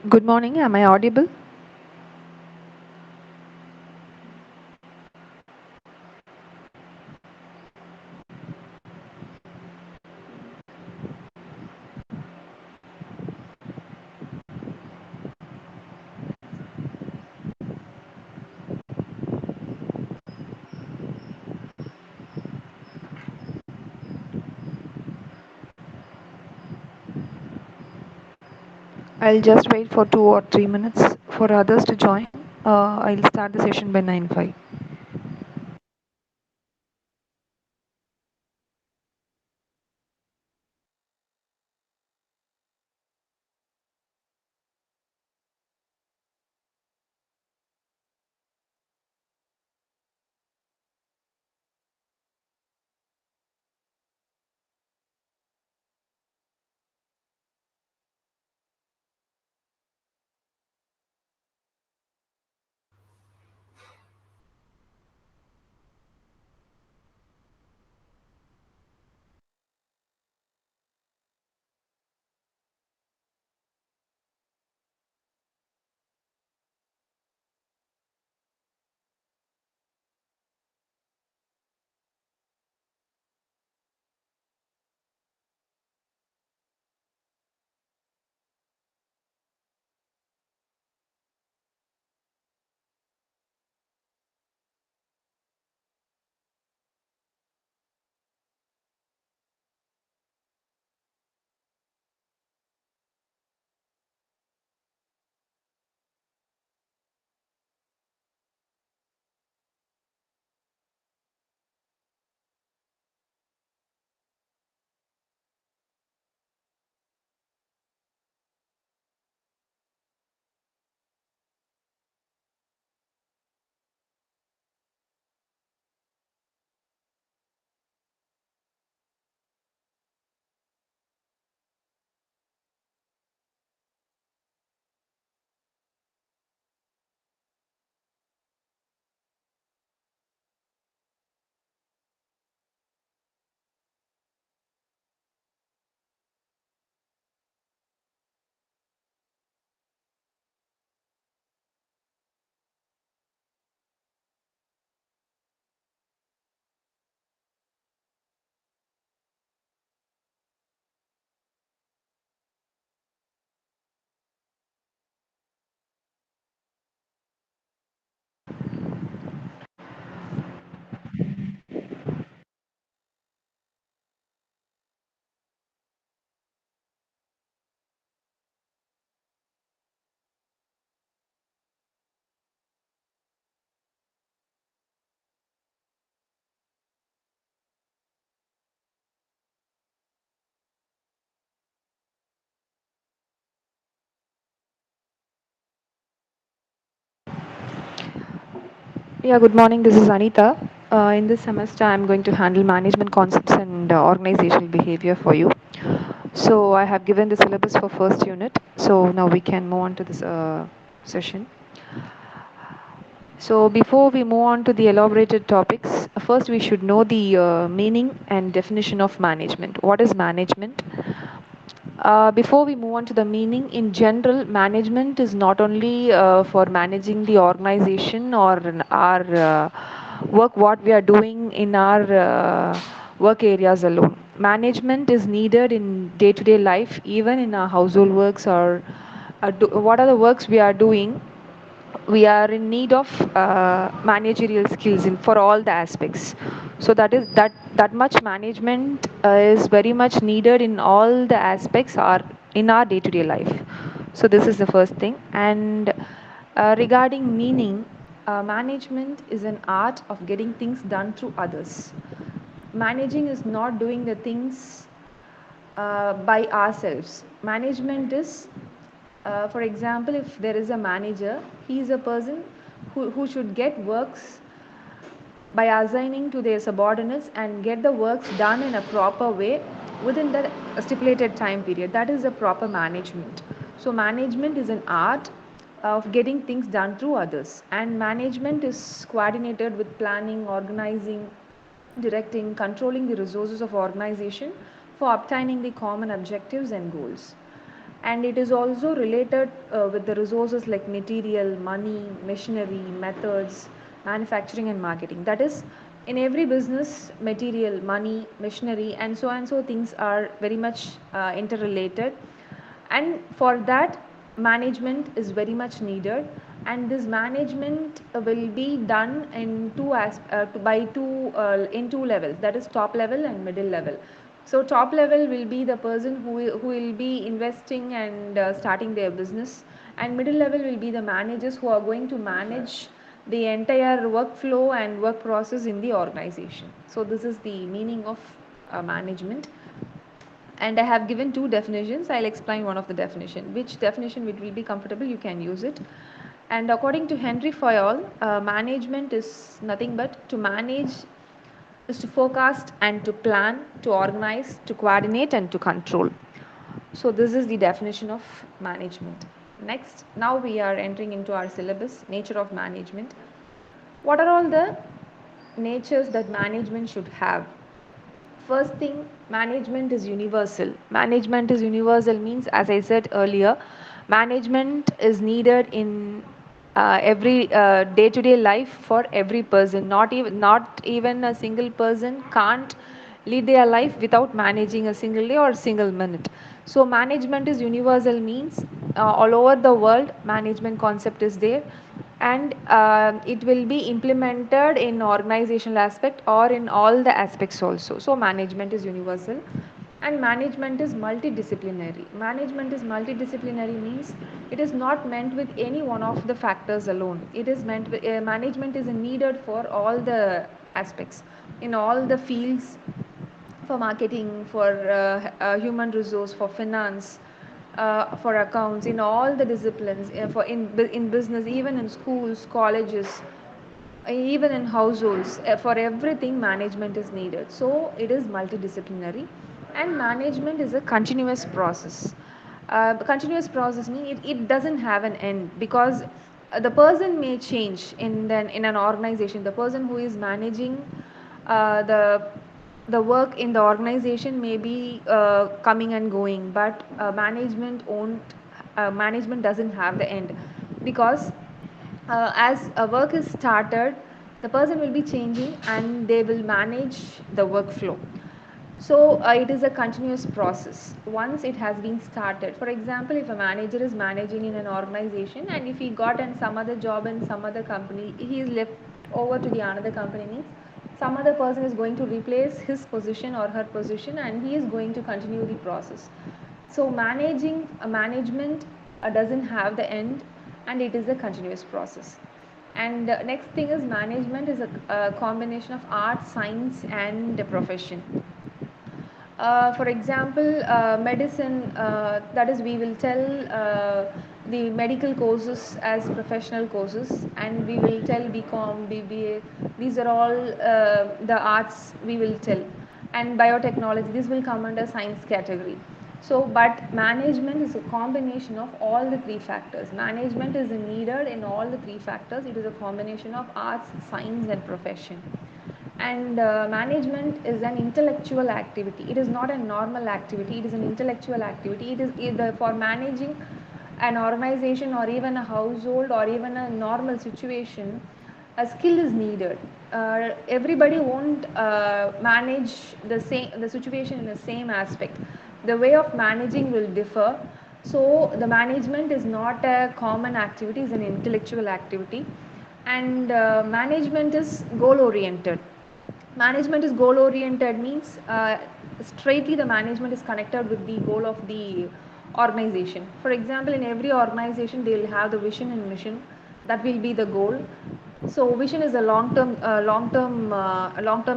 Good morning. Am I audible? I'll just wait for 2 or 3 minutes for others to join. I'll start the session by 9:05. Yeah, good morning. This is Anita. In this semester, I'm going to handle management concepts and organizational behavior for you. So I have given the syllabus for first unit. So now we can move on to this session. So before we move on to the elaborated topics, first we should know the meaning and definition of management. What is management? Before we move on to the meaning, in general, management is not only for managing the organization or our work, what we are doing in our work areas alone. Management is needed in day to day life, even in our household works or what are the works we are doing. We are in need of managerial skills in for all the aspects. So that much management is very much needed in all the aspects or in our day to day life. So this is the first thing. And regarding meaning, management is an art of getting things done through others. Managing is not doing the things by ourselves. Management is, for example, if there is a manager, he is a person who should get works by assigning to their subordinates and get the works done in a proper way within the stipulated time period. That is the proper management. So management is an art of getting things done through others, and management is coordinated with planning, organizing, directing, controlling the resources of organization for obtaining the common objectives and goals. and it is also related with the resources like material, money, machinery, methods, manufacturing and marketing. That is, in every business, material, money, machinery and so and so things are very much interrelated, and for that management is very much needed, and this management will be done in in two levels, that is top level and middle level. So top level will be the person who will be investing and starting their business, and middle level will be the managers who are going to manage the entire workflow and work process in the organization. So this is the meaning of management, and I have given two definitions. I'll explain one of the definition. Which definition will be comfortable, you can use it. And according to Henry Fayol, management is nothing but to manage is to forecast and to plan, to organize, to coordinate and to control. So this is the definition of management. Next, now we are entering into our syllabus, nature of management. What are all the natures that management should have? First thing, management is universal. Management is universal means, as I said earlier, management is needed in every day-to-day life for every person. Not even a single person can't lead their life without managing a single day or single minute. So management is universal means all over the world management concept is there, and it will be implemented in organizational aspect or in all the aspects also. So management is universal, and management is multidisciplinary. Management is multidisciplinary means it is not meant with any one of the factors alone. It is meant with, management is needed for all the aspects in all the fields, for marketing, for human resource, for finance, for accounts, in all the disciplines, in business, even in schools, colleges, even in households. For everything management is needed, so it is multidisciplinary, and management is a continuous process. Continuous process means it doesn't have an end, because the person may change in an organization. The person who is managing the work in the organization may be coming and going, but management doesn't have the end, because as a work is started, the person will be changing and they will manage the workflow. So it is a continuous process once it has been started. For example, if a manager is managing in an organization and if he got in some other job in some other company, he is left over to the another company, means some other person is going to replace his position or her position, and he is going to continue the process. So management doesn't have the end, and it is a continuous process. And next thing is, management is a combination of art, science and profession. For example, medicine, that is, we will tell the medical courses as professional courses, and we will tell BCom, BBA, these are all the arts we will tell, and biotechnology, this will come under science category. So, but management is a combination of all the three factors. Management is needed in all the three factors. It is a combination of arts, science and profession. And management is an intellectual activity. It is not a normal activity, it is an intellectual activity. It is either for managing an organization or even a household or even a normal situation, a skill is needed. Everybody won't manage the situation in the same aspect. The way of managing will differ. So the management is not a common activity, it's an intellectual activity. And management is goal oriented. Management is goal oriented means straightly the management is connected with the goal of the organization. For example, in every organization they will have the vision and mission, that will be the goal. So vision is a long term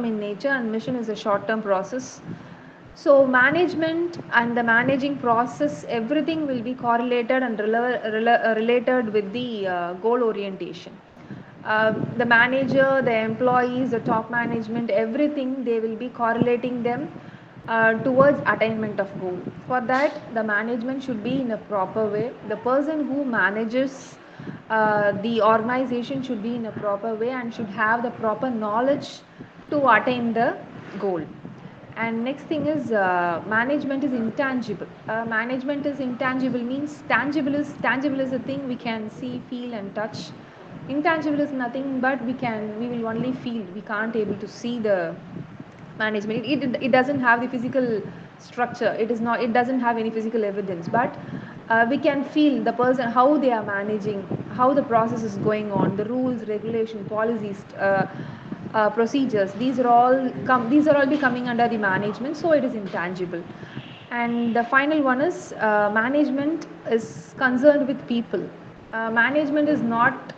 in nature, and mission is a short term process. So management and the managing process, everything will be correlated and related with the goal orientation. The manager, the employees, the top management, everything, they will be correlating them towards attainment of goal. For that, the management should be in a proper way. The person who manages the organization should be in a proper way and should have the proper knowledge to attain the goal. And next thing is management is intangible. Management is intangible means tangible is a thing we can see, feel, and touch. Intangible is nothing but we will only feel. We can't able to see the management. It doesn't have the physical structure. It doesn't have any physical evidence, but we can feel the person, how they are managing, how the process is going on, the rules, regulation, policies, procedures. These are all be coming under the management, so it is intangible. And the final one is management is concerned with people. Management is not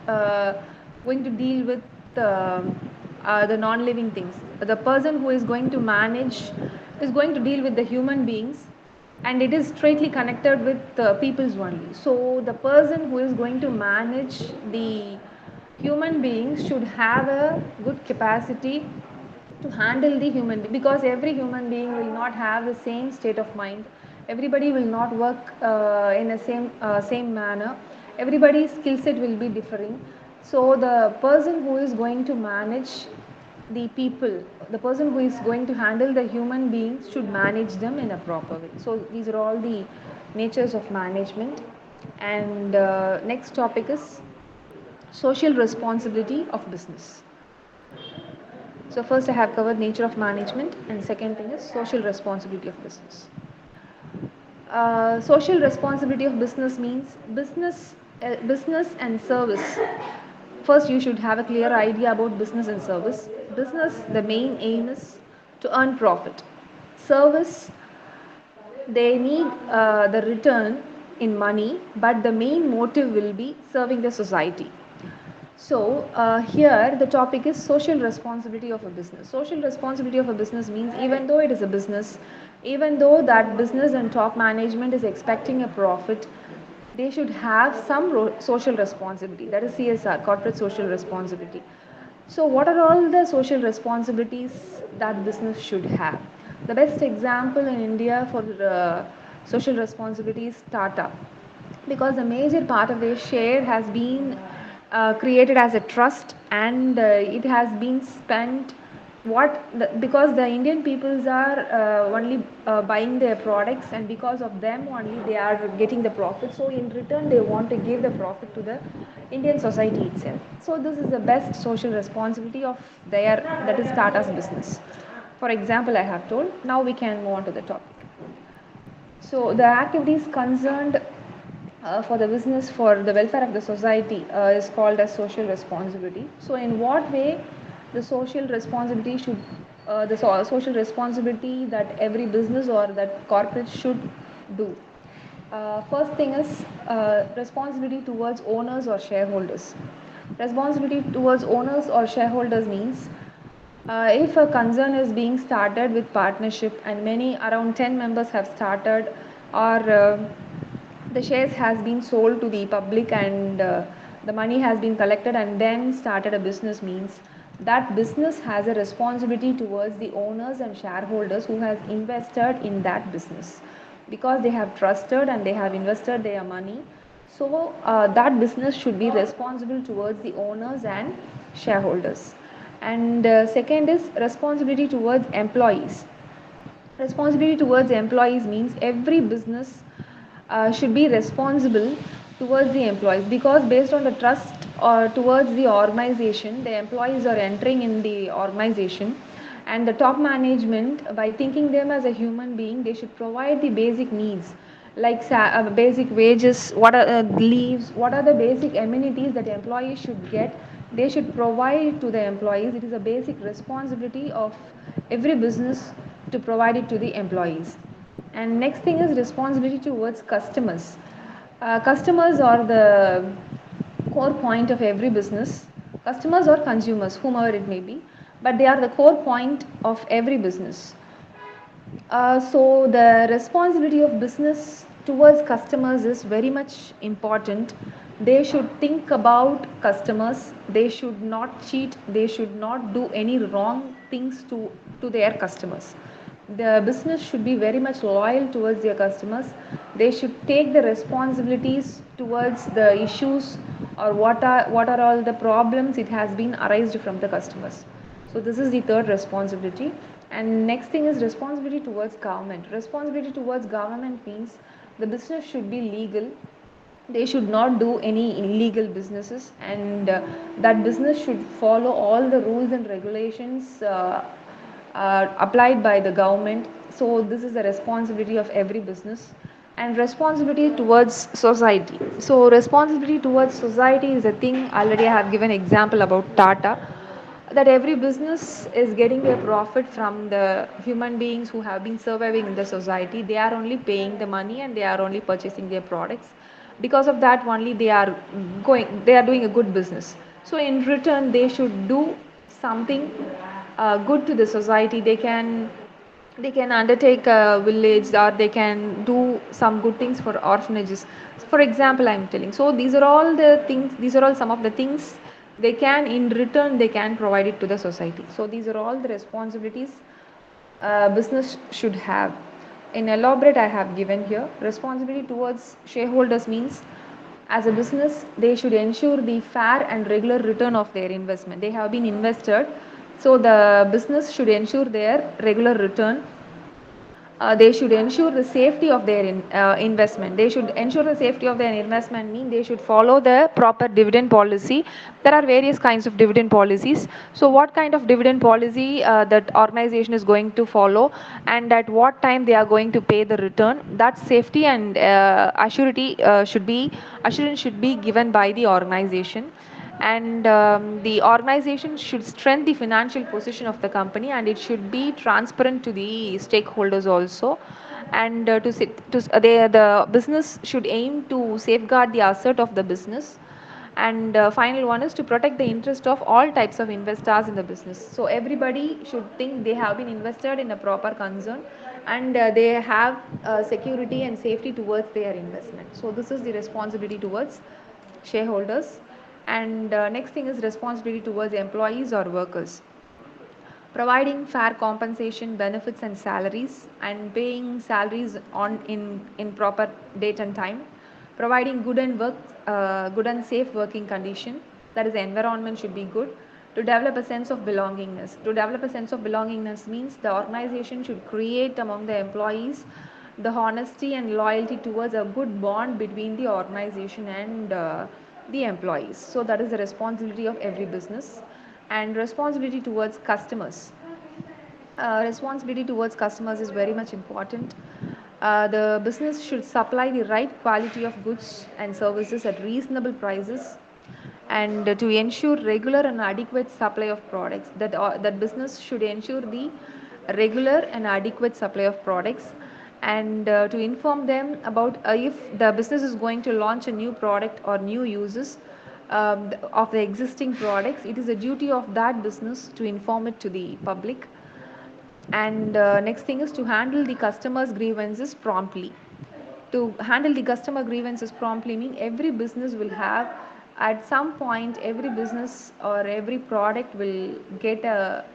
going to deal with the non-living things. The person who is going to manage is going to deal with the human beings, and it is straightly connected with people's only. So the person who is going to manage the human beings should have a good capacity to handle the human being, because every human being will not have the same state of mind. Everybody will not work in a same manner. Everybody's skill set will be differing. So the person who is going to manage the people, the person who is going to handle the human beings should manage them in a proper way. So these are all the natures of management. And next topic is social responsibility of business. So first I have covered nature of management, and second thing is social responsibility of business. Social responsibility of business means business and service. First, you should have a clear idea about business and service. Business, the main aim is to earn profit. Service, they need the return in money, but the main motive will be serving the society. So here the topic is social responsibility of a business. Social responsibility of a business means even though it is a business, even though that business and top management is expecting a profit, they should have some social responsibility. That is CSR, corporate social responsibility. So what are all the social responsibilities that business should have? The best example in India for social responsibility is Tata, because the major part of their share has been created as a trust, and it has been spent because the Indian peoples are only buying their products, and because of them only they are getting the profit. So in return they want to give the profit to the Indian society itself. So this is the best social responsibility of their, that is Tata's business. For example, I have told. Now we can move on to the topic. So the activities concerned for the business for the welfare of the society is called as social responsibility. So in what way the social responsibility should social responsibility that every business or that corporate should do? First thing is responsibility towards owners or shareholders. Responsibility towards owners or shareholders means if a concern is being started with partnership and many around 10 members have started, or the shares has been sold to the public, and the money has been collected and then started a business, means that business has a responsibility towards the owners and shareholders who has invested in that business, because they have trusted and they have invested their money. So that business should be responsible towards the owners and shareholders. And second is responsibility towards employees. Responsibility towards employees means every business should be responsible towards the employees, because based on the trust or towards the organization, the employees are entering in the organization, and the top management, by thinking them as a human being, they should provide the basic needs like basic wages, what are leaves, what are the basic amenities that employees should get. They should provide to the employees. It is a basic responsibility of every business to provide it to the employees. And next thing is responsibility towards customers. Customers are the core point of every business. Customers or consumers, whomever it may be, but they are the core point of every business. So the responsibility of business towards customers is very much important. They should think about customers. They should not cheat. They should not do any wrong things to their customers. The business should be very much loyal towards their customers. They should take the responsibilities towards the issues, or what are all the problems it has been arised from the customers. So this is the third responsibility. And next thing is responsibility towards government. Responsibility towards government means the business should be legal. They should not do any illegal businesses, and that business should follow all the rules and regulations applied by the government. So this is the responsibility of every business. And responsibility towards society. So responsibility towards society is a thing already I have given example about Tata, that every business is getting a profit from the human beings who have been surviving in the society. They are only paying the money and they are only purchasing their products. Because of that only they are doing a good business. So in return they should do something good to the society. They can undertake a village, or they can do some good things for orphanages. For example, I'm telling. So these are all the things, these are all some of the things they can, in return they can provide it to the society. So these are all the responsibilities business should have. In elaborate I have given here, responsibility towards shareholders means as a business they should ensure the fair and regular return of their investment. They have been invested, so the business should ensure their regular return. They should ensure the safety of their investment. They should ensure the safety of their investment mean they should follow the proper dividend policy. There are various kinds of dividend policies. So what kind of dividend policy that organization is going to follow, and at what time they are going to pay the return, that safety and assurance should be given by the organization. And the organization should strengthen the financial position of the company, and it should be transparent to the stakeholders also. And the business should aim to safeguard the asset of the business. And final one is to protect the interest of all types of investors in the business. So everybody should think they have been invested in a proper concern, and they have security and safety towards their investment. So this is the responsibility towards shareholders. And next thing is responsibility towards employees or workers. Providing fair compensation, benefits and salaries, and paying salaries in proper date and time. Providing good and safe working condition. That is, the environment should be good. To develop a sense of belongingness. To develop a sense of belongingness means the organization should create among the employees the honesty and loyalty towards a good bond between the organization and the employees. So that is the responsibility of every business. And responsibility towards customers. Responsibility towards customers is very much important. The business should supply the right quality of goods and services at reasonable prices, and to ensure regular and adequate supply of products. That business should ensure the regular and adequate supply of products, and to inform them about if the business is going to launch a new product or new uses of the existing products. It is a duty of that business to inform it to the public. And next thing is to handle the customers grievances promptly. To handle the customer grievances promptly mean every business will have, at some point every business or every product will get a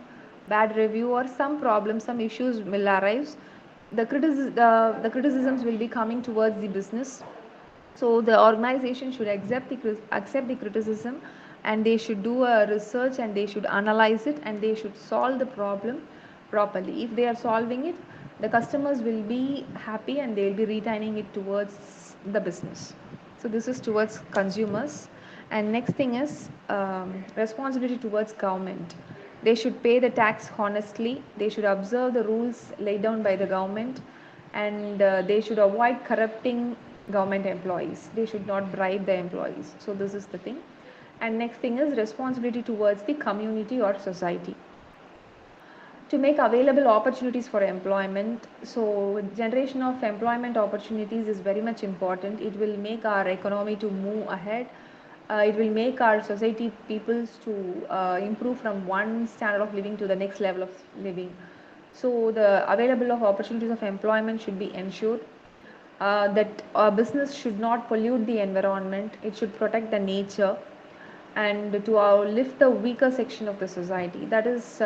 bad review, or some problems, some issues will arise. The criticisms will be coming towards the business. So the organization should accept the criticism, and they should do a research, and they should analyze it, and they should solve the problem properly. If they are solving it, the customers will be happy and they will be retaining it towards the business. So this is towards consumers. And next thing is responsibility towards government. They should pay the tax honestly. They should observe the rules laid down by the government, and they should avoid corrupting government employees. They should not bribe the employees. So this is the thing. And next thing is responsibility towards the community or society. To make available opportunities for employment. So generation of employment opportunities is very much important. It will make our economy to move ahead. It will make our society peoples to improve from one standard of living to the next level of living. So the available of opportunities of employment should be ensured. That a business should not pollute the environment. It should protect the nature, and to lift the weaker section of the society. That is,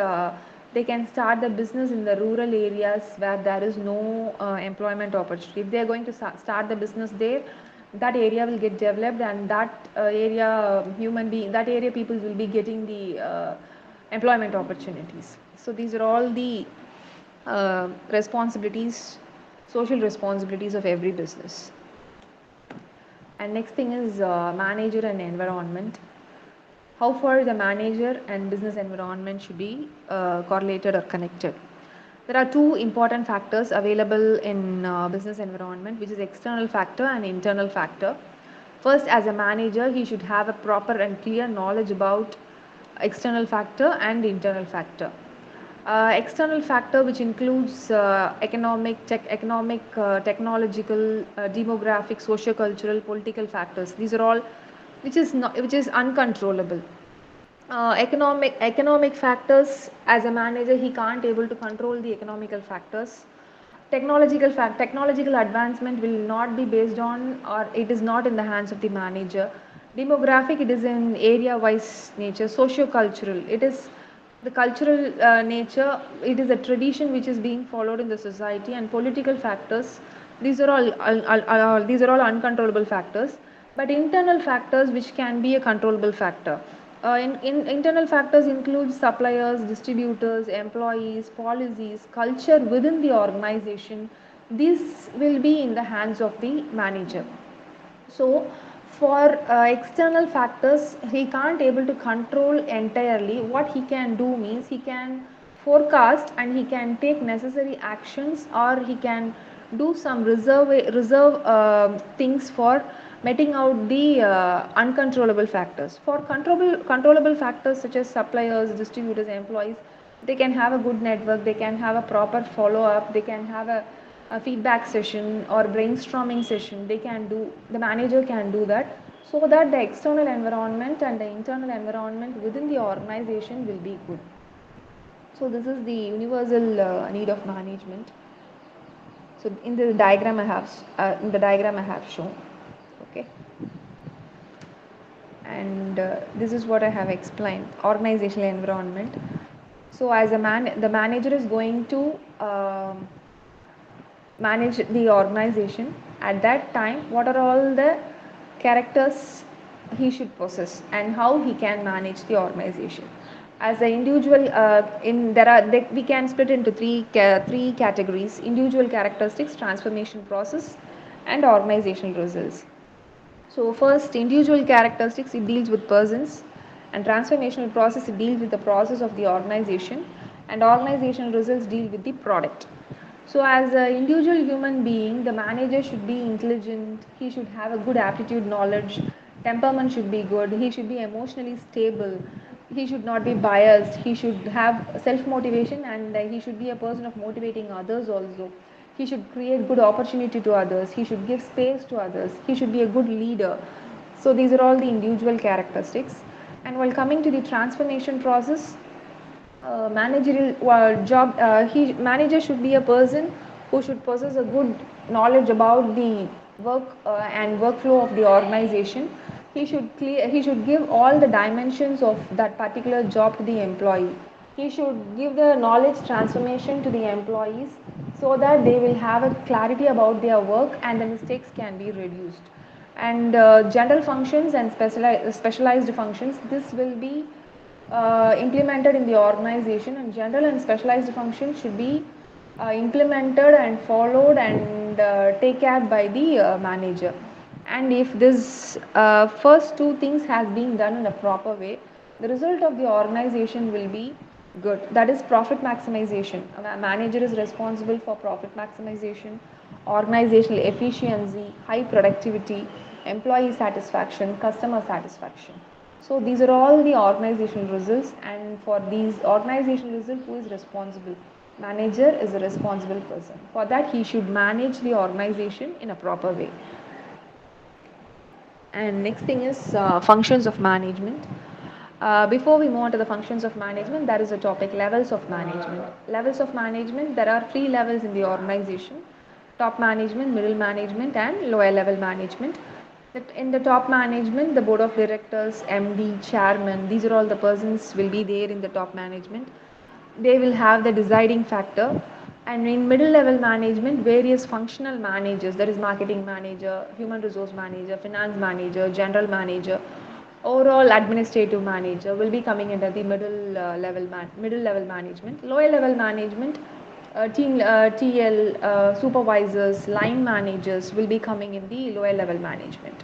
they can start the business in the rural areas where there is no employment opportunity. If they are going to start the business there, that area will get developed, and that area people will be getting the employment opportunities. So these are all the responsibilities, social responsibilities of every business. And next thing is manager and environment. How far the manager and business environment should be correlated or connected. There are two important factors available in business environment, which is external factor and internal factor. First, as a manager, he should have a proper and clear knowledge about external factor and internal factor. External factor, which includes technological, demographic, socio-cultural, political factors. These are all which is uncontrollable. Economic factors, as a manager he can't able to control the economical factors. Technological advancement will not be based on, or it is not in the hands of the manager. Demographic, it is in area wise nature. Socio-cultural, it is the cultural nature, it is a tradition which is being followed in the society. And political factors, these are all uncontrollable factors. But internal factors which can be a controllable factor. In internal factors include suppliers, distributors, employees, policies, culture within the organization. These will be in the hands of the manager. So for external factors, he can't able to control entirely. What he can do means he can forecast and he can take necessary actions, or he can do some reserve things for meting out the uncontrollable factors. For controllable factors such as suppliers, distributors, employees, they can have a good network, they can have a proper follow up, they can have a feedback session or brainstorming session. The manager can do that, so that the external environment and the internal environment within the organization will be good. So this is the universal need of management. So in the diagram I have shown. Okay. And this is what I have explained, organizational environment. So as the manager is going to manage the organization. At that time, what are all the characters he should possess and how he can manage the organization. As an individual, we can split into three categories: individual characteristics, transformation process, and organizational results. So first, individual characteristics, it deals with persons, and transformational process, it deals with the process of the organization, and organizational results deal with the product. So as an individual human being, the manager should be intelligent, he should have a good aptitude, knowledge, temperament should be good, he should be emotionally stable, he should not be biased, he should have self-motivation, and he should be a person of motivating others also. He should create good opportunity to others, he should give space to others, he should be a good leader. So these are all the individual characteristics. And while coming to the transformation process, managerial job, manager should be a person who should possess a good knowledge about the work and workflow of the organization. He should give all the dimensions of that particular job to the employee. He should give the knowledge transformation to the employees, so that they will have a clarity about their work and the mistakes can be reduced. And general functions and specialized functions, this will be implemented in the organization, and general and specialized functions should be implemented and followed and take care by the manager. And if this first two things has been done in a proper way, the result of the organization will be good. That is profit maximization. A manager is responsible for profit maximization, organizational efficiency, high productivity, employee satisfaction, customer satisfaction. So these are all the organizational results, and for these organizational results, who is responsible? Manager is a responsible person. For that, he should manage the organization in a proper way. And next thing is functions of management. Before we move on to the functions of management, there is a topic, levels of management. Levels of management, there are three levels in the organization: top management, middle management, and lower level management. In the top management, the board of directors, MD, chairman, these are all the persons will be there in the top management. They will have the deciding factor. And in middle level management, various functional managers, that is marketing manager, human resource manager, finance manager, general manager, overall administrative manager will be coming under the middle level management. Lower level management, TL, supervisors, line managers will be coming in the lower level management.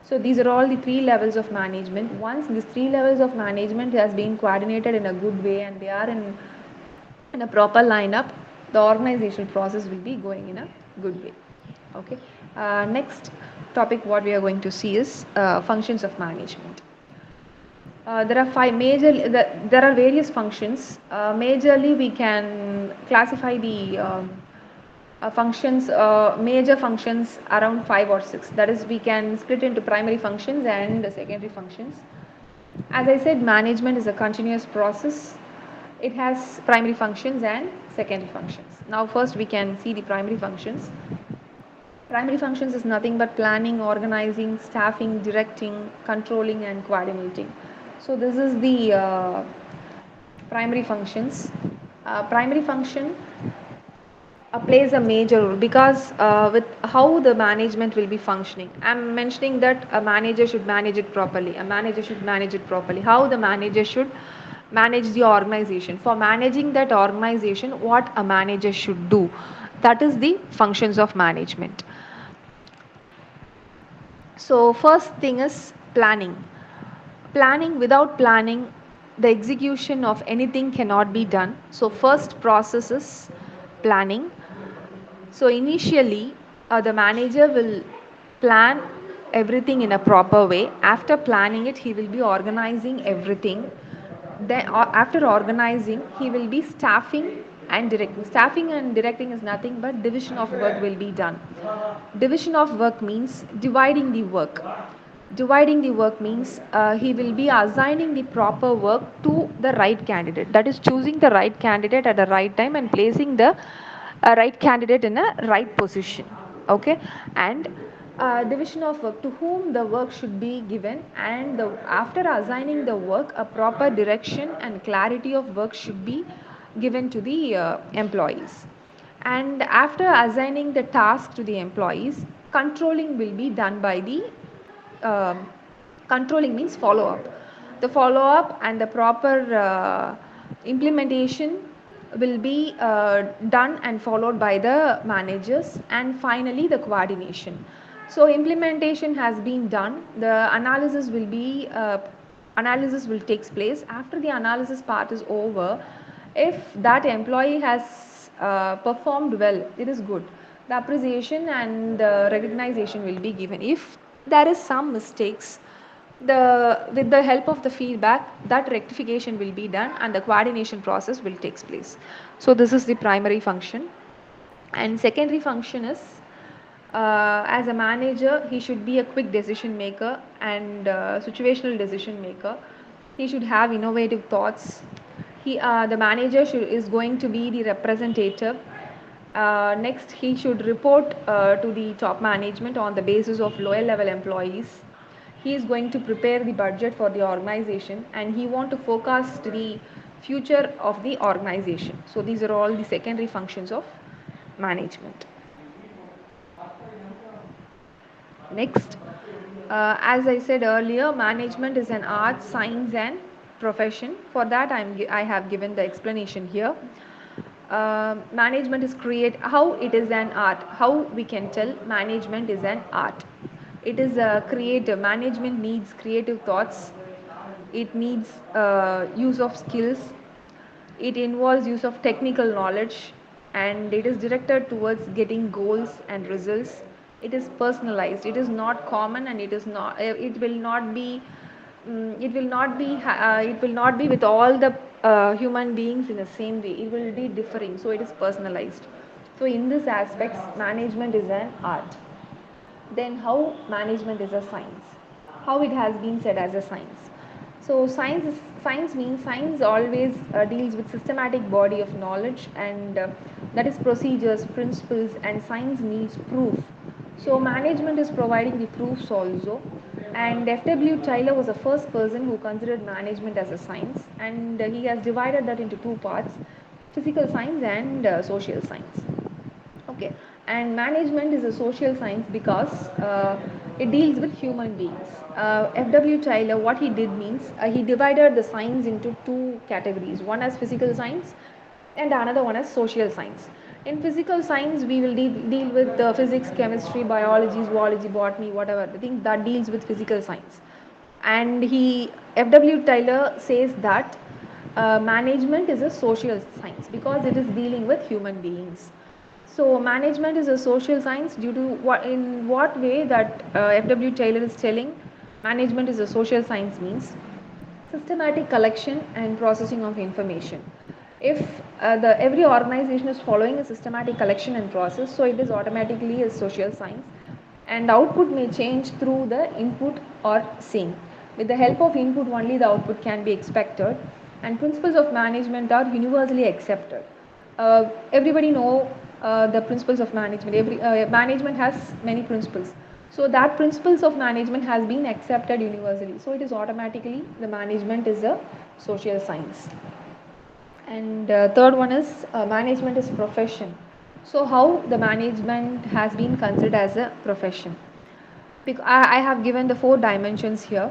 So these are all the three levels of management. Once these three levels of management has been coordinated in a good way and they are in a proper lineup, the organizational process will be going in a good way. Okay. Next topic what we are going to see is functions of management. There are five major. There are various functions. Majorly, we can classify the functions, major functions around five or six. That is, we can split into primary functions and secondary functions. As I said, management is a continuous process. It has primary functions and secondary functions. Now, first we can see the primary functions. Primary functions is nothing but planning, organizing, staffing, directing, controlling, and coordinating. So this is the primary functions. Primary function plays a major role because with how the management will be functioning. I'm mentioning that a manager should manage it properly. A manager should manage it properly. How the manager should manage the organization. For managing that organization, what a manager should do. That is the functions of management. So first thing is planning. Planning, without planning, the execution of anything cannot be done. So first process is planning. So initially, the manager will plan everything in a proper way. After planning it, he will be organizing everything. Then, after organizing, he will be staffing and directing. Staffing and directing is nothing but division of work will be done. Division of work means dividing the work. Dividing the work means he will be assigning the proper work to the right candidate. That is, choosing the right candidate at the right time and placing the right candidate in a right position. Okay, and division of work, to whom the work should be given, and after assigning the work, a proper direction and clarity of work should be given to the employees. And after assigning the task to the employees, controlling will be done by the um, controlling means follow up. The follow up and the proper implementation will be done and followed by the managers, and finally the coordination. So implementation has been done, the analysis will takes place. After the analysis part is over, if that employee has performed well, it is good. The appreciation and recognition will be given. If there is some mistakes, with the help of the feedback, that rectification will be done and the coordination process will takes place. So this is the primary function. And secondary function is, as a manager, he should be a quick decision maker and situational decision maker. He should have innovative thoughts. The manager is going to be the representative. Next, he should report to the top management on the basis of lower level employees. He is going to prepare the budget for the organization and he want to forecast the future of the organization. So these are all the secondary functions of management. Next, as I said earlier, management is an art, science, and profession. For that, I have given the explanation here. Management is how it is an art. How we can tell management is an art. It is a creative. Management needs creative thoughts. It needs use of skills. It involves use of technical knowledge and it is directed towards getting goals and results. It is personalized. It is not common and it is not. It will not be. It will not be. It will not be with all the human beings in the same way. It will be differing. So it is personalized. So in this aspects, management is an art. Then how management is a science? How it has been said as a science? So science means science always deals with systematic body of knowledge and that is procedures, principles, and science needs proof. So management is providing the proofs also. And F.W. Taylor was the first person who considered management as a science, and he has divided that into two parts: physical science and social science. Okay, and management is a social science because it deals with human beings. F.W. Taylor, what he did means he divided the science into two categories. One as physical science and another one is social science. In physical science, we will deal with physics, chemistry, biology, zoology, botany, whatever. The thing that deals with physical science. And F.W. Taylor says that management is a social science because it is dealing with human beings. So management is a social science due to in what way that F.W. Taylor is telling management is a social science means systematic collection and processing of information. If the every organization is following a systematic collection and process, so it is automatically a social science, and output may change through the input or seen. With the help of input only the output can be expected, and principles of management are universally accepted. Everybody know the principles of management. Every management has many principles, so that principles of management has been accepted universally, so it is automatically the management is a social science. And third one is management is profession. So how the management has been considered as a profession? I have given the four dimensions here,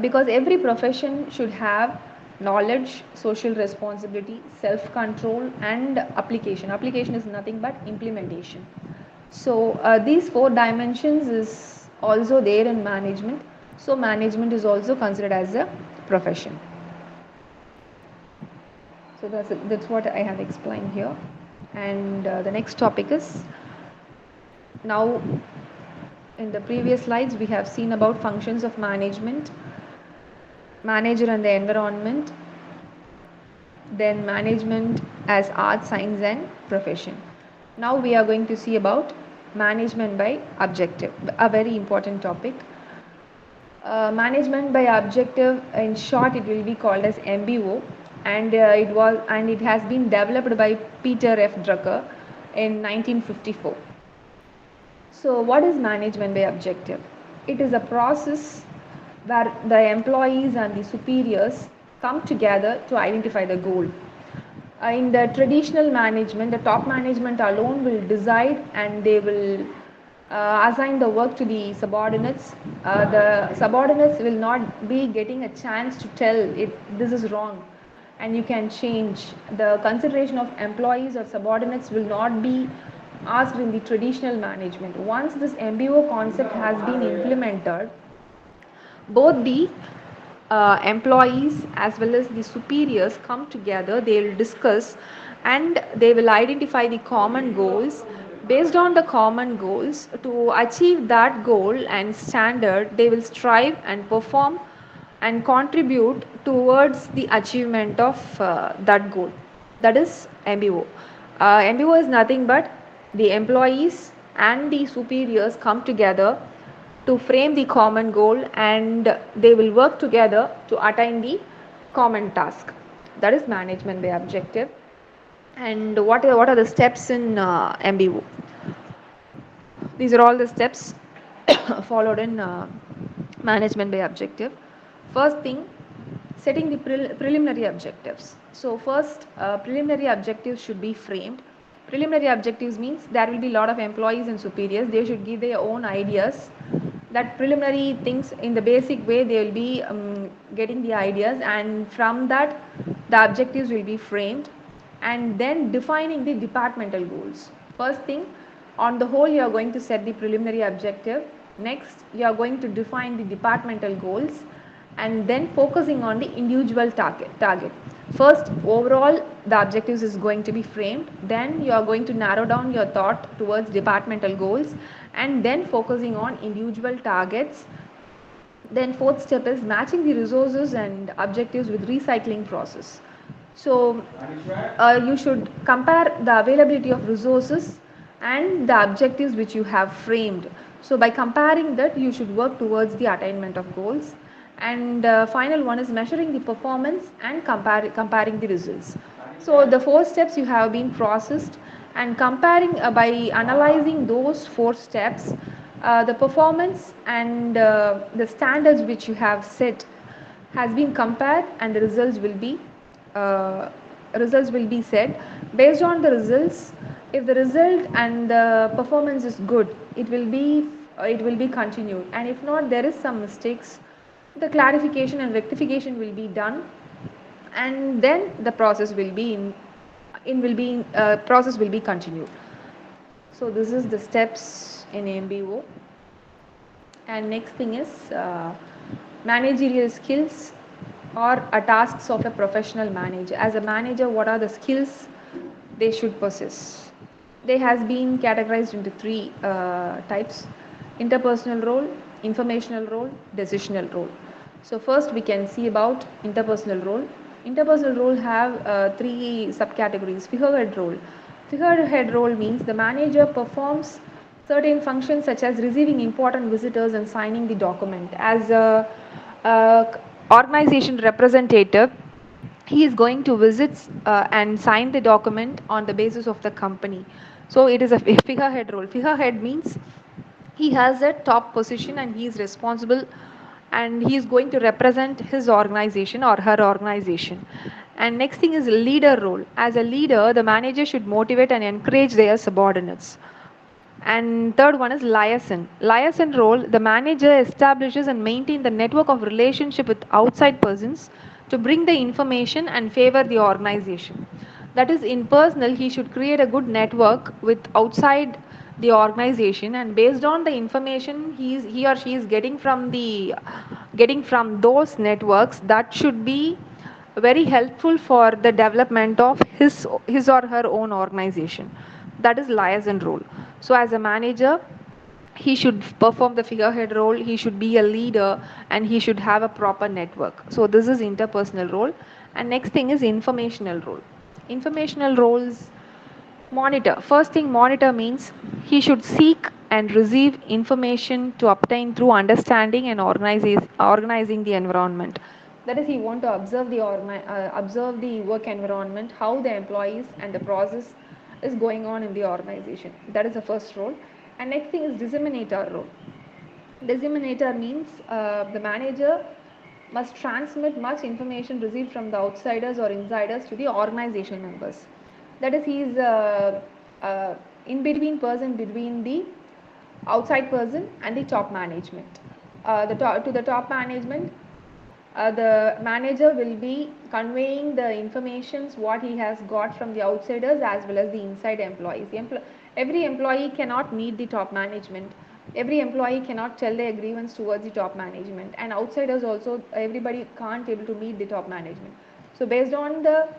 because every profession should have knowledge, social responsibility, self-control, and application. Application is nothing but implementation. So these four dimensions is also there in management. So management is also considered as a profession. So that's what I have explained here. And the next topic is, now in the previous slides we have seen about functions of management, manager and the environment, then management as art, science and profession. Now we are going to see about management by objective, a very important topic. Management by objective, in short it will be called as MBO, and it has been developed by Peter F. Drucker in 1954. So what is management by objective? It is a process where the employees and the superiors come together to identify the goal. In the traditional management, the top management alone will decide, and they will assign the work to the subordinates. The subordinates will not be getting a chance to tell it this is wrong and you can change. The consideration of employees or subordinates will not be asked in the traditional management. Once this MBO concept has been implemented, both the employees as well as the superiors come together, they will discuss and they will identify the common goals. Based on the common goals, to achieve that goal and standard, they will strive and perform and contribute towards the achievement of that goal. That is MBO. MBO is nothing but the employees and the superiors come together to frame the common goal, and they will work together to attain the common task. That is management by objective. And what are the steps in MBO? These are all the steps followed in management by objective. First thing, setting the preliminary objectives. So first, preliminary objectives should be framed. Preliminary objectives means there will be a lot of employees and superiors. They should give their own ideas. That preliminary things in the basic way they will be getting the ideas, and from that the objectives will be framed, and then defining the departmental goals. First thing, on the whole you are going to set the preliminary objective. Next you are going to define the departmental goals, and then focusing on the individual target. First, overall the objectives is going to be framed, then you are going to narrow down your thought towards departmental goals, and then focusing on individual targets. Then fourth step is matching the resources and objectives with recycling process. So you should compare the availability of resources and the objectives which you have framed. So by comparing that, you should work towards the attainment of goals. And final one is measuring the performance and comparing the results. So the four steps you have been processed, and comparing by analyzing those four steps, the performance and the standards which you have set has been compared, and the uh, results will be set. Based on the results, if the result and the performance is good, it will be continued, and if not, there is some mistakes, the clarification and rectification will be done, and then the process will be in will be process will be continued. So this is the steps in MBO. And next thing is managerial skills or a tasks of a professional manager. As a manager, what are the skills they should possess? They has been categorized into three types: interpersonal role, informational role, decisional role. So first we can see about interpersonal role. Interpersonal role have three subcategories. Figurehead role. Figurehead role means the manager performs certain functions such as receiving important visitors and signing the document. As a organization representative, he is going to visit and sign the document on the basis of the company. So it is a figurehead role. Figurehead means he has a top position and he is responsible and he is going to represent his organization or her organization. And next thing is leader role. As a leader, the manager should motivate and encourage their subordinates. And third one is liaison. Liaison role, the manager establishes and maintains the network of relationship with outside persons to bring the information and favor the organization. That is, in personal, he should create a good network with outside the organization, and based on the information he or she is getting from those networks, that should be very helpful for the development of his or her own organization. That is liaison role. So as a manager, he should perform the figurehead role, he should be a leader, and he should have a proper network. So this is interpersonal role. And next thing is informational role. Informational roles: monitor. First thing, monitor means he should seek and receive information to obtain through understanding and organizing the environment. That is, he want to observe the work environment, how the employees and the process is going on in the organization. That is the first role. And next thing is disseminator role. Disseminator means the manager must transmit much information received from the outsiders or insiders to the organization members. That is, he is in between person between the outside person and the top management. To the top management, the manager will be conveying the informations what he has got from the outsiders as well as the inside employees. Every employee cannot meet the top management. Every employee cannot tell their grievance towards the top management, and outsiders also, everybody can't able to meet the top management. So based on the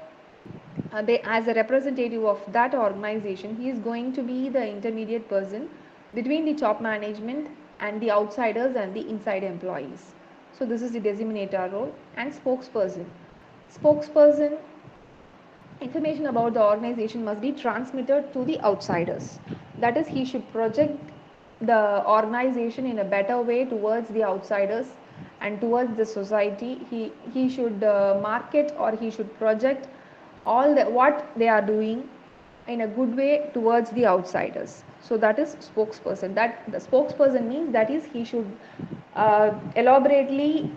as a representative of that organization, he is going to be the intermediate person between the top management and the outsiders and the inside employees. So this is the designator role. And spokesperson. Spokesperson, information about the organization must be transmitted to the outsiders. That is, he should project the organization in a better way towards the outsiders and towards the society. He should market, or he should project all what they are doing in a good way towards the outsiders. So that is spokesperson. That the spokesperson means, that is, he should elaborately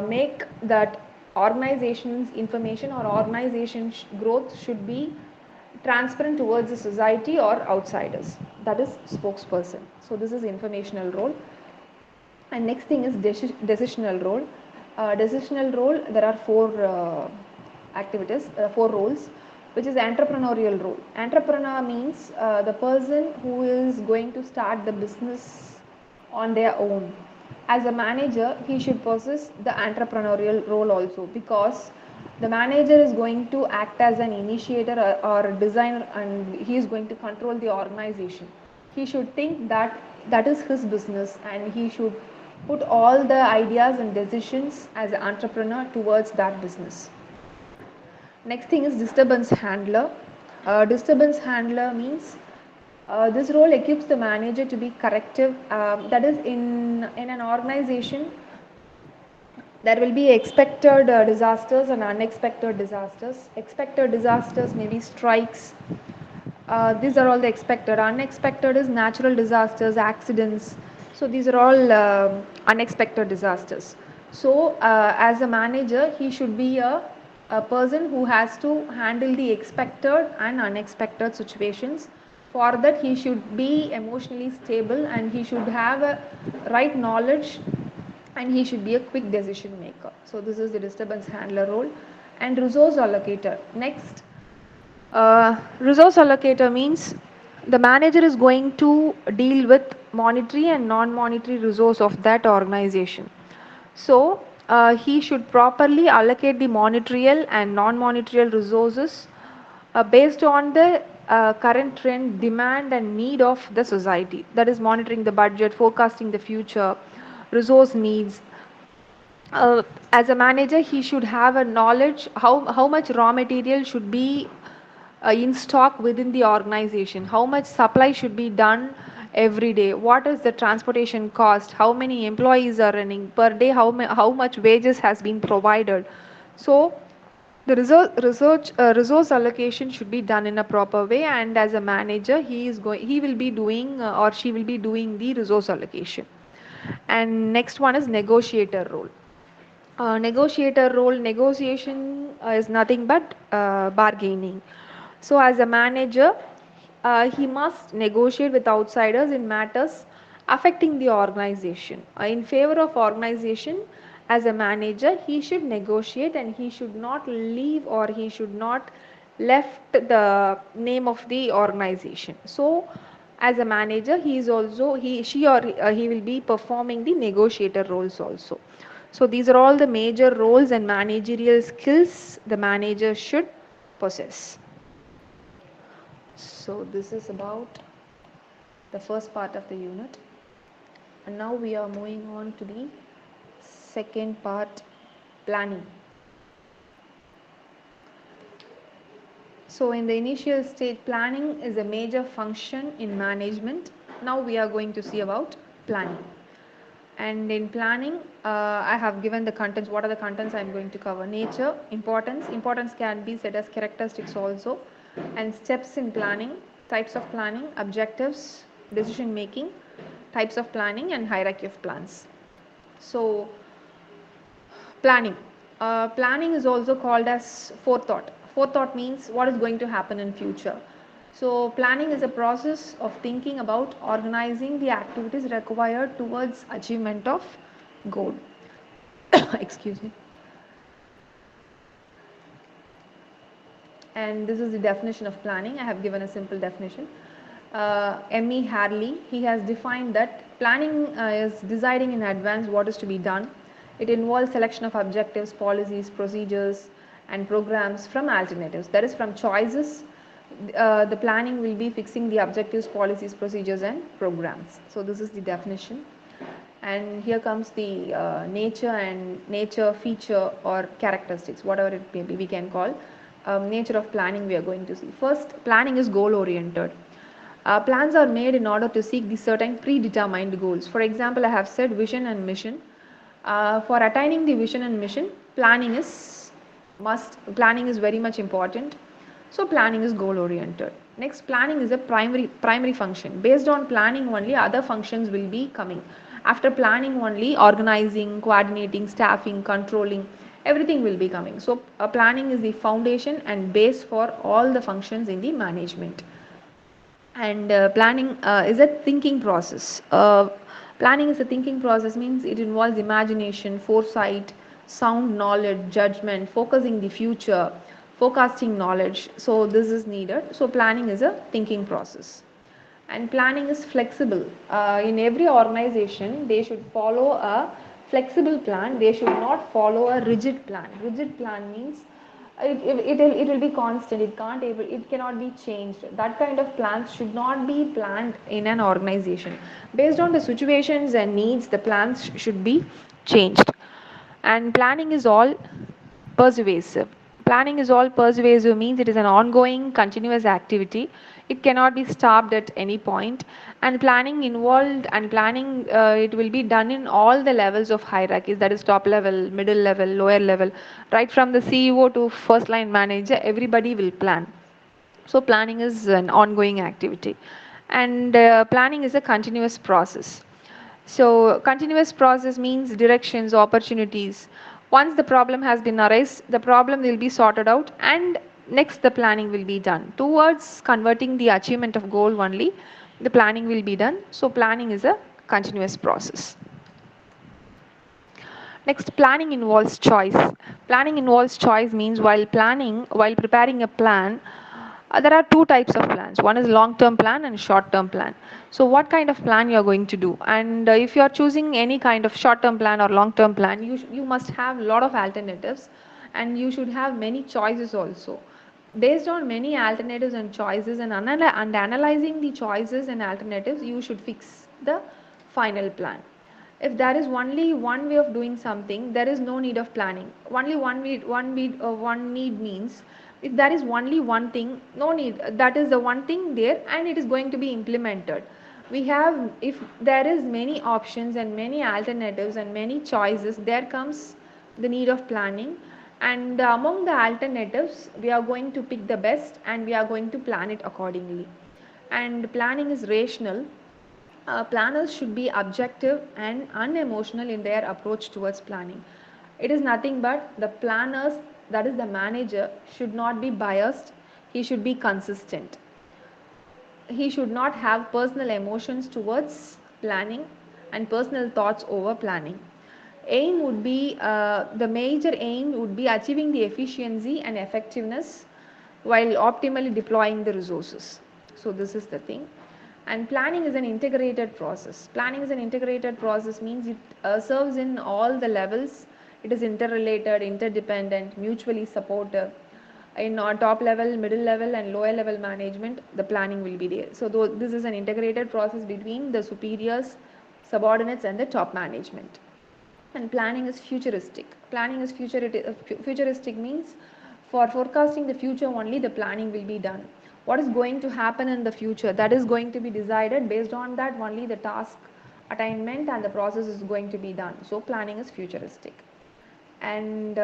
make that organization's information or organization growth should be transparent towards the society or outsiders. That is spokesperson. So this is informational role. And next thing is decisional role. Decisional role, there are four roles, which is entrepreneurial role. Entrepreneur means the person who is going to start the business on their own. As a manager, he should possess the entrepreneurial role also, because the manager is going to act as an initiator or a designer, and he is going to control the organization. He should think that that is his business, and he should put all the ideas and decisions as an entrepreneur towards that business. Next thing is disturbance handler. Disturbance handler means this role equips the manager to be corrective. That is, in an organization, there will be expected disasters and unexpected disasters. Expected disasters may be strikes. These are all the expected. Unexpected is natural disasters, accidents. So these are all unexpected disasters. So as a manager, he should be a person who has to handle the expected and unexpected situations. For that, he should be emotionally stable, and he should have a right knowledge, and he should be a quick decision maker. So this is the disturbance handler role. And resource allocator. Next, Resource allocator means the manager is going to deal with monetary and non-monetary resource of that organization. So he should properly allocate the monetary and non-monetary resources based on the current trend, demand and need of the society. That is monitoring the budget, forecasting the future, resource needs. As a manager, he should have a knowledge how much raw material should be in stock within the organization, how much supply should be done every day, what is the transportation cost, how many employees are running per day, how much wages has been provided. So the resource allocation should be done in a proper way, and as a manager, he will be doing or she will be doing the resource allocation. And next one is negotiator role. Negotiator role, negotiation is nothing but bargaining. So as a manager, he must negotiate with outsiders in matters affecting the organization. In favor of organization, as a manager, he should negotiate and he should not leave or he should not left the name of the organization. So as a manager, he is also he she or he will be performing the negotiator roles also. So these are all the major roles and managerial skills the manager should possess. So this is about the first part of the unit, and now we are moving on to the second part, planning. So in the initial stage, planning is a major function in management. Now we are going to see about planning. And in planning, I have given the contents. What are the contents I am going to cover? Nature, importance. Importance can be said as characteristics also. And steps in planning, types of planning, objectives, decision making, types of planning, and hierarchy of plans. So planning. Planning is also called as forethought. Forethought means what is going to happen in future. So planning is a process of thinking about organizing the activities required towards achievement of goal. Excuse me. And this is the definition of planning. I have given a simple definition. M.E. Harley, he has defined that planning is deciding in advance what is to be done. It involves selection of objectives, policies, procedures, and programs from alternatives. That is, from choices, the planning will be fixing the objectives, policies, procedures, and programs. So this is the definition. And here comes the nature feature or characteristics, whatever it may be, we can call nature of planning. We are going to see first, planning is goal oriented. Plans are made in order to seek the certain predetermined goals. For example, I have said vision and mission. For attaining the vision and mission, planning is very much important. So planning is goal oriented. Next, planning is a primary function. Based on planning only, other functions will be coming. After planning only, organizing, coordinating, staffing, controlling, everything will be coming. So planning is the foundation and base for all the functions in the management. And planning is a thinking process. Planning is a thinking process means it involves imagination, foresight, sound knowledge, judgment, focusing the future, forecasting knowledge. So this is needed. So planning is a thinking process. And planning is flexible. In every organization, they should follow a flexible plan. They should not follow a rigid plan. Rigid plan means it will be constant. It cannot be changed. That kind of plans should not be planned in an organization. Based on the situations and needs, the plans should be changed. And planning is all persuasive. Planning is all persuasive means it is an ongoing, continuous activity. It cannot be stopped at any point. And planning involved and planning it will be done in all the levels of hierarchies. That is top level, middle level, lower level, right from the CEO to first line manager. Everybody will plan. So planning is an ongoing activity, and planning is a continuous process. So continuous process means directions, opportunities. Once the problem has been arised, the problem will be sorted out, and next the planning will be done towards converting the achievement of goal only. The planning will be done. So planning is a continuous process. Next, planning involves choice. Planning involves choice means while preparing a plan, There are two types of plans. One is long-term plan and short-term plan. So what kind of plan you are going to do? And if you are choosing any kind of short-term plan or long-term plan, you must have a lot of alternatives, and you should have many choices also. Based on many alternatives and choices, and analyzing the choices and alternatives, you should fix the final plan. If there is only one way of doing something, there is no need of planning. Only one need means if there is only one thing, no need. That is the one thing there, and it is going to be implemented. We have, if there is many options and many alternatives and many choices, there comes the need of planning. And among the alternatives, we are going to pick the best and we are going to plan it accordingly. And planning is rational. Planners should be objective and unemotional in their approach towards planning. It is nothing but the planners, that is the manager, should not be biased, he should be consistent. He should not have personal emotions towards planning and personal thoughts over planning. Aim would be the major aim would be achieving the efficiency and effectiveness while optimally deploying the resources. So this is the thing. And planning is an integrated process. Planning is an integrated process means it serves in all the levels. It is interrelated, interdependent, mutually supportive. In top level, middle level and lower level management, the planning will be there. So this is an integrated process between the superiors, subordinates and the top management. And planning is futuristic. Planning is futuristic means for forecasting the future only the planning will be done. What is going to happen in the future, that is going to be decided. Based on that only the task attainment and the process is going to be done. So planning is futuristic. And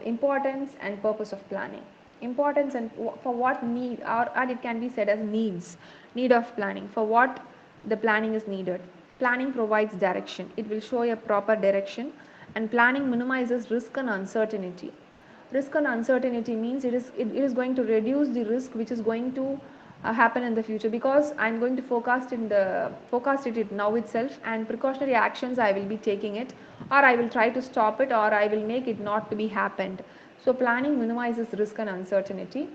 importance and purpose of planning. Importance and for what need, or it can be said as needs. Need of planning, for what the planning is needed. Planning provides direction, it will show a proper direction. And planning minimizes risk and uncertainty. Risk and uncertainty means it is going to reduce the risk which is going to happen in the future, because I am going to forecast it now itself, and precautionary actions I will be taking it, or I will try to stop it, or I will make it not to be happened. So planning minimizes risk and uncertainty.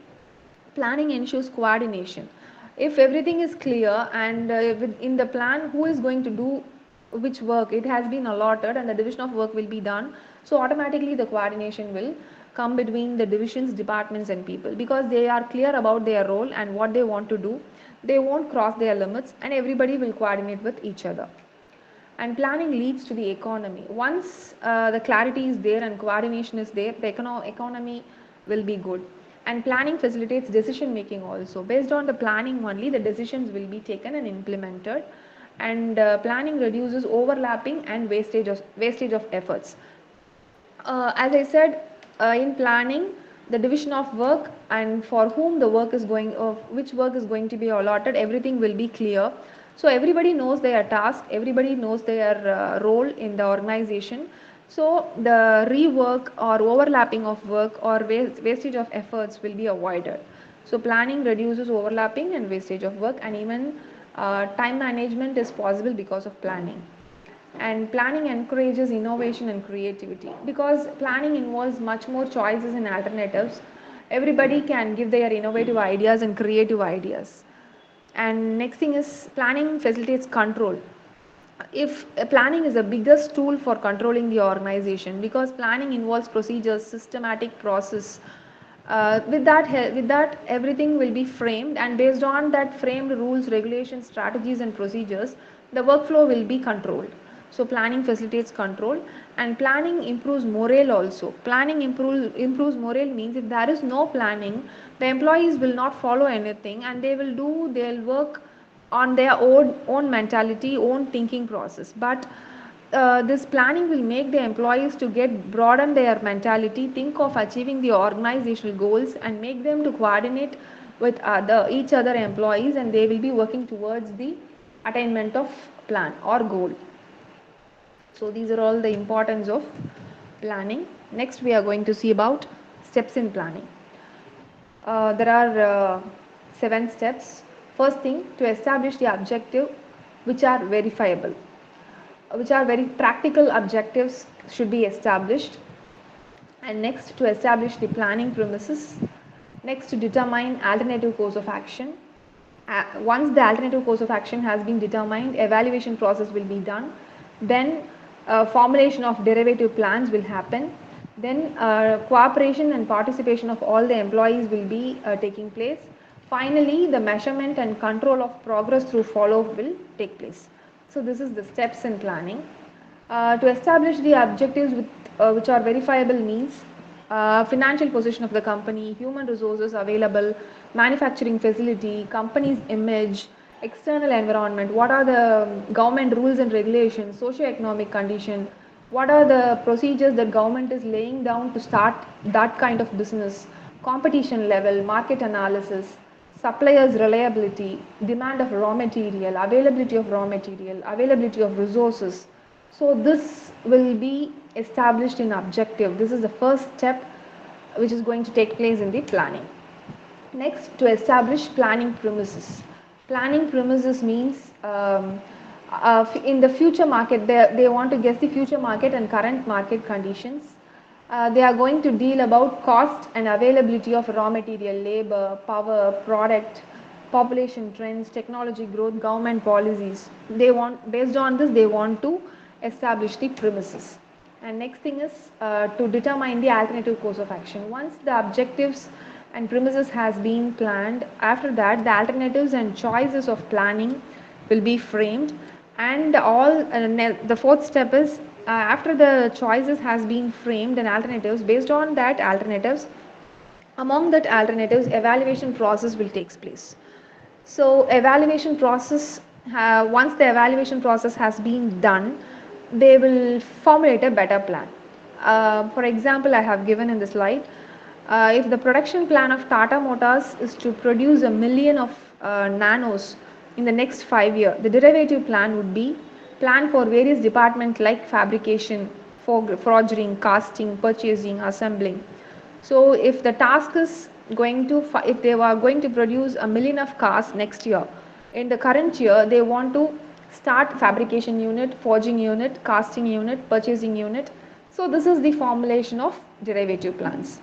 Planning ensures coordination. If everything is clear and in the plan who is going to do which work, it has been allotted and the division of work will be done, so automatically the coordination will come between the divisions, departments and people, because they are clear about their role and what they want to do. They won't cross their limits and everybody will coordinate with each other. And planning leads to the economy. Once the clarity is there and coordination is there, the economy will be good. And planning facilitates decision making also. Based on the planning only, the decisions will be taken and implemented. And planning reduces overlapping and wastage of efforts. As I said, in planning, the division of work and for whom the work is going, which work is going to be allotted, everything will be clear. So everybody knows their task, everybody knows their role in the organization. So the rework or overlapping of work or wastage of efforts will be avoided. So planning reduces overlapping and wastage of work, and even time management is possible because of planning. And planning encourages innovation and creativity, because planning involves much more choices and alternatives. Everybody can give their innovative ideas and creative ideas. And next thing is planning facilitates control. If planning is the biggest tool for controlling the organization, because planning involves procedures, systematic process. With that everything will be framed, and based on that framed rules, regulations, strategies and procedures, the workflow will be controlled. So planning facilitates control. And planning improves morale also. Planning improves morale means if there is no planning, the employees will not follow anything and they'll work on their own mentality, own thinking process. But this planning will make the employees to get broaden their mentality, think of achieving the organizational goals and make them to coordinate with each other employees, and they will be working towards the attainment of plan or goal. So these are all the importance of planning. Next we are going to see about steps in planning. There are 7 steps. First thing, to establish the objective which are verifiable, which are very practical objectives should be established. And next, to establish the planning premises. Next, to determine alternative course of action. Once the alternative course of action has been determined, evaluation process will be done. Then formulation of derivative plans will happen. Then cooperation and participation of all the employees will be taking place. Finally, the measurement and control of progress through follow-up will take place. So this is the steps in planning. To establish the objectives which are verifiable means financial position of the company, human resources available, manufacturing facility, company's image, external environment, what are the government rules and regulations, socio-economic condition, what are the procedures that government is laying down to start that kind of business, competition level, market analysis, suppliers reliability, demand of raw material, availability of resources. So this will be established in objective. This is the first step which is going to take place in the planning. Next, to establish planning premises. Planning premises means in the future market, they want to guess the future market and current market conditions. They are going to deal about cost and availability of raw material, labor, power, product, population trends, technology growth, government policies. They want, based on this, they want to establish the premises. And next thing is to determine the alternative course of action. Once the objectives and premises has been planned, after that the alternatives and choices of planning will be framed, and all the fourth step is after the choices has been framed and alternatives, based on that alternatives, among that alternatives evaluation process will take place. So evaluation process, once the evaluation process has been done, they will formulate a better plan. For example, I have given in the slide, if the production plan of Tata Motors is to produce 1 million of nanos in the next 5 years, the derivative plan would be plan for various departments like fabrication, forging, casting, purchasing, assembling. So if the task is going to, if they are going to produce 1 million of cars next year, in the current year they want to start fabrication unit, forging unit, casting unit, purchasing unit. So this is the formulation of derivative plans.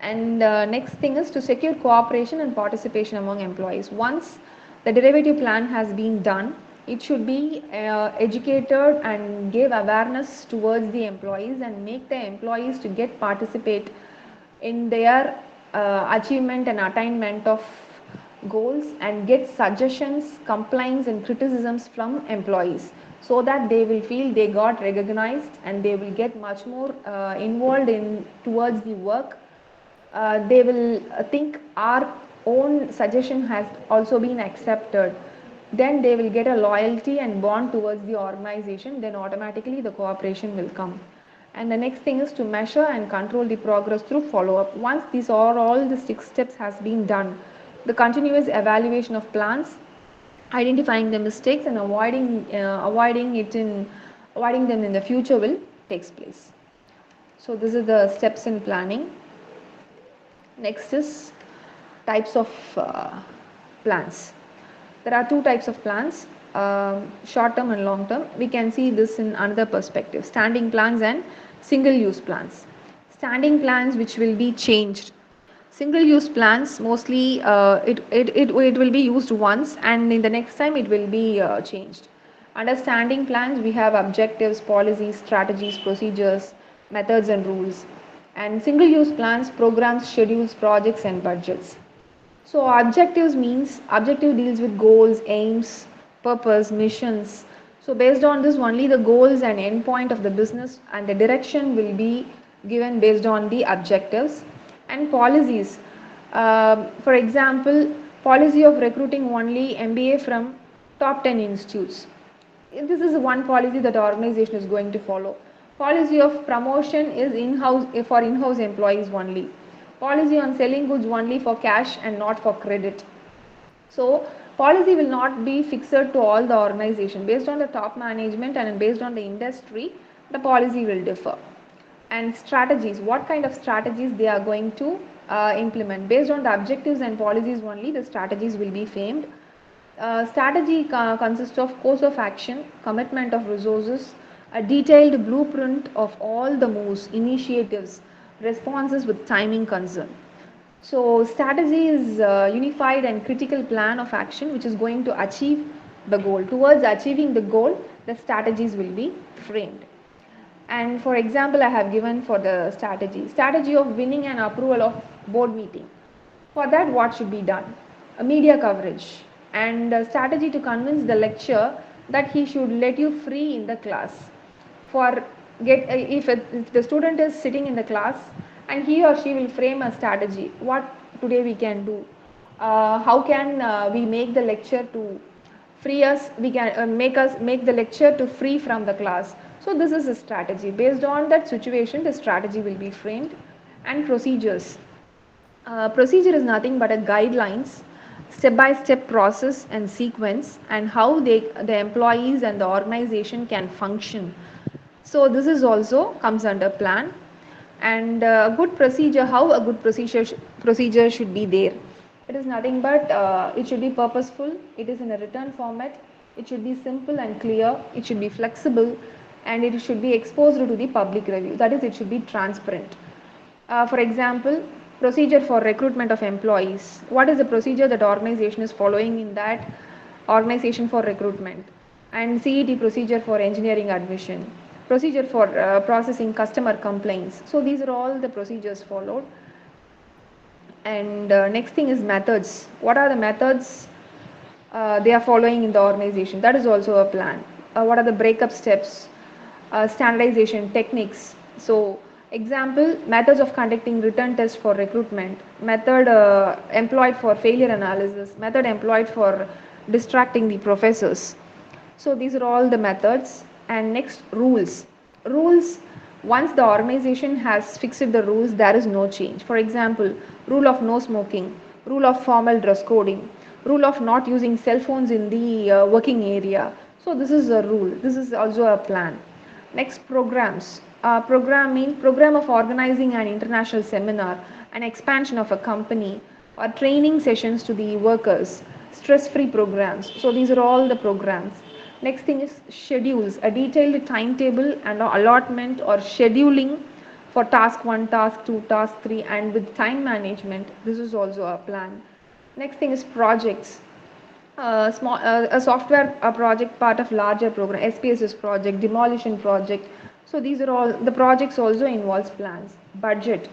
And next thing is to secure cooperation and participation among employees. Once the derivative plan has been done, it should be educated and give awareness towards the employees and make the employees to get participate in their achievement and attainment of goals, and get suggestions, complaints and criticisms from employees, so that they will feel they got recognized and they will get much more involved in towards the work. They will think our own suggestion has also been accepted. Then they will get a loyalty and bond towards the organization. Then automatically the cooperation will come. And the next thing is to measure and control the progress through follow-up. Once these are all the 6 steps has been done, the continuous evaluation of plans, identifying the mistakes and avoiding them in the future will takes place. So this is the steps in planning. Next is types of plans. There are 2 types of plans, short term and long term. We can see this in another perspective: standing plans and single use plans. Standing plans which will be changed. Single use plans mostly it will be used once, and in the next time it will be changed. Under standing plans we have objectives, policies, strategies, procedures, methods and rules. And single use plans, programs, schedules, projects and budgets. So objectives means, objective deals with goals, aims, purpose, missions. So based on this only the goals and end point of the business and the direction will be given based on the objectives. And policies, for example, policy of recruiting only MBA from top 10 institutes. This is one policy that the organization is going to follow. Policy of promotion is in-house, for in-house employees only. Policy on selling goods only for cash and not for credit. So policy will not be fixed to all the organization. Based on the top management and based on the industry, the policy will differ. And strategies, what kind of strategies they are going to implement. Based on the objectives and policies only, the strategies will be framed. Strategy consists of course of action, commitment of resources, a detailed blueprint of all the moves, initiatives, responses with timing concern. So strategy is a unified and critical plan of action which is going to achieve the goal. Towards achieving the goal, the strategies will be framed. And for example, I have given for the strategy of winning an approval of board meeting. For that, what should be done? A media coverage and a strategy to convince the lecturer that he should let you free in the class. For if the student is sitting in the class and he or she will frame a strategy, what today we can do? How can we make the lecture to free us? We can make the lecture to free from the class. So this is a strategy. Based on that situation, the strategy will be framed. And procedures. Procedure is nothing but a guidelines, step by step process and sequence, and how the employees and the organization can function. So this is also comes under plan. And a good procedure, how a good procedure should be there. It is nothing but it should be purposeful, it is in a written format, it should be simple and clear, it should be flexible, and it should be exposed to the public review. That is, it should be transparent. For example, procedure for recruitment of employees. What is the procedure that organization is following in that organization for recruitment? And CET procedure for engineering admission. Procedure for processing customer complaints. So these are all the procedures followed. And next thing is methods. What are the methods they are following in the organization? That is also a plan. What are the breakup steps? Standardization techniques. So example, methods of conducting written tests for recruitment, method employed for failure analysis, method employed for distracting the professors. So these are all the methods. And next, rules. Rules, once the organization has fixed the rules, there is no change. For example, rule of no smoking, rule of formal dress coding, rule of not using cell phones in the working area. So this is a rule. This is also a plan. Next, programs. Program of organizing an international seminar, an expansion of a company, or training sessions to the workers, stress-free programs. So these are all the programs. Next thing is schedules, a detailed timetable and allotment or scheduling for task 1, task 2, task 3, and with time management. This is also a plan. Next thing is projects. A software a project part of larger program, SPSS project, demolition project. So these are all the projects also involves plans. Budget.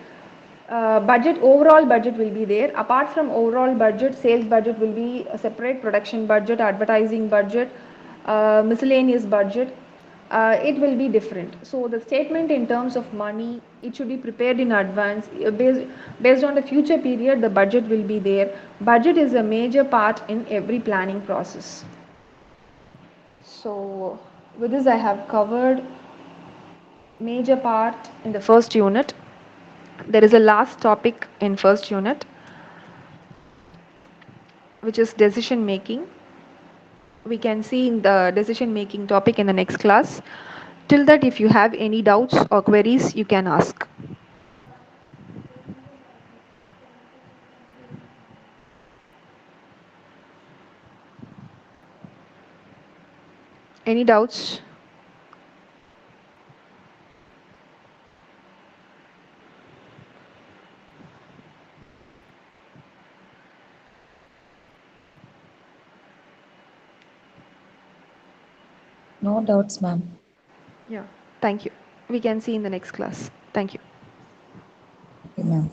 Budget, overall budget will be there. Apart from overall budget, sales budget will be a separate, production budget, advertising budget, miscellaneous budget. It will be different. So the statement in terms of money, it should be prepared in advance. Based on the future period, the budget will be there. Budget is a major part in every planning process. So with this I have covered major part in the first unit. There is a last topic in first unit, which is decision making. We can see in the decision making topic in the next class. Till that, if you have any doubts or queries, you can ask. Any doubts? No doubts, ma'am. Yeah. Thank you. We can see in the next class. Thank you. Okay, ma'am.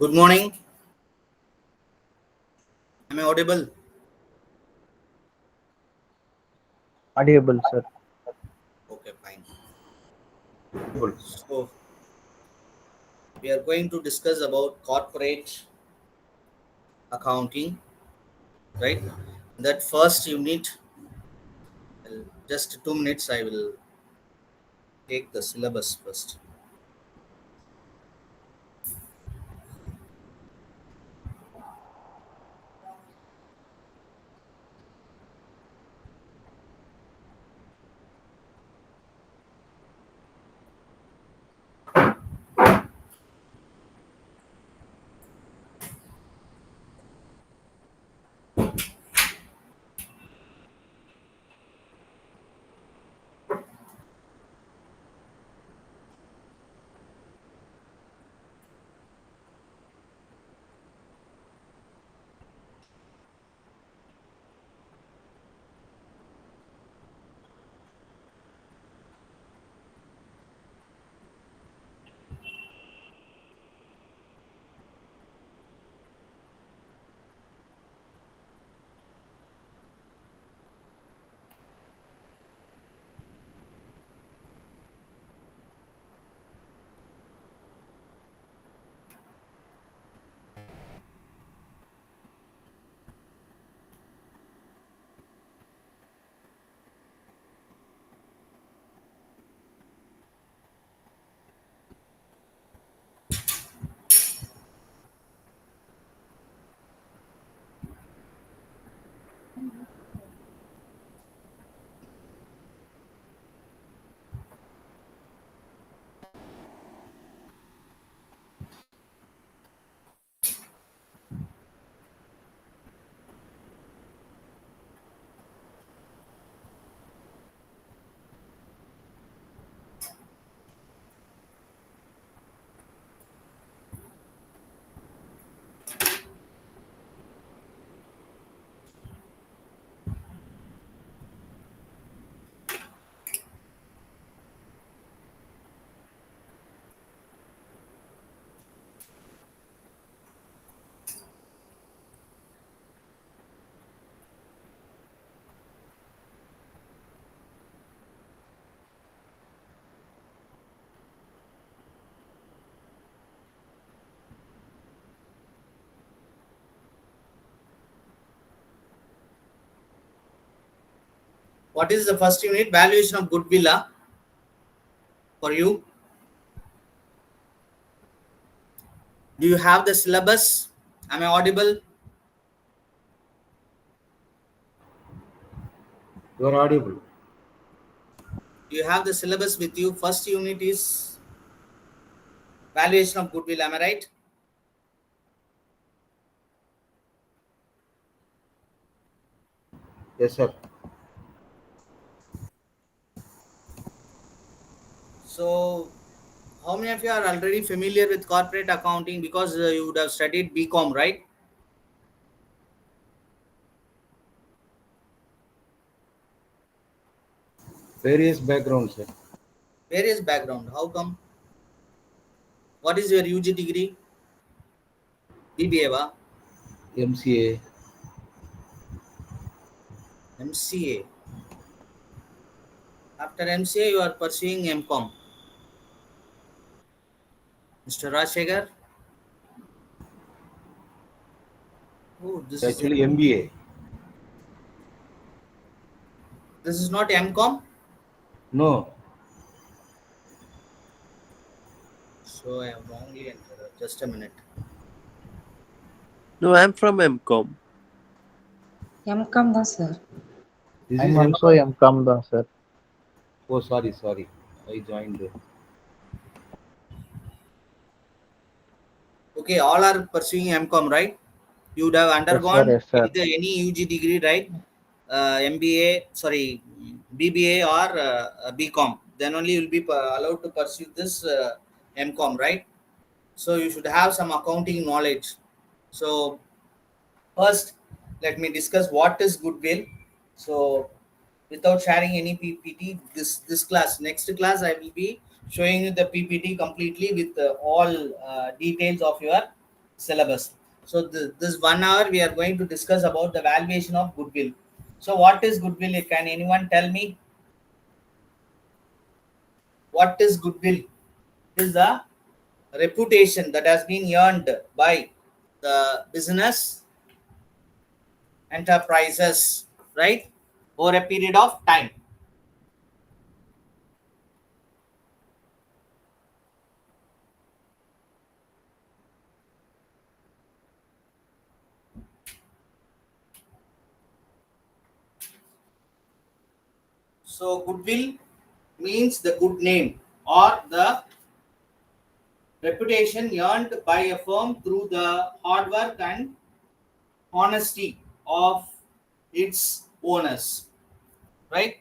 Good morning. Am I audible? Audible, sir. Okay, fine. Audible. So we are going to discuss about corporate accounting, right? That first unit, just 2 minutes. I will take the syllabus first. What is the first unit? Valuation of goodwill for you. Do you have the syllabus? Am I audible? You are audible. Do you have the syllabus with you? First unit is valuation of goodwill. Am I right? Yes, sir. So, how many of you are already familiar with corporate accounting because you would have studied BCom, right? Various backgrounds, sir. Various background. How come? What is your UG degree? BBA, va? MCA. MCA. After MCA, you are pursuing MCom. Mr. Rajshekhar? Oh, Actually, MBA. this is not MCom. No. So I have wrongly entered. Just a minute. No, I'm from MCom. MCom தான் sir. This I'm is also MCom. MCom, தான், sir. Oh, sorry. I joined. Okay, all are pursuing MCom, right? You would have Yes, sir. undergone Yes, sir. either any UG degree, right? MBA, sorry, BBA or BCom. Then only you will be allowed to pursue this MCom, right? So you should have some accounting knowledge. So first, let me discuss what is goodwill. So without sharing any PPT, this class, next class, I will be showing you the PPT completely with all details of your syllabus. So this 1 hour we are going to discuss about the valuation of goodwill. So what is goodwill? Can anyone tell me what is goodwill? It is the reputation that has been earned by the business enterprises, right, over a period of time. So goodwill means the good name or the reputation earned by a firm through the hard work and honesty of its owners, right?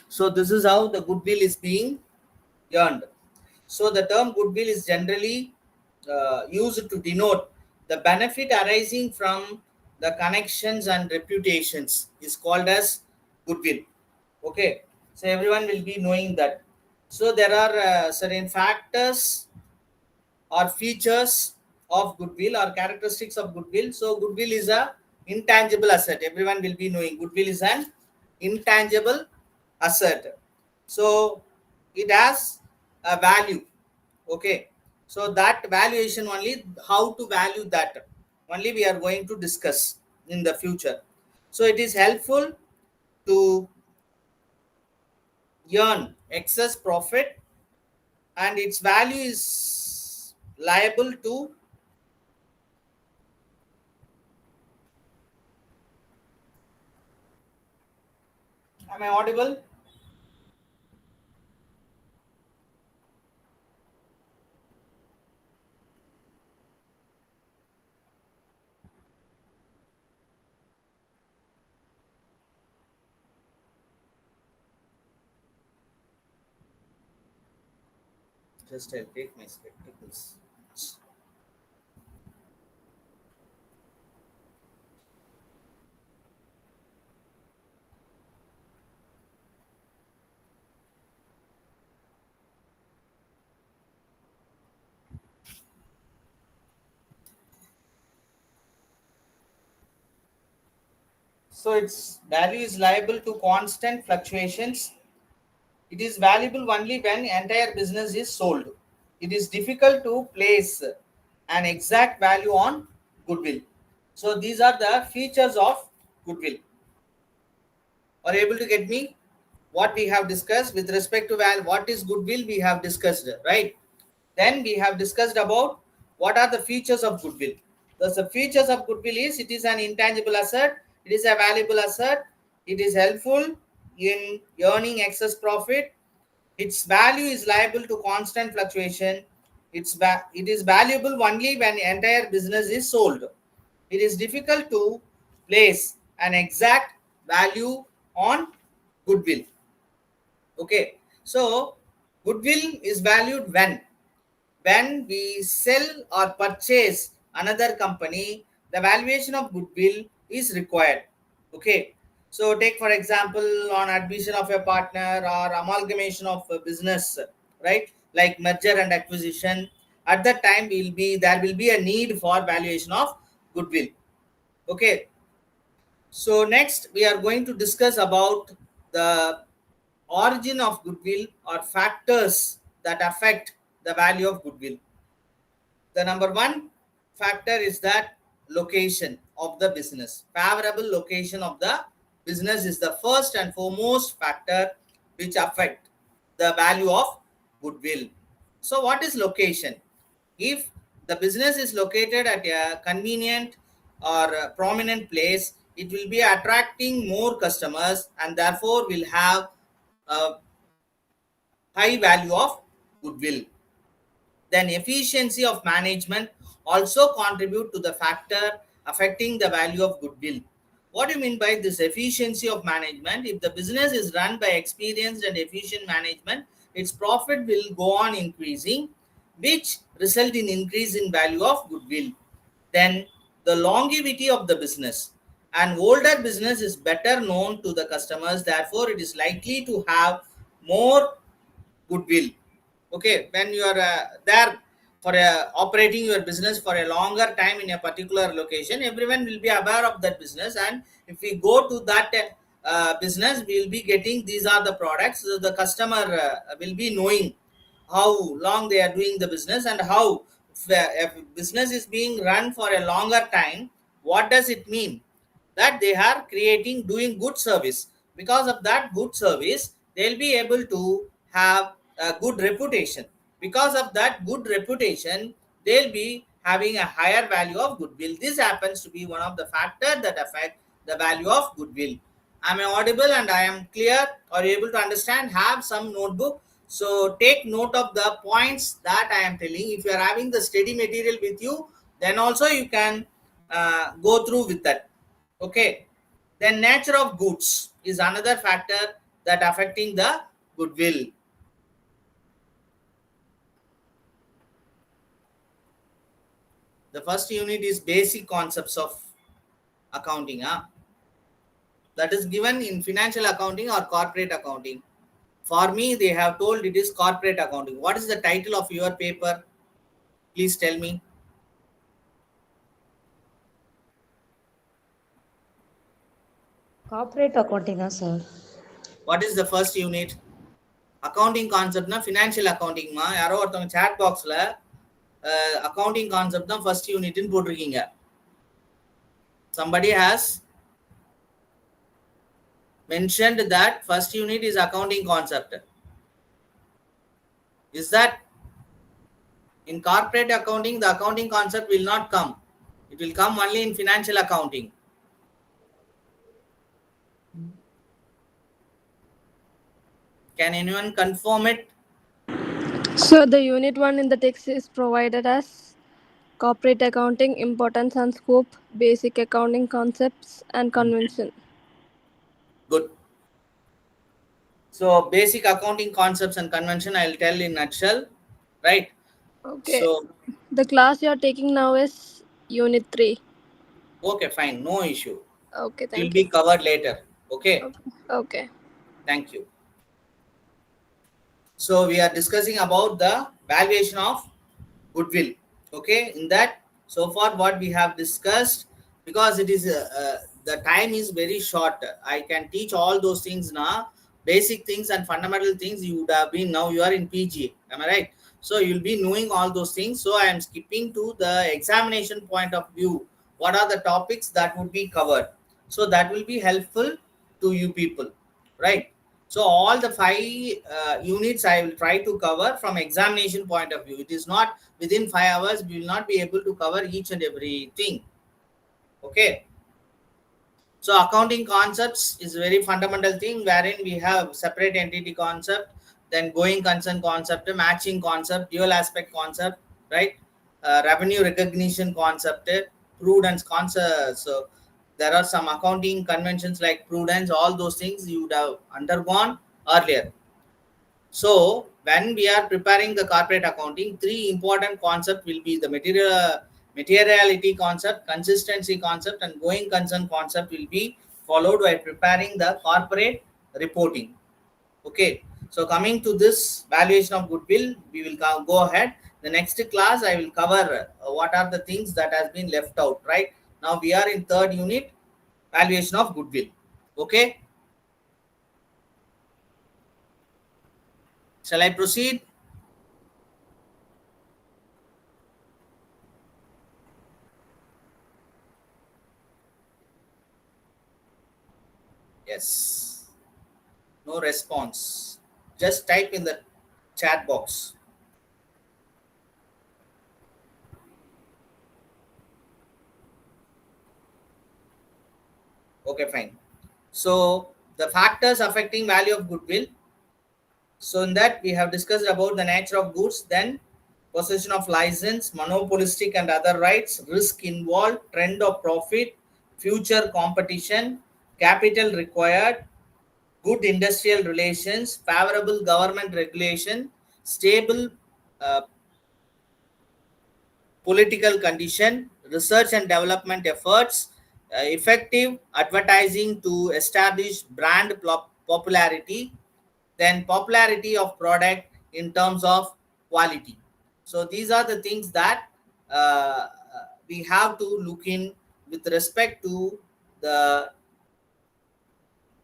So this is how the goodwill is being earned. So the term goodwill is generally used to denote the benefit arising from the connections and reputations is called as goodwill. Okay, so everyone will be knowing that. So there are certain factors or features of goodwill or characteristics of goodwill. So goodwill is a intangible asset. Everyone will be knowing goodwill is an intangible asset. So it has a value. Okay, so that valuation only, how to value that only we are going to discuss in the future. So it is helpful to earn excess profit, and its value is liable to, am I audible? Just I'll take my spectacles. So its value is liable to constant fluctuations. It is valuable only when entire business is sold. It is difficult to place an exact value on goodwill. So these are the features of goodwill. Are you able to get me? What we have discussed with respect to what is goodwill, we have discussed, right? Then we have discussed about what are the features of goodwill. Thus, the features of goodwill is it is an intangible asset, it is a valuable asset, it is helpful in earning excess profit, its value is liable to constant fluctuation, it is valuable only when entire business is sold. It is difficult to place an exact value on goodwill. Okay, so goodwill is valued when we sell or purchase another company, the valuation of goodwill is required. Okay, so take for example on admission of a partner or amalgamation of a business, right, like merger and acquisition. At that time there will be a need for valuation of goodwill. Okay, so next we are going to discuss about the origin of goodwill or factors that affect the value of goodwill. The number one factor is that location of the business. Favorable location of the business is the first and foremost factor which affect the value of goodwill. So what is location? If the business is located at a convenient or a prominent place, it will be attracting more customers and therefore will have a high value of goodwill. Then efficiency of management also contribute to the factor affecting the value of goodwill. What do you mean by this efficiency of management? If the business is run by experienced and efficient management, its profit will go on increasing, which result in increase in value of goodwill. Then the longevity of the business. An older business is better known to the customers, therefore it is likely to have more goodwill. Okay, when you are there for operating your business for a longer time in a particular location, everyone will be aware of that business, and if we go to that business, we will be getting these are the products. So the customer will be knowing how long they are doing the business, and how if business is being run for a longer time, what does it mean? That they are creating doing good service. Because of that good service, they'll be able to have a good reputation. Because of that good reputation, they'll be having a higher value of goodwill. This happens to be one of the factors that affect the value of goodwill. Am I audible and I am clear? Are you able to understand? Have some notebook. So take note of the points that I am telling. If you are having the study material with you, then also you can go through with that. Okay. Then nature of goods is another factor that affecting the goodwill. The first unit is basic concepts of accounting. That is given in financial accounting or corporate accounting. For me, they have told it is corporate accounting. What is the title of your paper? Please tell me. Corporate accounting, sir. What is the first unit? Accounting concept na financial accounting ma yaro orthanga chat box la accounting concept தான் first unit ன்னு போட்டிருக்கீங்க. Somebody has mentioned that first unit is accounting concept. Is that in corporate accounting the accounting concept will not come? It will come only in financial accounting. Can anyone confirm it? So the unit 1 in the text is provided as corporate accounting, importance and scope, basic accounting concepts and convention. Good. So basic accounting concepts and convention I will tell in nutshell, right? Okay. So The class you are taking now is unit 3. okay, fine, no issue. Okay, It will thank be you. covered later. Okay. Okay. Thank you. So we are discussing about the valuation of goodwill. Okay, in that so far what we have discussed, because it is the time is very short, I can teach all those things now, basic things and fundamental things you would have been, now you are in PG, am I right? So you'll be knowing all those things. So I am skipping to the examination point of view, what are the topics that would be covered, so that will be helpful to you people, right? So all the 5 units I will try to cover from examination point of view. It is not within 5 hours, we will not be able to cover each and everything. Okay. So accounting concepts is a very fundamental thing, wherein we have separate entity concept, then going concern concept, matching concept, dual aspect concept, right? Revenue recognition concept, prudence concept. So there are some accounting conventions like prudence, all those things you would have undergone earlier. So when we are preparing the corporate accounting, 3 important concepts will be the materiality concept, consistency concept, and going concern concept will be followed by preparing the corporate reporting. Okay. So coming to this valuation of goodwill, we will go ahead. The next class I will cover what are the things that has been left out. Right now we are in 3rd unit, valuation of goodwill. Okay. Shall I proceed? Yes. No response. Just type in the chat box. Okay, fine. So the factors affecting value of goodwill. So in that we have discussed about the nature of goods, then possession of license, monopolistic and other rights, risk involved, trend of profit, future competition, capital required, good industrial relations, favorable government regulation, stable uh, political condition, research and development efforts, effective advertising to establish brand popularity, then popularity of product in terms of quality. So these are the things that we have to look in with respect to the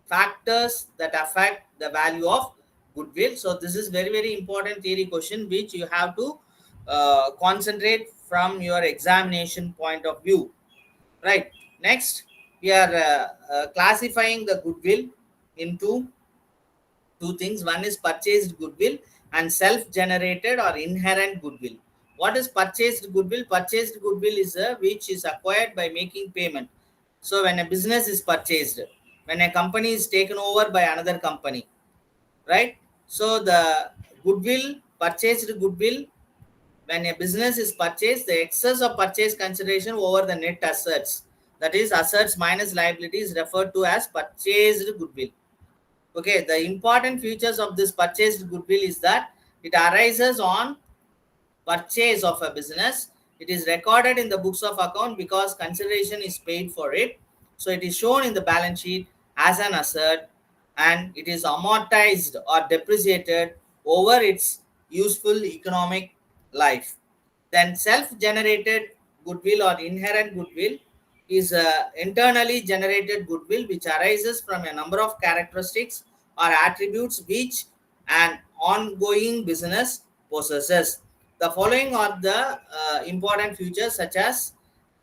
factors that affect the value of goodwill. So this is very very important theory question which you have to concentrate from your examination point of view, right? Next, we are classifying the goodwill into two things. One is purchased goodwill and self-generated or inherent goodwill. What is purchased goodwill? Purchased goodwill is which is acquired by making payment. So when a business is purchased, when a company is taken over by another company, right? So the goodwill, purchased goodwill, when a business is purchased, the excess of purchase consideration over the net assets, that is assets minus liabilities, referred to as purchased goodwill. Okay, the important features of this purchased goodwill is that it arises on purchase of a business. It is recorded in the books of account because consideration is paid for it. So it is shown in the balance sheet as an asset, and it is amortized or depreciated over its useful economic life. Then self-generated goodwill or inherent goodwill is internally generated goodwill which arises from a number of characteristics or attributes which an ongoing business possesses. The following are the important features, such as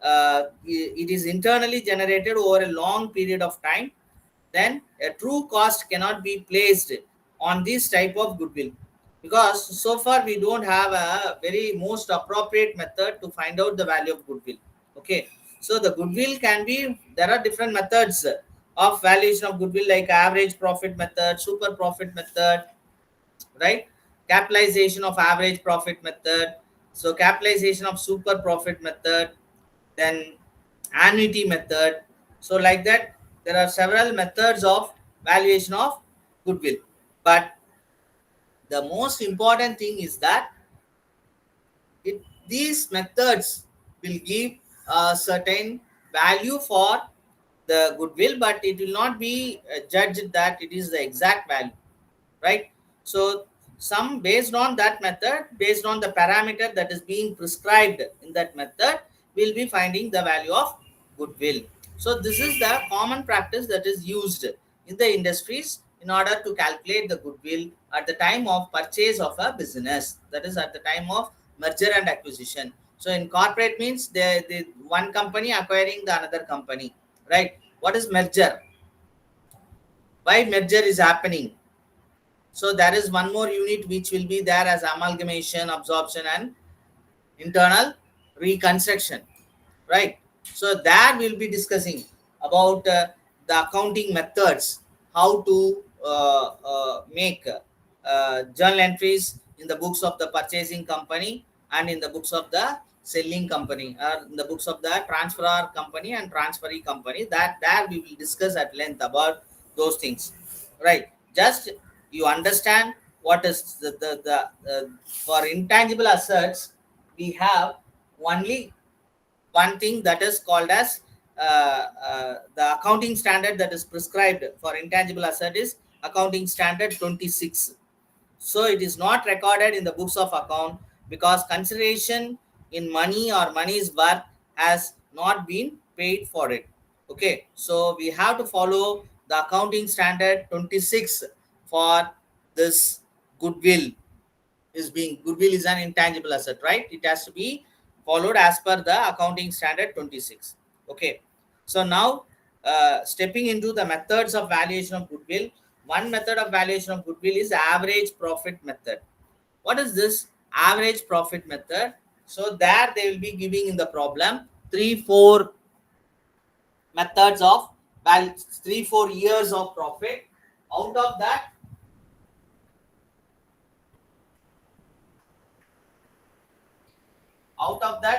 it is internally generated over a long period of time. Then a true cost cannot be placed on this type of goodwill, because so far we don't have a very most appropriate method to find out the value of goodwill. Okay, so the goodwill can be, there are different methods of valuation of goodwill, like average profit method, super profit method, right? Capitalization of average profit method, so capitalization of super profit method, then annuity method. So like that, there are several methods of valuation of goodwill. But the most important thing is that these methods will give a certain value for the goodwill, but it will not be judged that it is the exact value, right? So some, based on that method, based on the parameter that is being prescribed in that method, we'll be finding the value of goodwill. So this is the common practice that is used in the industries in order to calculate the goodwill at the time of purchase of a business, that is at the time of merger and acquisition. So in corporate means the one company acquiring the another company, right? What is merger? Why merger is happening? So there is one more unit which will be there as amalgamation, absorption, and internal reconstruction, right? So there we'll be discussing about the accounting methods, how to make journal entries in the books of the purchasing company and in the books of the selling company, or in the books of the transferor company and transferee company. That there we will discuss at length about those things, right? Just you understand what is the for intangible assets, we have only one thing that is called as the accounting standard that is prescribed for intangible asset is accounting standard 26. So it is not recorded in the books of account because consideration in money or money's worth has not been paid for it. Okay, so we have to follow the accounting standard 26 for this goodwill. Goodwill is an intangible asset, right? It has to be followed as per the accounting standard 26. Okay, so now stepping into the methods of valuation of goodwill. One method of valuation of goodwill is average profit method. What is this average profit method? So there they will be giving in the problem 3-4 methods of value, 3-4 years of profit. Out of that,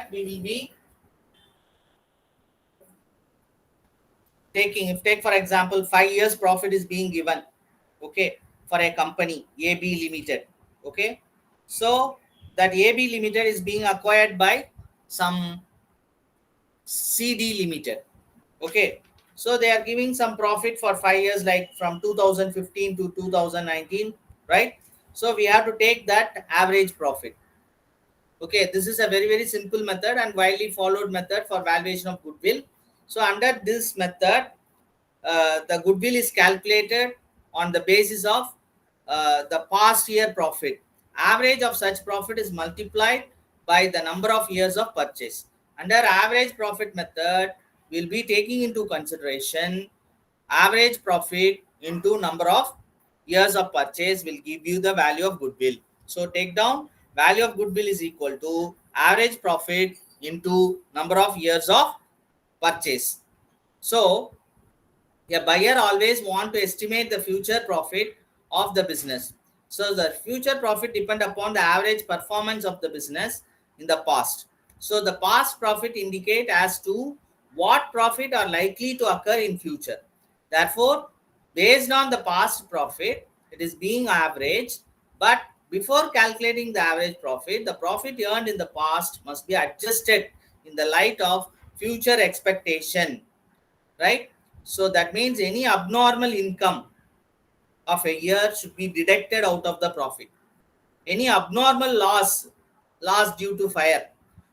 we will be taking, if take for example 5 years profit is being given, okay, for a company AB Limited. Okay, so that AB Limited is being acquired by some CD Limited. Okay, so they are giving some profit for 5 years, like from 2015 to 2019, right? So we have to take that average profit. Okay, this is a very, very simple method and widely followed method for valuation of goodwill. So under this method, the goodwill is calculated on the basis of the past year profit. Average of such profit is multiplied by the number of years of purchase. Under average profit method, we'll be taking into consideration average profit into number of years of purchase will give you the value of goodwill. So take down value of goodwill is equal to average profit into number of years of purchase. So a buyer always want to estimate the future profit of the business. So the future profit depend upon the average performance of the business in the past. So the past profit indicate as to what profit are likely to occur in future. Therefore, based on the past profit, it is being averaged, but before calculating the average profit, the profit earned in the past must be adjusted in the light of future expectation, right? So that means any abnormal income of a year should be deducted out of the profit. Any abnormal loss due to fire,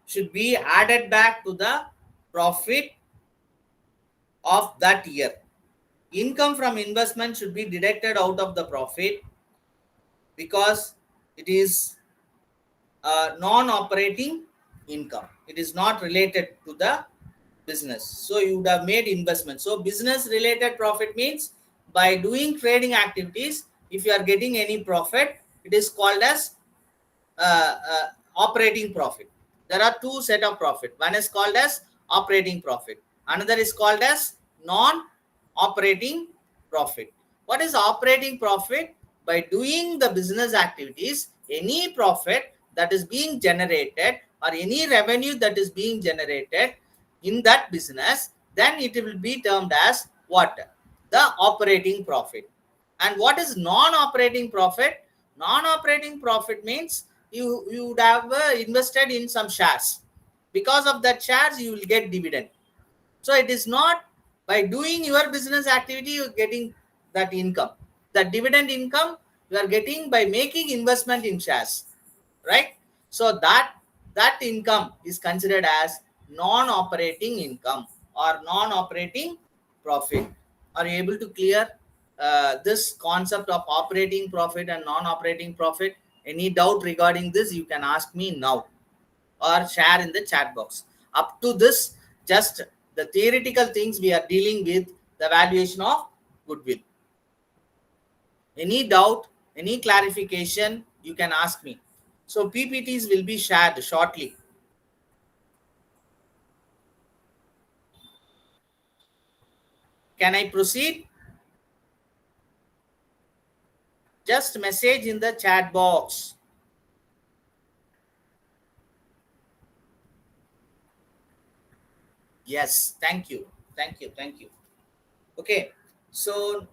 should be added back to the profit of that year. Income from investment should be deducted out of the profit because it is non-operating income. It is not related to the business. So you would have made investment. So business related profit means by doing trading activities, if you are getting any profit, it is called as operating profit. There are two set of profit. One is called as operating profit. Another is called as non-operating profit. What is operating profit? By doing the business activities, any profit that is being generated or any revenue that is being generated in that business, then it will be termed as what? The operating profit. And what is non-operating profit? Non-operating profit means you would have invested in some shares. Because of that shares, you will get dividend. So it is not by doing your business activity you're getting that income. The dividend income you are getting by making investment in shares, right? So that income is considered as non-operating income or non-operating profit. Are you able to clear this concept of operating profit and non-operating profit? Any doubt regarding this, you can ask me now or share in the chat box. Up to this, just the theoretical things we are dealing with, the valuation of goodwill. Any doubt, any clarification, you can ask me. So PPTs will be shared shortly. Can I proceed? Just message in the chat box. Yes, thank you. Thank you. Thank you. Okay. So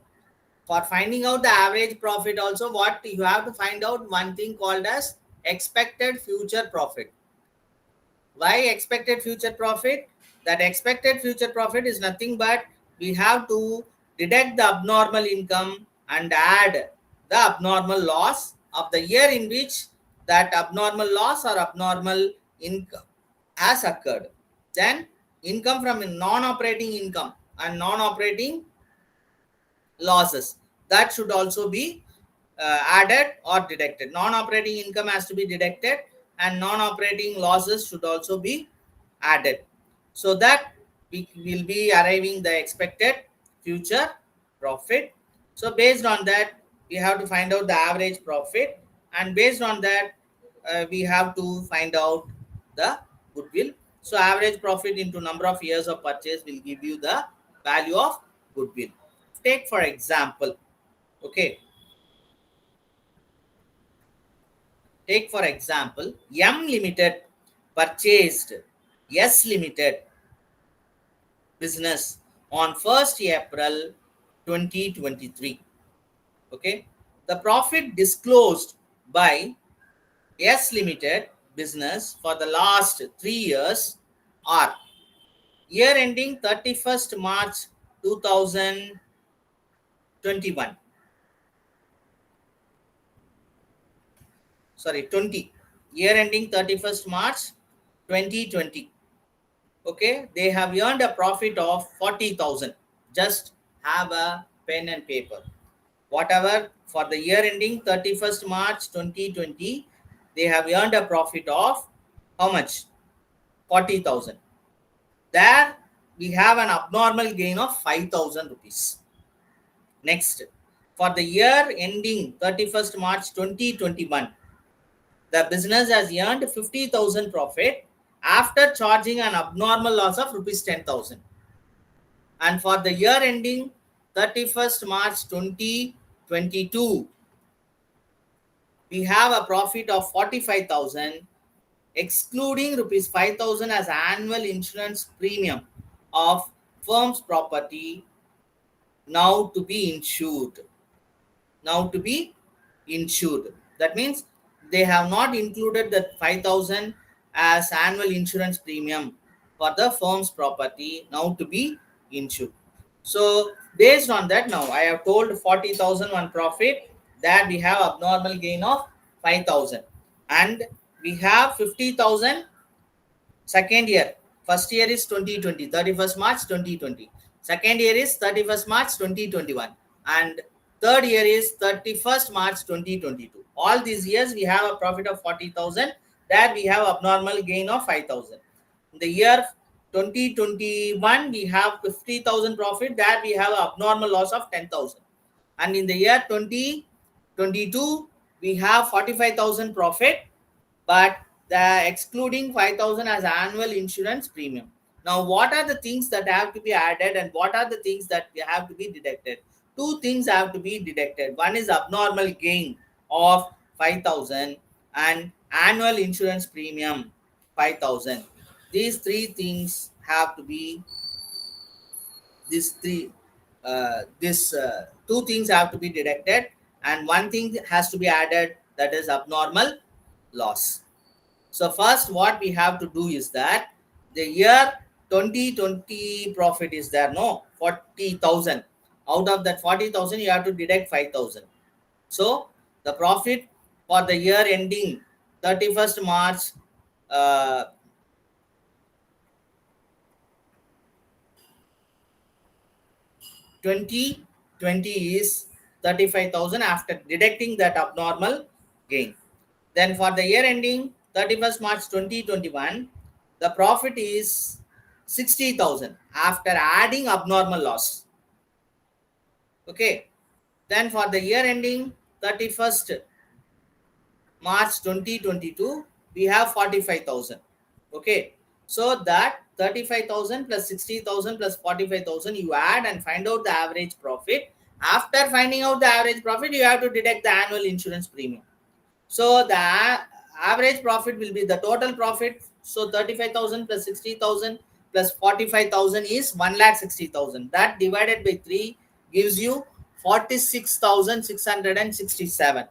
for finding out the average profit also, what you have to find out one thing called as expected future profit. Why expected future profit? That expected future profit is nothing but we have to deduct the abnormal income and add the abnormal loss of the year in which that abnormal loss or abnormal income has occurred. Then income from non-operating income and non-operating losses, that should also be added or deducted. Non-operating income has to be deducted and non-operating losses should also be added, so that we will be arriving the expected future profit. So based on that, we have to find out the average profit, and based on that, we have to find out the goodwill. So average profit into number of years of purchase will give you the value of goodwill. Take for example, okay, take for example, M Limited purchased S Limited business on 1st April 2023. Okay, the profit disclosed by S Limited business for the last 3 years are year ending 31st March 2021. Sorry, 20. year ending 31st March 2020. Okay, they have earned a profit of 40,000. Just have a pen and paper. Whatever for the year ending 31st March 2020, they have earned a profit of how much? 40,000. There we have an abnormal gain of 5,000 rupees. Next, for the year ending 31st March 2021, the business has earned 50,000 profit after charging an abnormal loss of rupees 10,000. And for the year ending 31st March 2022, we have a profit of 45,000 excluding rupees 5,000 as annual insurance premium of firm's property now to be insured. Now to be insured. That means they have not included the 5,000 as annual insurance premium for the firm's property now to be insured. So based on that, now I have told 40,000 one profit, that we have abnormal gain of 5,000, and we have 50,000 second year. First year is 2020, 31st March 2020. Second year is 31st March 2021. And third year is 31st March 2022. All these years we have a profit of 40,000. That we have abnormal gain of 5,000. In the year 2021, we have 50,000 profit. That we have abnormal loss of 10,000. And in the year 2022, we have 45,000 profit, but the excluding 5,000 as annual insurance premium. Now, what are the things that have to be added and what are the things that have to be deducted? Two things have to be deducted. One is abnormal gain of 5,000 and annual insurance premium 5,000. These three things have to be these three this two things have to be deducted, and one thing has to be added, that is abnormal loss. So first what we have to do is that the year 2020 profit is there, no, 40,000. Out of that 40,000 you have to deduct 5,000. So the profit for the year ending 31st March 2020 is 35,000 after deducting that abnormal gain. Then for the year ending 31st March 2021, the profit is 60,000 after adding abnormal loss. Okay. Then for the year ending 31st March 2022, we have 45,000. Okay. So that 35,000 plus 60,000 plus 45,000 you add and find out the average profit. After finding out the average profit, you have to deduct the annual insurance premium. So the average profit will be the total profit. So 35,000 plus 60,000 plus 45,000 is 1,60,000. That divided by 3 gives you 46,667.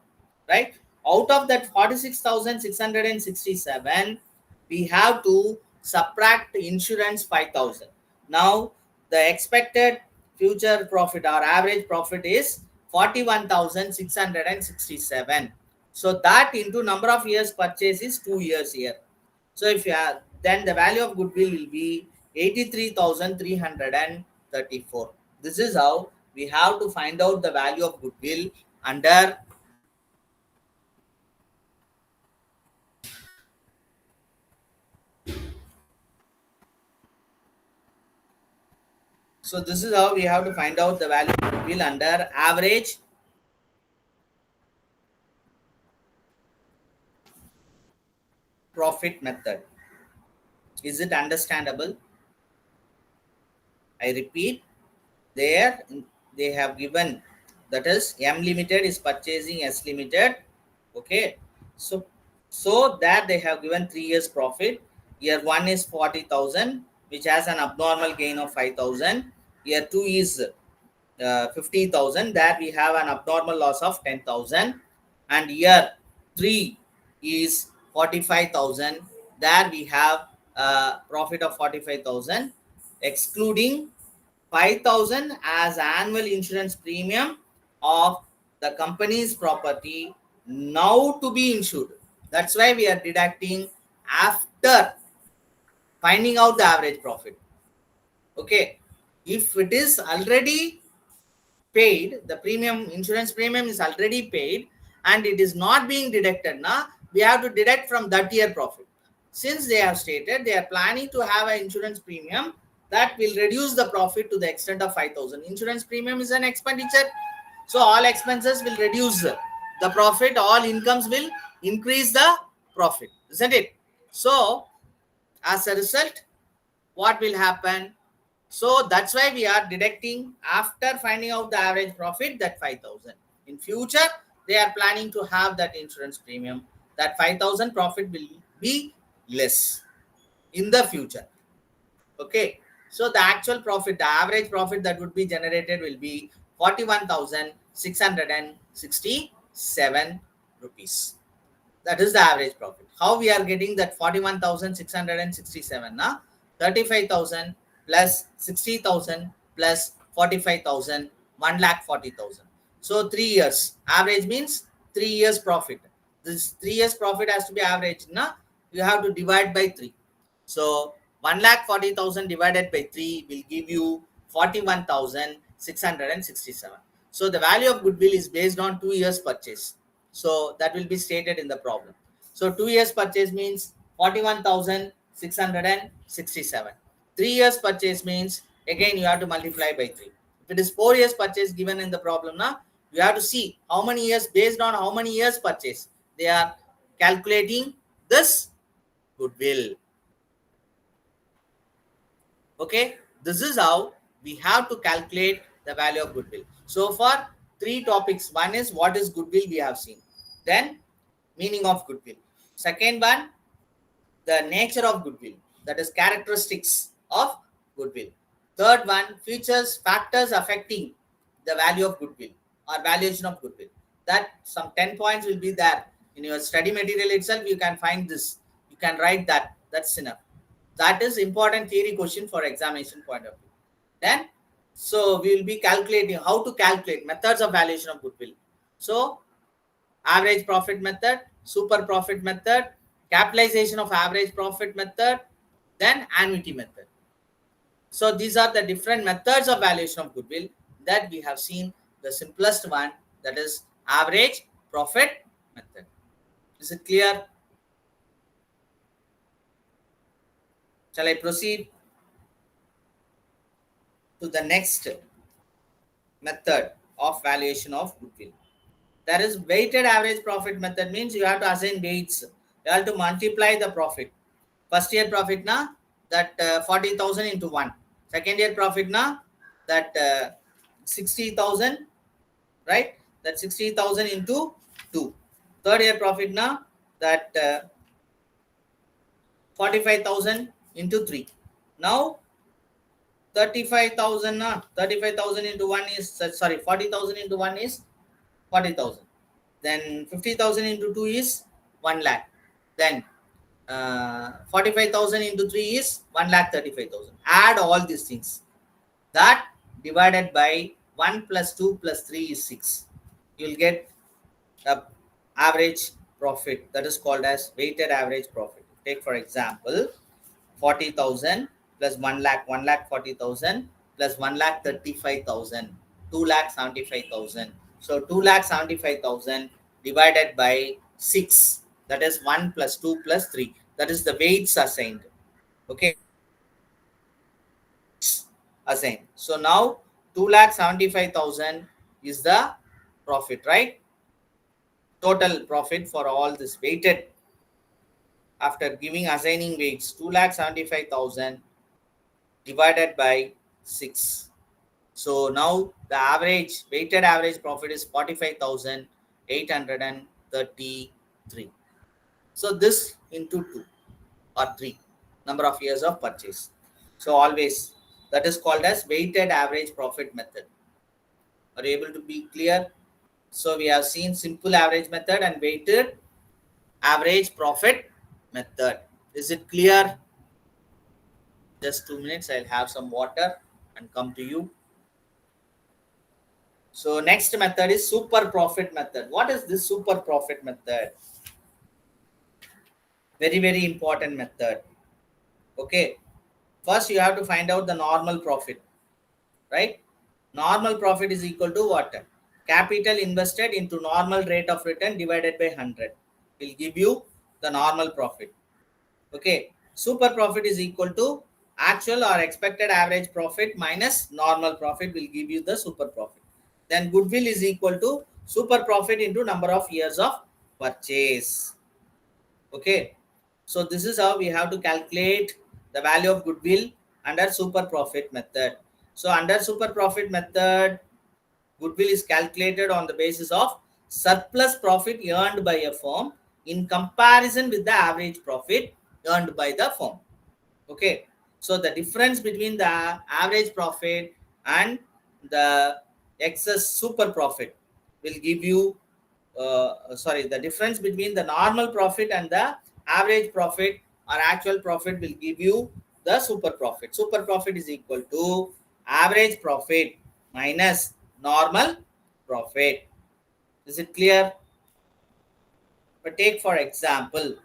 Right? Out of that 46,667, we have to subtract insurance 5,000. Now the expected future profit or average profit is 41,667. So that into number of years purchase is 2 years here. So if you have, then the value of goodwill will be 83,334. This is how we have to find out the value of goodwill under so this is how we have to find out the value of goodwill under average profit method. Is it understandable? I repeat, there they have given, that is M limited is purchasing S limited. Okay, so that they have given 3 years profit. Year 1 is 40,000, which has an abnormal gain of 5,000. Year 2 is 50,000, that we have an abnormal loss of 10,000. And year 3 is 45,000, there we have a profit of 45,000 excluding 5,000 as annual insurance premium of the company's property now to be insured. That's why we are deducting after finding out the average profit. Okay, if it is already paid, the premium, insurance premium is already paid and it is not being deducted now, we have to deduct from that year profit. Since they have stated they are planning to have an insurance premium that will reduce the profit to the extent of 5,000. Insurance premium is an expenditure, so all expenses will reduce the profit, all incomes will increase the profit, isn't it? So as a result, what will happen? So that's why we are deducting after finding out the average profit, that 5,000. In future, they are planning to have that insurance premium. That 5,000 profit will be less in the future. Okay. So the actual profit, the average profit that would be generated will be 41,667 rupees. That is the average profit. How we are getting that 41,667? Now 35,000 plus 60,000 plus 45,000, 1,40,000. So 3 years average means 3 years profit. This 3 years profit has to be averaged. Now you have to divide by 3. So 1,40,000 divided by 3 will give you 41,667. So the value of goodwill is based on 2 years purchase. So that will be stated in the problem. So 2 years purchase means 41,667. 3 years purchase means again you have to multiply by 3. If it is 4 years purchase given in the problem now, you have to see how many years, based on how many years purchase they are calculating this goodwill. Okay, this is how we have to calculate the value of goodwill. So far, 3 topics. One is what is goodwill, we have seen. Then meaning of goodwill. Second one, the nature of goodwill, that is characteristics of goodwill. Third one, features, factors affecting the value of goodwill or valuation of goodwill. That some 10 points will be there in your study material itself. You can find this, you can write that. That's enough. That is important theory question for examination point of view. Then so we will be calculating how to calculate methods of valuation of goodwill. So average profit method, super profit method, capitalization of average profit method, then annuity method. So these are the different methods of valuation of goodwill that we have seen. The simplest one, that is average profit method. Is it clear? Shall I proceed to the next method of valuation of goodwill? There is weighted average profit method, means you have to assign weights. You have to multiply the profit. First year profit na, that 40,000 into 1. Second year profit na, that 60,000, right? That 60,000 into 2. Third year profit na, that 45,000 into 3. Now 35,000 na, 35,000 into 1 is, sorry, 40,000 into 1 is 40,000. Then 50,000 into 2 is 1 lakh. Then 45,000 into 3 is 1,35,000. Add all these things. That divided by 1 plus 2 plus 3 is 6. You will get the average profit, that is called as weighted average profit. Take for example 40,000 plus 1 lakh, 1,40,000 plus 1,35,000, 2,75,000. So 2,75,000 divided by 6, that is 1 plus 2 plus 3. That is the weights assigned. Okay, assigned. So now 2,75,000 is the profit, right? Total profit for all this weighted, after giving assigning weights, 2,75,000 divided by 6. So now the average weighted average profit is 45,833. So this into 2 or 3 number of years of purchase. So always that is called as weighted average profit method. Are you able to be clear? So we have seen simple average method and weighted average profit method. Is it clear? Just 2 minutes, I'll have some water and come to you. So next method is super profit method. What is this super profit method? Very, very important method. Okay. First, you have to find out the normal profit, right? Normal profit is equal to what? Capital invested into normal rate of return divided by 100 will give you the normal profit. Okay. Super profit is equal to actual or expected average profit minus normal profit will give you the super profit. Then goodwill is equal to super profit into number of years of purchase. Okay. So this is how we have to calculate the value of goodwill under super profit method. So under super profit method, goodwill is calculated on the basis of surplus profit earned by a firm in comparison with the average profit earned by the firm. Okay. So the difference between the average profit and the excess super profit will give you the difference between the normal profit and the average profit or actual profit will give you the super profit. Super profit is equal to average profit minus normal profit. Is it clear? But take for example,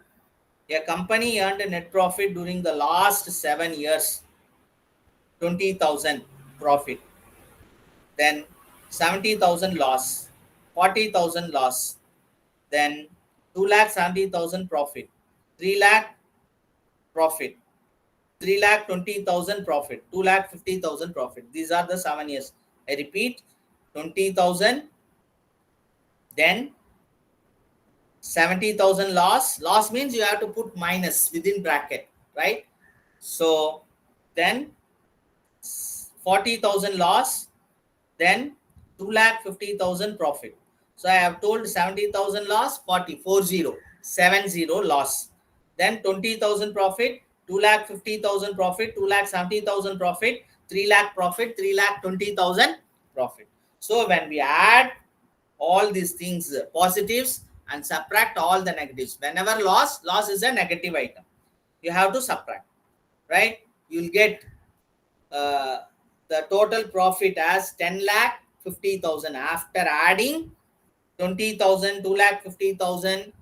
a company earned a net profit during the last 7 years, 20,000 profit, then 70,000 loss, 40,000 loss, then 2,70,000 profit, 3 lakh profit, 3,20,000 profit, 2,50,000 profit. These are the 7 years. I repeat, 20,000, then 70,000 loss. Loss means you have to put minus within bracket, right? So then 40,000 loss, then 2,50,000 profit. So I have told 70,000 loss, 70 loss. Then 20,000 profit, 2,50,000 profit, 2,70,000 profit, 3 lakh profit, 3,20,000 profit. So when we add all these things, positives, and subtract all the negatives, whenever loss is a negative item, you have to subtract, right? You'll get uh, the total profit as 10 lakh 50,000 after adding 20,000, 2 lakh 50,000,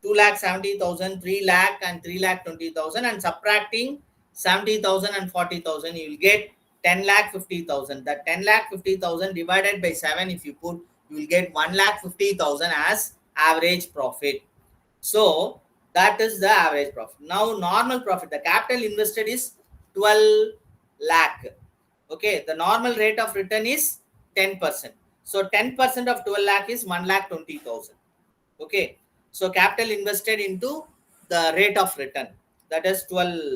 2 lakh 70,000, 3 lakh and 3 lakh 20,000 and subtracting 70,000 and 40,000, you will get 10 lakh 50,000. That 10 lakh 50,000 divided by 7, if you put, you will get 1 lakh 50,000 as average profit. So that is the average profit. Now normal profit, the capital invested is 12 lakh. Okay, the normal rate of return is 10%. So 10% of 12 lakh is 1 lakh 20,000. Okay, so capital invested into the rate of return, that is 10%.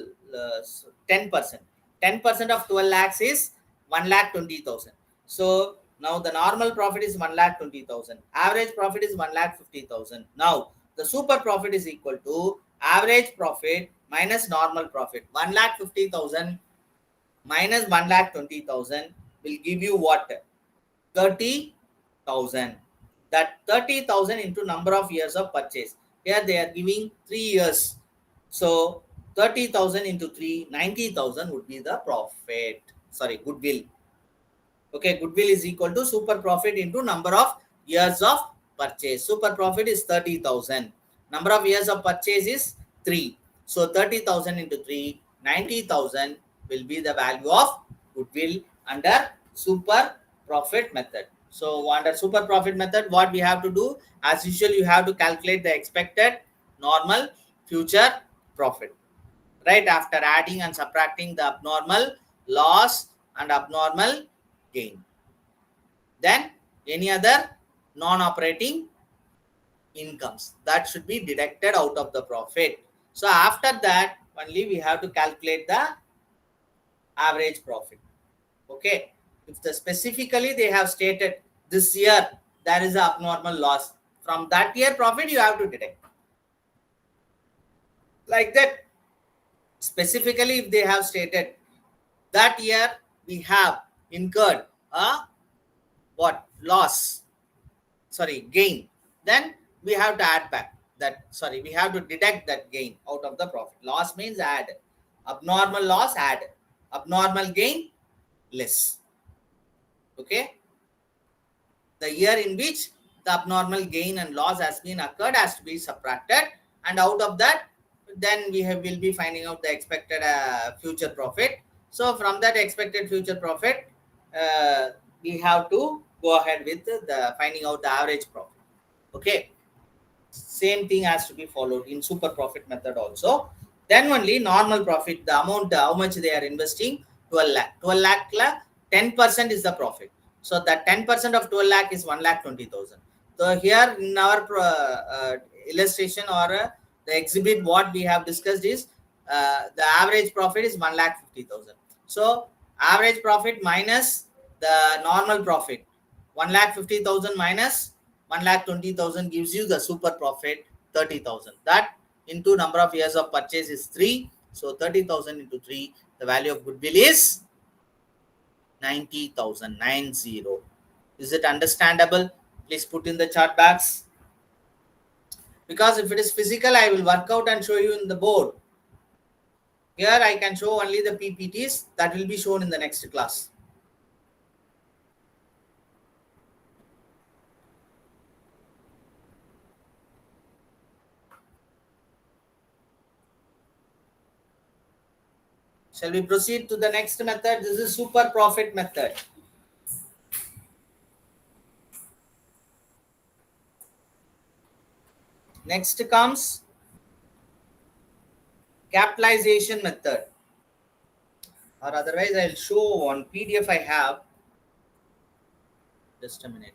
10% of 12 lakhs is 1 lakh 20,000. So now the normal profit is 1 lakh 20,000. Average profit is 1 lakh 50,000. Now the super profit is equal to average profit minus normal profit. 1 lakh 50,000 minus 1 lakh 20,000 will give you what? 30,000. That 30,000 into number of years of purchase. Here they are giving 3 years. So 30,000 into 3, 90,000 would be the profit. Sorry, goodwill. Okay, goodwill is equal to super profit into number of years of purchase. Super profit is 30,000. Number of years of purchase is 3. So 30,000 into 3, 90,000 will be the value of goodwill under super profit method. So under super profit method, what we have to do? As usual, you have to calculate the expected normal future profit. Right after adding and subtracting the abnormal loss and abnormal gain. Then any other non-operating incomes that should be deducted out of the profit. So after that only we have to calculate the average profit. Okay, if the specifically they have stated this year there is a abnormal loss, from that year profit you have to deduct. Like that, specifically if they have stated that year we have incurred a what loss, sorry, gain, then we have to add back that, sorry, we have to deduct that gain out of the profit. Loss means add, abnormal loss add, abnormal gain less. Okay, the year in which the abnormal gain and loss has been occurred has to be subtracted, and out of that then will be finding out the expected future profit. So from that expected future profit, we have to go ahead with the finding out the average profit. Okay, same thing has to be followed in super profit method also. Then only normal profit, the amount, how much they are investing, 12 lakh. 12 lakh, 10% is the profit. So that 10% of 12 lakh is 1,20,000. So here in our illustration or the exhibit, what we have discussed is the average profit is 1,50,000. So average profit minus the normal profit, 1,50,000 minus 1,20,000 gives you the super profit 30,000. That into number of years of purchase is 3. So 30,000 into 3, the value of goodwill is 90,000, 90. Is it understandable? Please put in the chart box. Because if it is physical, I will work out and show you in the board. Here I can show only the PPTs that will be shown in the next class. Shall we proceed to the next method? This is super profit method. Next comes capitalization method, or otherwise I'll show on PDF I have. Just a minute.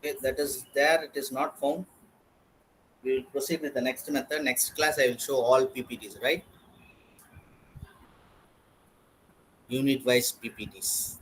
Okay, that is there. It is not found. We will proceed with the next method. Next class I will show all PPTs, right? Unit wise PPTs.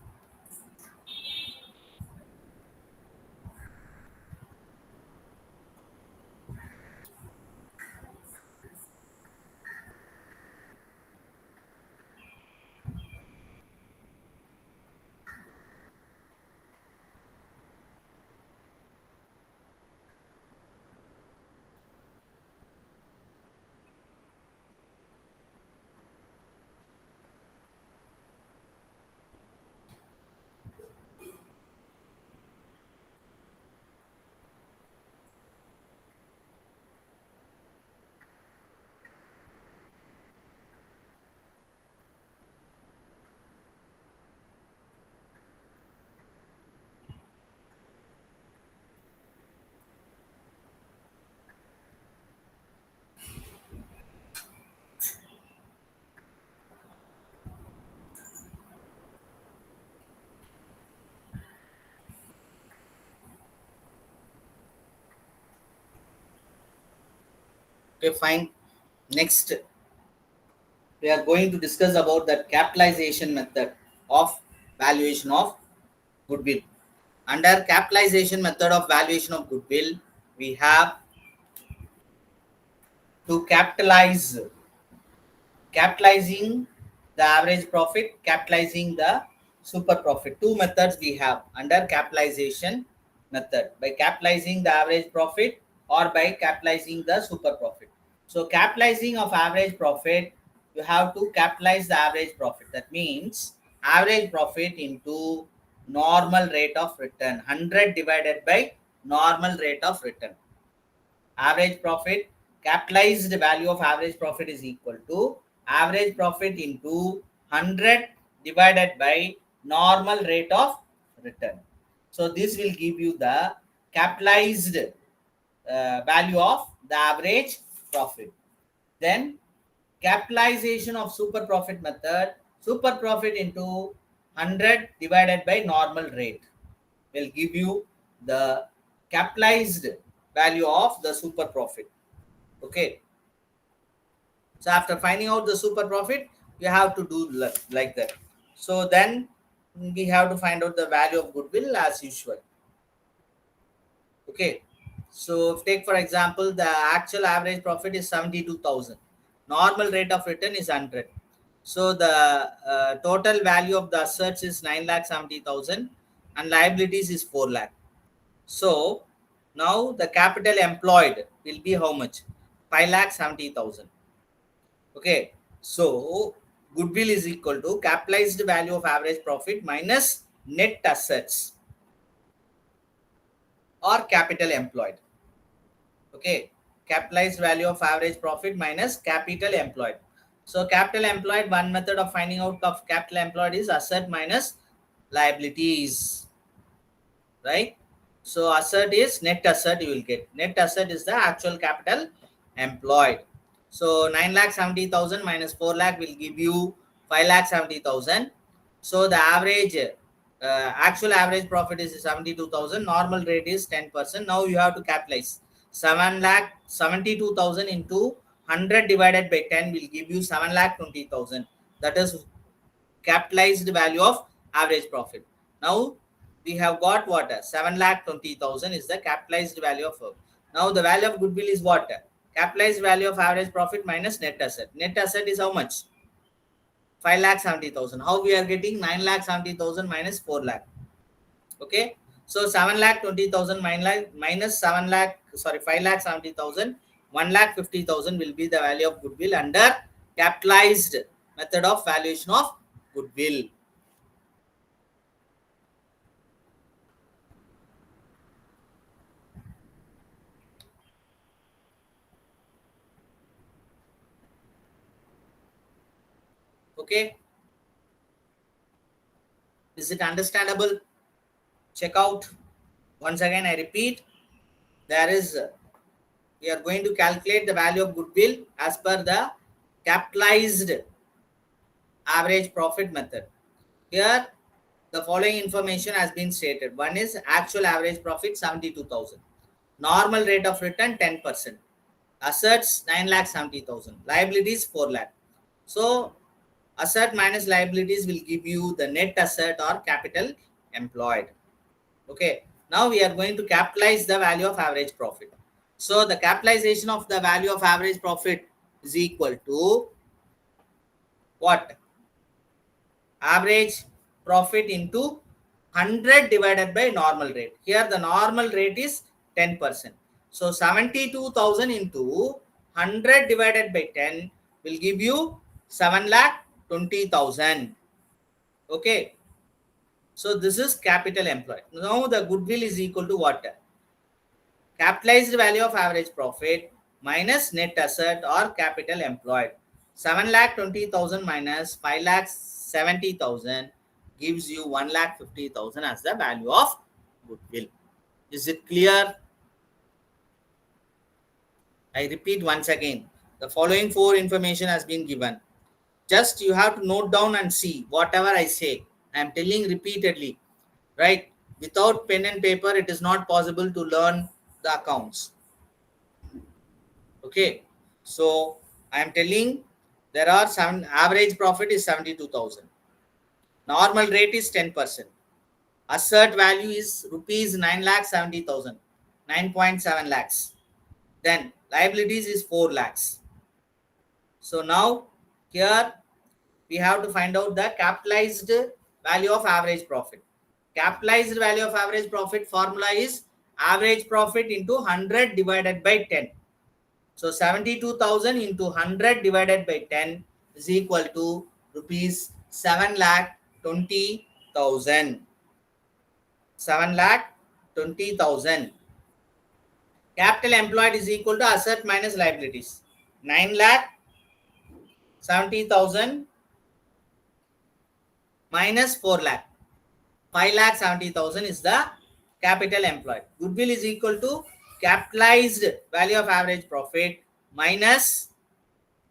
Okay, fine. Next, we are going to discuss about the capitalization method of valuation of goodwill. Under capitalization method of valuation of goodwill, we have to capitalizing the average profit, capitalizing the super profit. Two methods we have under capitalization method, by capitalizing the average profit or by capitalizing the super profit. So capitalizing of average profit, you have to capitalize the average profit. That means average profit into normal rate of return, 100 divided by normal rate of return. Average profit, capitalized value of average profit is equal to average profit into 100 divided by normal rate of return. So this will give you the capitalized value of the average profit. Then capitalization of super profit method, super profit into 100 divided by normal rate will give you the capitalized value of the super profit. Okay, so after finding out the super profit, you have to do like that. So then we have to find out the value of goodwill as usual. Okay, so take for example, the actual average profit is 72,000, normal rate of return is 100. So the total value of the assets is 9,70,000 and liabilities is 4 lakh. So now the capital employed will be how much? 5,70,000. Okay, so goodwill is equal to capitalized value of average profit minus net assets or capital employed. Okay, capitalized value of average profit minus capital employed. So capital employed, one method of finding out of capital employed is asset minus liabilities, right? So asset is net asset, you will get. Net asset is the actual capital employed. So 9,70,000 minus 4 lakh will give you 5,70,000. So the average, actual average profit is 72,000. Normal rate is 10%. Now you have to capitalize. 7,72,000 into 100 divided by 10 will give you 7,20,000. That is capitalized value of average profit. Now we have got what? 7,20,000 is the capitalized value of. Now the value of goodwill is what? Capitalized value of average profit minus net asset. Net asset is how much? 5,70,000. How we are getting? 9,70,000 minus 4 lakh. Okay. So 7,20,000 minus 7 lakh, sorry, 5,70,000, 1,50,000 will be the value of goodwill under capitalized method of valuation of goodwill. Okay, is it understandable? Check out once again. I repeat, there is we are going to calculate the value of goodwill as per the capitalized average profit method. Here the following information has been stated. One is actual average profit 72,000, normal rate of return 10%, assets 9,70,000, liabilities 4 lakh. So asset minus liabilities will give you the net asset or capital employed. Okay, now we are going to capitalize the value of average profit. So the capitalization of the value of average profit is equal to what? Average profit into 100 divided by normal rate. Here the normal rate is 10%. So 72,000 into 100 divided by 10 will give you 7,20,000. Okay. So this is capital employed. Now the goodwill is equal to what? Capitalized value of average profit minus net asset or capital employed. 7,20,000 minus 5,70,000 gives you 1,50,000 as the value of goodwill. Is it clear? I repeat once again. The following 4 information has been given. Just you have to note down and see whatever I say. I am telling repeatedly, right? Without pen and paper, it is not possible to learn the accounts. Okay, so I am telling there are some average profit is 72,000. Normal rate is 10%. Assert value is rupees 9,70,000, 9.7 lakhs. Then liabilities is 4 lakhs. So now here we have to find out the capitalized value of average profit. Capitalized value of average profit formula is average profit into 100 divided by 10. So 72,000 into 100 divided by 10 is equal to rupees 7,20,000. 7,20,000. Capital employed is equal to asset minus liabilities. 9,70,000 minus 4 lakh. 5,70,000 is the capital employed. Goodwill is equal to capitalized value of average profit minus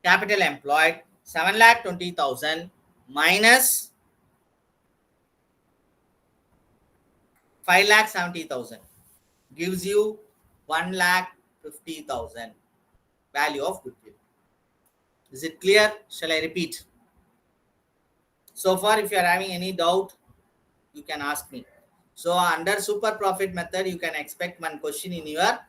capital employed. 7,20,000 minus 5,70,000 gives you 1,50,000 value of goodwill. Is it clear? Shall I repeat? So far, if you are having any doubt, you can ask me. So under super profit method, you can expect one question in your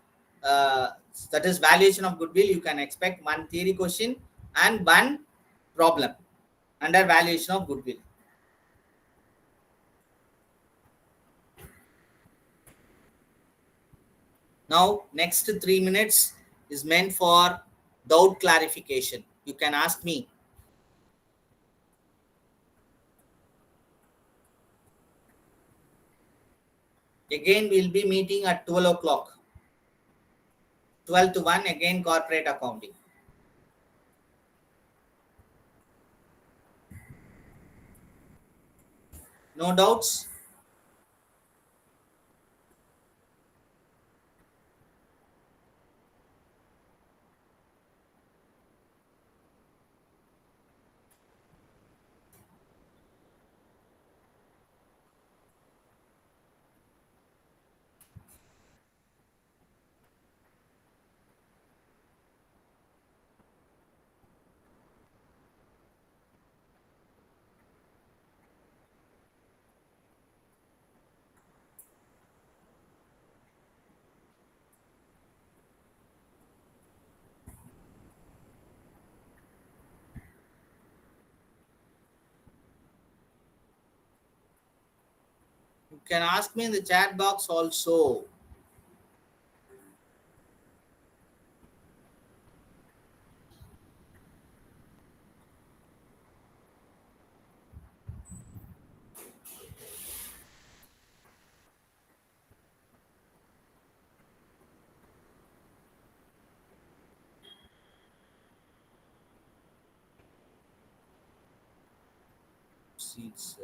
that is valuation of goodwill. You can expect one theory question and one problem under valuation of goodwill. Now next 3 minutes is meant for doubt clarification. You can ask me. Again, we'll be meeting at 12 o'clock. 12 to 1, again corporate accounting. No doubts? You can ask me in the chat box also. Seats.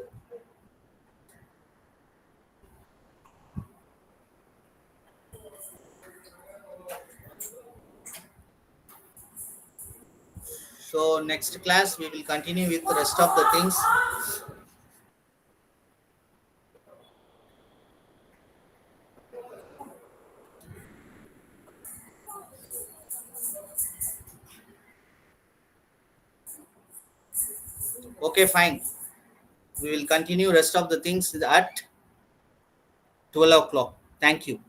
So next class we will continue with the rest of the things. Okay, fine. We will continue rest of the things at 12 o'clock. Thank you.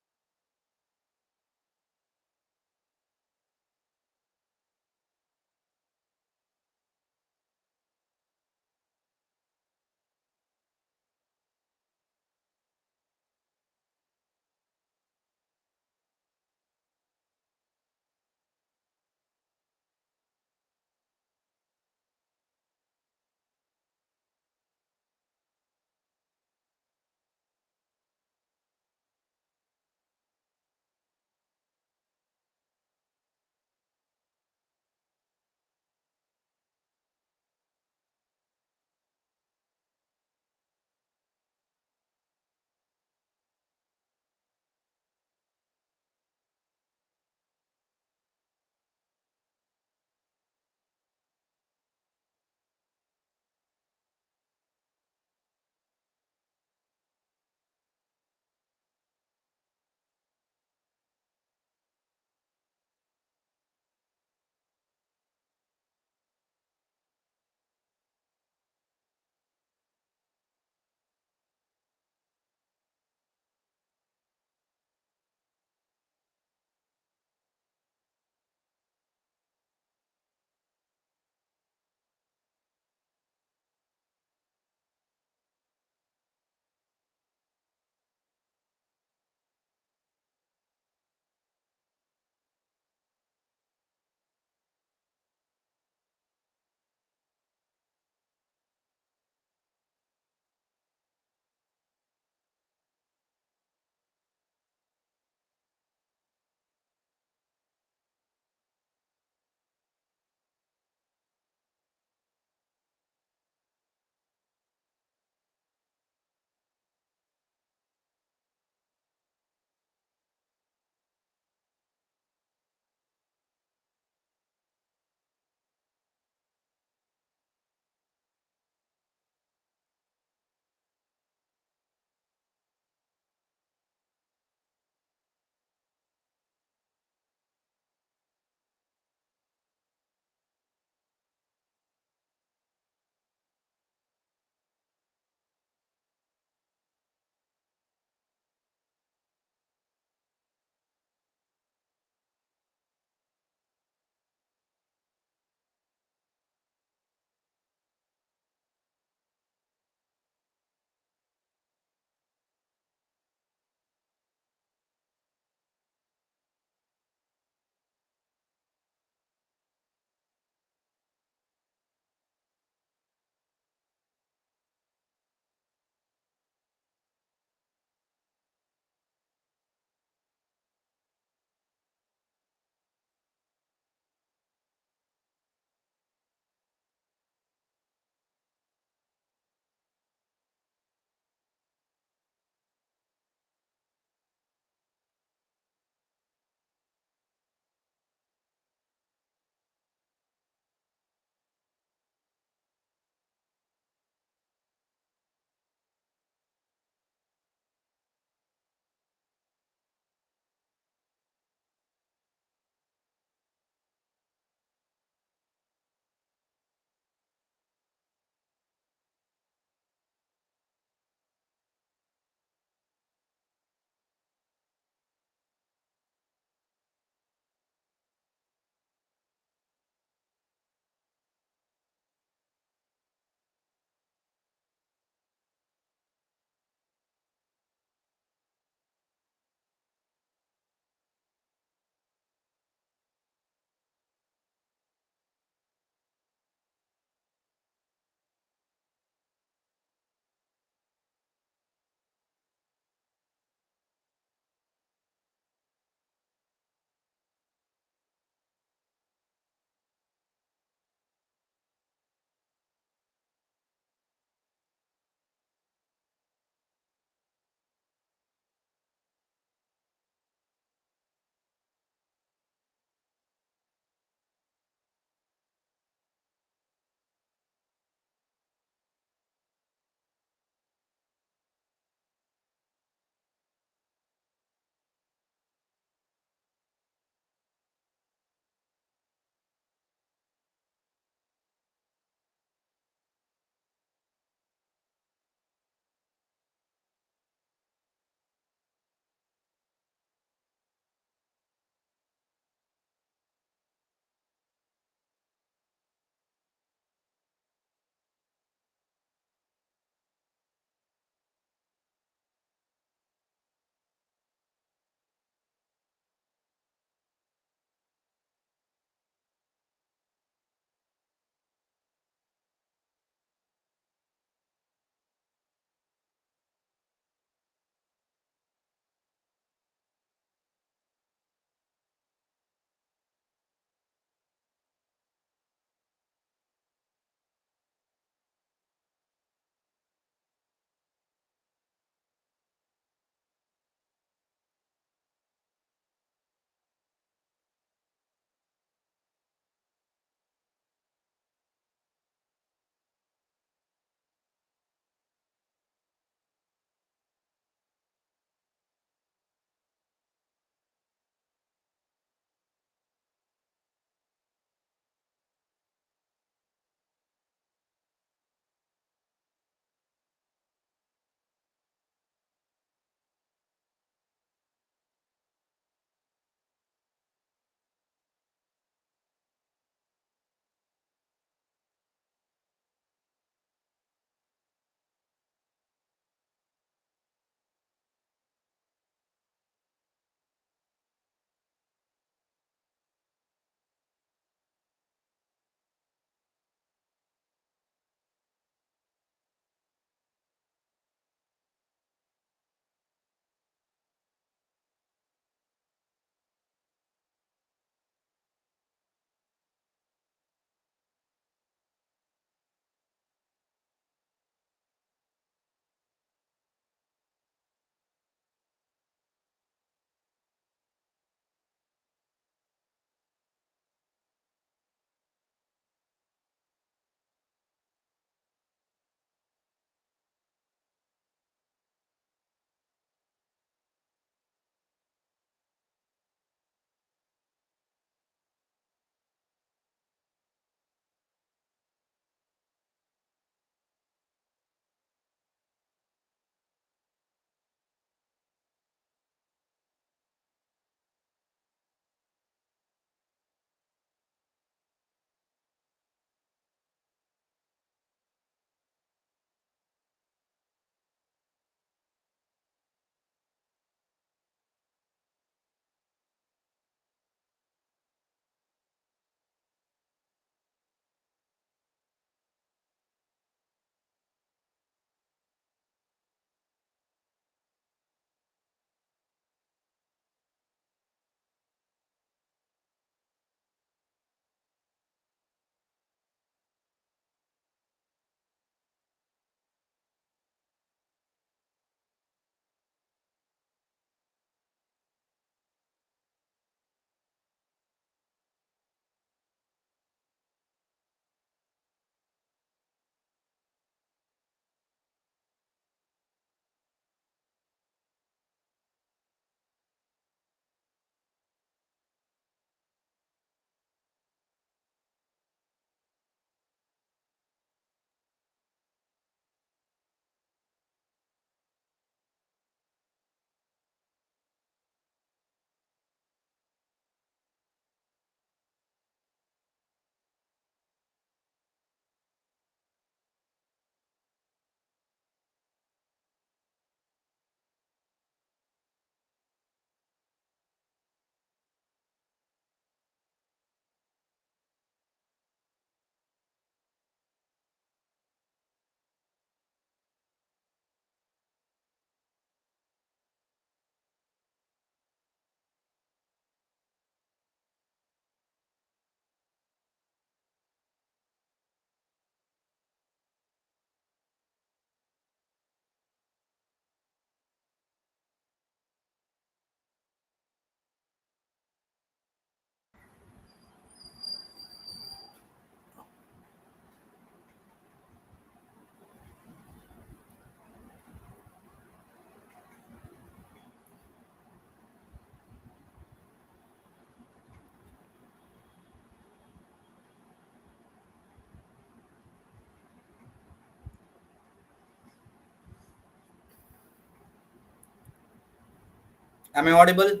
Am I audible?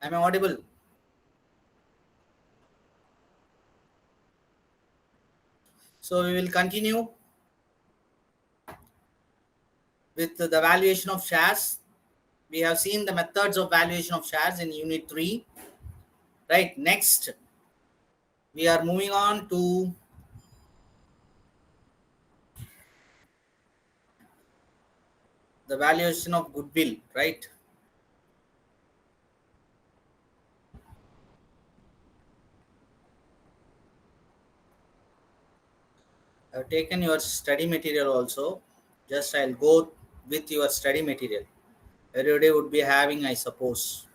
Am I audible? So we will continue with the valuation of shares. We have seen the methods of valuation of shares in unit 3. Right, next we are moving on to the valuation of goodwill, right? I've taken your study material also. Just I'll go with your study material. Everybody would be having, I suppose.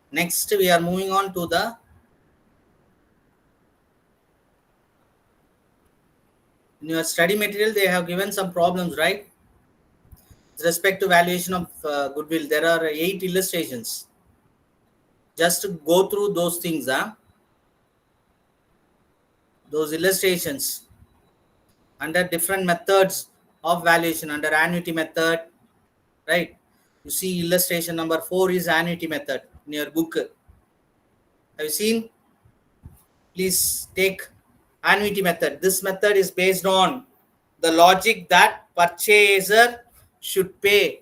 Next, we are moving on to the in your study material. They have given some problems, right? With respect to valuation of goodwill, there are 8 illustrations. Just to go through those things, those illustrations under different methods of valuation under annuity method, right? You see illustration number 4 is annuity method in your book. Have you seen? Please take annuity method. This method is based on the logic that purchaser should pay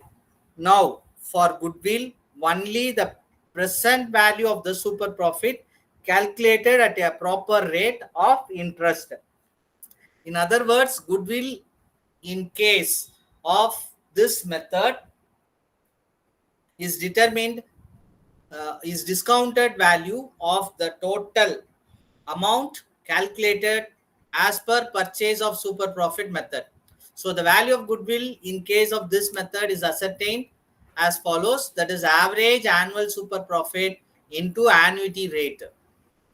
now for goodwill only the present value of the super profit calculated at a proper rate of interest. In other words, goodwill in case of this method is determined is discounted value of the total amount calculated as per purchase of super profit method. So the value of goodwill in case of this method is ascertained as follows, that is average annual super profit into annuity rate.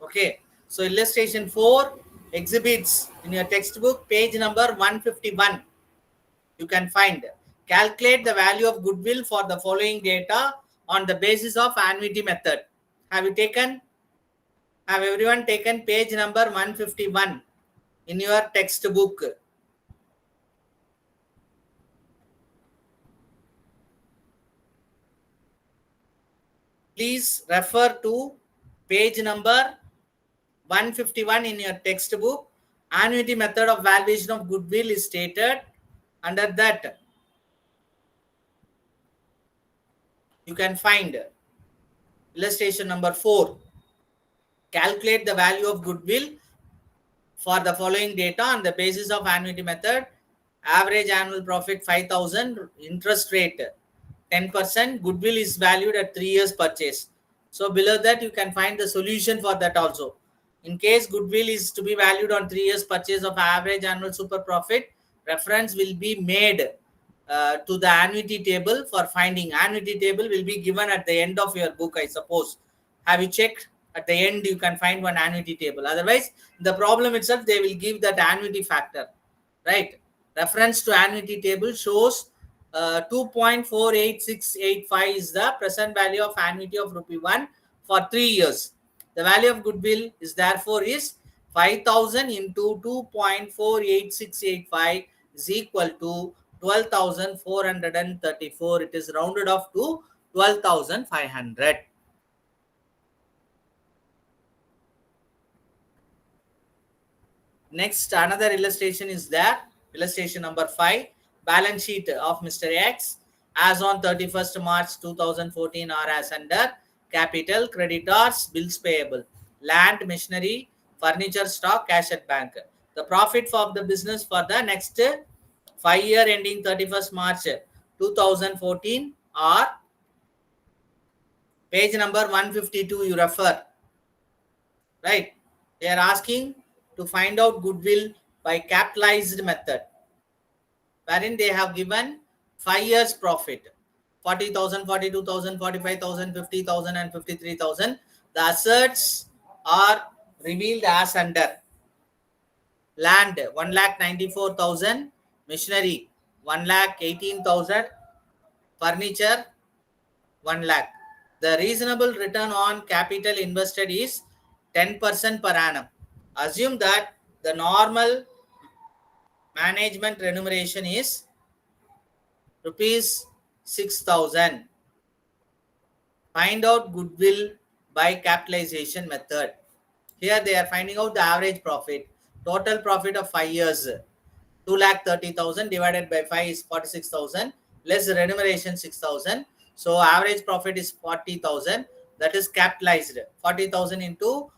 Okay, so illustration 4 exhibits in your textbook page number 151. You can find calculate the value of goodwill for the following data on the basis of annuity method. Have you taken? Have everyone taken page number 151 in your textbook? Please refer to page number 151 in your textbook. Annuity method of valuation of goodwill is stated. Under that, you can find illustration number 4. Calculate the value of goodwill for the following data on the basis of annuity method. Average annual profit 5,000, interest rate 10%, goodwill is valued at 3 years purchase. So below that you can find the solution for that also. In case goodwill is to be valued on 3 years purchase of average annual super profit, reference will be made to the annuity table for finding. Annuity table will be given at the end of your book, I suppose. Have you checked? At the end you can find one annuity table. Otherwise the problem itself they will give that annuity factor, right? Reference to annuity table shows 2.48685 is the present value of annuity of rupee 1 for 3 years. The value of goodwill is therefore is 5,000 into 2.48685 is equal to 12,434. It is rounded off to 12,500. Next, another illustration is there. Illustration number 5. balance sheet of Mr. X as on 31st March 2014 are as under capital, creditors, bills payable, land, machinery, furniture, stock, cash at bank. The profit for the business for the next 5 year ending 31st March 2014 are page number 152 you refer, right? They are asking to find out goodwill by capitalized method, wherein they have given 5 years profit 40,000, 42,000, 45,000, 50,000, and 53,000. The assets are revealed as under land 1,94,000, machinery 1,18,000, furniture 1 lakh. The reasonable return on capital invested is 10% per annum. Assume that the normal management remuneration is rupees 6,000. Find out goodwill by capitalization method. Here they are finding out the average profit. Total profit of 5 years 2,30,000 divided by 5 is 46,000, less remuneration 6,000. So average profit is 40,000. That is capitalized. 40,000 into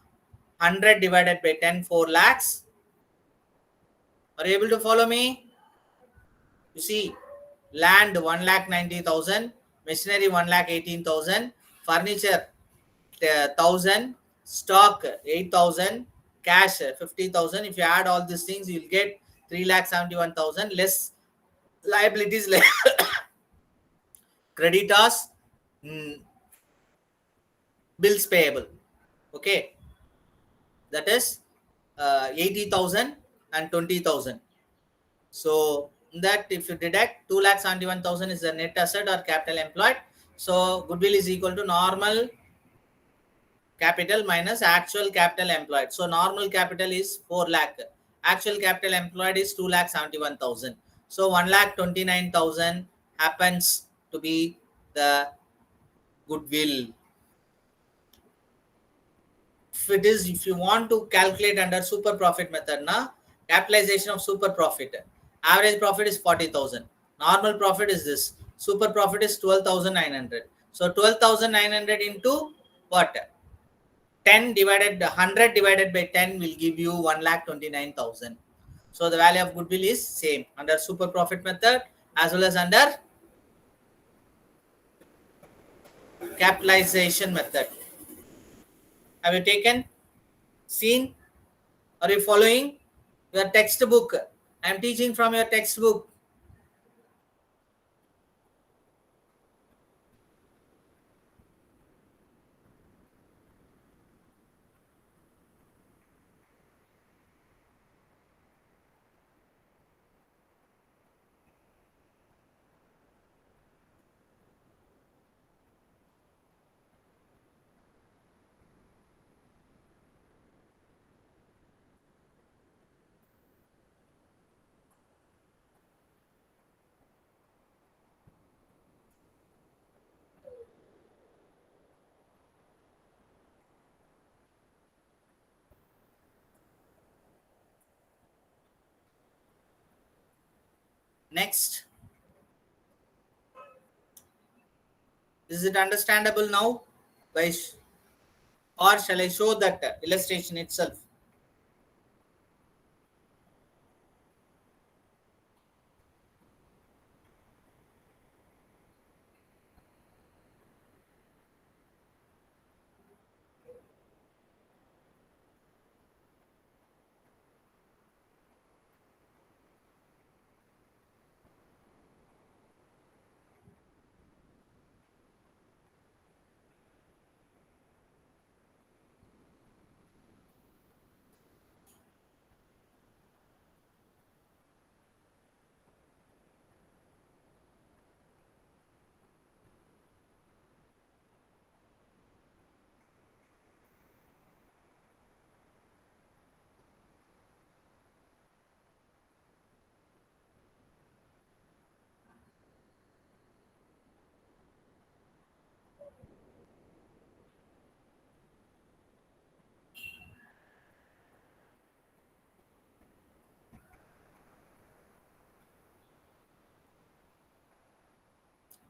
100 divided by 10, 4 lakhs. Are you able to follow me? You see, land 1,90,000, machinery 1,18,000, furniture 1,000, stock 8,000, cash 50,000. If you add all these things, you'll get 3,71,000 less liabilities like creditors, bills payable. Okay, that is 80,000 and 20,000. So that if you deduct 2,71,000 is the net asset or capital employed. So goodwill is equal to normal capital minus actual capital employed. So normal capital is 4 lakh. Actual capital employed is 2,71,000. So 1,29,000 happens to be the goodwill. If you want to calculate under super profit method, capitalization of super profit, average profit is 40,000. Normal profit is this. Super profit is 12,900. So 12,900 into what? 10 divided 100 divided by 10 will give you 1,29,000. So the value of goodwill is same under super profit method as well as under capitalization method. Have you taken? Seen? Are you following? Your textbook. I am teaching from your textbook. Next. Is it understandable now? Or shall I show that illustration itself?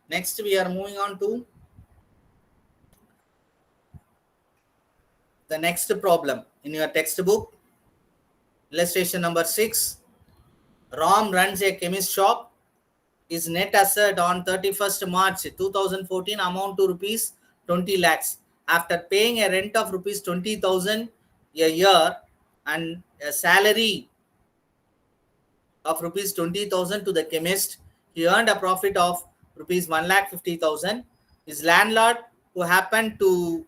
Next, we are moving on to the next problem in your textbook. Illustration number 6. Ram runs a chemist shop. His net asset on 31st March 2014 amount to rupees 20 lakhs. After paying a rent of rupees 20,000 a year and a salary of rupees 20,000 to the chemist, he earned a profit of rupees 1,50,000. His landlord, who happened to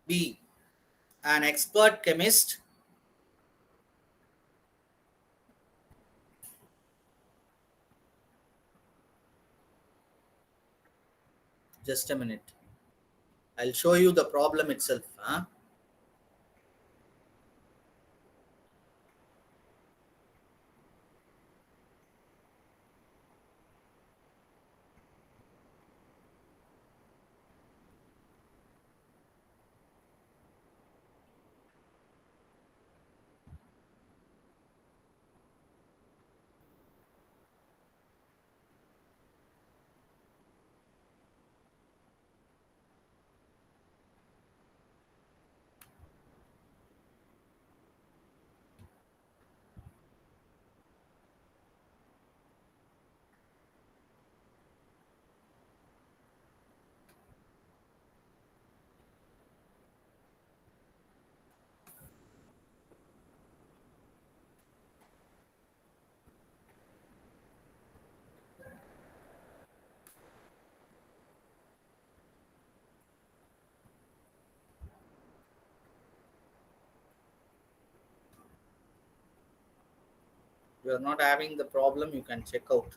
be an expert chemist, just a minute, I'll show you the problem itself. You are not having the problem, you can check out.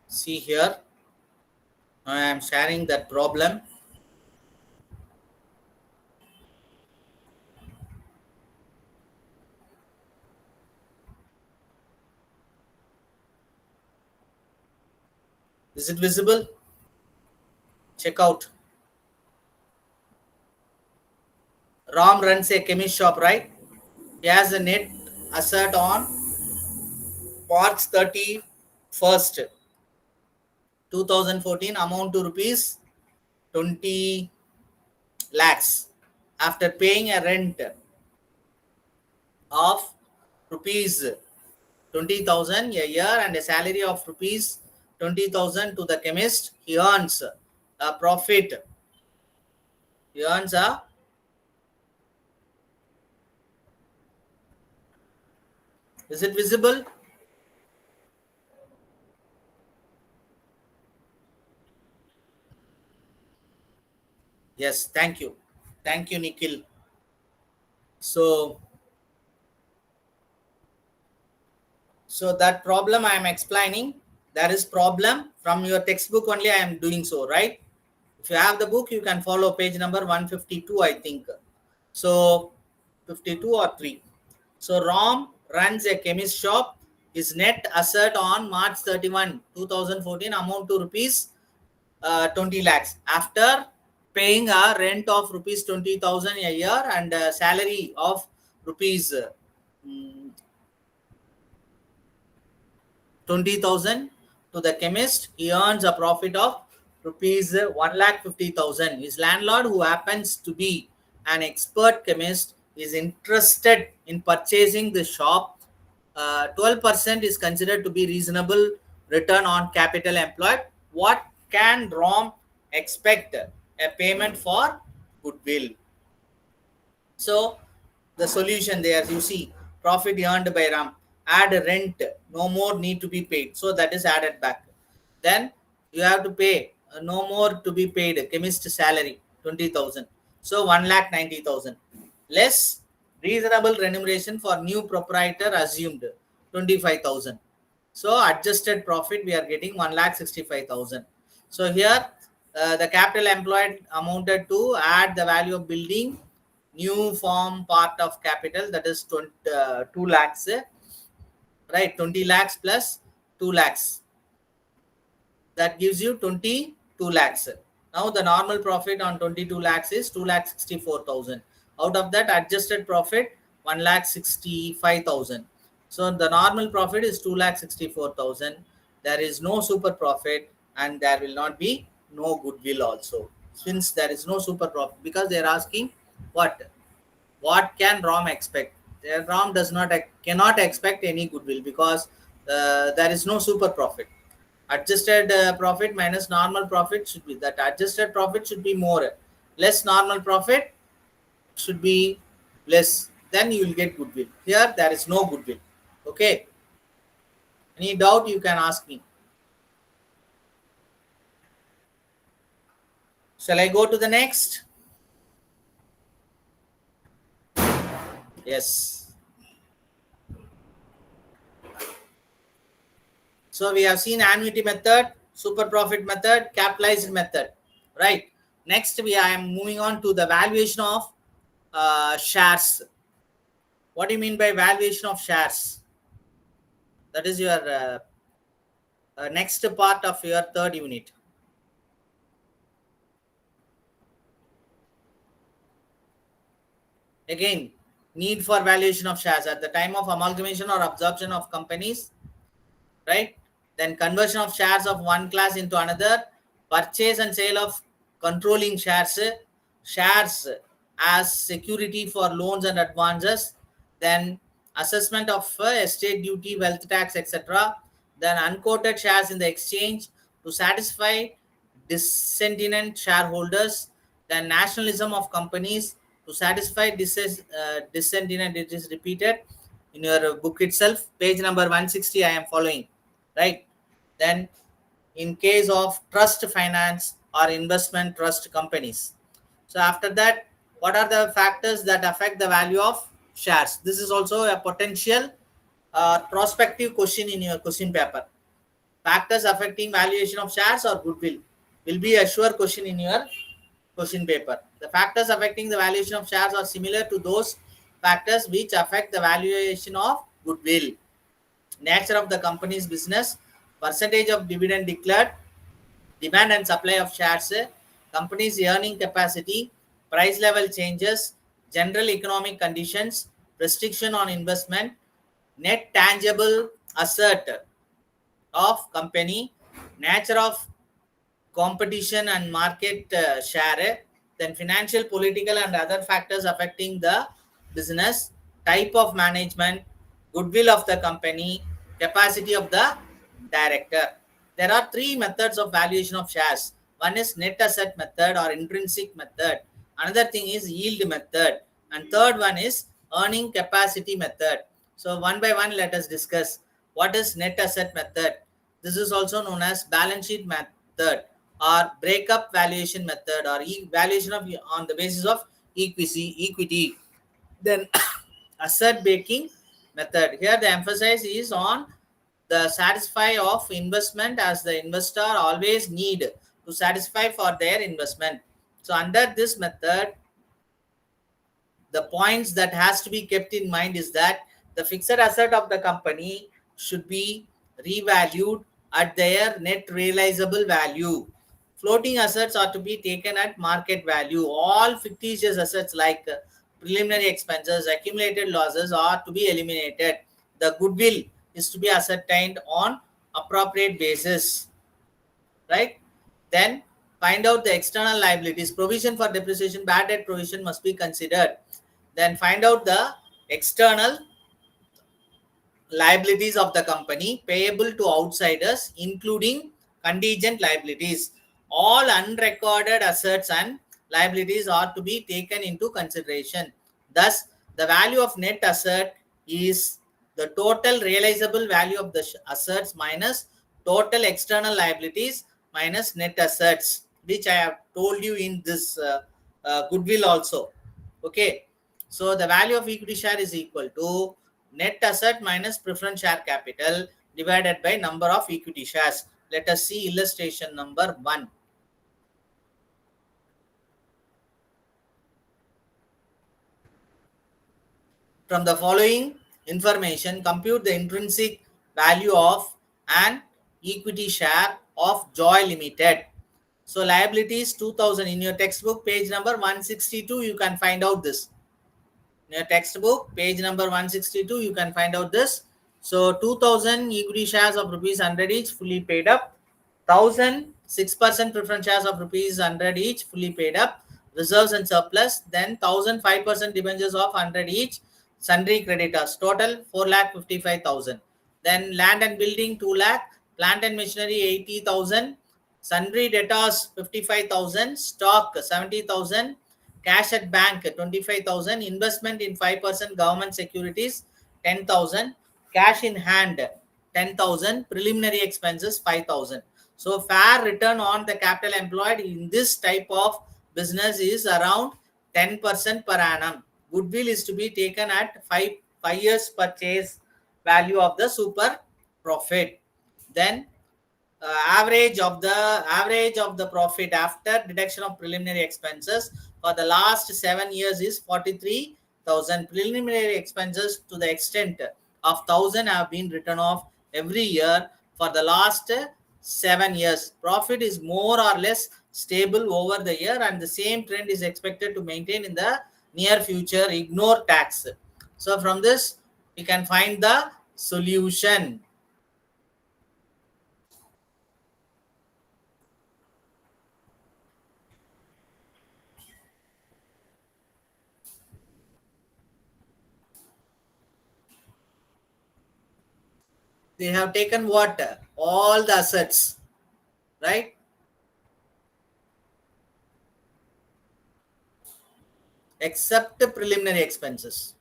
See here, I am sharing that problem. Is it visible? Check out. Ram runs a chemist shop, right? He has a net asset on March 31st, 2014 amount to rupees 20 lakhs. After paying a rent of rupees 20,000 a year and a salary of rupees 20,000 to the chemist, he earns a profit. He earns a Is it visible? Yes, thank you. Thank you, Nikhil. So that problem I am explaining, that is problem from your textbook only I am doing so, right? If you have the book, you can follow page number 152, I think. So 52 or 3. So Ram runs a chemist shop. His net asset on March 31, 2014 amount to rupees 20 lakhs. After paying a rent of rupees 20,000 a year and a salary of rupees 20,000 to the chemist, he earns a profit of rupees 1,50,000. His landlord, who happens to be an expert chemist, is interested in purchasing the shop. 12% is considered to be reasonable return on capital employed. What can Rom expect? A payment for goodwill. So the solution there, you see, profit earned by Ram. Add rent, no more need to be paid. So that is added back. Then you have to pay, no more to be paid, chemist salary, 20,000. So 1,90,000. Less reasonable remuneration for new proprietor assumed, 25,000. So adjusted profit, we are getting 1,65,000. So here the capital employed amounted to add the value of building, new form part of capital, that is 2 lakhs, right? 20 lakhs plus 2 lakhs. that gives you 22 lakhs. Now the normal profit on 22 lakhs is 2,64,000. Out of that, adjusted profit 1,65,000. So the normal profit is 2,64,000. There is no super profit, and there will not be no goodwill also. Since there is no super profit, because they are asking what can ROM expect? ROM does not cannot expect any goodwill, because there is no super profit. Adjusted profit minus normal profit should be that adjusted profit should be more, less normal profit should be less. Then you will get goodwill. Here there is no goodwill. Okay. Any doubt you can ask me. Shall I go to the next? Yes. So we have seen annuity method, super profit method, capitalized method, right? Next, I am moving on to the valuation of shares. What do you mean by valuation of shares? That is your next part of your third unit. Again, need for valuation of shares at the time of amalgamation or absorption of companies, right? Then conversion of shares of one class into another, purchase and sale of controlling shares, shares as security for loans and advances, then assessment of estate duty, wealth tax, etc. Then unquoted shares in the exchange to satisfy dissentient shareholders, then nationalism of companies to satisfy dissentient. It is repeated in your book itself, page number 160. I am following, right? Then in case of trust finance or investment trust companies. So after that, what are the factors that affect the value of shares? This is also a potential prospective question in your question paper. Factors affecting valuation of shares or goodwill will be a sure question in your question paper. The factors affecting the valuation of shares are similar to those factors which affect the valuation of goodwill. Nature of the company's business, percentage of dividend declared, demand and supply of shares, company's earning capacity, price level changes, general economic conditions, restriction on investment, net tangible asset of company, nature of competition and market share, then financial, political, and other factors affecting the business, type of management, goodwill of the company, capacity of the director. There are three methods of valuation of shares. One is net asset method or intrinsic method. Another thing is yield method. And third one is earning capacity method. So one by one, let us discuss what is net asset method. This is also known as balance sheet method or breakup valuation method or valuation of on the basis of equity. Then asset backing method. Here the emphasis is on the satisfy of investment, as the investor always need to satisfy for their investment. So under this method, the points that has to be kept in mind is that the fixed asset of the company should be revalued at their net realizable value. Floating assets are to be taken at market value. All fictitious assets like preliminary expenses, accumulated losses are to be eliminated. The goodwill is to be ascertained on appropriate basis, right? Then find out the external liabilities. Provision for depreciation, bad debt provision must be considered. Then find out the external liabilities of the company payable to outsiders, including contingent liabilities. All unrecorded assets and liabilities are to be taken into consideration. Thus, the value of net asset is the total realizable value of the assets minus total external liabilities minus net assets, which I have told you in this goodwill also. Okay. So the value of equity share is equal to net asset minus preference share capital divided by number of equity shares. Let us see illustration number 1. From the following information, compute the intrinsic value of an equity share of Joy Limited. So liabilities 2000 in your textbook, page number 162, you can find out this. In your textbook, page number 162, you can find out this. So 2000 equity shares of rupees 100 each fully paid up. 1000 6% preference shares of rupees 100 each fully paid up. Reserves and surplus. Then 1005% debentures of 100 each. Sundry creditors. Total 4,55,000. Then land and building 2 lakh. Plant and machinery 80,000. Sundry debtors 55,000. Stock 70,000. Cash at bank 25,000. Investment in 5% government securities 10,000. Cash in hand 10,000. Preliminary expenses 5,000. So fair return on the capital employed in this type of business is around 10% per annum. Goodwill is to be taken at 5 years purchase value of the super profit. Then average of the profit after deduction of preliminary expenses for the last 7 years is 43,000. Preliminary expenses to the extent of 1,000 have been written off every year for the last 7 years. Profit is more or less stable over the year, and the same trend is expected to maintain in the near future. Ignore tax. So from this we can find the solution. They have taken what? All the assets, right? Except the preliminary expenses.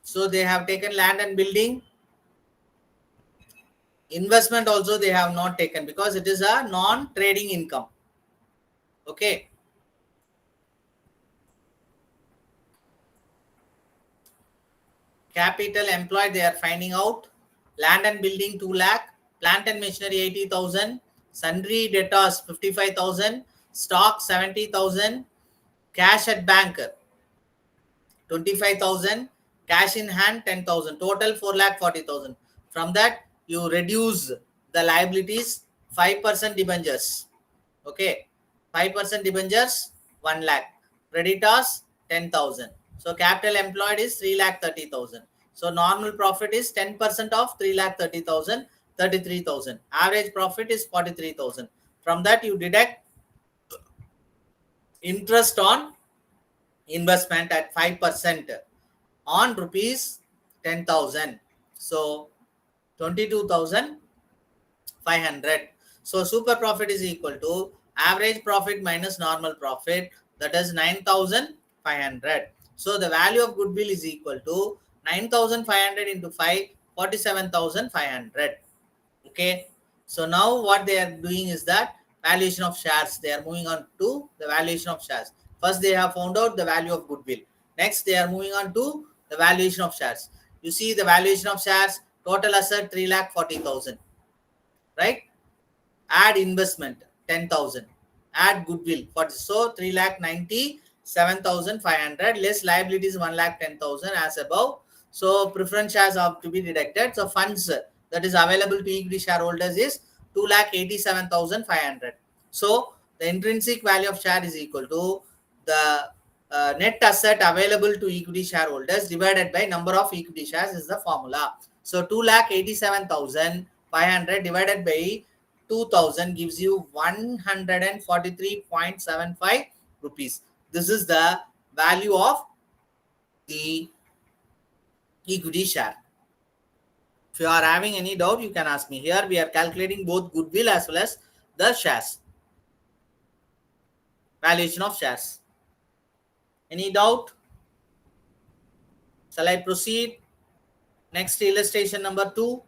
So they have taken land and building. Investment also they have not taken because it is a non-trading income. Okay. Capital employed they are finding out. Land and building 2 lakh. Plant and machinery 80,000. Sundry debtors 55,000. Stock 70,000. Cash at bank 25,000. Cash in hand 10,000. Total 4,40,000. From that you reduce the liabilities 5% debentures. Okay, 5% debentures 1 lakh. Creditors 10,000. So capital employed is 3,30,000. So normal profit is 10% of 3,30,000, 33,000. Average profit is 43,000. From that you deduct interest on investment at 5% on rupees 10,000. So 22,500. So super profit is equal to average profit minus normal profit, that is 9,500. So the value of goodwill is equal to 9,500 into 5, 47,500. Okay. So now what they are doing is that valuation of shares. They are moving on to the valuation of shares. First they have found out the value of goodwill. Next they are moving on to the valuation of shares. You see the valuation of shares, total asset 3,40,000. Right? Add investment 10,000. Add goodwill for so 3,97,500 less liabilities 1,10,000 as above. So preference shares have to be deducted. So funds that is available to equity shareholders is 2,87,500. So the intrinsic value of share is equal to the net asset available to equity shareholders divided by number of equity shares is the formula. So 2,87,500 divided by 2,000 gives you 143.75 rupees. This is the value of the equity share. If you are having any doubt, you can ask me. Here we are calculating both goodwill as well as the shares. Valuation of shares. Any doubt? Shall I proceed? Next illustration number 2.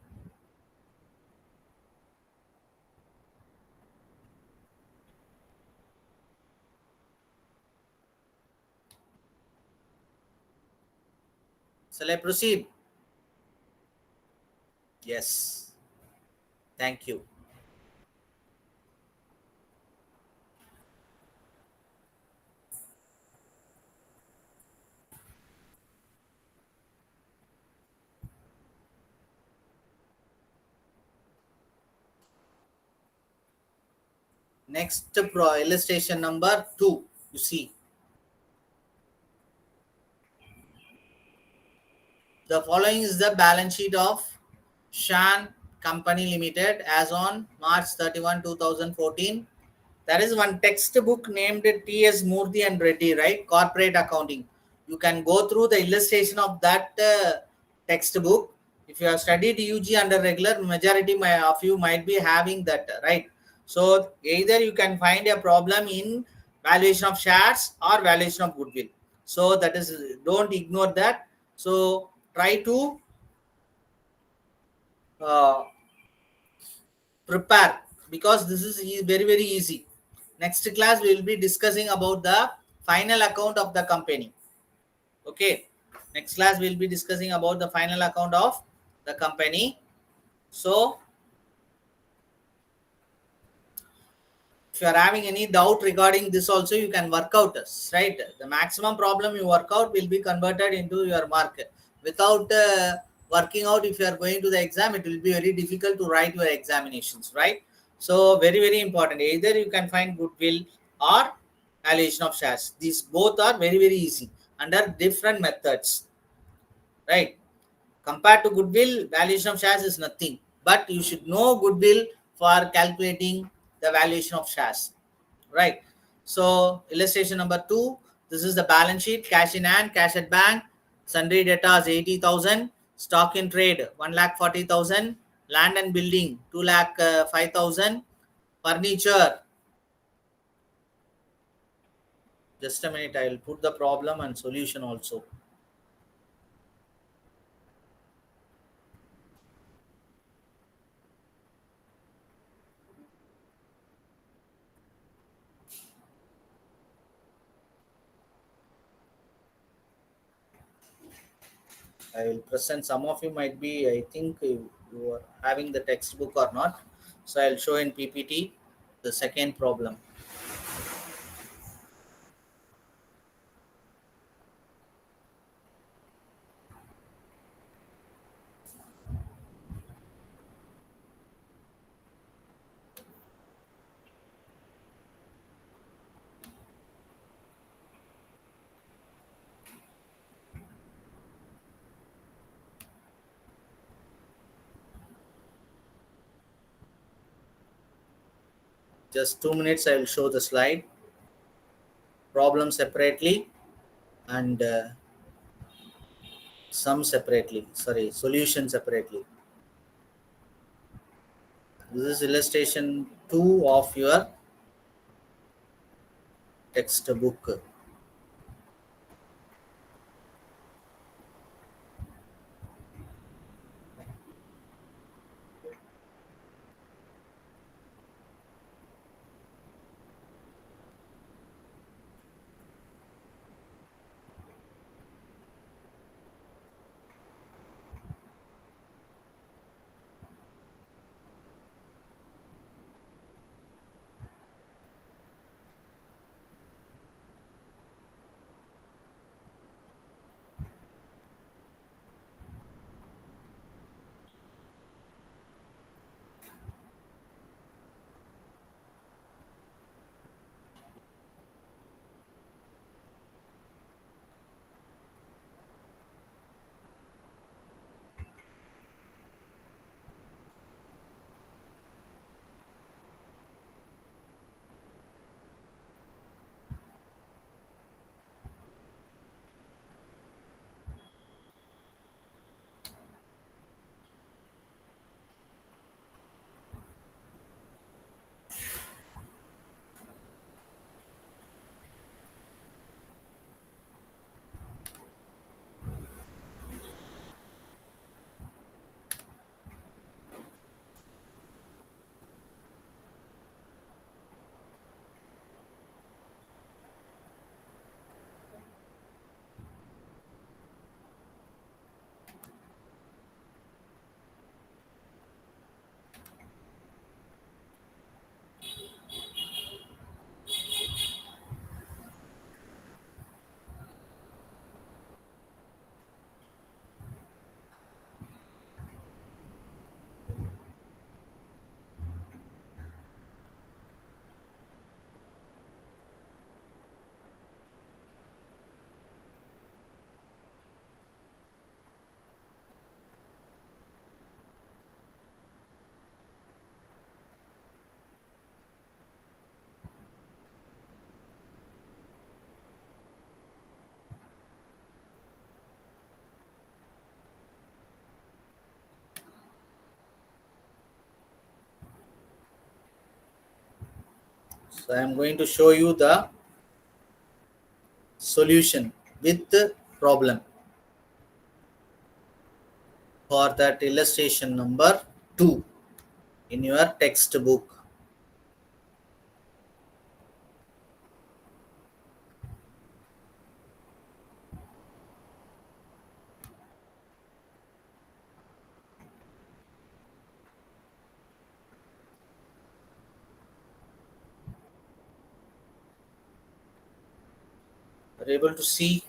Shall I proceed? Yes. Thank you. Next illustration number 2. You see, the following is the balance sheet of Shan Company Limited as on March 31, 2014. There is one textbook named T.S. Murthy and Reddy, right? Corporate accounting. You can go through the illustration of that textbook. If you have studied UG under regular, majority of you might be having that, right? So either you can find a problem in valuation of shares or valuation of goodwill. So that is, don't ignore that. So try to uh, prepare, because this is very very easy. Next class we will be discussing about the final account of the company. Okay, next class we will be discussing about the final account of the company. So if you are having any doubt regarding this also, you can work out this, right? The maximum problem you work out will be converted into your mark. Without working out, if you are going to the exam, it will be very difficult to write your examinations, right? So very very important, either you can find goodwill or valuation of shares. These both are very very easy under different methods, right? Compared to goodwill, valuation of shares is nothing, but you should know goodwill for calculating the valuation of shares, right? So illustration number 2, this is the balance sheet. Cash in hand, cash at bank, sundry debtors 80,000, stock in trade 1,40,000, land and building 2,05,000, furniture. Just a minute, I will put the problem and solution also. I will present. Some of you might be, I think you are having the textbook or not. So I'll show in PPT the second problem. Just 2 minutes, I will show the slide. Problem separately and sum separately. Sorry, solution separately. This is illustration 2 of your textbook. So I am going to show you the solution with the problem for that illustration number 2 in your textbook. Are you able to see?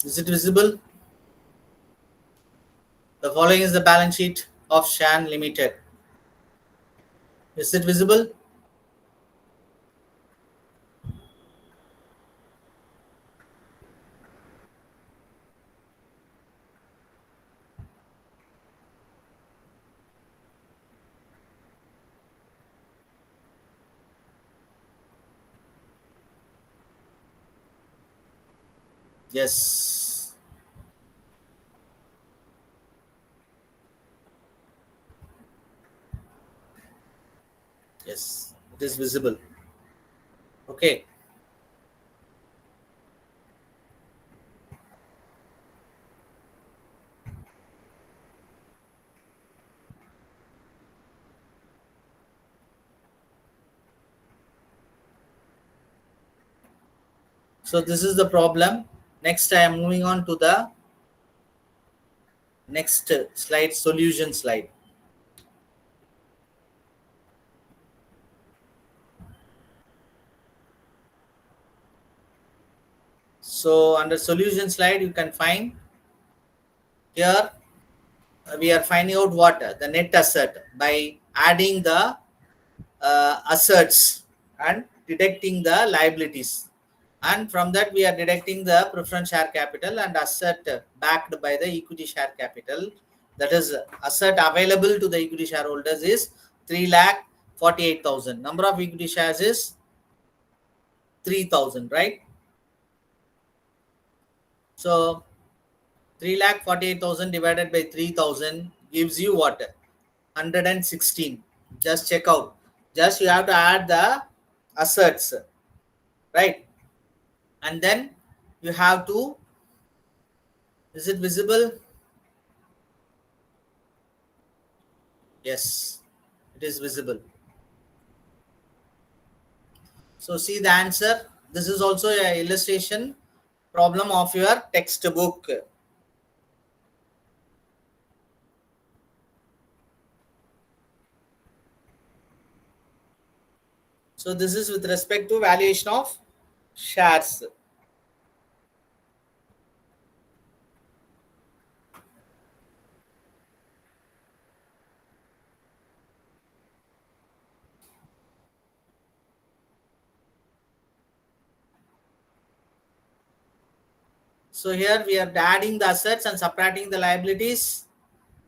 Is it visible? The following is the balance sheet of Shan Limited. Is it visible? Yes. Yes, it is visible. Okay. So this is the problem. Next, I am moving on to the next slide, solution slide. So under solution slide, you can find here we are finding out what the net asset by adding the assets and deducting the liabilities, and from that we are deducting the preference share capital and asset backed by the equity share capital. That is asset available to the equity shareholders is 3,48,000. Number of equity shares is 3,000, right? So 3,48,000 divided by 3,000 gives you what? 116. Just check out. Just you have to add the assets, right? And then you have to, is it visible? Yes, it is visible. So see the answer. This is also an illustration problem of your textbook. So this is with respect to valuation of shares. So here we are adding the assets and subtracting the liabilities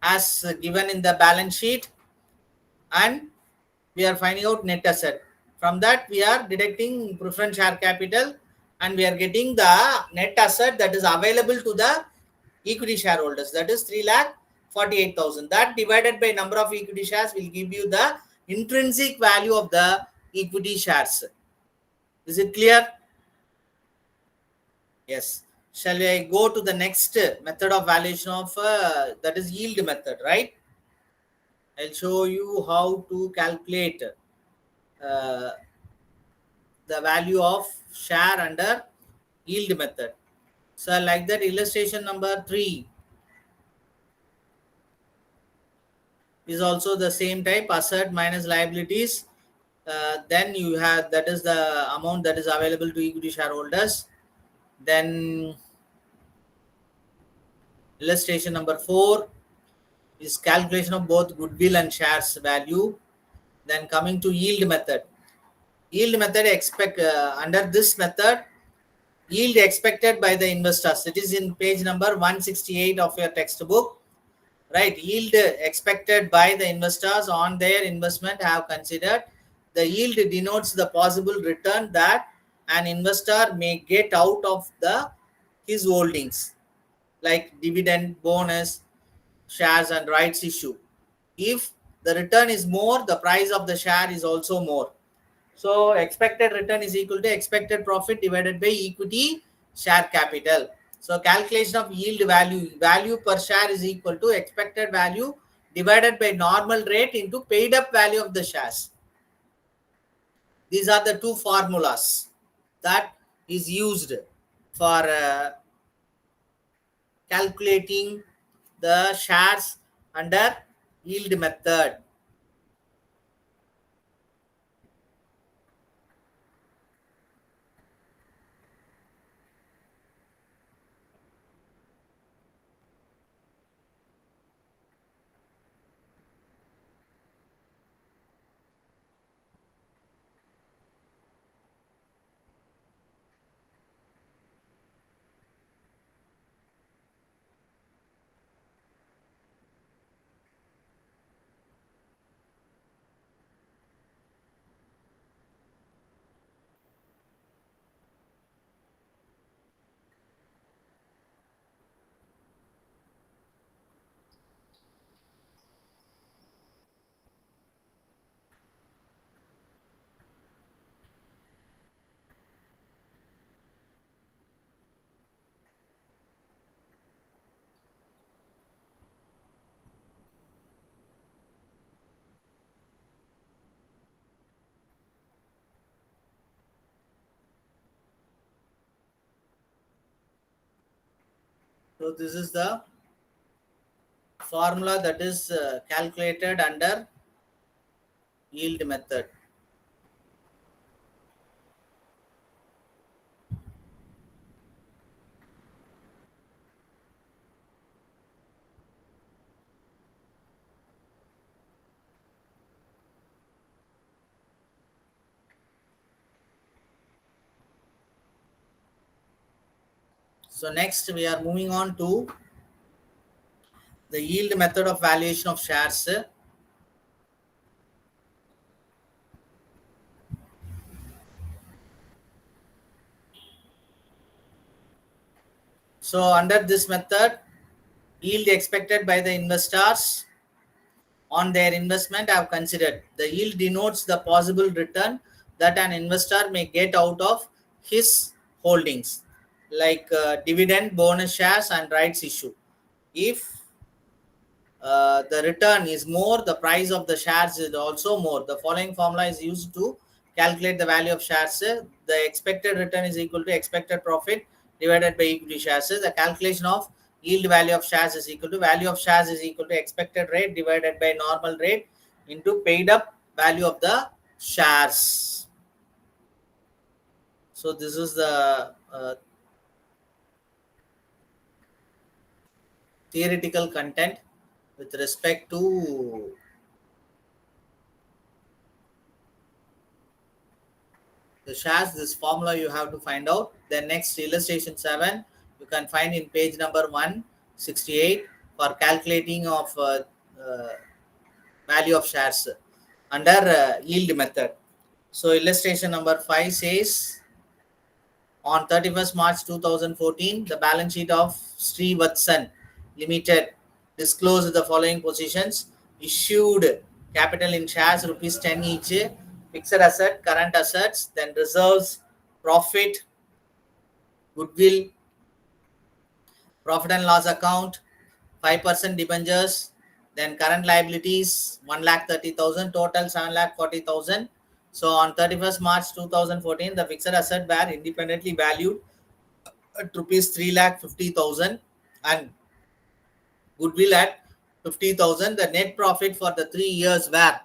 as given in the balance sheet, and we are finding out net asset. From that we are deducting preference share capital and we are getting the net asset that is available to the equity shareholders, that is 3,48,000. That divided by number of equity shares will give you the intrinsic value of the equity shares. Is it clear? Yes. Shall I go to the next method of valuation of that is yield method, right? I'll show you how to calculate uh, the value of share under yield method. So like that, illustration number 3 is also the same type, asset minus liabilities. Then you have, that is the amount that is available to equity shareholders. Then illustration number 4 is calculation of both goodwill and shares value. Then coming to yield method. Yield method, expect under this method yield expected by the investors. It is in page number 168 of your textbook, right? Yield expected by the investors on their investment have considered. The yield denotes the possible return that an investor may get out of his holdings, like dividend, bonus, shares, and rights issue. If the return is more, the price of the share is also more. So expected return is equal to expected profit divided by equity share capital. So calculation of yield value per share is equal to expected value divided by normal rate into paid up value of the shares. These are the two formulas that is used for calculating the shares under yield method. So this is the formula that is calculated under yield method. So next we are moving on to the yield method of valuation of shares. So under this method, yield expected by the investors on their investment have considered. The yield denotes the possible return that an investor may get out of his holdings, like dividend, bonus shares, and rights issue. If the return is more, the price of the shares is also more. The following formula is used to calculate the value of shares. The expected return is equal to expected profit divided by equity shares. The calculation of yield value of shares is equal to value of shares is equal to expected rate divided by normal rate into paid up value of the shares. So this is the theoretical content with respect to the shares. This formula you have to find out. Then next, illustration 7 you can find in page number 168 for calculating of value of shares under yield method. So illustration number 5 says, on 31st March 2014, the balance sheet of Sri Vatsan Limited disclosed the following positions: issued capital in shares rupees 10 each, fixed asset, current assets, then reserves, profit, goodwill, profit and loss account, 5% debentures, then current liabilities 1,30,000, total 7,40,000. So on 31st March 2014, the fixed asset were independently valued at rupees 3,50,000 and goodwill at 50,000. The net profit for the 3 years were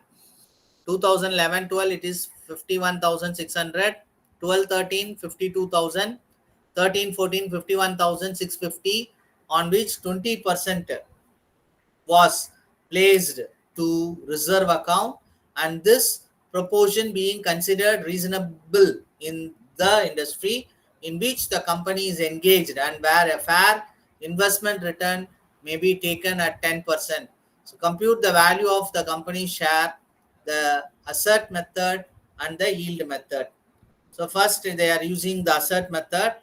2011-12 it is 51,600, 12-13 52,000, 13-14 51,650, on which 20% was placed to reserve account, and this proportion being considered reasonable in the industry, in which the company is engaged and where a fair investment return may be taken at 10%. So compute the value of the company's share, the assert method and the yield method. So first they are using the assert method.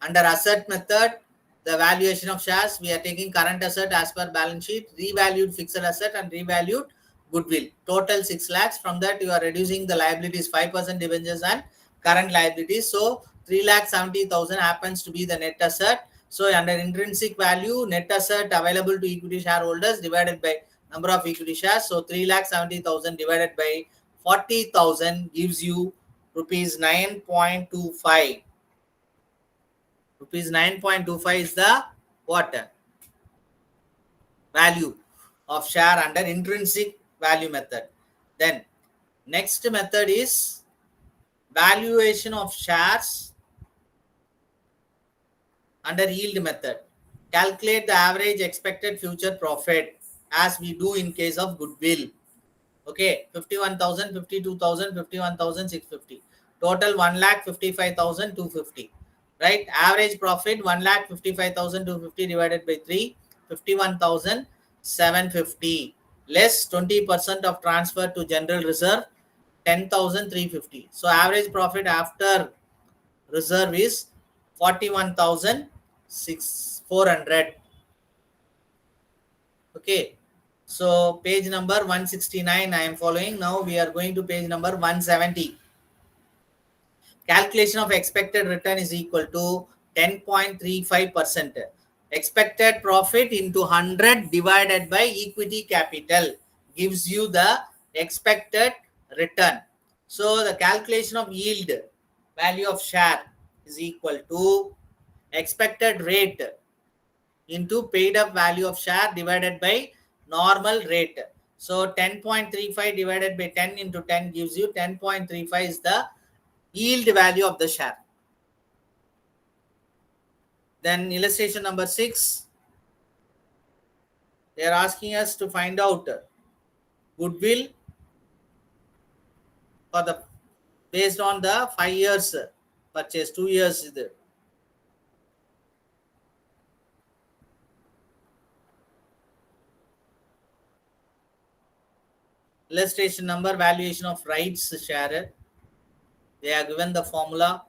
Under asset method, the valuation of shares, we are taking current asset as per balance sheet, revalued fixed asset and revalued goodwill. Total 6 lakhs. From that, you are reducing the liabilities 5% debentures and current liabilities. So 3,70,000 happens to be the net asset. So under intrinsic value, net asset available to equity shareholders divided by number of equity shares. So 3,70,000 divided by 40,000 gives you rupees 9.25. Rupees 9.25 is the what? Value of share under intrinsic value method. Then next method is valuation of shares under yield method. Calculate the average expected future profit as we do in case of goodwill. Okay, 51,000, 52,000, 51,650. Total 1,55,250. Right? Average profit 1,55,250 divided by 3, 51,750. Less 20% of transfer to general reserve, 10,350. So average profit after reserve is 41,400. Okay. So page number 169 I am following. Now we are going to page number 170. Calculation of expected return is equal to 10.35%. Expected profit into 100 divided by equity capital gives you the expected return. So the calculation of yield, value of share, is equal to expected rate into paid up value of share divided by normal rate. So 10.35 divided by 10 into 10 gives you 10.35 is the yield value of the share. Then illustration number 6, they are asking us to find out goodwill for the based on the 5 years purchase, 2 years is there. Illustration number, valuation of rights share. They are given the formula.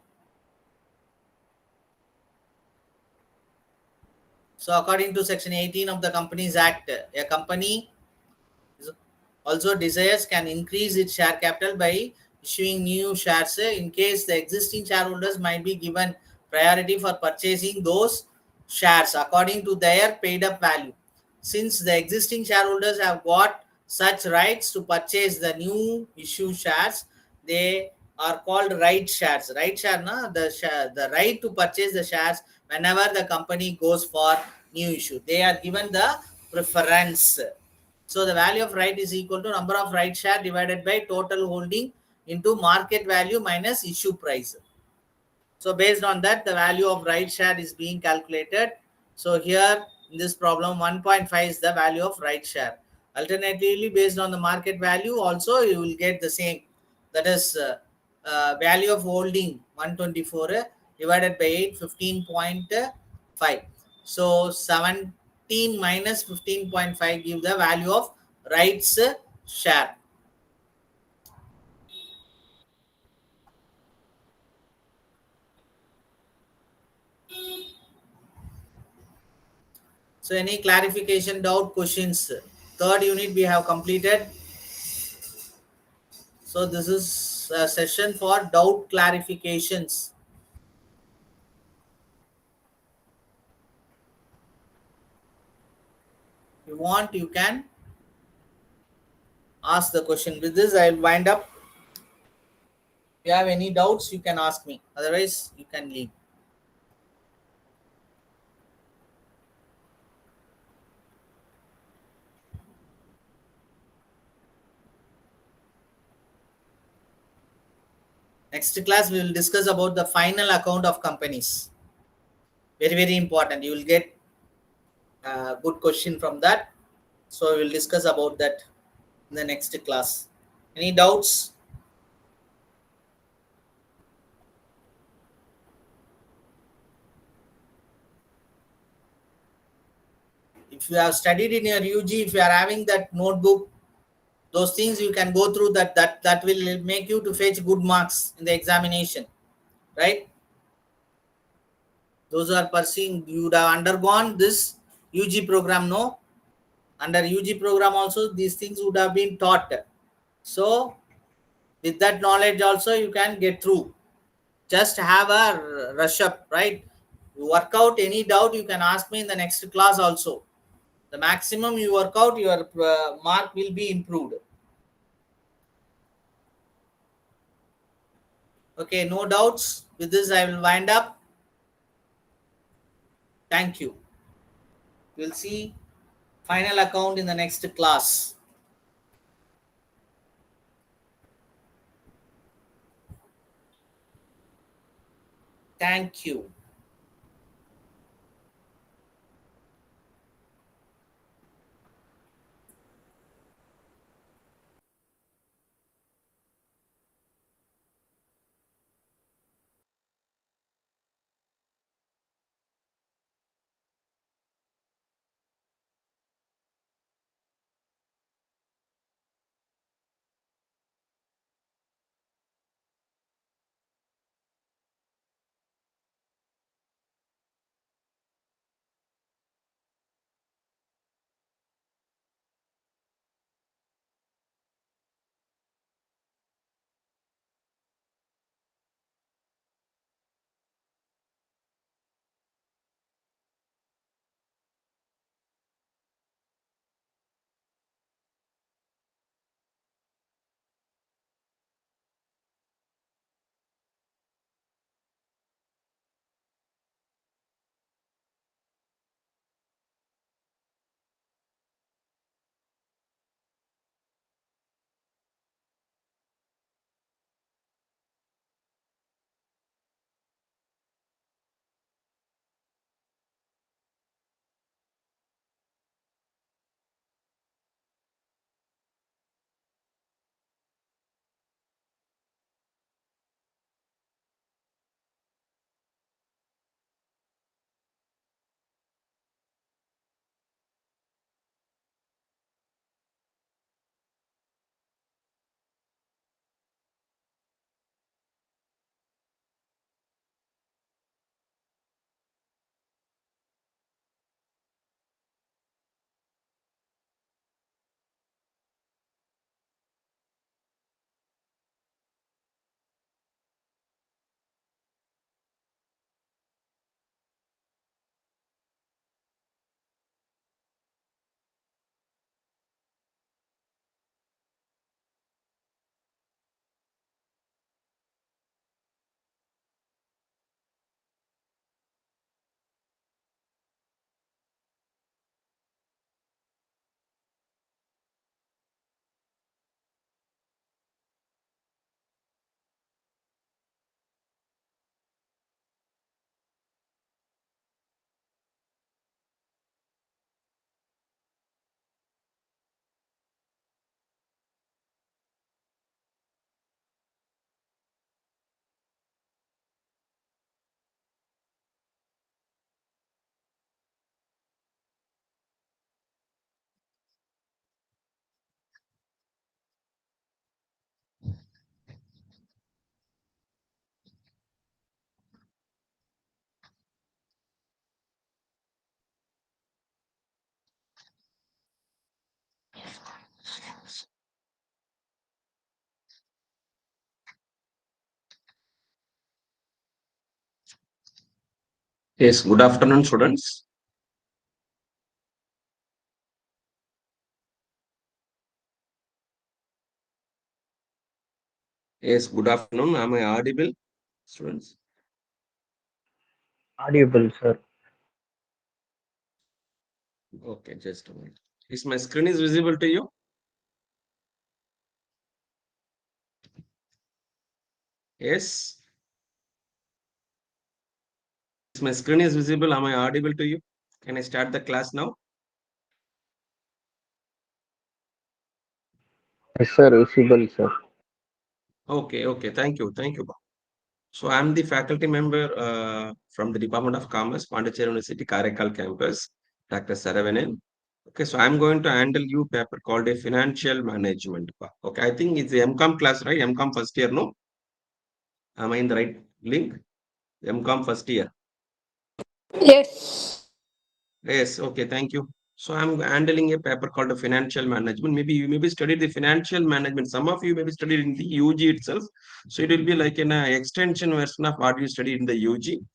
So according to section 18 of the Companies Act, a company also desires can increase its share capital by issuing new shares in case the existing shareholders might be given priority for purchasing those shares according to their paid up value. Since the existing shareholders have got such rights to purchase the new issue shares, they are called right shares. Right share, na? The right to purchase the shares whenever the company goes for new issue. They are given the preference. So the value of right is equal to number of right share divided by total holding into market value minus issue price. So based on that, the value of right share is being calculated. So here in this problem, 1.5 is the value of right share. Alternatively, based on the market value, also you will get the same. That is value of holding 124 divided by 8, 15.5. So 17 minus 15.5 give the value of rights share. So any clarification, doubt, questions? Third unit we have completed. So this is a session for doubt clarifications. If you want, you can ask the question. With this, I'll wind up. If you have any doubts, you can ask me. Otherwise, you can leave. Next class, we will discuss about the final account of companies. Very, very important. You will get a good question from that. So we will discuss about that in the next class. Any doubts? if you have studied in your UG, if you are having that notebook, those things you can go through, that will make you to fetch good marks in the examination, right? Those who are pursuing, you would have undergone this UG program, no? Under UG program also these things would have been taught. So with that knowledge also you can get through. Just have a rush up, right? You work out any doubt, you can ask me in the next class also. The maximum you work out, your mark will be improved. Okay, no doubts. With this I will wind up. Thank you. We'll see final account in the next class. Thank you. Yes, good afternoon, students. Yes, good afternoon. Am I audible, students? Audible, sir. Okay, just a minute. Is my screen is visible to you? Yes. Is my screen is visible? Am I audible to you? Can I start the class now? Yes, sir. Visible, sir. Okay, okay. Thank you. Thank you. So I'm the faculty member from the Department of Commerce, Pondicherry University, Karaikal campus, Dr. Saravanan. Okay, so I'm going to handle you paper called a financial management. Okay, I think it's the MCom class, right? MCom first year, no? Am I in the right link? MCom first year. Yes. Yes, okay, thank you. So I'm handling a paper called a financial management. Maybe you maybe studied the financial management. Some of you maybe studied in the UG itself. So it will be like an extension version of what you studied in the UG.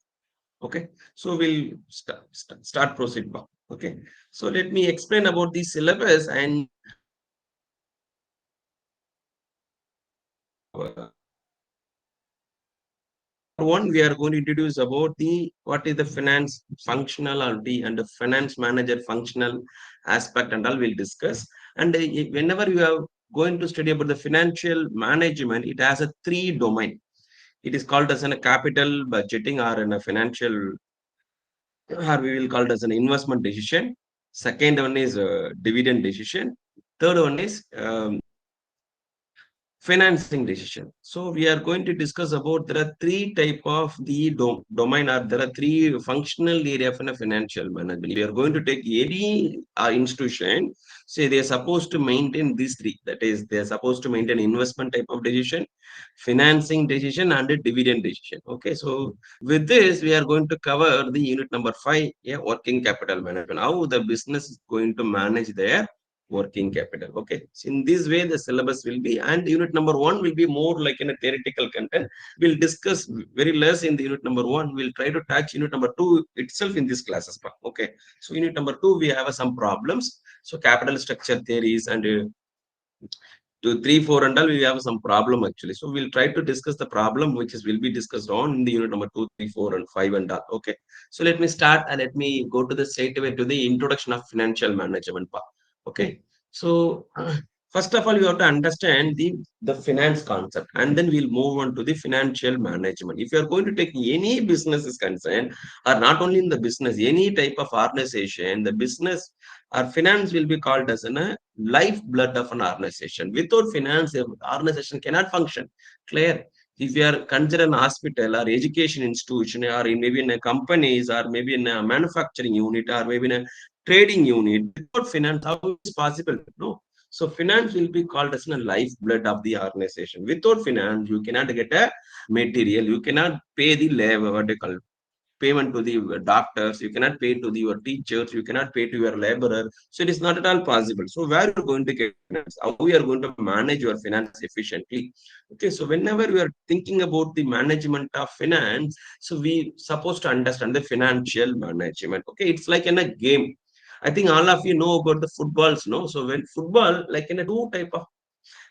Okay, so we'll start proceed. Okay, so let me explain about the syllabus and one, we are going to introduce about the what is the finance functionality and the finance manager functional aspect and all we'll discuss. And whenever you are going to study about the financial management, it has a three domain. It is called as a capital budgeting or in a financial, or we will call it as an investment decision. Second one is dividend decision. Third one is financing decision. So we are going to discuss about there are three type of the domain, or there are three functional area of a financial management. We are going to take any institution, say they are supposed to maintain these three. That is, they are supposed to maintain investment type of decision, financing decision, and a dividend decision. Okay, so with this we are going to cover the unit number 5, yeah, working capital management. How the business is going to manage their working capital. Okay, so in this way the syllabus will be, and unit number 1 will be more like in a theoretical content. We'll discuss very less in the unit number 1. We'll try to touch unit number 2 itself in this classes. Okay, so unit number 2 we have some problems. So capital structure theories and 2, 3, 4 and all, we have some problem actually. So we'll try to discuss the problem which is will be discussed on in the unit number 2, 3, 4 and 5 and all. Okay, so let me start and let me go to the straight away to the introduction of financial management. Okay, so first of all, you have to understand the finance concept, and then we'll move on to the financial management. If you are going to take any business is concerned, or not only in the business, any type of organization, the business or finance will be called as a lifeblood of an organization. Without finance, the organization cannot function. Clear? If you are consider an hospital or education institution, or maybe in a companies, or maybe in a manufacturing unit, or maybe in a trading unit, without finance, how is possible? No. So finance will be called as a lifeblood of the organization. Without finance, you cannot get a material, you cannot pay the labor, what they call payment to the doctors, you cannot pay to your teachers, you cannot pay to your laborer. So it is not at all possible. So where are you going to get finance? How we are going to manage your finance efficiently? Okay, so whenever we are thinking about the management of finance, so we supposed to understand the financial management. Okay, it's like in a game. I think all of you know about the footballs, no? So when football, like in a two type of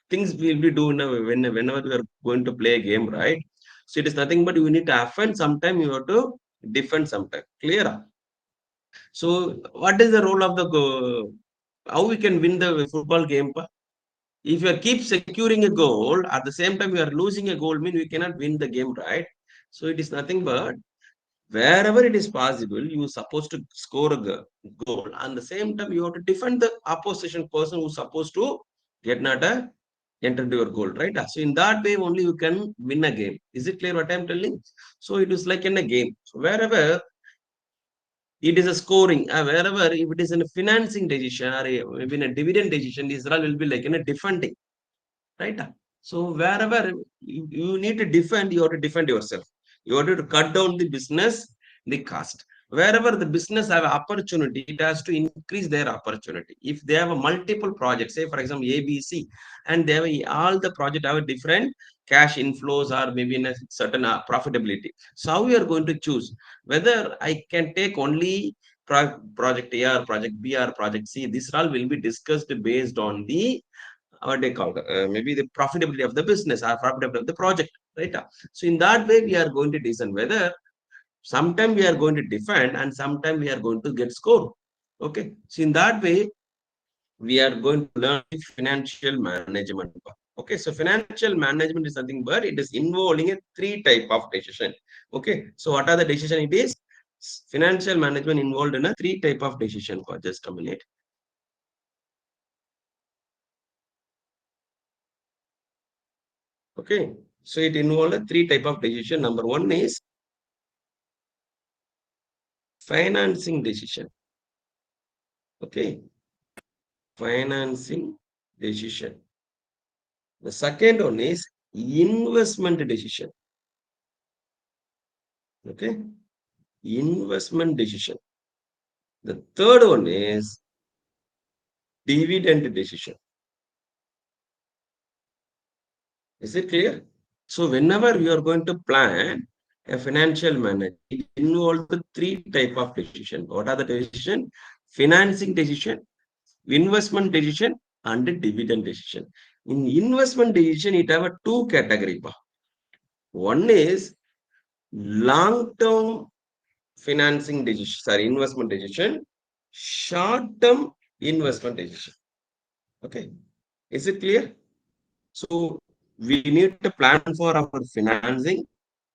things we'll be doing whenever we are going to play a game, right? So it is nothing but you need to offend sometime, you have to defend sometime. Clear? So what is the role of the how we can win the football game? If you keep securing a goal, at the same time you are losing a goal, mean we cannot win the game, right? So it is nothing but wherever it is possible, you are supposed to score a goal. And the same time, you have to defend the opposition person who's supposed to get not a enter to your goal, right? So in that way, only you can win a game. Is it clear what I'm telling? So it is like in a game. So wherever it is a scoring, wherever if it is in a financing decision or maybe in a dividend decision, Israel will be like in a defending, right? So wherever you need to defend, you have to defend yourself. You have to cut down the business, the cost. Wherever the business have opportunity, it has to increase their opportunity. If they have a multiple projects, say for example ABC, and they have all the project have a different cash inflows or maybe in a certain profitability. So how we are going to choose whether I can take only project A or project B or project C. This all will be discussed based on the what they call maybe the profitability of the business or profitability of the project, right? So in that way, we are going to design whether sometime we are going to defend and sometime we are going to get score. Okay, so in that way, we are going to learn financial management. Okay, so financial management is something, but it is involving a three type of decision. Okay, so what are the decision? It is financial management involved in a three type of decision. For just a minute. Okay, so it involved a three type of decision. Number one is financing decision. Okay, financing decision. The second one is investment decision. Okay, investment decision. The third one is dividend decision. Is it clear? So whenever you are going to plan a financial management, it involves the three type of decision. What are the decision? Financing decision, investment decision, and dividend decision. In investment decision, it have a two category. One is long-term financing decision, sorry, investment decision, short-term investment decision. Okay, is it clear? So we need to plan for our financing,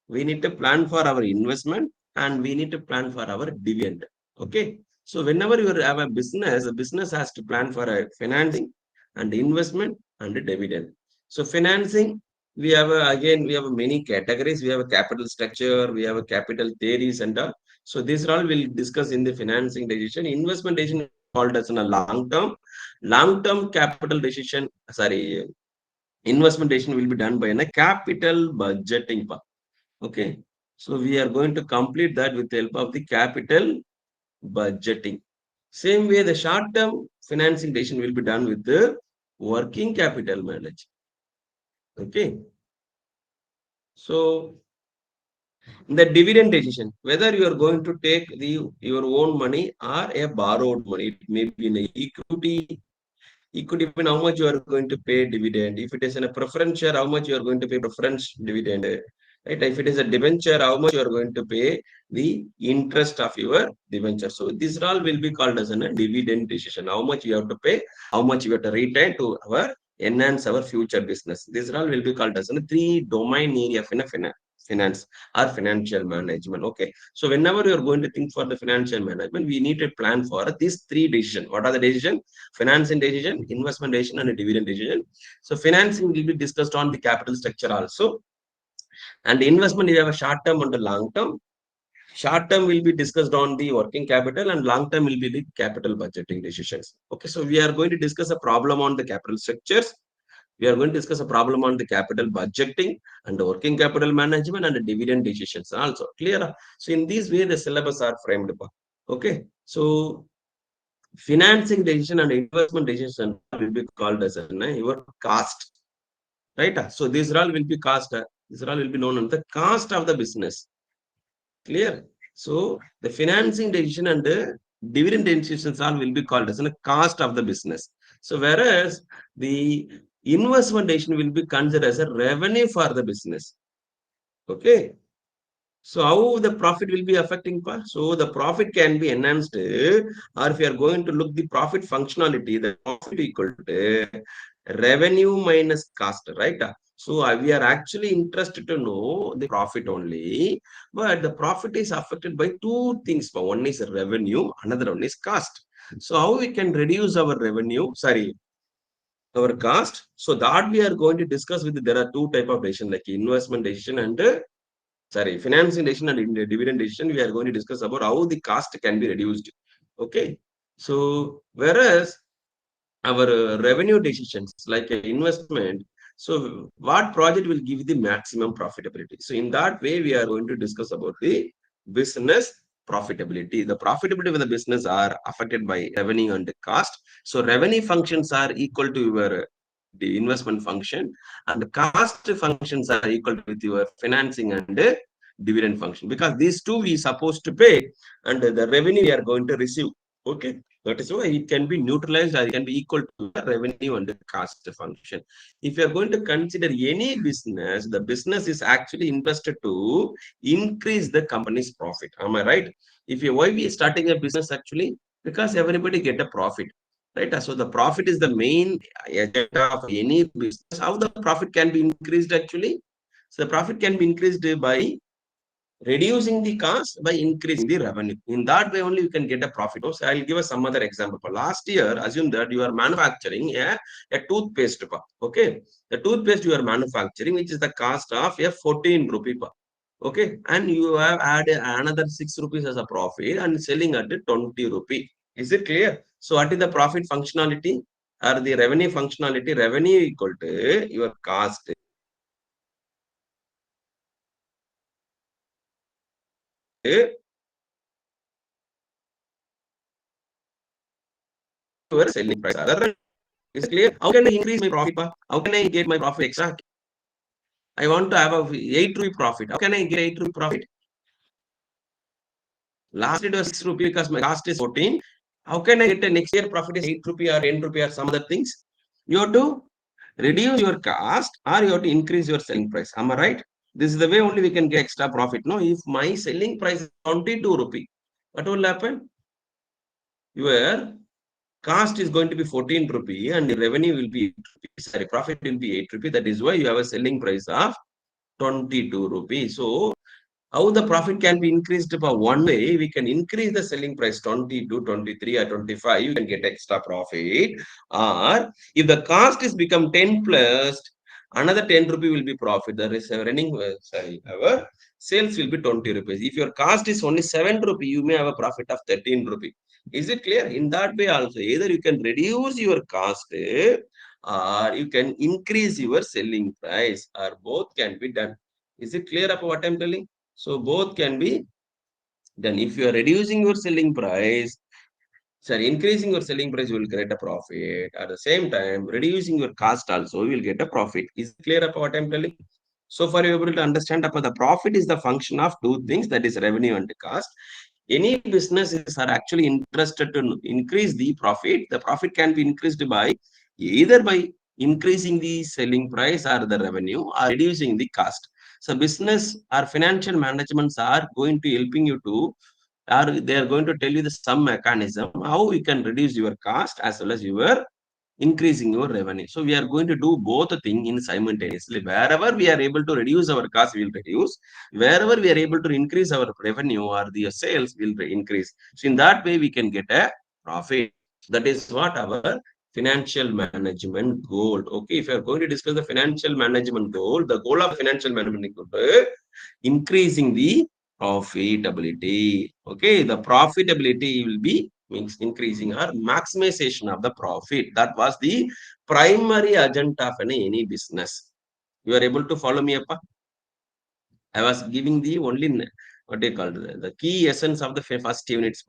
we need to plan for our investment, and we need to plan for our dividend. Okay. So whenever you have a business, the business has to plan for a financing and investment and a dividend. So financing, we have we have many categories. We have a capital structure, we have a capital theories and all. So these all we'll discuss in the financing decision. Investment decision called as a long-term capital decision. Sorry, investment decision will be done by a capital budgeting. Okay, so we are going to complete that with the help of the capital budgeting. Same way, the short-term financing decision will be done with the working capital management. Okay, so the dividend decision, whether you are going to take your own money or a borrowed money, it may be in equity. It could even how much you are going to pay dividend. If it is in a preference share, how much you are going to pay preference dividend. Right? If it is a debenture, how much you are going to pay the interest of your debenture. So these all will be called as a dividend decision. How much you have to pay, how much you have to retain to enhance our future business. These all will be called as a three domain area of finance or financial management. Okay. So whenever you are going to think for the financial management, we need to plan for these three decisions. What are the decisions? Financing decision, investment decision, and a dividend decision. So financing will be discussed on the capital structure also. And investment, you have a short term and a long term. Short term will be discussed on the working capital, and long term will be the capital budgeting decisions. Okay, so we are going to discuss a problem on the capital structures. We are going to discuss a problem on the capital budgeting and the working capital management and the dividend decisions also. Clear? So in this way, the syllabus are framed. Okay, so financing decision and investment decision will be called as your cost. Right? So these all will be cost. These all will be known as the cost of the business. Clear? So the financing decision and the dividend decisions all will be called as a cost of the business. So whereas the investment decision will be considered as a revenue for the business. Okay. So how the profit will be affecting? So the profit can be enhanced, or if you are going to look the profit functionality, the profit equal to revenue minus cost, right? So we are actually interested to know the profit only, but the profit is affected by two things. One is revenue, another one is cost. So how we can reduce our revenue, our cost? So that we are going to discuss with, there are two type of decision, like investment decision and financing decision and dividend decision. We are going to discuss about how the cost can be reduced. Okay. So whereas our revenue decisions like investment, so what project will give the maximum profitability? So in that way, we are going to discuss about the business profitability. The profitability of the business are affected by revenue and cost. So revenue functions are equal to your the investment function, and the cost functions are equal to with your financing and dividend function, because these two we supposed to pay and the revenue we are going to receive. Okay, that is why it can be neutralized or it can be equal to the revenue and the cost function. If you are going to consider any business, the business is actually interested to increase the company's profit. Am I right? If you why we are starting a business actually, because everybody get a profit. Right. So the profit is the main agenda of any business. How the profit can be increased actually? So the profit can be increased by reducing the cost by increasing the revenue. In that way only you can get a profit. So I'll give us some other example. Last year, assume that you are manufacturing a toothpaste. Okay. The toothpaste you are manufacturing, which is the cost of a 14 rupee. Okay. And you have added another 6 rupees as a profit and selling at 20 rupee. Is it clear? So what is the profit functionality? or the revenue functionality, revenue equal to your cost. Your selling price. Is it clear? How can I increase my profit? How can I get my profit extra? I want to have a 8 rupee profit. How can I get 8 rupee profit? Last it was 6 rupee because my cost is 14. How can I get a next year profit is 8 rupee or 10 rupee or some other things? You have to reduce your cost or you have to increase your selling price. Am I right? This is the way only we can get extra profit. No, if my selling price is 22 rupee, what will happen? Your cost is going to be 14 rupee and the revenue will be 8 rupee. Sorry, profit will be 8 rupee. That is why you have a selling price of 22 rupees. So how the profit can be increased by one way, we can increase the selling price 22, 23 or 25, you can get extra profit. Or if the cost is become 10 plus, another 10 rupee will be profit. The running, our sales will be 20 rupees. If your cost is only 7 rupee, you may have a profit of 13 rupee. Is it clear? In that way also, either you can reduce your cost or you can increase your selling price, or both can be done. Is it clear about what I'm telling? So both can be done. If you are reducing your selling price, sorry, increasing your selling price, you will get a profit. At the same time, reducing your cost also, you will get a profit. Is it clear about what I'm telling? So far, you're able to understand about the profit is the function of two things, that is revenue and cost. Any businesses are actually interested to increase the profit. The profit can be increased by either by increasing the selling price or the revenue or reducing the cost. So business or financial managements are going to helping you to, or they are going to tell you the some mechanism how you can reduce your cost as well as your increasing your revenue. So we are going to do both the thing in simultaneously. Wherever we are able to reduce our cost, we will reduce. Wherever we are able to increase our revenue or the sales, will increase. So in that way, we can get a profit. That is what our financial management goal. Okay, if you are going to discuss the financial management goal, the goal of financial management goal is increasing the profitability. Okay, the profitability will be means increasing or maximization of the profit. That was the primary agenda of any business. You are able to follow me up? I was giving the only what they call the key essence of the first units.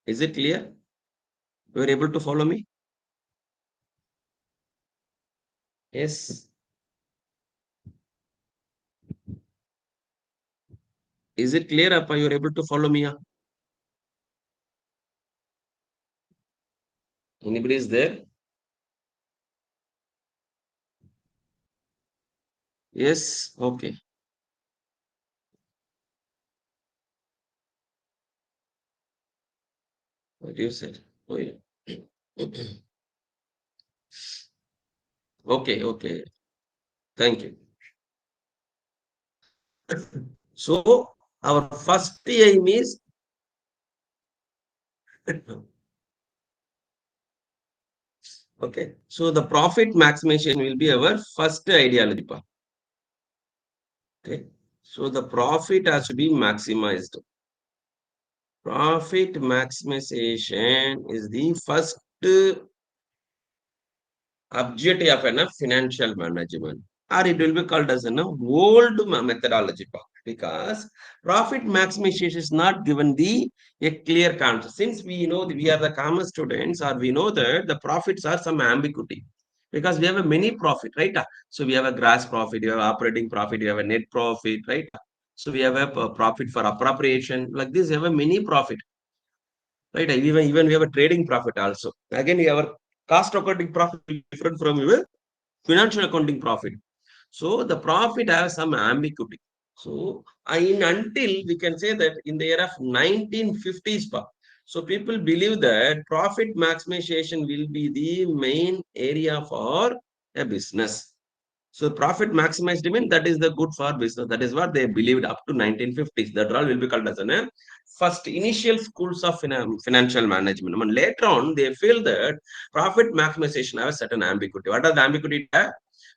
Is it clear? You are able to follow me? Yes. Is it clear, Appa? You are able to follow me? Anybody is there? Yes. Okay. What do you say? Oh, yeah. Okay. Okay. Thank you. So our first aim is okay. So the profit maximization will be our first ideology. Okay. So the profit has to be maximized. Profit maximization is the first objective of a financial management, or it will be called as an old methodology, because profit maximization is not given the a clear concept. Since we know that we are the common students, or we know that the profits are some ambiguity, because we have a many profit, right? So we have a gross profit, you have operating profit, you have a net profit, right? So we have a profit for appropriation, like this. You have a many profit, right? Even we have a trading profit also. Again, our cost accounting profit is different from your financial accounting profit. So the profit has some ambiguity. So until we can say that in the year of 1950s, so people believe that profit maximization will be the main area for a business. So profit maximized mean that is the good for business. That is what they believed up to 1950s. That all will be called as a first initial schools of financial management. I mean, later on, they feel that profit maximization has a certain ambiguity. What are the ambiguity?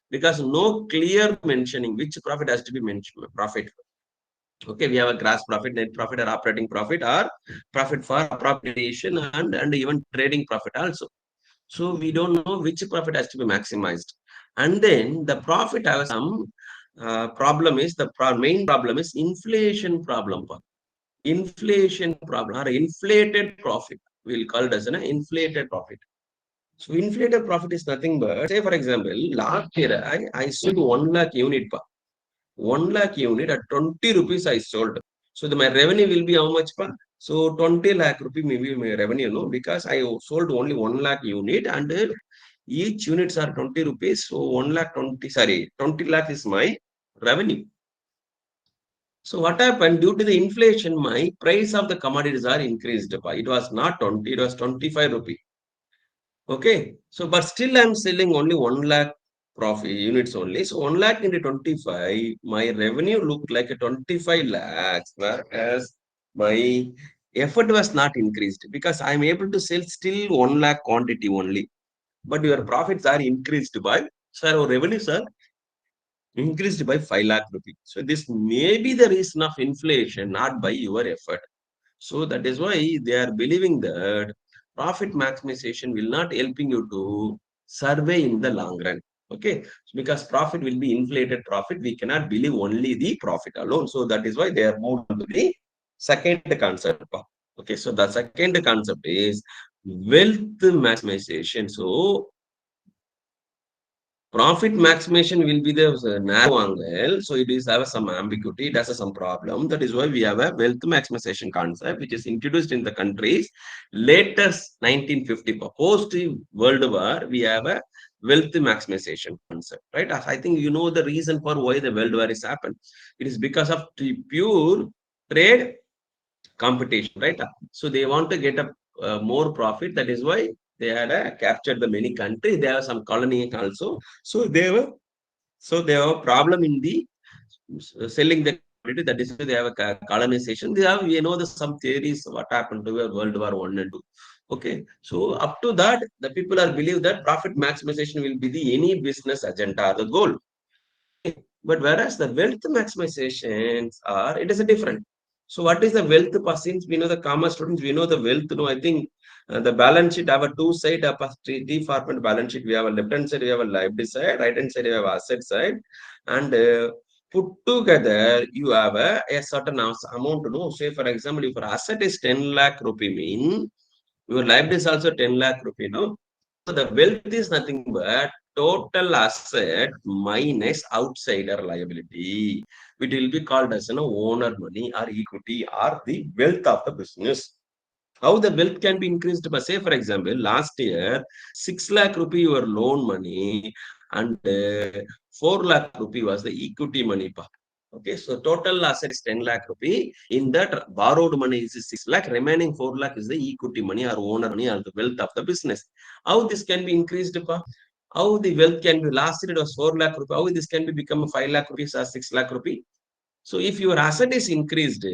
Because no clear mentioning which profit has to be mentioned. Profit. Okay, we have a gross profit, net profit, or operating profit, or profit for appropriation and even trading profit also. So we don't know which profit has to be maximized. And then the profit has some problem is main problem is inflation problem. Inflation problem or inflated profit. We'll call it as an inflated profit. So inflated profit is nothing but, say for example, last year I sold 1 lakh unit. 1 lakh unit at 20 rupees I sold. So my revenue will be how much? So 20 lakh rupee maybe my revenue, no? Because I sold only 1 lakh unit and each units are 20 rupees. So 1 lakh 20, sorry, 20 lakh is my revenue. So what happened? Due to the inflation, my price of the commodities are increased. It was not 20, it was 25 rupee. Okay. So, but still I'm selling only 1 lakh profit units only. So 1 lakh into 25, my revenue looked like a 25 lakhs, whereas my effort was not increased because I'm able to sell still 1 lakh quantity only. But your profits are increased by, sir, our revenues are increased by 5 lakh rupees. So this may be the reason of inflation, not by your effort. So that is why they are believing that profit maximization will not helping you to survey in the long run. Okay, because profit will be inflated profit. We cannot believe only the profit alone. So that is why they are moved on to the second concept. Okay, so the second concept is wealth maximization. So profit maximization will be the narrow angle, so it is have some ambiguity, it has some problem. That is why we have a wealth maximization concept, which is introduced in the countries latest 1950. Post World War, we have a wealth maximization concept, right? I think you know the reason for why the World War is happened. It is because of the pure trade competition, right? So they want to get a more profit. That is why they had captured the many countries. They have some colony also. So they have a problem in the selling the commodity. That is why they have a colonization. They have, you know, the some theories what happened to World War One and Two. Okay, so up to that, the people are believe that profit maximization will be the any business agenda, the goal. But whereas the wealth maximizations are, it is a different. So what is the wealth per since we know the commerce students, we know the wealth. No, I think the balance sheet have a two side of a three format balance sheet. We have a left hand side, we have a liability side, right hand side, we have asset side, and put together you have a certain amount. No, say for example, if your asset is 10 lakh rupee mean, your liability is also 10 lakh rupee. No, so the wealth is nothing but total asset minus outsider liability, which will be called as an owner money or equity or the wealth of the business. How the wealth can be increased by, say, for example, last year, 6 lakh rupee your loan money and 4 lakh rupee was the equity money. Okay, so total asset is 10 lakh rupee. In that, borrowed money is 6 lakh, remaining 4 lakh is the equity money or owner money or the wealth of the business. How this can be increased? How the wealth can be, last year it was 4 lakh rupee, how this can be become 5 lakh rupees or 6 lakh rupee? So if your asset is increased,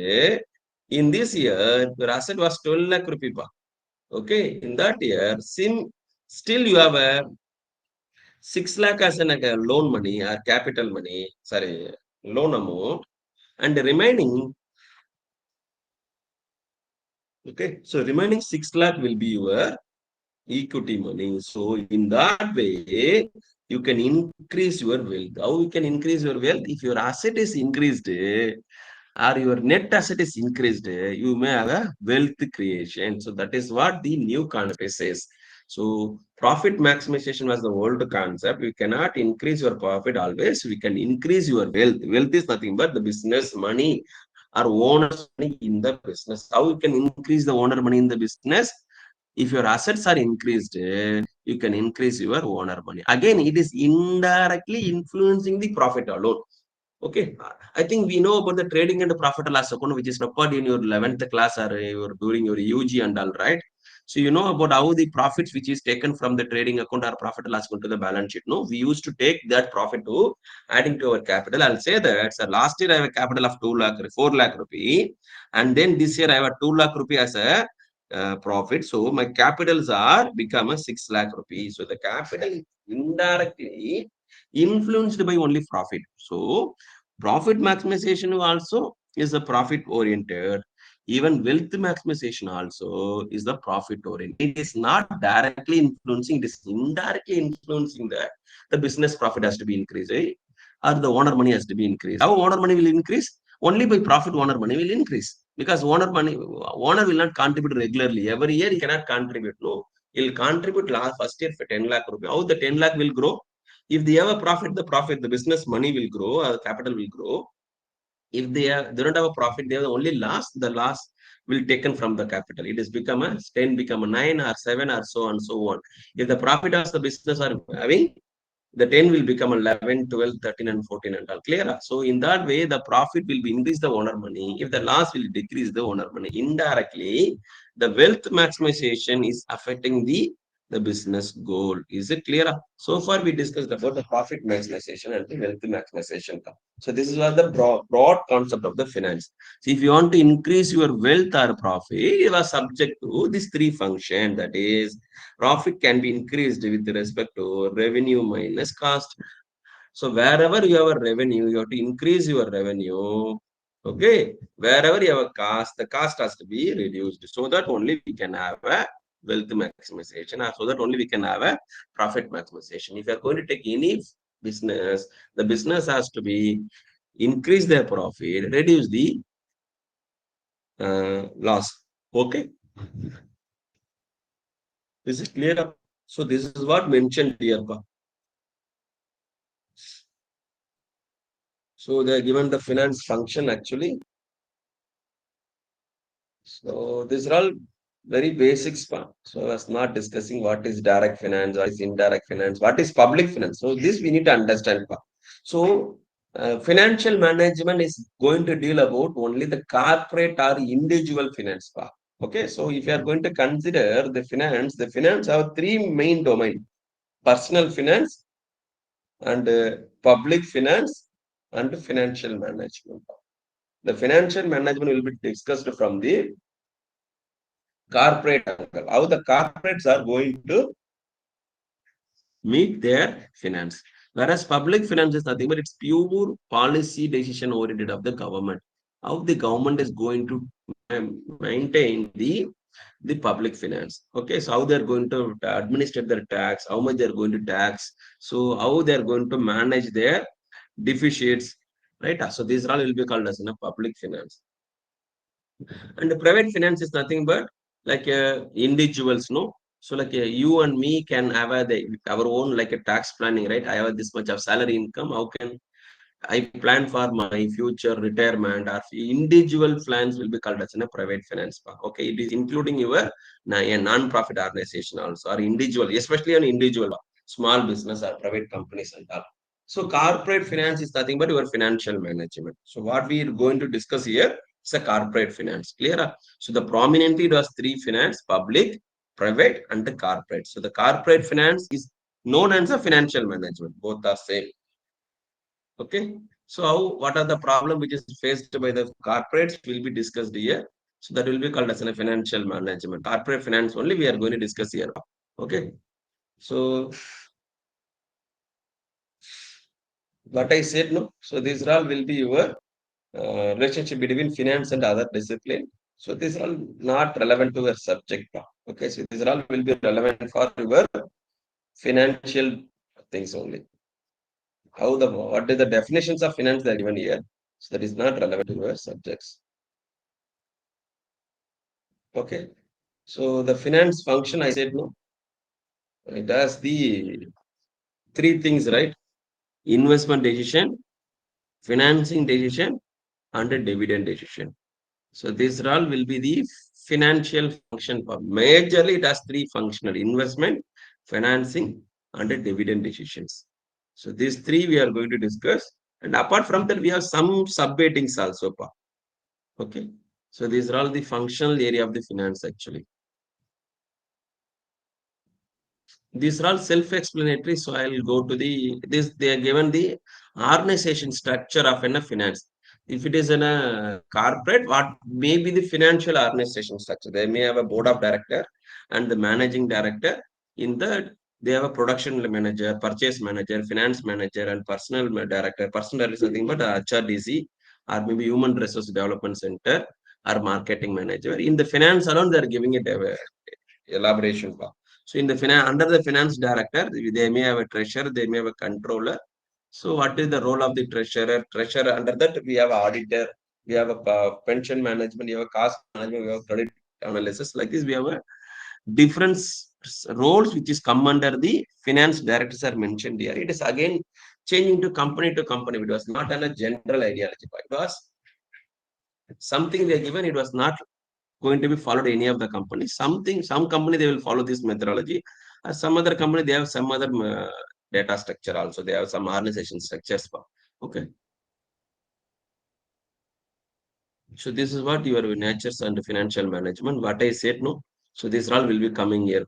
in this year, your asset was 12 lakh rupee. Okay, in that year, still you have a 6 lakh as an loan money or capital money, sorry, loan amount, and the remaining, okay, so remaining 6 lakh will be your equity money. So in that way, you can increase your wealth. How you can increase your wealth? If your asset is increased, or your net asset is increased, you may have a wealth creation. So that is what the new concept says. So profit maximization was the old concept. You cannot increase your profit always. We can increase your wealth. Wealth is nothing but the business money or owner's money in the business. How you can increase the owner money in the business? If your assets are increased, you can increase your owner money. Again, it is indirectly influencing the profit alone. Okay, I think we know about the trading and the profit and loss account, which is required in your 11th class or during your UG and all, right? So you know about how the profits which is taken from the trading account or profit and loss account to the balance sheet. No, we used to take that profit to adding to our capital. I'll say that, so last year I have a capital of 2 lakh, 4 lakh rupee, and then this year I have a 2 lakh rupee as a profit. So my capitals are become a 6 lakh rupees. So the capital indirectly influenced by only profit. So profit maximization also is a profit oriented. Even wealth maximization also is the profit oriented. It is not directly influencing, it is indirectly influencing that the business profit has to be increased, or the owner money has to be increased. How owner money will increase? Only by profit owner money will increase. Because owner will not contribute regularly. Every year he cannot contribute. No. He'll contribute first year for 10 lakh rupees. How the 10 lakh will grow? If they have a profit, the business money will grow, capital will grow. If they don't have a profit, they have only loss. The loss will taken from the capital. It has become a 10, become a 9 or 7 or so on, so on. If the profit of the business are having, the 10 will become 11, 12, 13, and 14 and all. Clear? So in that way, the profit will be increase the owner money. If the loss will decrease the owner money. Indirectly, the wealth maximization is affecting the business goal. Is it clear? So far, we discussed about the profit maximization and the wealth maximization. So this is what the broad concept of the finance. So if you want to increase your wealth or profit, you are subject to these three functions. That is, profit can be increased with respect to revenue minus cost. So wherever you have a revenue, you have to increase your revenue. Okay. Wherever you have a cost, the cost has to be reduced. So that only we can have a wealth maximization, or so that only we can have a profit maximization. If you are going to take any business, the business has to be increase their profit, reduce the loss. Okay. Is it clear? So this is what mentioned here. So they are given the finance function actually. So these are all very basic part. So I was not discussing what is direct finance, what is indirect finance, what is public finance. So this we need to understand. So financial management is going to deal about only the corporate or individual finance part. Okay, so if you are going to consider the finance have three main domains: personal finance and public finance and financial management. The financial management will be discussed from the corporate angle, how the corporates are going to meet their finance. Whereas public finance is nothing but it's pure policy decision oriented of the government. How the government is going to maintain the public finance. Okay, so how they're going to administer their tax, how much they're going to tax, so how they're going to manage their deficits, right? So these all will be called as public finance. And the private finance is nothing but like individuals, no? So like you and me can have our own like a tax planning, right? I have this much of salary income. How can I plan for my future retirement, or individual plans will be called as a private finance. Okay, it is including your a non-profit organization also, or individual, especially an individual, small business or private companies and all. So corporate finance is nothing but your financial management. So what we are going to discuss here is a corporate finance. Clear? So the prominently it was three finance: public, private, and the corporate. So the corporate finance is known as a financial management. Both are same. Okay. So what are the problem which is faced by the corporates will be discussed here. So that will be called as a financial management. Corporate finance only we are going to discuss here. Okay. So what I said, no. So these all will be your relationship between finance and other discipline. So these are all not relevant to your subject. Okay. So these are all will be relevant for your financial things only. What are the definitions of finance that are given here? So that is not relevant to your subjects. Okay. So the finance function, I said no. It has the three things, right? Investment decision, financing decision, and a dividend decision. So these all will be the financial function. Majorly, it has three functional: investment, financing, and a dividend decisions. So these three we are going to discuss. And apart from that, we have some sub-headings also. Okay. So these are all the functional area of the finance actually. These are all self-explanatory, so I'll go to this. They are given the organization structure of a finance. If it is in a corporate, what may be the financial organization structure? They may have a board of director and the managing director. In that, they have a production manager, purchase manager, finance manager, and personal director. Personal is nothing but HRDC, or maybe Human Resource Development Center, or marketing manager. In the finance alone, they are giving it a elaboration. So in the under the finance director, they may have a treasurer, they may have a controller. So what is the role of the treasurer? Treasurer, under that we have auditor, we have a pension management, we have a cost management, we have credit analysis. Like this, we have a different roles which is come under the finance directors are mentioned here. It is again changing to company. It was not a general ideology. It was something they given. It was not going to be followed any of the companies. Some company they will follow this methodology. Some other company they have some other data structure also. They have some organization structures. Okay. So this is what your natures and financial management. What I said, no. So this all will be coming here.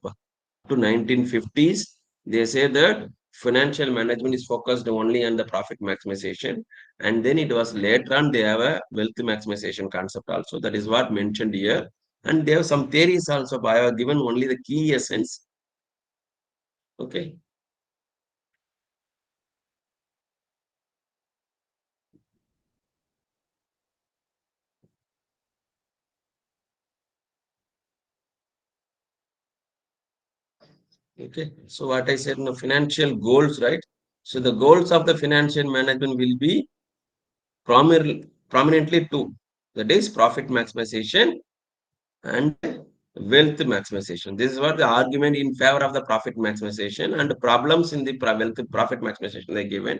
To 1950s, they say that financial management is focused only on the profit maximization, and then it was later on they have a wealth maximization concept also. That is what mentioned here, and they have some theories also. But I have given only the key essence. Okay. Okay. So what I said, no financial goals, right? So the goals of the financial management will be prominently two. That is profit maximization and wealth maximization. This is what the argument in favor of the profit maximization and the problems in the wealth profit maximization they given.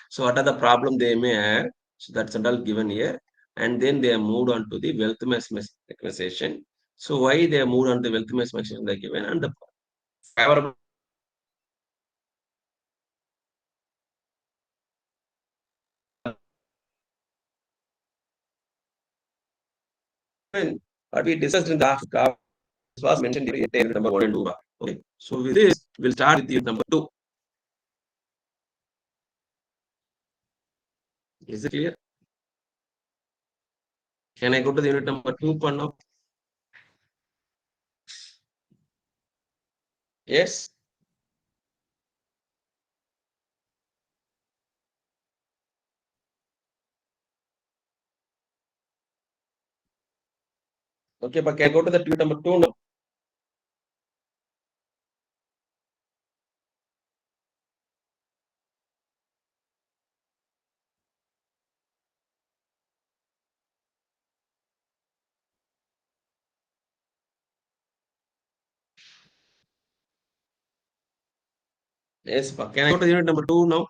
So what are the problem they may have? So that's all given here. And then they are moved on to the wealth maximization. So why they are moved on to wealth maximization they given and the favorable what we discussed in the half was mentioned in number 1 and 2. Okay. So with this, we'll start with the number 2. Is it clear? Can I go to the unit number 2 for now? Yes. Okay, but can I go to the unit number 2 now? Yes, but can I go to the unit number 2 now?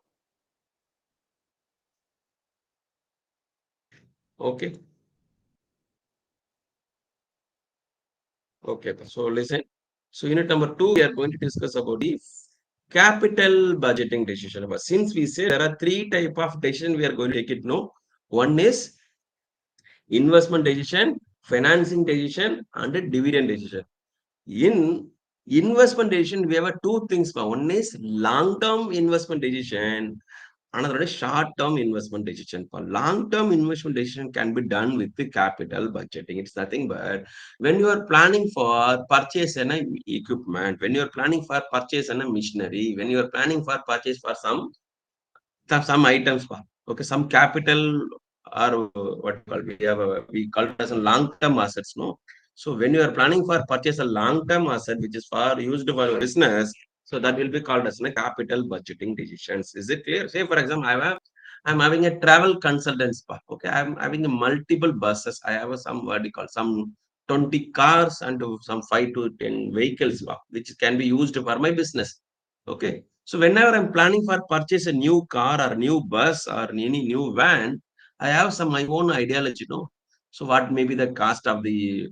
Okay. Okay, so listen. So unit number 2, we are going to discuss about the capital budgeting decision. But since we say there are 3 type of decision, we are going to take it now. One is investment decision, financing decision, and a dividend decision. In investment decision, we have two things. One is long-term investment decision. Another is short-term investment decision. For long-term investment decision can be done with the capital budgeting. It's nothing but when you are planning for purchase an equipment, when you are planning for purchase an machinery, when you are planning for purchase for some items, okay, some capital or what we call it as a long-term assets, no. So when you are planning for purchase a long-term asset which is for used for business, so that will be called as a capital budgeting decisions. Is it clear? Say for example, I'm having a travel consultants, okay, I'm having a multiple buses. I have some what do you call some 20 cars and some 5 to 10 vehicles, which can be used for my business. Okay. So whenever I'm planning for purchase a new car or new bus or any new van, I have some my own ideology, no. So what may be the cost of the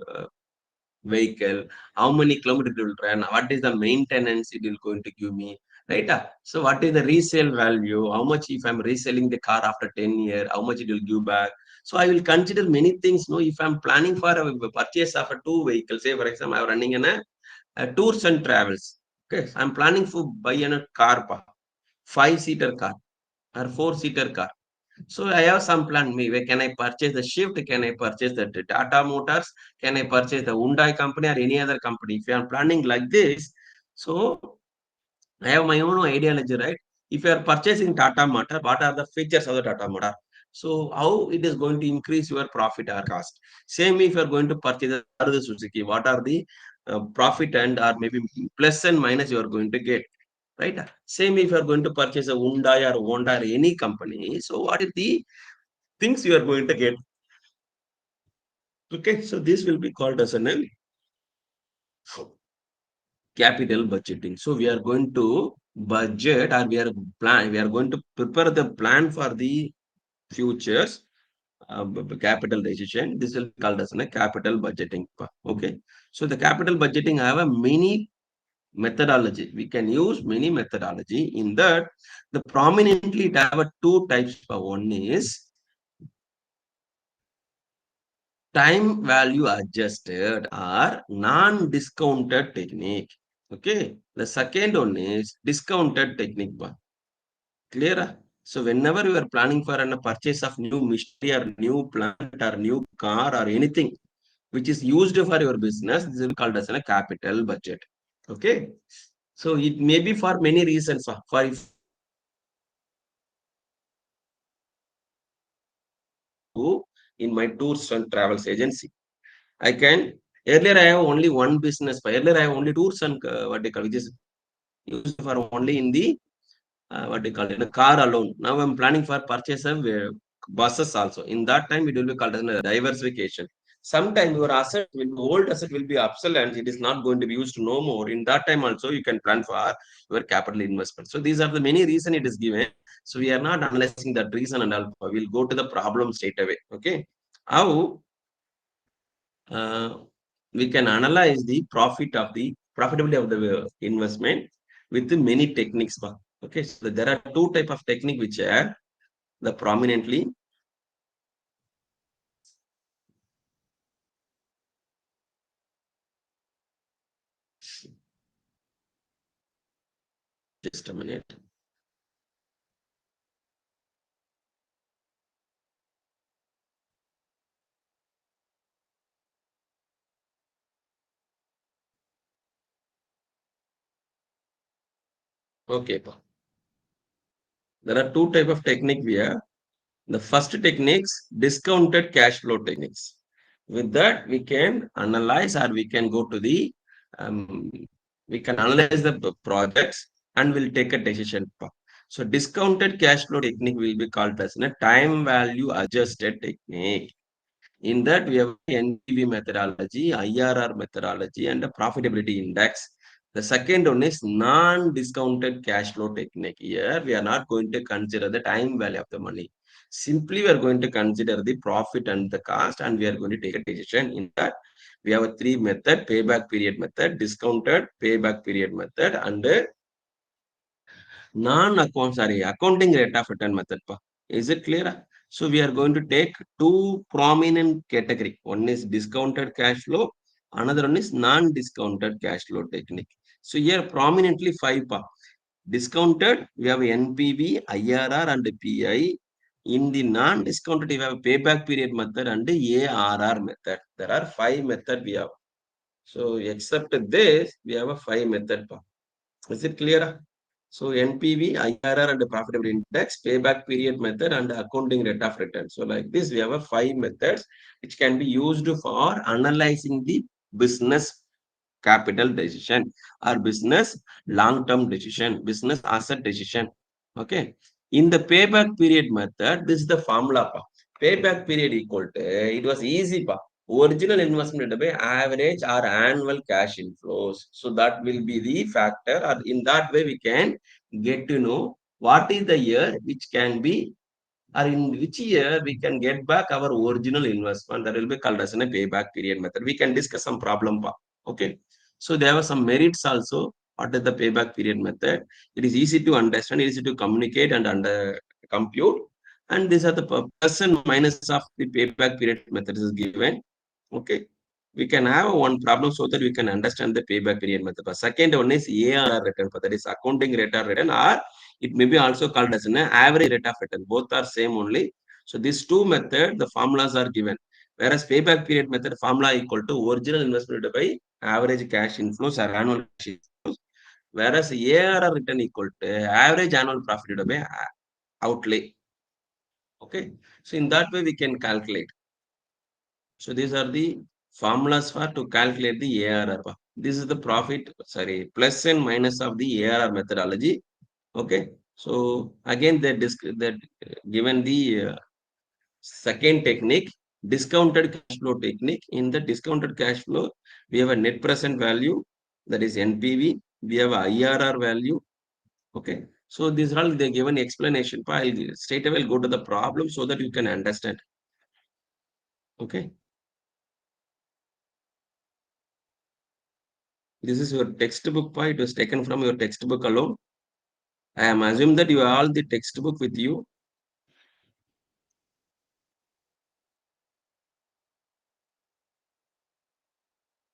vehicle, how many kilometers it will run, what is the maintenance it will going to give me, right? So what is the resale value, how much if I'm reselling the car after 10 years, how much it will give back. So I will consider many things, no. If I'm planning for a purchase of a 2 vehicles, say for example, I'm running in a tours and travels. Okay, I'm planning for buying a car, 5-seater car or 4-seater car. So I have some plan. Maybe can I purchase the Shift? Can I purchase the Tata Motors? Can I purchase the Hyundai company or any other company? If you are planning like this, so I have my own ideology, right? If you are purchasing Tata Motor, what are the features of the Tata Motor? So how it is going to increase your profit or cost? Same if you are going to purchase a Maruti Suzuki, what are the profit and or maybe plus and minus you are going to get, right? Same if you are going to purchase a Hyundai or Honda or any company. So what is the things you are going to get? Okay, so this will be called as an capital budgeting. So we are going to budget or we are going to prepare the plan for the futures capital decision. This will be called as a capital budgeting. Okay, so the capital budgeting have a many methodology. We can use many methodology. In that, the prominently it have a two types. One is time value adjusted or non-discounted technique. Okay, the second one is discounted technique. Clear? So whenever you are planning for a purchase of new machinery or new plant or new car or anything which is used for your business, this is called as a capital budget. Okay. So it may be for many reasons. For if in my tours and travels agency, I can earlier I have only one business. Earlier I have only tours and what they call which is used for only in the what they call it, in a car alone. Now I'm planning for purchase of buses also. In that time, it will be called as a diversification. Sometime your asset will be old asset will be obsolete. It is not going to be used no more. In that time also, you can plan for your capital investment. So these are the many reason it is given. So we are not analyzing that reason and all. We'll go to the problem straight away. Okay. How uh, we can analyze the profitability of the investment with the many techniques. Okay, so there are two type of technique which are the prominently. Just a minute. Okay, there are two type of technique we have. The first techniques, discounted cash flow techniques. With that, we can analyze or we can go to the, um, we can analyze the projects and we'll take a decision. So discounted cash flow technique will be called as a time value adjusted technique. In that, we have NPV methodology, IRR methodology, and the profitability index. The second one is non-discounted cash flow technique. Here, we are not going to consider the time value of the money. Simply, we are going to consider the profit and the cost, and we are going to take a decision. In that, we have a three method: payback period method, discounted payback period method, and accounting rate of return method. Is it clear? So we are going to take two prominent category. One is discounted cash flow, another one is non-discounted cash flow technique. So here prominently five. Discounted, we have NPV, IRR and PI. In the non-discounted, we have payback period method and ARR method. There are five method we have. So except this, we have a five method. Is it clear? So NPV, IRR and the profitability index, payback period method and accounting rate of return. So like this, we have a five methods which can be used for analyzing the business capital decision or business long-term decision, business asset decision. Okay. In the payback period method, this is the formula. Payback period equal to, it was easy. Original investment by average or annual cash inflows. So that will be the factor, or in that way we can get to know what is the year which can be, or in which year we can get back our original investment. That will be called as a payback period method. We can discuss some problem. Okay. So there are some merits also. What is the payback period method? It is easy to understand, easy to communicate and under compute. And these are the plus and minus of the payback period method is given. Okay. We can have one problem so that we can understand the payback period method. But second one is ARR return, that is accounting rate of return, or it may be also called as an average rate of return. Both are same only. So these two methods, the formulas are given. Whereas payback period method formula equal to original investment by average cash inflows or annual cash inflows. Whereas ARR return equal to average annual profit by outlay. Okay. So in that way, we can calculate. So these are the formulas for to calculate the ARR. This is the profit, sorry, plus and minus of the ARR methodology. Okay. So again, that given the second technique, discounted cash flow technique. In the discounted cash flow, we have a net present value, that is NPV. We have a IRR value. Okay. So these are all the given explanation. I'll straight away go to the problem so that you can understand. Okay. This is your textbook. It was taken from your textbook alone. I am assuming that you have all the textbook with you.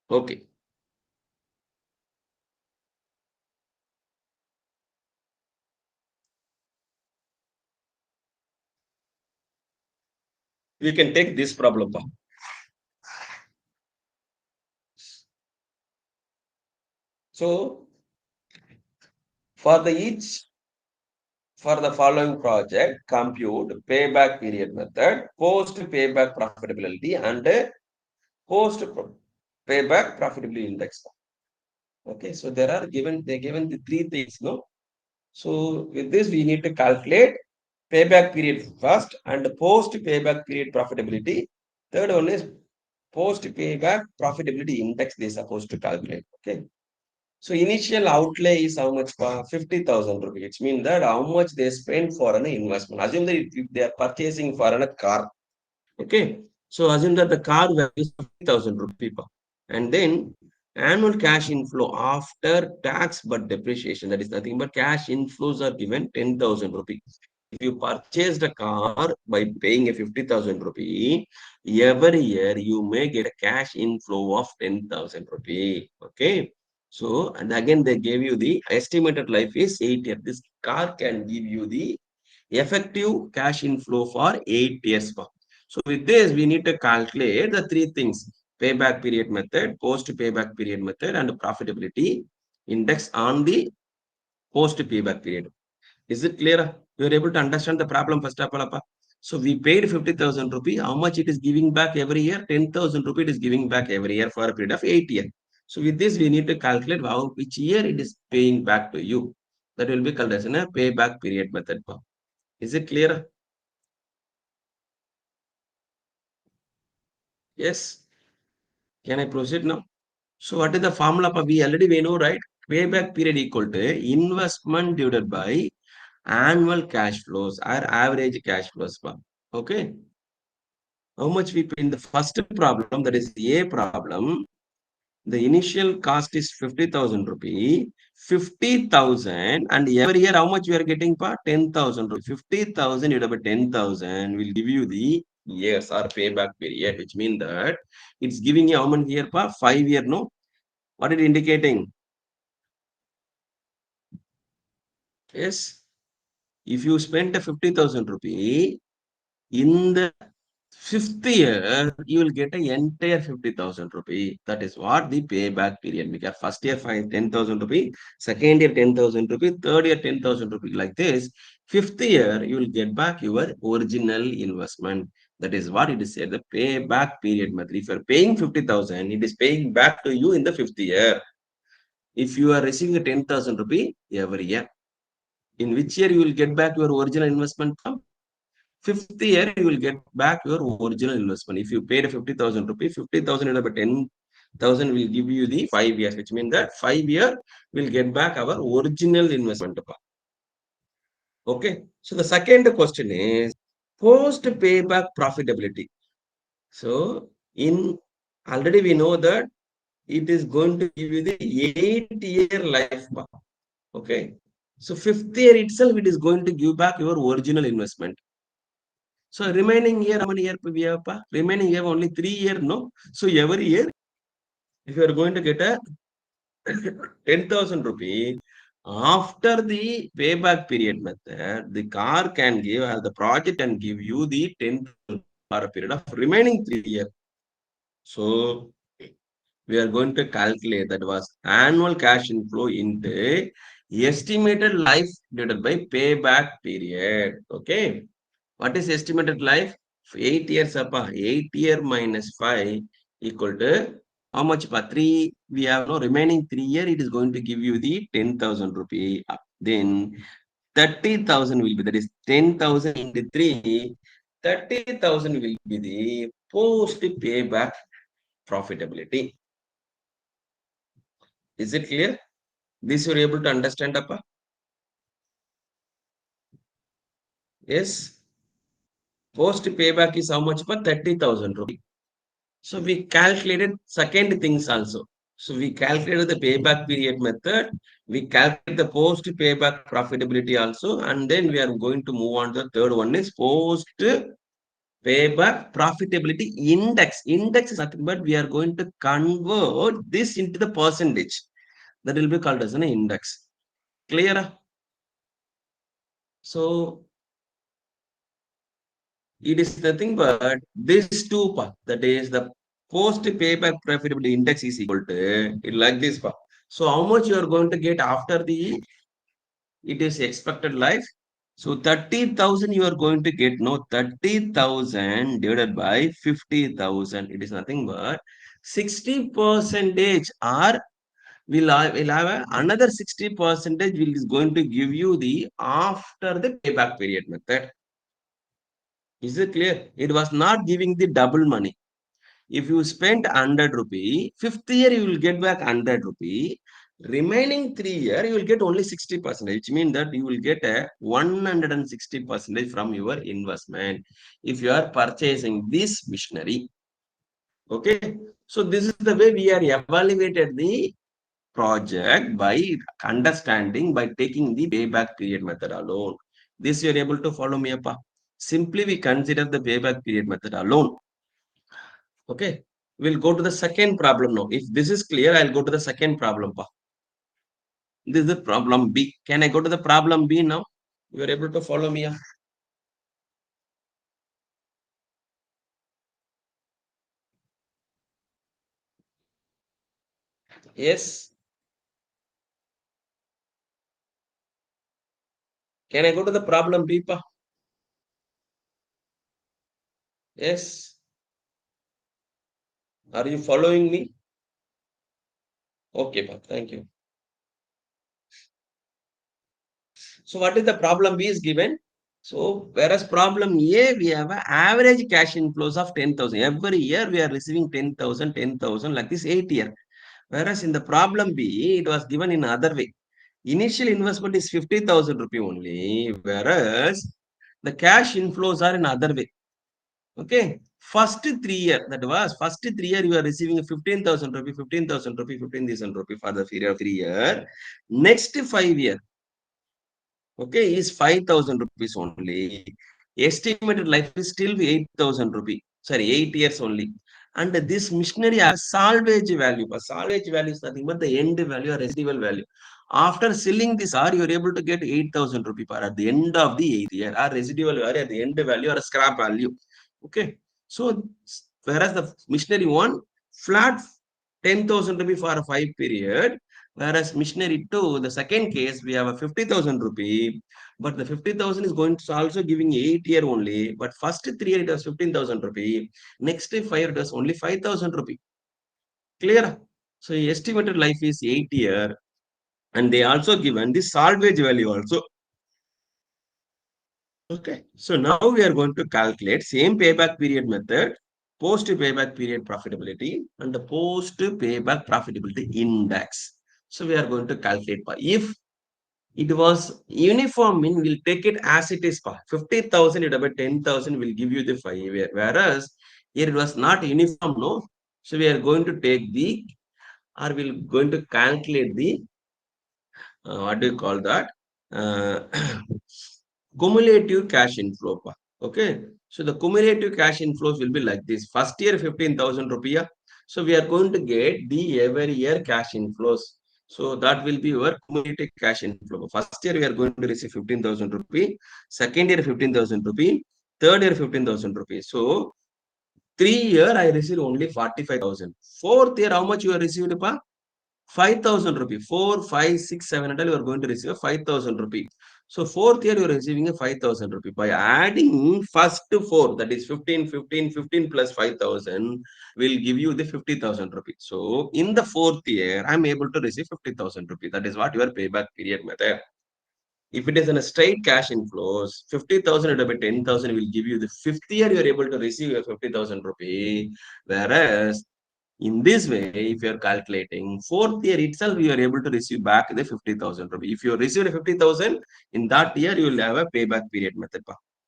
Okay. We can take this problem. So for the each for the following project, compute payback period method, post payback profitability, and post payback profitability index. Okay, so they given the three things, no? So with this, we need to calculate payback period first and post payback period profitability. Third one is post payback profitability index they are supposed to calculate. Okay. So initial outlay is how much? 50,000 rupees. It means that how much they spend for an investment. Assume that if they are purchasing for a car. Okay. So assume that the car value is 50,000 rupees. And then annual cash inflow after tax but depreciation. That is nothing but cash inflows are given 10,000 rupees. If you purchased a car by paying a 50,000 rupee, every year you may get a cash inflow of 10,000 rupee. Okay. So, and again, they gave you the estimated life is 8 years. This car can give you the effective cash inflow for 8 years. So, with this, we need to calculate the three things: payback period method, post payback period method, and profitability index on the post payback period. Is it clear? You are able to understand the problem first of all. So we paid 50,000 rupee. How much it is giving back every year? 10,000 rupee it is giving back every year for a period of 8 years. So with this, we need to calculate which year it is paying back to you. That will be called as a payback period method. Is it clear? Yes. Can I proceed now? So what is the formula? We know, right? Payback period equal to investment divided by annual cash flows or average cash flows. Okay. How much we pay in the first problem, that is A problem, the initial cost is 50,000 rupee, 50,000, and every year how much we are getting for 10,000 rupee. 50,000 divided by 10,000 will give you the years or payback period, which means that it's giving you how many year per 5 year, no? What it indicating? Yes. If you spend a 50,000 rupee in the fifth year, you will get an entire 50,000 rupee. That is what the payback period. Because first year, 10,000 rupee, second year, 10,000 rupee, third year, 10,000 rupee. Like this, fifth year, you will get back your original investment. That is what it is said, the payback period method. If you are paying 50,000, it is paying back to you in the fifth year. If you are receiving a 10,000 rupee every year, in which year you will get back your original investment from? Fifth year, you will get back your original investment. If you paid 50,000 rupees, 50,000 divided by 10,000 will give you the 5 years, which means that 5 year will get back our original investment. Okay. So the second question is post payback profitability. So in already we know that it is going to give you the 8-year life. Okay. So fifth year itself, it is going to give back your original investment. So remaining year, how many year we have? Remaining year only 3 year, no? So every year, if you are going to get a 10,000 rupee, after the payback period method, the car can give, the project can give you the 10,000 for a period of remaining 3 years. So we are going to calculate that was annual cash inflow into estimated life divided by payback period. Okay. What is estimated life? 8 years, appa. 8 year minus 5 equal to how much? 3. We have no remaining 3 year. It is going to give you the 10,000 rupee. Then 30,000 will be, that is 10,000 into 3. 30,000 will be the post payback profitability. Is it clear? This you are able to understand, appa? Yes. Post payback is how much? 30,000 rupees. So we calculated second things also. So we calculated the payback period method. We calculate the post payback profitability also. And then we are going to move on to the third one is post payback profitability index. Index is nothing but we are going to convert this into the percentage. That will be called as an index. Clear? So it is nothing but this two part, that is the post payback profitability index is equal to it like this part. So how much you are going to get after the it is expected life? So 30,000 you are going to get, no, 30,000 divided by 50,000. It is nothing but 60 percentage, or will have another 60 percentage will is going to give you the after the payback period method. Is it clear? It was not giving the double money. If you spend 100 rupee, fifth year you will get back 100 rupee. Remaining 3 year you will get only 60%, which means that you will get a 160% from your investment if you are purchasing this machinery. Okay, so this is the way we are evaluated the project by understanding by taking the payback period method alone. This you are able to follow me up. Simply we consider the payback period method alone. Okay, we'll go to the second problem now. If this is clear, I'll go to the second problem. This is the problem B. Can I go to the problem B now? You are able to follow me. Yes. Can I go to the problem B? Yes. Are you following me? Okay, thank you. So what is the problem B is given? So whereas problem A, we have an average cash inflows of 10,000. Every year we are receiving 10,000, 10,000 like this 8 year. Whereas in the problem B, it was given in other way. Initial investment is 50,000 rupee only, whereas the cash inflows are in other way. Okay. First 3 year, that was first 3 year you are receiving 15,000 rupee, 15,000 rupee, 15,000 rupee for the period of 3 year. Next 5 year, okay, is 5,000 rupees only. Estimated life is still 8,000 rupee. Sorry, 8 years only. And this machinery has salvage value. But salvage value is nothing but the end value or residual value. After selling this R, you are able to get 8,000 rupee per at the end of the 8th year, or residual value at the end value or a scrap value. Okay. So, whereas the machinery one, flat 10,000 rupee for a 5 period, whereas machinery 2, the second case, we have a 50,000 rupee, but the 50,000 is going to also giving 8 year only, but first 3 year it was 15,000 rupee, next 5 it was only 5,000 rupee. Clear? So estimated life is 8 year, and they also given the salvage value also. Okay, so now we are going to calculate same payback period method, post payback period profitability, and the post payback profitability index. So we are going to calculate if it was uniform mean we'll take it as it is. 50,000 divided by 10,000 will give you the 5 year, whereas here it was not uniform, no. So we are going to take the, or we're going to calculate the what do you call that, cumulative cash inflow. Okay, so the cumulative cash inflows will be like this. First year 15,000 rupiah, so we are going to get the every year cash inflows. So that will be your cumulative cash inflow. First year we are going to receive 15,000 rupee, second year 15,000 rupee, third year 15,000 rupees. So 3 year I received only 45,000. Fourth year how much you are received? 5,000 rupee. 4, 5, 6, 7 until you are going to receive 5,000 rupee. So fourth year, you're receiving a 5,000 rupee. By adding first 4, that is 15, 15, 15 plus 5,000 will give you the 50,000 rupees. So in the fourth year, I'm able to receive 50,000 rupees. That is what your payback period method. If it is in a straight cash inflows, 50,000 divided by 10,000 will give you the fifth year you are able to receive your 50,000 rupee. Whereas in this way, if you are calculating, fourth year itself, you are able to receive back the 50,000 rupee. If you receive 50,000, in that year, you will have a payback period method.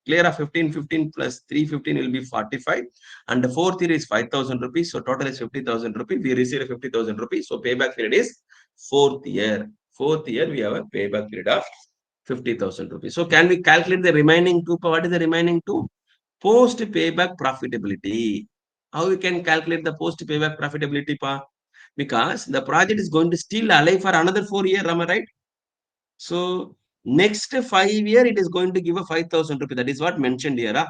Clear of 15, 15 plus 315 will be 45. And the fourth year is 5,000 rupees. So total is 50,000 rupees. We receive 50,000 rupees. So payback period is fourth year. Fourth year, we have a payback period of 50,000 rupees. So can we calculate the remaining two? What is the remaining two? Post payback profitability. How we can calculate the post payback profitability? Because the project is going to still alive for another 4 years, am I right? So next 5 year it is going to give a 5,000 rupees. That is what mentioned here.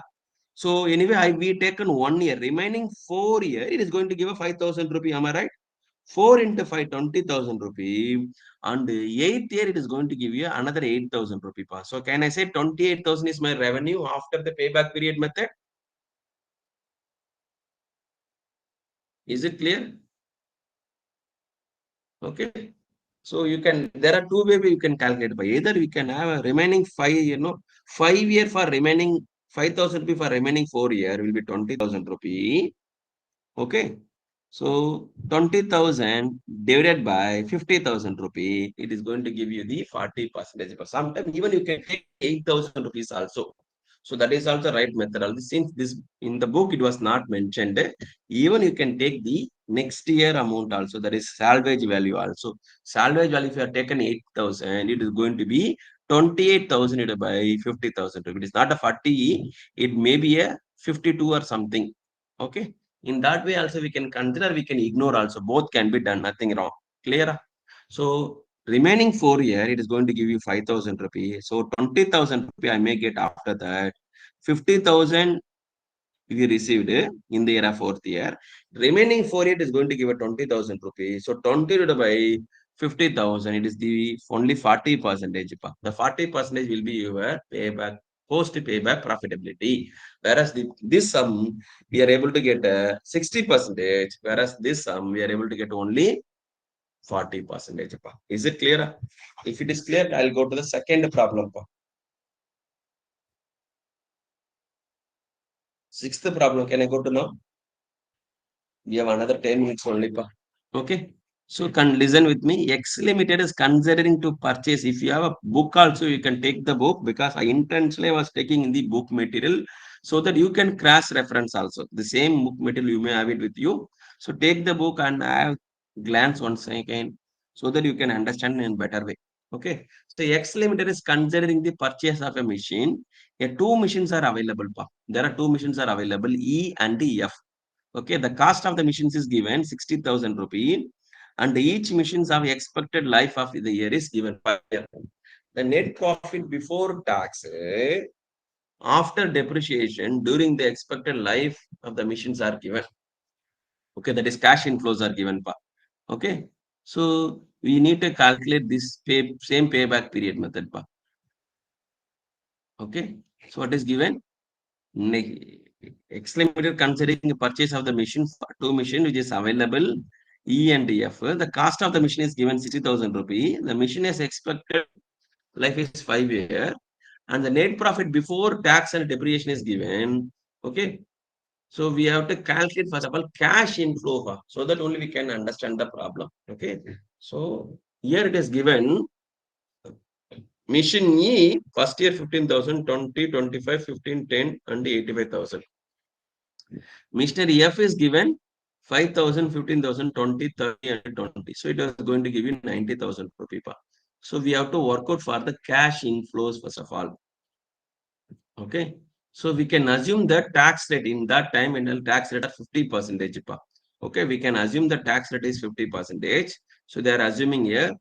So anyway, we taken 1 year. Remaining 4 year, it is going to give a 5,000 rupee. Am I right? 4 into 5, 20,000 rupee. And 8th year, it is going to give you another 8,000 rupee. So can I say 28,000 is my revenue after the payback period method? Is it clear? Okay. So you can, there are two ways you can calculate. By either we can have a remaining 5 year for remaining 5,000 rupee for remaining 4 year will be 20,000 rupee. Okay. So 20,000 divided by 50,000 rupee, it is going to give you the 40%. Sometimes even you can take 8,000 rupees also. So that is also right methodology. Since this in the book it was not mentioned, even you can take the next year amount also. That is salvage value also. Salvage value if you have taken 8,000, it is going to be 28,000 divided by 50,000. It is not a 40, it may be a 52 or something. Okay. In that way also we can consider, we can ignore also. Both can be done, nothing wrong. Clear? So remaining 4 year, it is going to give you 5,000 rupees. So 20,000 rupees I may get after that. 50,000 we received in the year of fourth year. Remaining 4 year is going to give a 20,000 rupees. So 20 divided by 50,000, it is the only 40 percentage. The 40 percentage will be your payback, post payback profitability. Whereas this sum, we are able to get 60 percentage. Whereas this sum, we are able to get only 40 percentage. Is it clear? If it is clear, I'll go to the second problem. Sixth problem, can I go to now? We have another 10 minutes only. Okay. So can listen with me. X Limited is considering to purchase. If you have a book also, you can take the book, because I intentionally was taking in the book material so that you can cross reference also. The same book material, you may have it with you. So take the book and have glance once again so that you can understand in a better way. Okay. So X Limited is considering the purchase of a machine. Two machines are available. There are two machines are available, E and F. Okay, the cost of the machines is given 60,000 rupee, and each machines have expected life of the year is given 5 years. The net profit before tax after depreciation during the expected life of the machines are given. Okay, that is cash inflows are given. Okay, so we need to calculate this same payback period method. Okay, so what is given? X Limited considering the purchase of the machine, two machine which is available, E and F. The cost of the machine is given 60,000 rupee. The machine is expected life is 5 years, and the net profit before tax and depreciation is given. Okay. So we have to calculate first of all cash inflow, so that only we can understand the problem. Okay. So here it is given. Mission E, first year 15,000, 20, 25, 15, 10, and 85,000. Mr. F is given 5,000, 15,000, 20, 30, and 20. So it is going to give you 90,000 rupee. So we have to work out for the cash inflows first of all. Okay. So we can assume that tax rate in that time and tax rate of 50%. Okay. We can assume the tax rate is 50%. So they are assuming here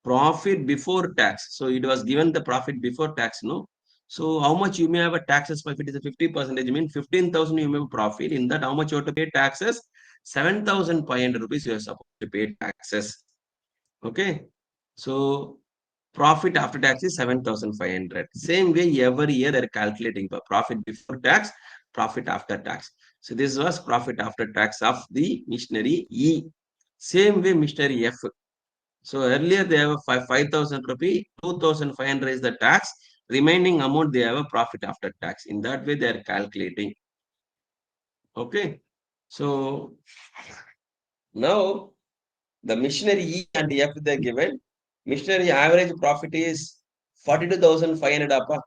profit before tax. So it was given the profit before tax, no? So how much you may have a taxes if it is a 50%, mean 15,000 you may have profit. In that, how much you have to pay taxes? 7,500 rupees you are supposed to pay taxes. Okay. So Profit after tax is 7,500. Same way, every year they're calculating the profit before tax, profit after tax. So this was profit after tax of the missionary E. Same way, missionary F. So earlier they have a 5,000 rupee, 2,500 is the tax, remaining amount they have a profit after tax. In that way, they are calculating. Okay. So now the missionary E and F they are given. Missionary average profit is 42,500 upper.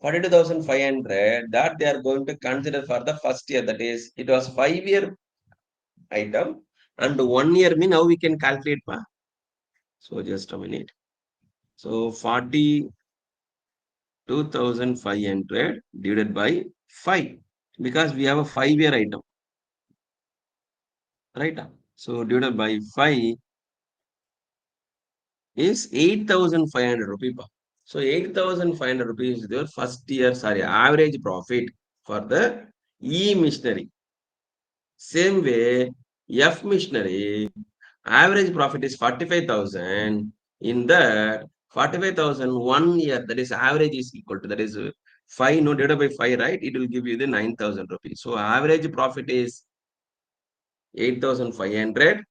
42,500 that they are going to consider for the first year. That is, it was 5-year item and 1 year mean how we can calculate. Pa? So just a minute. So 42,500 divided by 5 because we have a 5-year item. Right? So divided by 5 is 8,500 rupees. So 8,500 rupees is the first year, average profit for the E missionary. Same way, F missionary, average profit is 45,000. In that, 45,000 1 year, that is average is equal to, that is 5, no, divided by 5, right? It will give you the 9,000 rupees. So average profit is 8,500.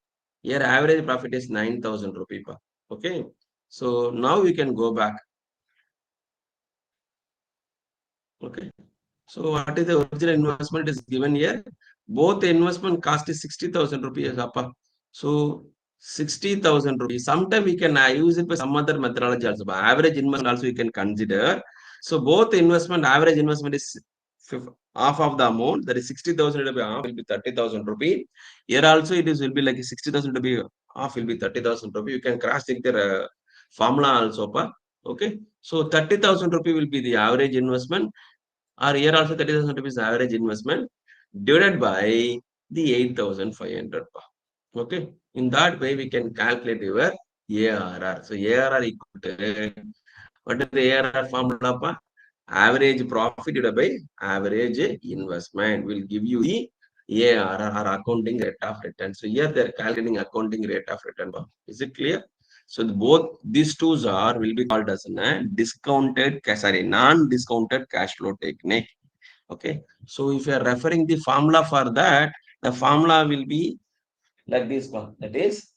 Here average profit is 9,000 rupees. Okay. So now we can go back. Okay. So what is the original investment is given here? Both the investment cost is 60,000 rupees. So 60,000 rupees. Sometimes we can use it by some other methodology also. But average investment also we can consider. So both investment, average investment is half of the amount. That is 60,000 will be half will be 30,000 rupees. Here also it is will be like 60,000 to be half will be 30,000 rupees. You can cross check the formula also. Okay. So 30,000 rupees will be the average investment. Or here also 30,000 rupees average investment divided by the 8,500. Okay. In that way, we can calculate your ARR. So ARR equal to, what is the ARR formula? Average profit divided by average investment will give you the ARR or accounting rate of return. So here they are calculating accounting rate of return. Is it clear? So both these tools will be called as a non-discounted cash flow technique. Okay. So if you are referring the formula for that, the formula will be like this one. That is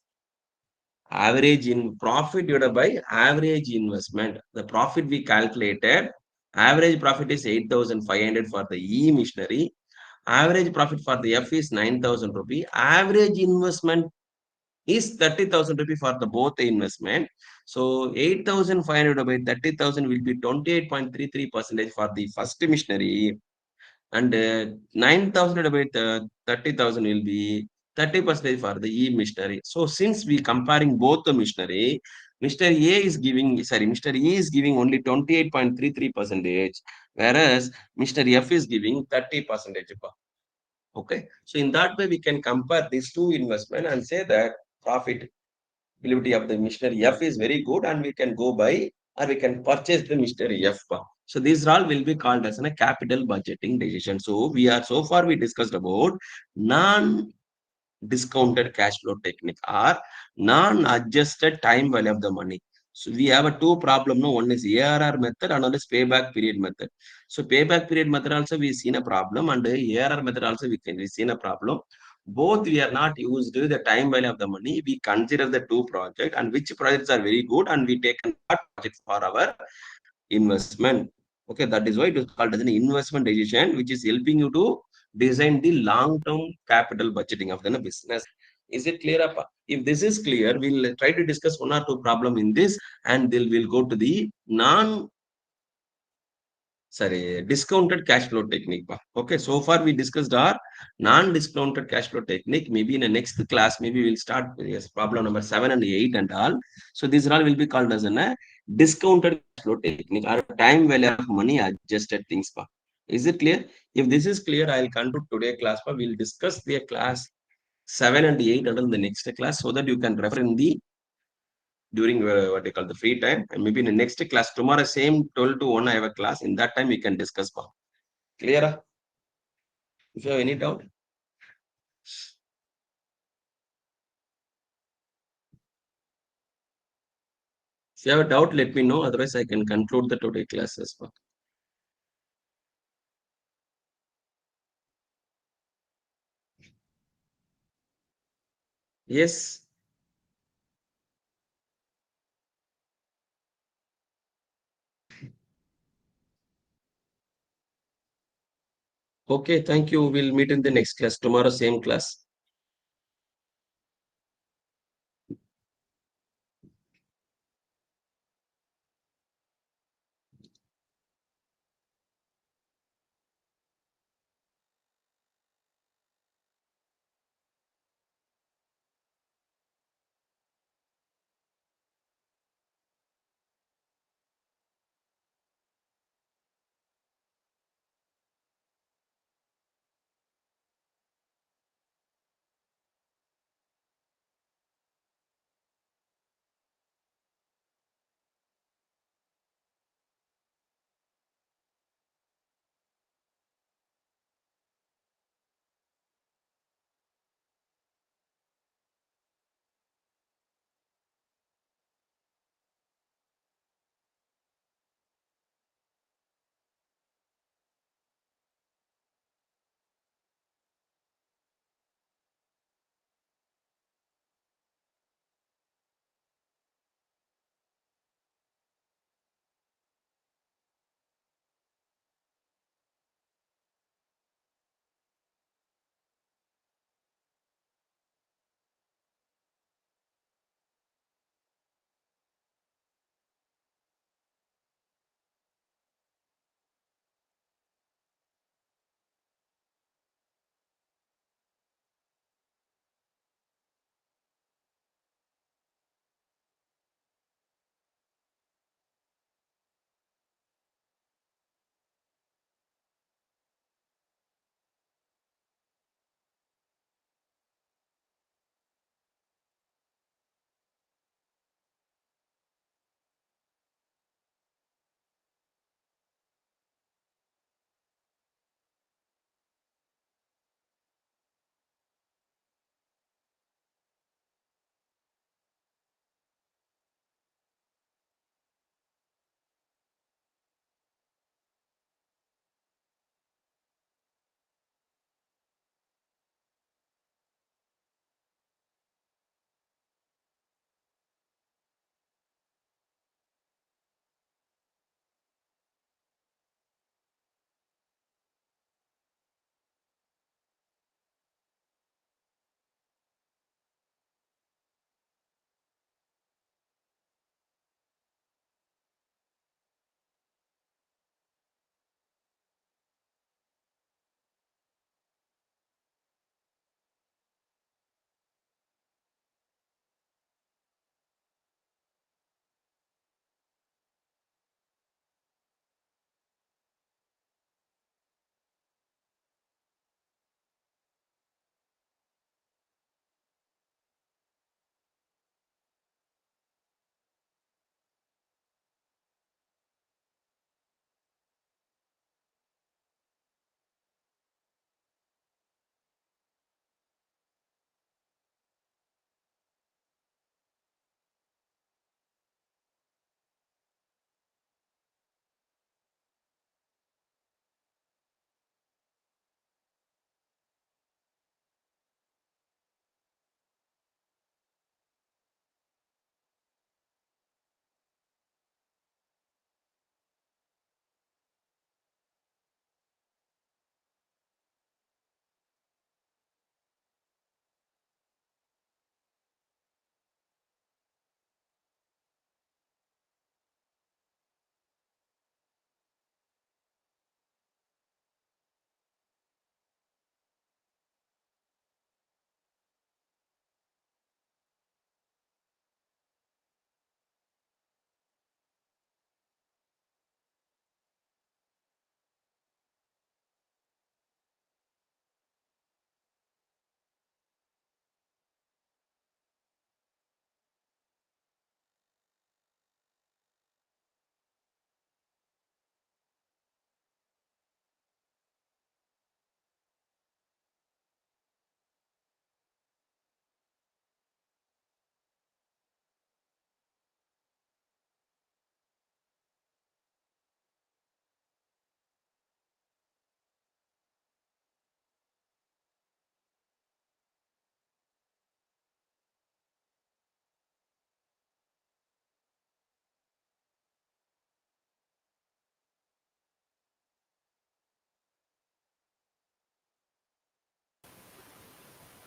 average in profit divided by average investment. The profit we calculated, average profit is 8,500 for the E missionary. Average profit for the F is 9,000 rupee. Average investment is 30,000 rupee for the both investment. So 8,500 by 30,000 will be 28.33% for the first missionary. And 9,000 divided by 30,000 will be 30% for the E missionary. So since we comparing both the missionary, Mr. A is giving, sorry, Mr. E is giving only 28.33%, whereas Mr. F is giving 30%. Okay. So in that way, we can compare these two investment and say that profitability of the missionary F is very good and we can go buy or we can purchase the missionary F. So these all will be called as a capital budgeting decision. So so far we discussed about non-discounted cash flow technique or non-adjusted time value of the money. So we have a two problem. No, one is ARR method, another is payback period method. So payback period method also we seen a problem, and ARR method also we seen a problem. Both we are not used to the time value of the money. We consider the two projects and which projects are very good, and we take that project for our investment. Okay, that is why it is called as an investment decision, which is helping you to design the long-term capital budgeting of the business. Is it clear? If this is clear, we'll try to discuss one or two problem in this, and then we'll go to the discounted cash flow technique. Okay, so far we discussed our non-discounted cash flow technique. Maybe in the next class, maybe we'll start problem number 7 and 8 and all. So these all will be called as a discounted cash flow technique or time value of money adjusted things. Is it clear? If this is clear, I'll conclude today class. We'll discuss the class 7 and 8 until the next class so that you can refer in the during what they call the free time, and maybe in the next class tomorrow same 12 to 1 I have a class. In that time we can discuss. Clear? If you have any doubt. If you have a doubt, let me know. Otherwise, I can conclude the today class as well. Yes. Okay, thank you. We'll meet in the next class. Tomorrow, same class.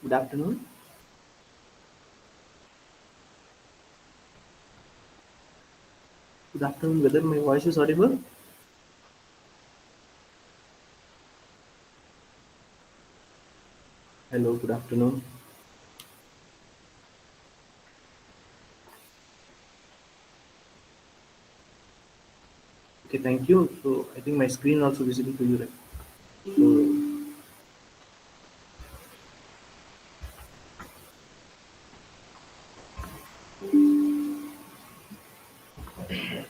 Good afternoon. Good afternoon. Whether my voice is audible? Hello. Good afternoon. Okay. Thank you. So I think my screen also visible to you, right?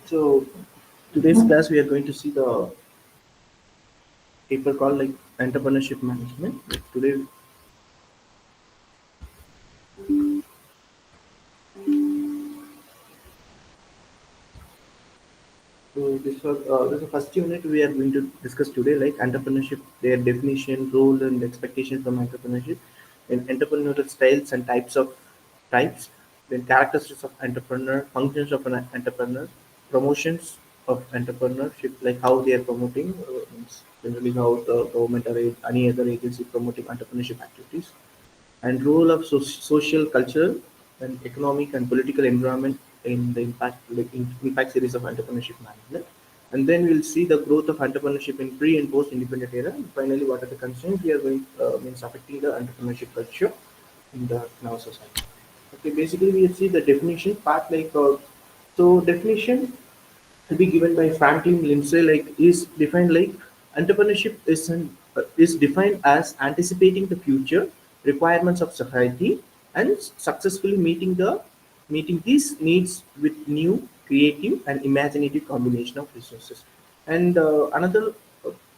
So today's class we are going to see the paper called like entrepreneurship management. Today, so this is the first unit we are going to discuss today, like entrepreneurship, their definition, role, and expectations from entrepreneurship, and entrepreneurial styles and types, then characteristics of entrepreneur, functions of an entrepreneur, promotions of entrepreneurship, like how they are promoting, means generally how the government or any other agency promoting entrepreneurship activities, and role of social, cultural, and economic and political environment in the impact series of entrepreneurship management. And then we'll see the growth of entrepreneurship in pre and post independent era. And finally, what are the concerns we are going means affecting the entrepreneurship culture in our society. Okay, basically we see the definition part, like so definition to be given by Franklin Lindsay, like is defined like entrepreneurship is defined as anticipating the future requirements of society and successfully meeting these needs with new, creative, and imaginative combination of resources. And another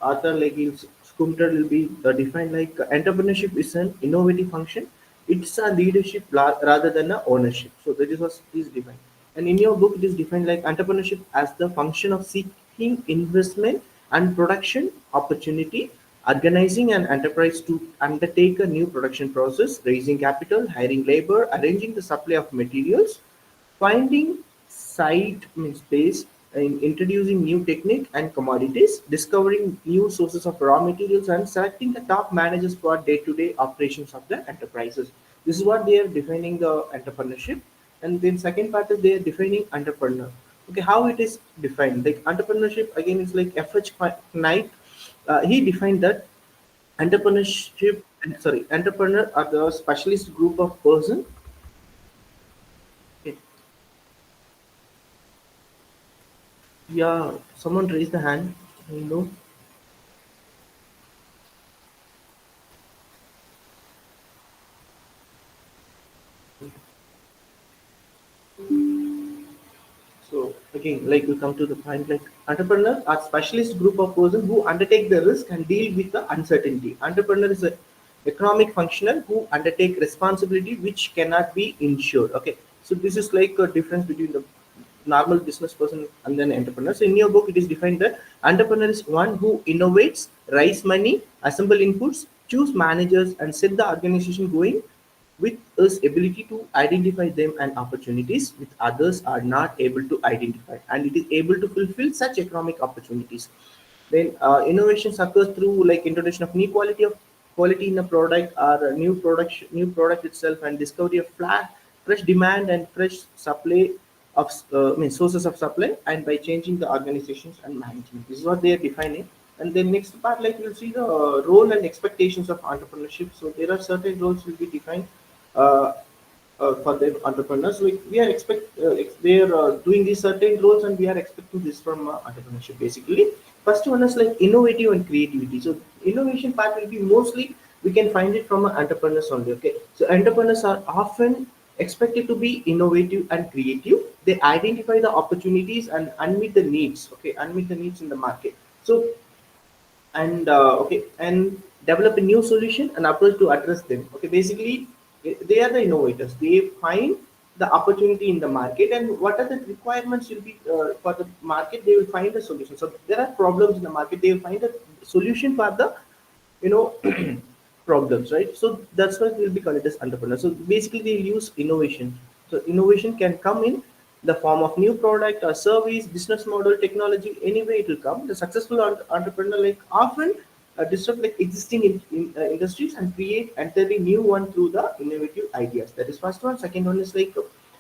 author like is Skumter will be defined like entrepreneurship is an innovative function. It's a leadership rather than a ownership. So that is what is defined. And in your book, it is defined like entrepreneurship as the function of seeking investment and production opportunity, organizing an enterprise to undertake a new production process, raising capital, hiring labor, arranging the supply of materials, finding site means space, in introducing new technique and commodities, discovering new sources of raw materials, and selecting the top managers for day-to-day operations of the enterprises. This is what they are defining the entrepreneurship. And then second part is they are defining entrepreneur. Okay, how it is defined? Like entrepreneurship again is like F.H. Knight. He defined that entrepreneur are the specialist group of person. Okay, yeah, someone raised the hand. You know. So again, like we come to the point, like entrepreneurs are specialist group of persons who undertake the risk and deal with the uncertainty. Entrepreneur is a economic functional who undertake responsibility which cannot be insured. Okay, so this is like a difference between the normal business person and then entrepreneur. So in your book, it is defined that entrepreneur is one who innovates, raise money, assemble inputs, choose managers, and set the organization going with us ability to identify them and opportunities with others are not able to identify, and it is able to fulfill such economic opportunities. Then innovations occurs through like introduction of new quality in a product or a new product itself, and discovery of fresh demand and fresh supply of sources of supply, and by changing the organizations and management. This is what they are defining. And then next part, like we'll see the role and expectations of entrepreneurship. So there are certain roles will be defined uh, for the entrepreneurs. Like we are they are doing these certain roles, and we are expecting this from entrepreneurship. Basically, first one is like innovative and creativity. So innovation part will be mostly we can find it from entrepreneurs only. Okay, so entrepreneurs are often expected to be innovative and creative. They identify the opportunities and unmeet the needs. Okay, unmeet the needs in the market. So and and develop a new solution and approach to address them. Okay, basically they are the innovators. They find the opportunity in the market, and what are the requirements will be for the market. They will find the solution. So there are problems in the market, they will find a solution for the you know problems, right? So that's why we'll be called it as entrepreneur. So basically they'll use innovation. So innovation can come in the form of new product or service, business model, technology, any way it will come. The successful entrepreneur like often disrupt like existing industries and create entirely new one through the innovative ideas. That is first one. Second one is like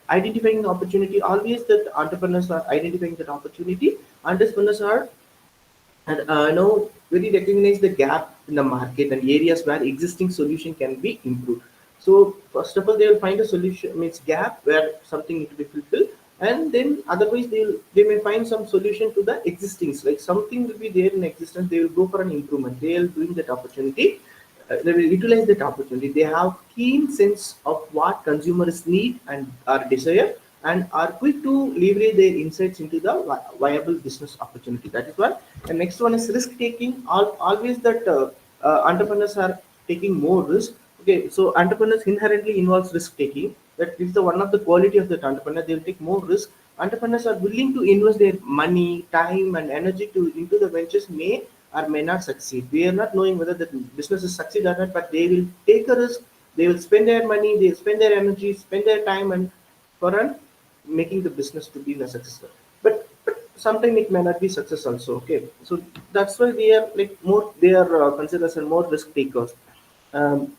identifying the opportunity. Always that entrepreneurs are identifying that opportunity. Entrepreneurs are and really recognize the gap in the market and areas where existing solution can be improved. So first of all, they will find a solution means gap where something need to be fulfilled, and then otherwise they may find some solution to the existing. Like something will be there in existence, they will go for an improvement. They will bring that opportunity. They will utilize that opportunity. They have keen sense of what consumers need and are desire, and are quick to leverage their insights into the viable business opportunity. That is why. And next one is risk taking. Always that entrepreneurs are taking more risk. Okay, so entrepreneurs inherently involves risk taking. That is the one of the quality of that entrepreneur. They will take more risk. Entrepreneurs are willing to invest their money, time, and energy to into the ventures may or may not succeed. They are not knowing whether the business is succeed or not, but they will take a risk. They will spend their money, they will spend their energy, spend their time, and for an making the business to be a successful. But sometimes it may not be success also. Okay, so that's why they are like more. They are considered as more risk takers. Um,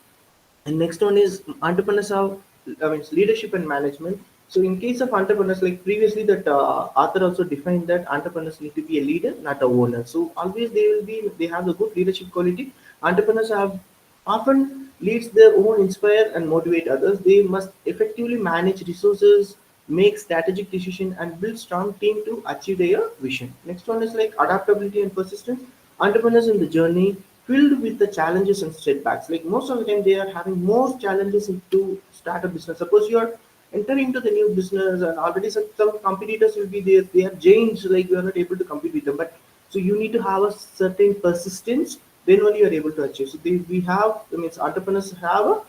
and next one is entrepreneurs have, I mean, leadership and management. So in case of entrepreneurs, like previously that author also defined that entrepreneurs need to be a leader, not a owner. So always they have the good leadership quality. Entrepreneurs have often leads their own, inspire and motivate others. They must effectively manage resources, make strategic decision, and build strong team to achieve their vision. Next one is like adaptability and persistence. Entrepreneurs in the journey filled with the challenges and setbacks. Like most of the time, they are having more challenges to start a business. Suppose you are entering into the new business, and already some competitors will be there. They are giants, like you are not able to compete with them. But so you need to have a certain persistence. Then only you are able to achieve. So we have, I mean, entrepreneurs have a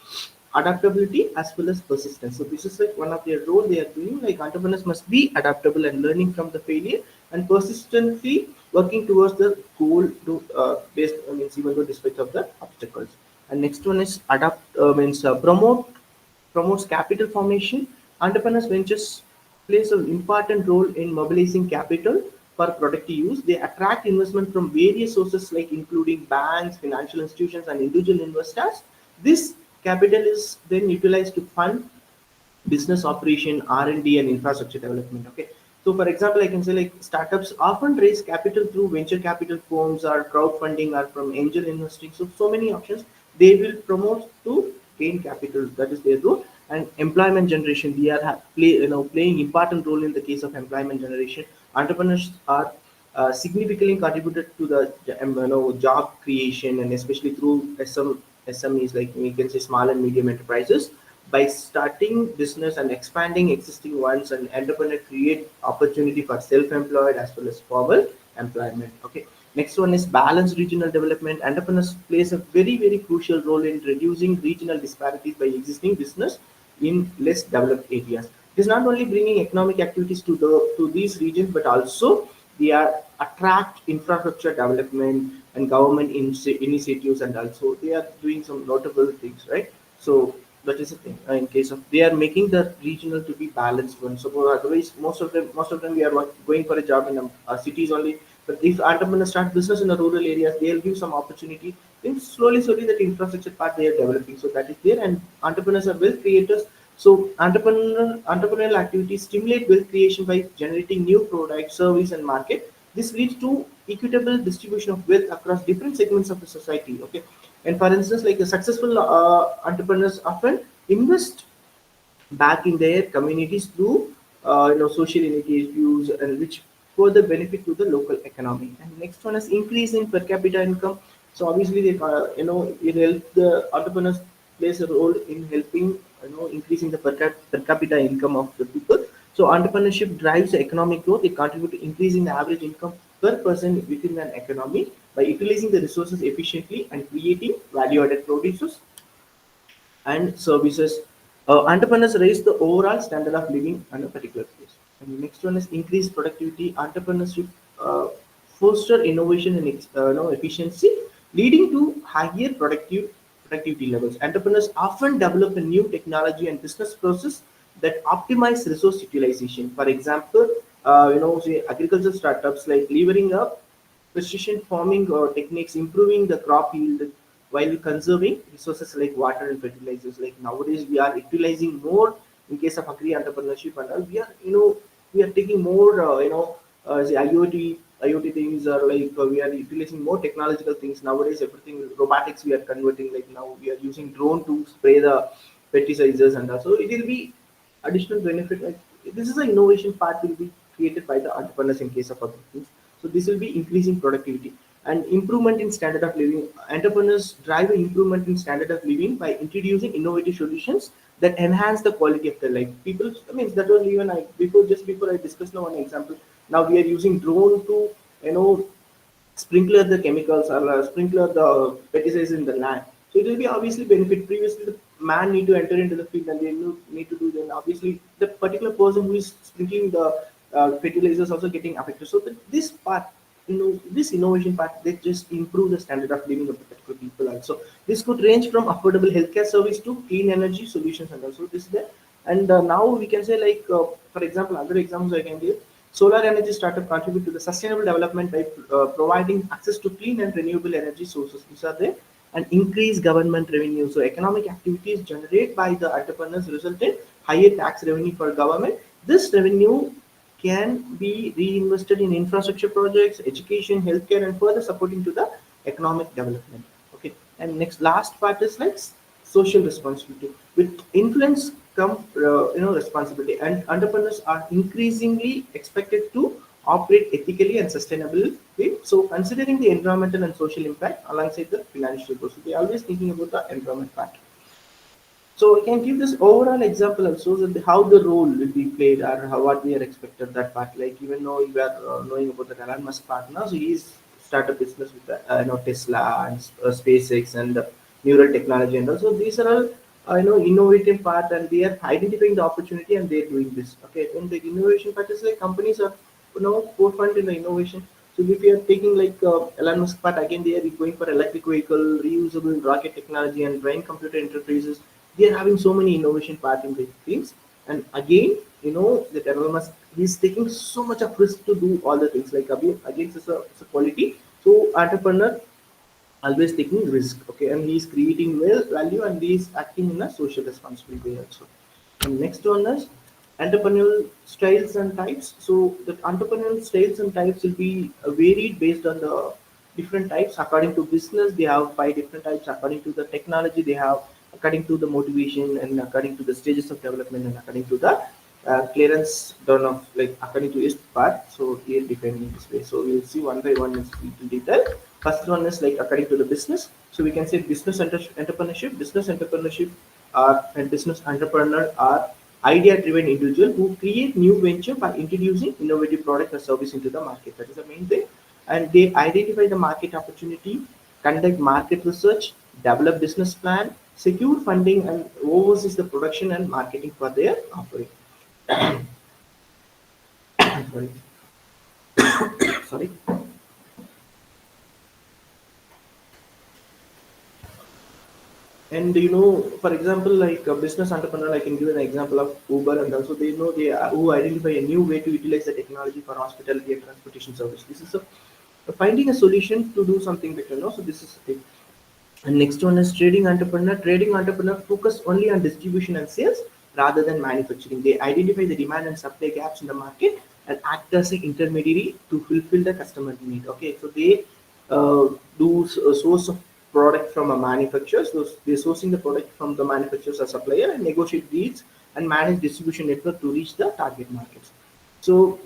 adaptability as well as persistence. So this is like one of their role they are doing. Like entrepreneurs must be adaptable and learning from the failure, and persistently working towards the goal to based, I mean, even though despite of the obstacles. And next one is adapt means promotes capital formation. Entrepreneurs ventures plays an important role in mobilizing capital for productive use. They attract investment from various sources like including banks, financial institutions, and individual investors. This capital is then utilized to fund business operation, R&D, and infrastructure development. Okay, so for example, I can say like startups often raise capital through venture capital firms or crowdfunding or from angel investing. So many options they will promote to gain capital. That is their role. And employment generation, they are playing important role in the case of employment generation. Entrepreneurs are significantly contributed to the job creation, and especially through SMEs, like we can say small and medium enterprises. By starting business and expanding existing ones, and entrepreneur create opportunity for self-employed as well as formal employment. Okay, next one is balanced regional development. Entrepreneurs plays a very crucial role in reducing regional disparities by existing business in less developed areas. It is not only bringing economic activities to these regions, but also they are attract infrastructure development and government initiatives, and also they are doing some notable things, right? So that is the thing. In case of they are making the regional to be balanced one. So otherwise, most of them we are going for a job in cities only. But if entrepreneurs start business in the rural areas, they'll give some opportunity. Then slowly that infrastructure part they are developing. So that is there, and entrepreneurs are wealth creators. So entrepreneurial activities stimulate wealth creation by generating new products, service, and market. This leads to equitable distribution of wealth across different segments of the society. Okay, and for instance, like the successful entrepreneurs often invest back in their communities through social initiatives, and which further benefit to the local economy. And next one is increase in per capita income. So obviously they it help the entrepreneurs plays a role in helping increasing the per capita income of the people. So entrepreneurship drives the economic growth. It contributes to increasing the average income per person within an economy by utilizing the resources efficiently and creating value added producers and services. Entrepreneurs raise the overall standard of living in a particular place. And the next one is increased productivity. Entrepreneurship foster innovation and efficiency, leading to higher productivity levels. Entrepreneurs often develop a new technology and business process that optimize resource utilization. For example, say agricultural startups like levering up precision farming techniques, improving the crop yield while conserving resources like water and fertilizers. Like nowadays, we are utilizing more in case of agri entrepreneurship and all. We are, we are taking more, the IoT things are like we are utilizing more technological things nowadays. Everything robotics we are converting. Like now we are using drone to spray the fertilizers and also it will be additional benefit. Like this is an innovation part will be created by the entrepreneurs in case of other things. So this will be increasing productivity and improvement in standard of living. Entrepreneurs drive an improvement in standard of living by introducing innovative solutions that enhance the quality of their life. People, I mean, that was even I before just before I discussed now one example. Now we are using drone to you know sprinkler the chemicals or sprinkler the pesticides in the land. So it will be obviously benefit. Previously, the man need to enter into the field and they need to do then obviously the particular person who is sprinkling the fertilizers also getting affected. So this part, this innovation part, they just improve the standard of living of the particular people also. This could range from affordable healthcare service to clean energy solutions and also this is there. And now we can say like, for example, other examples I can give. Solar energy startup contribute to the sustainable development by providing access to clean and renewable energy sources. These are there and increase government revenue. So economic activities generated by the entrepreneurs result in higher tax revenue for government. This revenue can be reinvested in infrastructure projects, education, healthcare, and further supporting to the economic development. Okay, and next last part is like social responsibility. With influence come responsibility, and entrepreneurs are increasingly expected to operate ethically and sustainably. So considering the environmental and social impact alongside the financial goals, so they are always thinking about the environment part. So we can give this overall example also that how the role will be played or how what we are expected that part. Like even though we are knowing about the Elon Musk partner, so he's started business with the, Tesla and SpaceX and neural technology and also these are all innovative part and they are identifying the opportunity and they're doing this. Okay, then the innovation part is like companies are forefront in the innovation. So if you are taking like Elon Musk part again, they are going for electric vehicle, reusable rocket technology, and brain computer interfaces. They are having so many innovation part in the things. And again, that Elon Musk is taking so much of risk to do all the things. Like again, it's a quality. So entrepreneur always taking risk. Okay, and he's creating value and he's acting in a social responsibility way also. And next one is entrepreneurial styles and types. So the entrepreneurial styles and types will be varied based on the different types. According to business, they have 5 different types. According to the technology, they have according to the motivation and according to the stages of development and according to the clearance done of like according to each part. So here defined in this way. So we'll see one by one in detail. First one is like according to the business. So we can say business entrepreneurship. Business entrepreneurship are and business entrepreneur are idea-driven individual who create new venture by introducing innovative product or service into the market. That is the main thing. And they identify the market opportunity, conduct market research, develop business plan, secure funding, and oversees the production and marketing for their offering. Sorry. Sorry. And for example, like a business entrepreneur, I can give an example of Uber, and also they know they are, who identify a new way to utilize the technology for hospitality and transportation service. This is finding a solution to do something better. No, so this is the thing. And next one is trading entrepreneur. Trading entrepreneur focus only on distribution and sales rather than manufacturing. They identify the demand and supply gaps in the market and act as an intermediary to fulfill the customer need. Okay, so they do a source of product from a manufacturer. So they're sourcing the product from the manufacturers or supplier and negotiate deals and manage distribution network to reach the target markets. So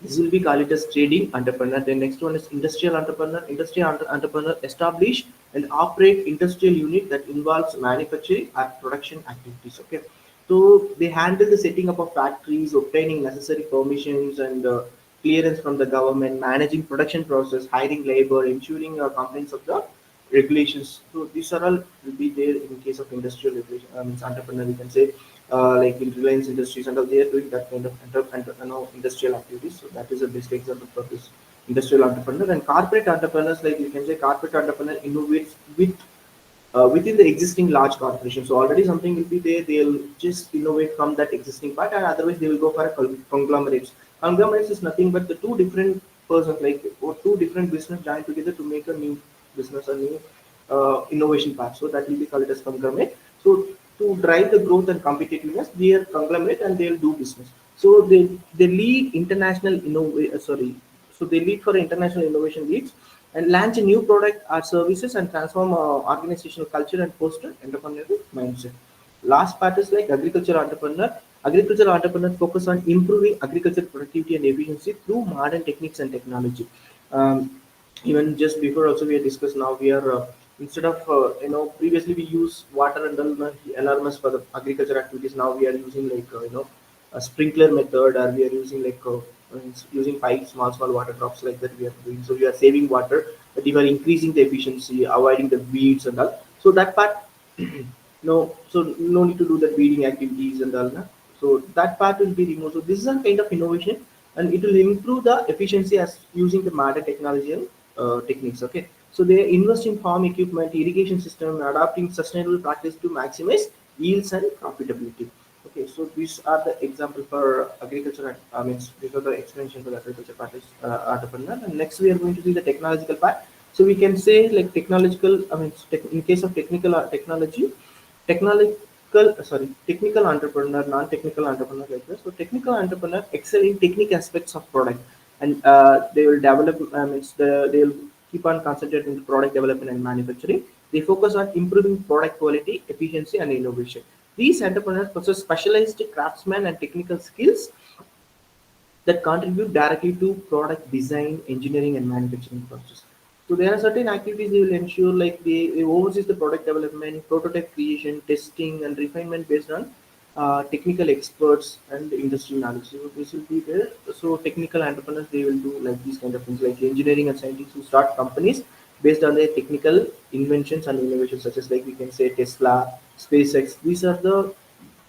this will be called it as trading entrepreneur. The next one is industrial entrepreneur. Industrial entrepreneur establish and operate industrial unit that involves manufacturing or production activities. Okay, so they handle the setting up of factories, obtaining necessary permissions and clearance from the government, managing production process, hiring labor, ensuring compliance of the regulations. So these are all will be there in case of industrial regulation. Entrepreneur, you can say like in Reliance Industries and all, they are doing that kind of industrial activities. So that is a best example for this industrial entrepreneur. And corporate entrepreneurs, like you can say, corporate entrepreneur innovates within the existing large corporation. So already something will be there, they'll just innovate from that existing part, and otherwise they will go for a conglomerates. Conglomerates is nothing but the two different persons, like or two different business join together to make a new business, a new innovation path. So that will be called as conglomerate. So to drive the growth and competitiveness, they are conglomerate and they'll do business. So they lead international so they lead for international innovation leads and launch a new product or services and transform organizational culture and foster entrepreneurial mindset. Last part is like agriculture entrepreneur. Agriculture entrepreneurs focus on improving agriculture productivity and efficiency through modern techniques and technology. Even just before also we had discussed, now we are instead of previously we use water and alarms for the agriculture activities. Now we are using like a sprinkler method, or we are using like using pipes, small water drops like that we are doing. So we are saving water, but we are increasing the efficiency, avoiding the weeds and all. So that part no, so no need to do the weeding activities and all. Na? So that part will be removed. So this is a kind of innovation, and it will improve the efficiency as using the modern technology and techniques. Okay, so they invest in farm equipment, irrigation system, adapting sustainable practice to maximize yields and profitability. Okay, so these are the example for agriculture. I mean, these are the explanation for the agriculture part is entrepreneur. And next we are going to see the technological part. So we can say like technological. I mean, in case of technical technology, technical entrepreneur, non-technical entrepreneur like this. So technical entrepreneur excel in technical aspects of product, and they will develop. They will keep on concentrating on product development and manufacturing. They focus on improving product quality, efficiency, and innovation. These entrepreneurs possess specialized craftsmen and technical skills that contribute directly to product design, engineering, and manufacturing process. So there are certain activities they will ensure, like they oversees the product development, prototype creation, testing, and refinement based on technical experts and industry knowledge. So this will be there. So technical entrepreneurs, they will do like these kind of things, like engineering and scientists who start companies based on their technical inventions and innovations, such as like we can say Tesla, SpaceX. These are the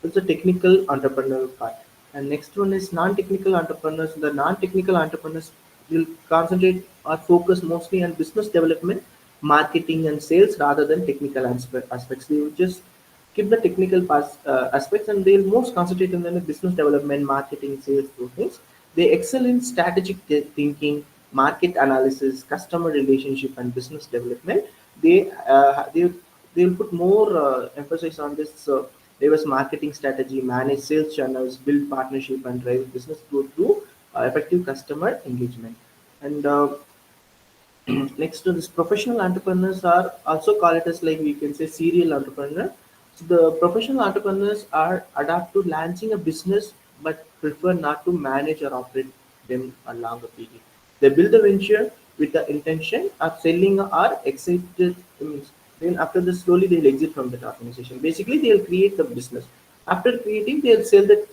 it's a technical entrepreneurial part. And next one is non-technical entrepreneurs. The non-technical entrepreneurs will concentrate or focus mostly on business development, marketing, and sales rather than technical aspects. They will just keep the technical aspects, and they'll most concentrate on the business development, marketing, sales, those things. They excel in strategic thinking, market analysis, customer relationship, and business development. They will put more emphasis on this. Diverse marketing strategy, manage sales channels, build partnership, and drive business growth through effective customer engagement. And next to this, professional entrepreneurs are also called it as like we can say serial entrepreneur. So the professional entrepreneurs are adapt to launching a business but prefer not to manage or operate them a longer period. They build a venture with the intention of selling or exited. Means then after this slowly they'll exit from that organization. Basically they'll create the business. After creating they'll sell that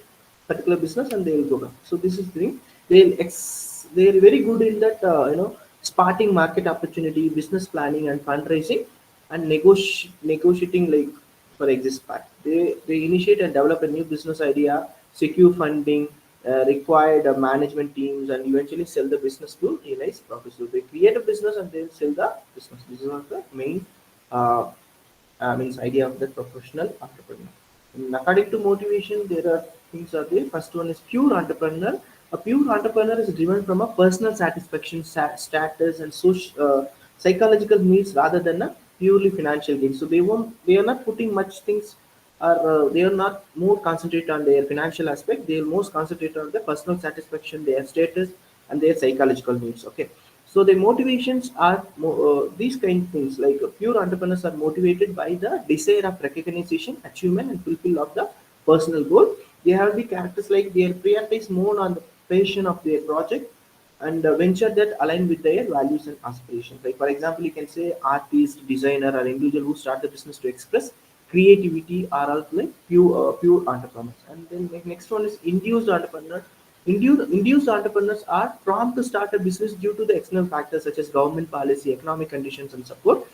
particular business and they will go back. So this is the thing. They're very good in that spotting market opportunity, business planning and fundraising, and negotiating like for exit part. They initiate and develop a new business idea, secure funding, required management teams, and eventually sell the business to realize profit. So they create a business and they sell the business. This is one of the main uh, means idea of the professional entrepreneur. And according to motivation, there are things are there. First one is pure entrepreneur. A pure entrepreneur is driven from a personal satisfaction, status, and social, psychological needs rather than a purely financial gain. So they are not putting much things, or they are not more concentrate on their financial aspect. They will most concentrate on the personal satisfaction, their status, and their psychological needs. Okay, so the motivations are these kind of things, like pure entrepreneurs are motivated by the desire of recognition, achievement, and fulfill of the personal goal. They have the characters like they prioritize more on the passion of their project and venture that align with their values and aspirations. Like for example, you can say artist, designer, or individual who start the business to express creativity are all like pure entrepreneurs. And then like next one is induced entrepreneur. Induced entrepreneurs are prompt to start a business due to the external factors such as government policy, economic conditions, and support.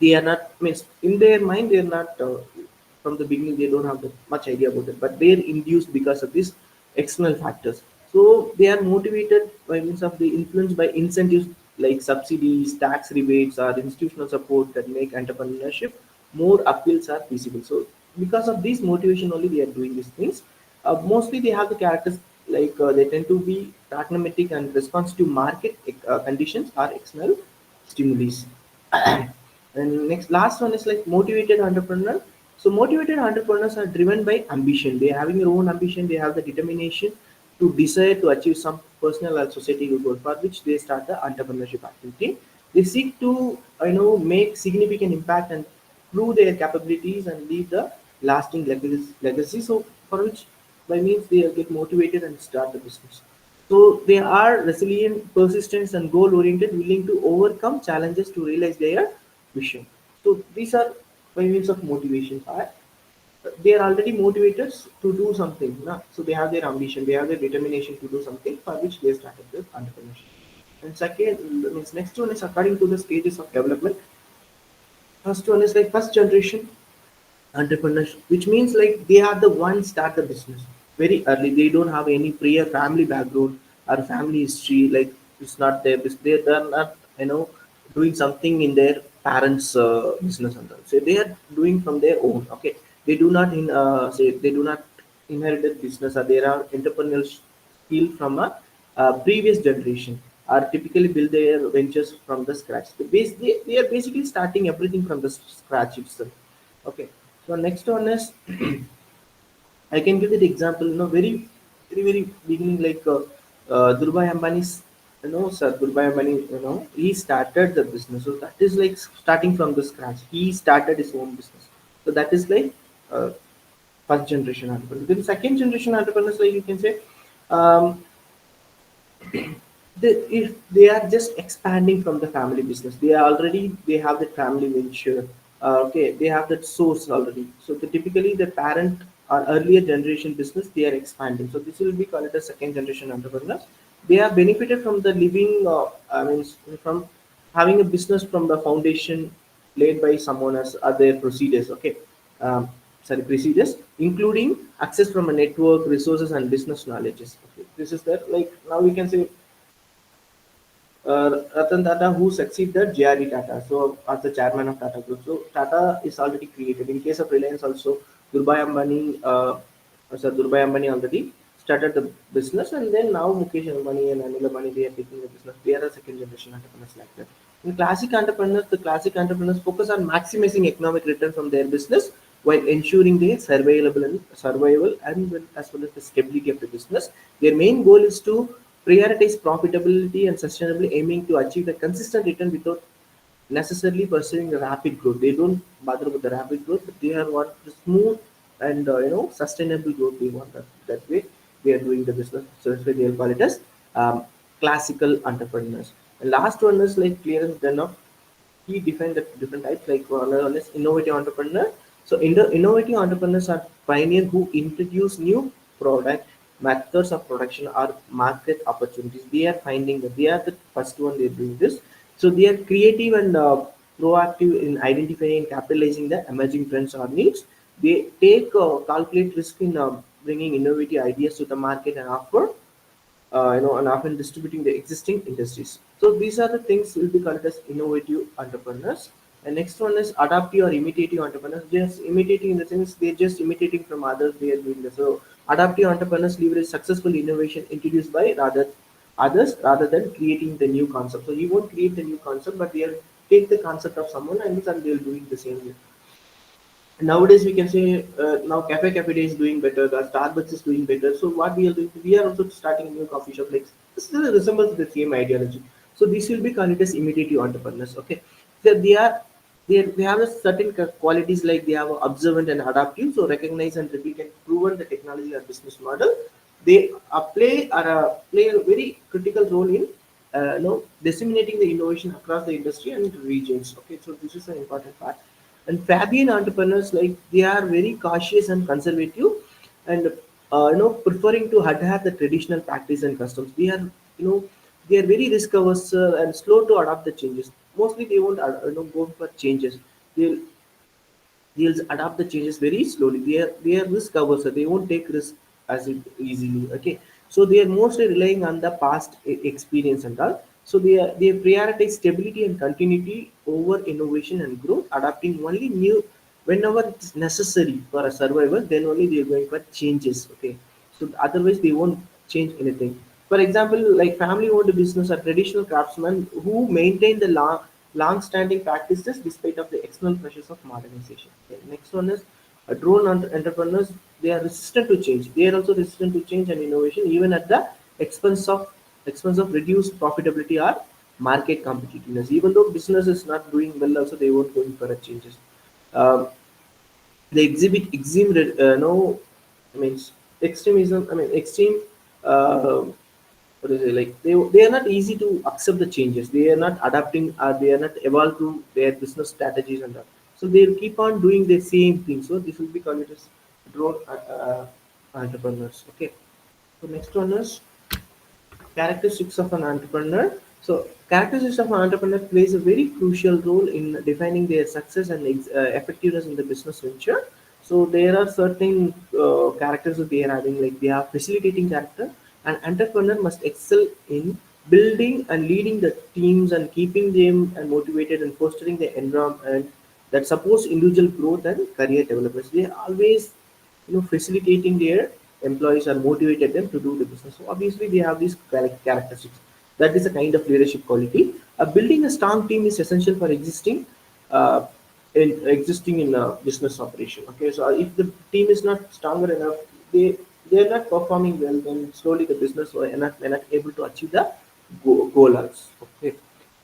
They are not means in their mind they are not from the beginning they don't have that much idea about it, but they're induced because of these external factors. So they are motivated by means of the influence by incentives like subsidies, tax rebates, or institutional support that make entrepreneurship more appeals are feasible. So because of this motivation only they are doing these things. Mostly they have the characters like they tend to be pragmatic and responsive to market conditions or external stimuli. And next, last one is like motivated entrepreneur. So motivated entrepreneurs are driven by ambition. They are having their own ambition. They have the determination to desire to achieve some personal or societal goal for which they start the entrepreneurship activity. They seek to make significant impact and prove their capabilities and leave the lasting legacy. So for which by means they get motivated and start the business. So they are resilient, persistent, and goal-oriented, willing to overcome challenges to realize their vision. So these are by means of motivation part. They are already motivated to do something. Na? So they have their ambition, they have their determination to do something for which they started with entrepreneurship. And second means next one is according to the stages of development. First one is like first generation entrepreneurs, which means like they are the ones start the business very early. They don't have any prior family background or family history. Like it's not their business. They're not doing something in their parents' business and all. So they are doing from their own. Okay, they do not say they do not inherited business or they are entrepreneurial skill from a previous generation or typically build their ventures from the scratch. They are basically starting everything from the scratch itself. Okay, so next one is I can give you the example. Very beginning like Dhirubhai Ambani's, sir, Dhirubhai Ambani, he started the business. So that is like starting from the scratch. He started his own business. So that is like uh, first generation entrepreneur. Then second generation entrepreneurs, like you can say, um, if they are just expanding from the family business, they have the family venture. Okay, they have that source already. So typically the parent or earlier generation business they are expanding. So this will be called as second generation entrepreneurs. They are benefited from the living. I mean from having a business from the foundation laid by someone as other procedures. Okay, um, procedures including access from a network, resources, and business knowledges. Okay, this is that. Like now we can say Ratan Tata, who succeeded J.R.D. Tata, so as the chairman of Tata Group. So Tata is already created. In case of Reliance, also Dhirubhai Ambani already started the business, and then now Mukesh Ambani and Anil Ambani they are taking the business. They are the second generation entrepreneurs like that. In the classic entrepreneurs focus on maximizing economic return from their business while ensuring their survival and as well as the stability of the business. Their main goal is to prioritize profitability and sustainability, aiming to achieve a consistent return without necessarily pursuing the rapid growth. They don't bother with the rapid growth, but they are want the smooth and sustainable growth. They want that way. They are doing the business. So that's why they'll call it as classical entrepreneurs. The last one is like clearance done of he defined the different types like one is innovative entrepreneur. So innovative entrepreneurs are pioneers who introduce new product methods of production or market opportunities. They are finding that they are the first one they're doing this. So they are creative and proactive in identifying and capitalizing the emerging trends or needs. They take calculate risk in bringing innovative ideas to the market and offer and often distributing the existing industries. So these are the things will be called as innovative entrepreneurs. And next one is adaptive or imitative entrepreneurs. Just imitating in the sense they're just imitating from others. They are doing this. So adaptive entrepreneurs leverage successful innovation introduced by others rather than creating the new concept. So you won't create the new concept, but they'll take the concept of someone and they'll doing the same. Nowadays we can say now cafe day is doing better, the Starbucks is doing better. So what we are doing, we are also starting a new coffee shop. Like this resembles the same ideology. So this will be called as imitative entrepreneurs. Okay, so they have a certain qualities like they have observant and adaptive. So recognize and replicate proven the technology or business model. They play a very critical role in disseminating the innovation across the industry and regions. Okay, so this is an important part. And Fabian entrepreneurs, like they are very cautious and conservative, and preferring to adhere the traditional practice and customs. They are very risk averse and slow to adapt the changes. Mostly they won't go for changes. They'll they'll adapt the changes very slowly. They are risk averse. They won't take risk as easily. Okay, so they are mostly relying on the past experience and all. So they prioritize stability and continuity over innovation and growth, adapting only new whenever it's necessary for a survival. Then only they are going for changes. Okay, so otherwise they won't change anything. For example, like family-owned business or traditional craftsmen who maintain the long-standing practices despite of the external pressures of modernization. Okay. Next one is drone entrepreneurs. They are resistant to change. They are also resistant to change and innovation, even at the expense of reduced profitability or market competitiveness. Even though business is not doing well, also they won't go in for a changes. Um, they exhibit extreme no I mean extremism I mean extreme what is it like they are not easy to accept the changes, they are not adapting or they are not evolve to their business strategies and that, so they'll keep on doing the same thing, so this will be called as drone entrepreneurs. Okay, so next one is characteristics of an entrepreneur. So, characteristics of an entrepreneur plays a very crucial role in defining their success and effectiveness in the business venture. So, there are certain characters that they are having, like they have facilitating character. An entrepreneur must excel in building and leading the teams and keeping them and motivated and fostering the environment that supports individual growth and career development. They always facilitating their employees or motivated them to do the business, so obviously they have these characteristics. That is a kind of leadership quality. Building a strong team is essential for uh, existing in a business operation. Okay, so if the team is not stronger enough, they are not performing well, then slowly the business will not able to achieve the goals. Okay,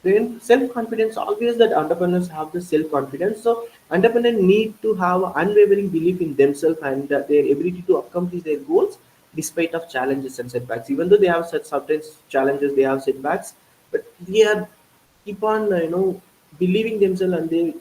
then self-confidence, always that entrepreneurs have the self-confidence. So entrepreneurs need to have unwavering belief in themselves and their ability to accomplish their goals despite of challenges and setbacks. Even though they have such certain challenges, they have setbacks, but they are keep on believing themselves and they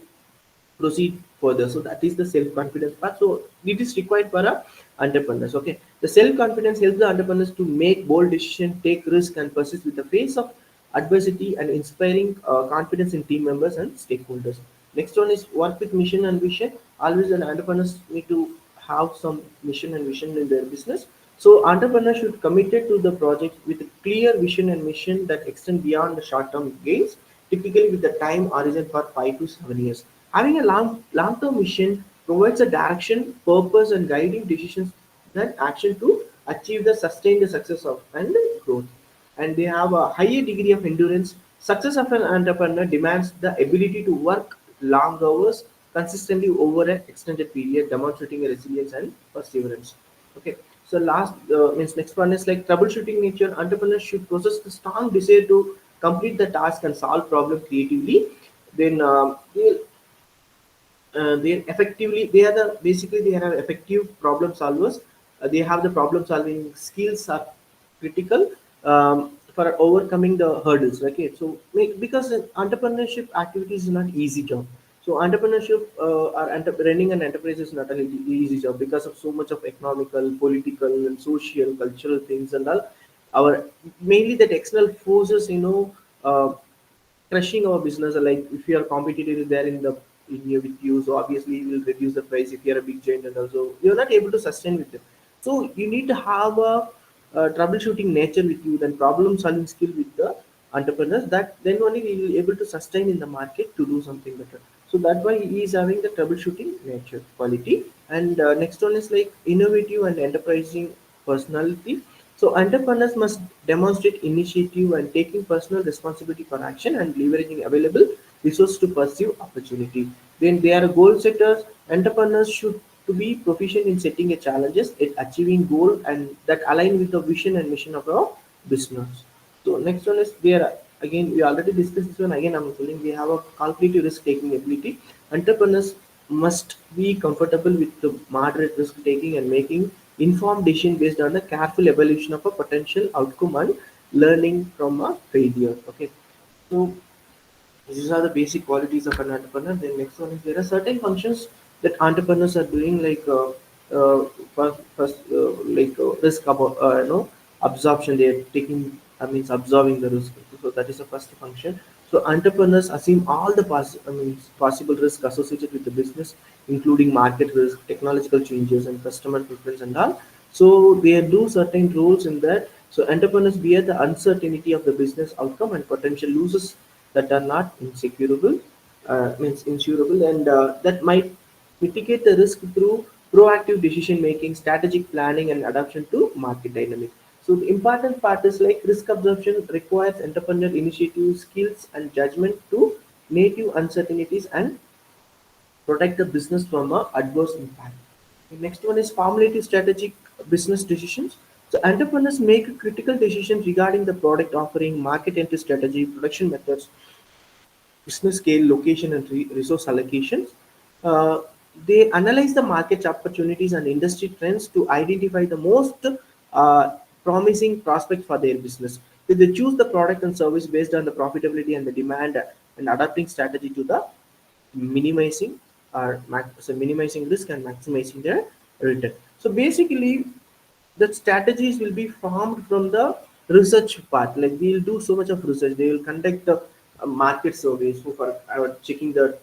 proceed further. So that is the self-confidence part. So it is required for a entrepreneurs. Okay. The self-confidence helps the entrepreneurs to make bold decisions, take risk, and persist with the face of adversity and inspiring confidence in team members and stakeholders. Next one is work with mission and vision. Always an entrepreneurs need to have some mission and vision in their business. So entrepreneurs should committed to the project with a clear vision and mission that extend beyond the short-term gains, typically with the time horizon for 5 to 7 years. Having a long-term mission provides a direction, purpose, and guiding decisions that action to achieve the sustained success of and growth. And they have a higher degree of endurance. Success of an entrepreneur demands the ability to work long hours consistently over an extended period, demonstrating a resilience and perseverance. Okay, so last means next one is like troubleshooting nature. Entrepreneurs should possess the strong desire to complete the task and solve problem creatively. Then they effectively they are the basically they are effective problem solvers. They have the problem solving skills are critical for overcoming the hurdles. Okay, so because entrepreneurship activity is not easy job. So entrepreneurship or running an enterprise is not an easy job because of so much of economical, political, and social, cultural things and all. Our mainly that external forces, crushing our business. Like if your competitor is there in here with you, so obviously you will reduce the price if you're a big giant, and also you're not able to sustain with them. So you need to have a troubleshooting nature with you, then problem solving skill with the entrepreneurs. That then only we will able to sustain in the market to do something better. So that's why he is having the troubleshooting nature quality. And next one is like innovative and enterprising personality. So entrepreneurs must demonstrate initiative and taking personal responsibility for action and leveraging available resources to pursue opportunity. Then they are goal setters. Entrepreneurs should to be proficient in setting a challenges, at achieving goal and that align with the vision and mission of our business. So next one is there again we already discussed this one. Again I'm telling we have a calculated risk taking ability. Entrepreneurs must be comfortable with the moderate risk taking and making informed decision based on the careful evaluation of a potential outcome and learning from a failure. Okay, so these are the basic qualities of an entrepreneur. Then next one is there are certain functions that entrepreneurs are doing, like risk about absorption. They are taking means absorbing the risk. So that is the first function. So entrepreneurs assume all the possible risk associated with the business, including market risk, technological changes, and customer preference and all. So they do certain roles in that. So entrepreneurs bear the uncertainty of the business outcome and potential losses that are not insecurable, means insurable, and that might mitigate the risk through proactive decision making, strategic planning, and adaptation to market dynamics. So the important part is like risk absorption requires entrepreneur initiative, skills, and judgment to native uncertainties and protect the business from a adverse impact. The next one is formulative strategic business decisions. So entrepreneurs make critical decisions regarding the product offering, market entry strategy, production methods, business scale, location, and resource allocations. Uh, they analyze the market opportunities and industry trends to identify the most promising prospects for their business. They choose the product and service based on the profitability and the demand and adapting strategy to the minimizing so minimizing risk and maximizing their return. So basically, the strategies will be formed from the research part. Like we'll do so much of research. They will conduct market surveys for checking that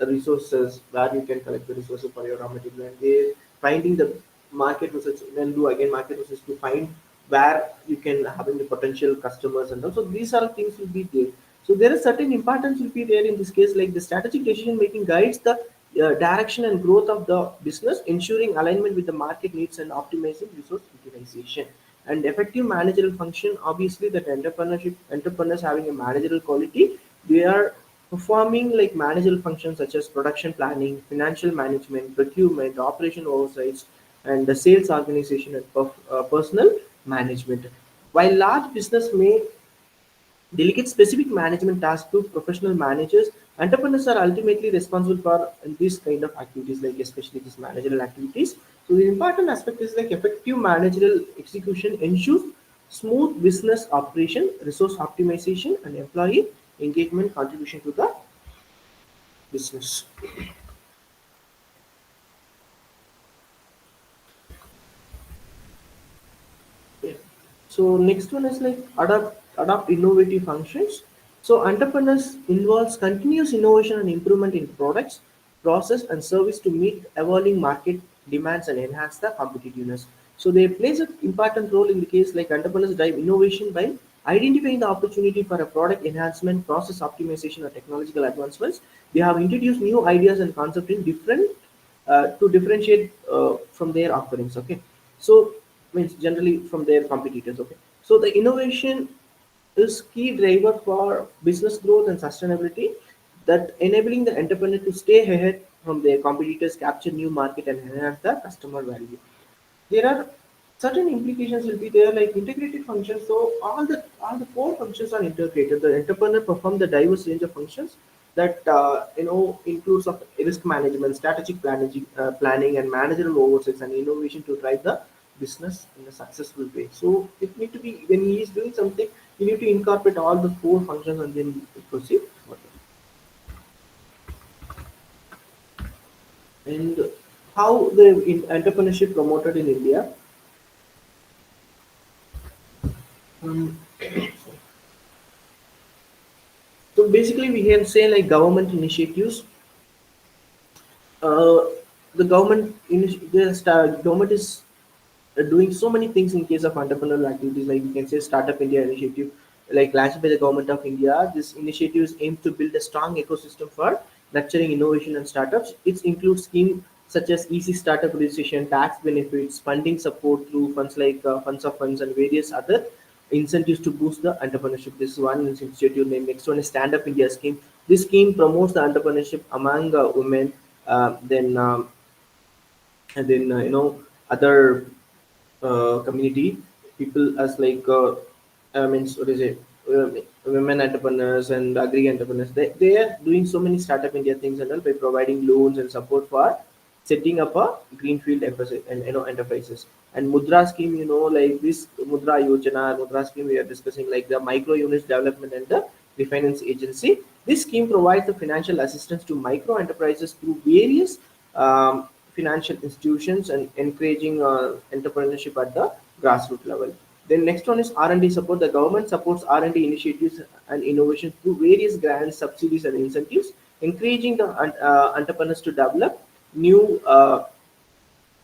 resources where you can collect the resources for your raw material, and they finding the market research. Then do again market research to find where you can having the potential customers and also these are things will be there. So there is certain importance will be there in this case, like the strategic decision making guides the direction and growth of the business, ensuring alignment with the market needs and optimizing resource utilization. And effective managerial function, obviously, that entrepreneurs having a managerial quality, they are performing like managerial functions such as production planning, financial management, procurement, operation oversights, and the sales organization and personal management. While large business may delegate specific management tasks to professional managers, entrepreneurs are ultimately responsible for this kind of activities, like especially these managerial activities. So the important aspect is like effective managerial execution ensures smooth business operation, resource optimization, and employee engagement contribution to the business. Yeah. So next one is like adopt innovative functions. So entrepreneurs involves continuous innovation and improvement in products, process, and service to meet evolving market demands and enhance the competitiveness. So they plays an important role in the case like entrepreneurs drive innovation by identifying the opportunity for a product enhancement, process optimization, or technological advancements. They have introduced new ideas and concepts in different to differentiate from their offerings. Okay, so means generally from their competitors. Okay, so the innovation is key driver for business growth and sustainability, that enabling the entrepreneur to stay ahead from their competitors, capture new market, and enhance the customer value. There are certain implications will be there like integrated functions. So all the core functions are integrated. The entrepreneur perform the diverse range of functions that includes of risk management, strategic planning and managerial oversights and innovation to drive the business in a successful way. So it need to be when he is doing something, you need to incorporate all the four functions and then proceed further. And how the entrepreneurship promoted in India. Um, so basically, we can say like government initiatives. Uh, the government is doing so many things in case of entrepreneurial activities. Like we can say, Startup India initiative, like launched by the government of India. This initiative is aimed to build a strong ecosystem for nurturing innovation and startups. It includes schemes such as easy startup registration, tax benefits, funding support through funds like funds of funds, and various other incentives to boost the entrepreneurship. This is one initiative named. Next one is Stand Up India scheme. This scheme promotes the entrepreneurship among women. Then and then other community people as like means what is it women entrepreneurs and agri entrepreneurs. They are doing so many startup India things and all by providing loans and support for setting up a greenfield emphasis and enterprises. And Mudra scheme, like this Mudra scheme we are discussing, like the micro units development and the refinance agency. This scheme provides the financial assistance to micro enterprises through various financial institutions and encouraging entrepreneurship at the grassroots level. Then next one is R&D support. The government supports R&D initiatives and innovation through various grants, subsidies, and incentives, encouraging the entrepreneurs to develop new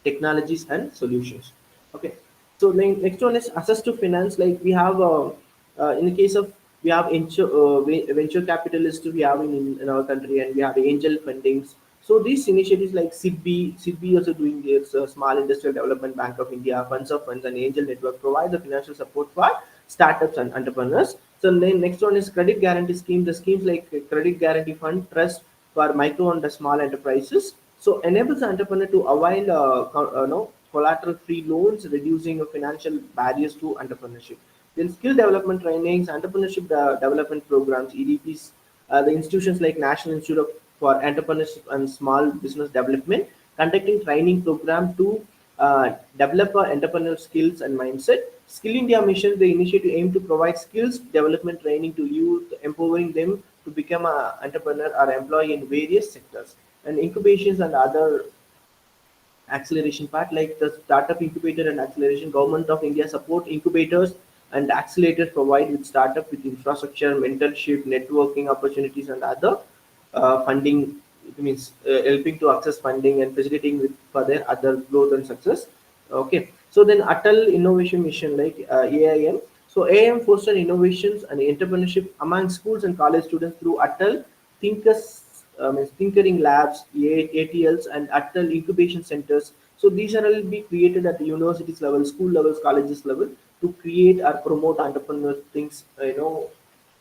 technologies and solutions. Okay, so then next one is access to finance. Like we have in the case of venture capitalist we have in our country, and we have angel fundings, So these initiatives like SIDBI also doing this, Small Industrial Development Bank of India, Funds of Funds, and Angel Network provide the financial support for startups and entrepreneurs. So then next one is credit guarantee scheme. The schemes like credit guarantee fund, trust for micro and the small enterprises. So enables the entrepreneur to avail collateral-free loans, reducing financial barriers to entrepreneurship. Then skill development trainings, entrepreneurship development programs, EDPs, the institutions like National Institute for Entrepreneurship and Small Business Development, conducting training program to develop entrepreneurial skills and mindset. Skill India Mission, the initiative aim to provide skills development training to youth, empowering them to become an entrepreneur or employee in various sectors. And incubations and other acceleration part like the startup incubator and acceleration. Government of India support incubators and accelerators provide with startup with infrastructure, mentorship, networking opportunities, and other funding. It means helping to access funding and facilitating with for their other growth and success. Okay, so then Atal Innovation Mission like AIM. So AIM foster innovations and entrepreneurship among schools and college students through Atal Thinkers, Tinkering Labs, ATLs, and Atal Incubation Centers. So these are will be created at the universities level, school levels, colleges level to create or promote entrepreneur things, to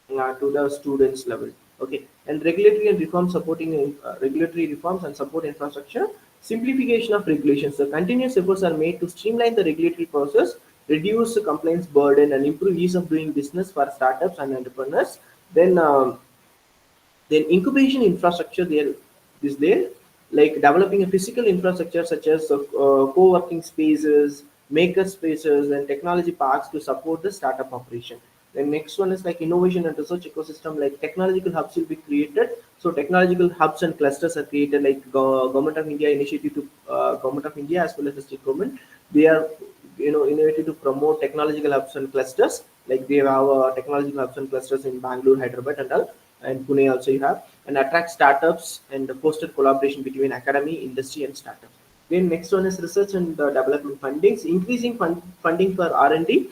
the students level. Okay, and regulatory and reform supporting regulatory reforms and support infrastructure, simplification of regulations. So continuous efforts are made to streamline the regulatory process, reduce the compliance burden, and improve ease of doing business for startups and entrepreneurs. Then incubation infrastructure there is there, like developing a physical infrastructure such as co-working spaces, maker spaces, and technology parks to support the startup operation. The next one is like innovation and research ecosystem, like technological hubs will be created. So technological hubs and clusters are created, like government of India initiative to government of India as well as the state government. They are innovative to promote technological hubs and clusters. Like they have technological hubs and clusters in Bangalore, Hyderabad, and all, and Pune also you have, and attract startups and foster collaboration between academy, industry, and startups. Then next one is research and development fundings, increasing funding for R&D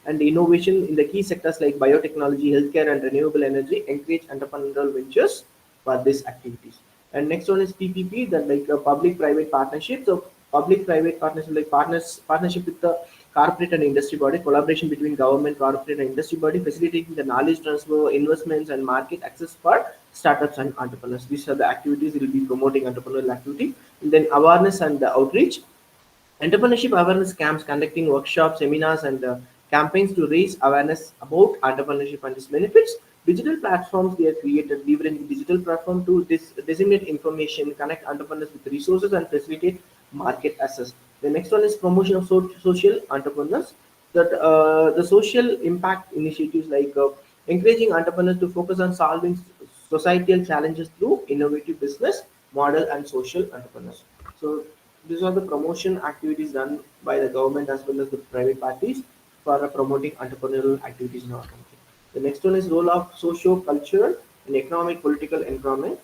and innovation in the key sectors like biotechnology, healthcare, and renewable energy, encourage entrepreneurial ventures for these activities. And next one is PPP, that like a public-private partnership. So public-private partnership, like partnership with the corporate and industry body, collaboration between government, corporate, and industry body, facilitating the knowledge transfer, investments, and market access for startups and entrepreneurs. These are the activities will be promoting entrepreneurial activity. And then awareness and outreach. Entrepreneurship awareness camps, conducting workshops, seminars, and campaigns to raise awareness about entrepreneurship and its benefits. Digital platforms they are created, leveraging digital platform to disseminate information, connect entrepreneurs with resources, and facilitate market access. The next one is promotion of social entrepreneurs. That the social impact initiatives like encouraging entrepreneurs to focus on solving societal challenges through innovative business model and social entrepreneurs. So these are the promotion activities done by the government as well as the private parties for promoting entrepreneurial activities in our country. The next one is role of socio-cultural and economic political environment.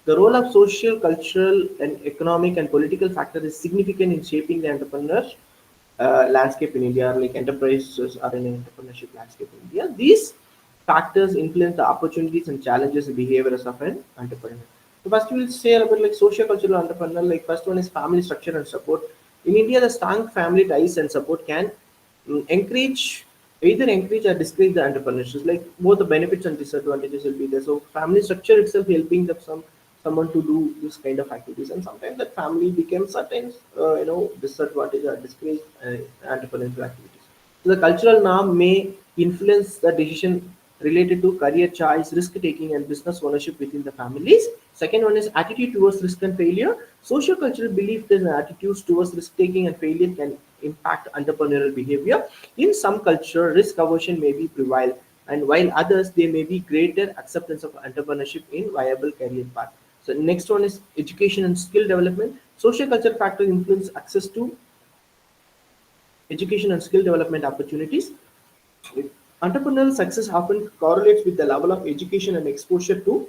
The role of social, cultural, and economic and political factors is significant in shaping the entrepreneur landscape in India, like enterprises are in an entrepreneurship landscape in India. These factors influence the opportunities and challenges and behaviors of an entrepreneur. So first we will say about like socio-cultural entrepreneur. Like first one is family structure and support. In India, the strong family ties and support can encourage either encourage or discourage the entrepreneurship. Like both the benefits and disadvantages will be there. So family structure itself helping someone to do this kind of activities, and sometimes that family becomes certain disadvantage or discourage entrepreneurial activities. So the cultural norm may influence the decision related to career choice, risk taking, and business ownership within the families. Second one is attitude towards risk and failure. Social cultural belief and attitudes towards risk taking and failure can impact entrepreneurial behavior. In some culture, risk aversion may be prevail, and while others there may be greater acceptance of entrepreneurship in viable career path. So next one is education and skill development. Social culture factors influence access to education and skill development opportunities. Entrepreneurial success often correlates with the level of education and exposure to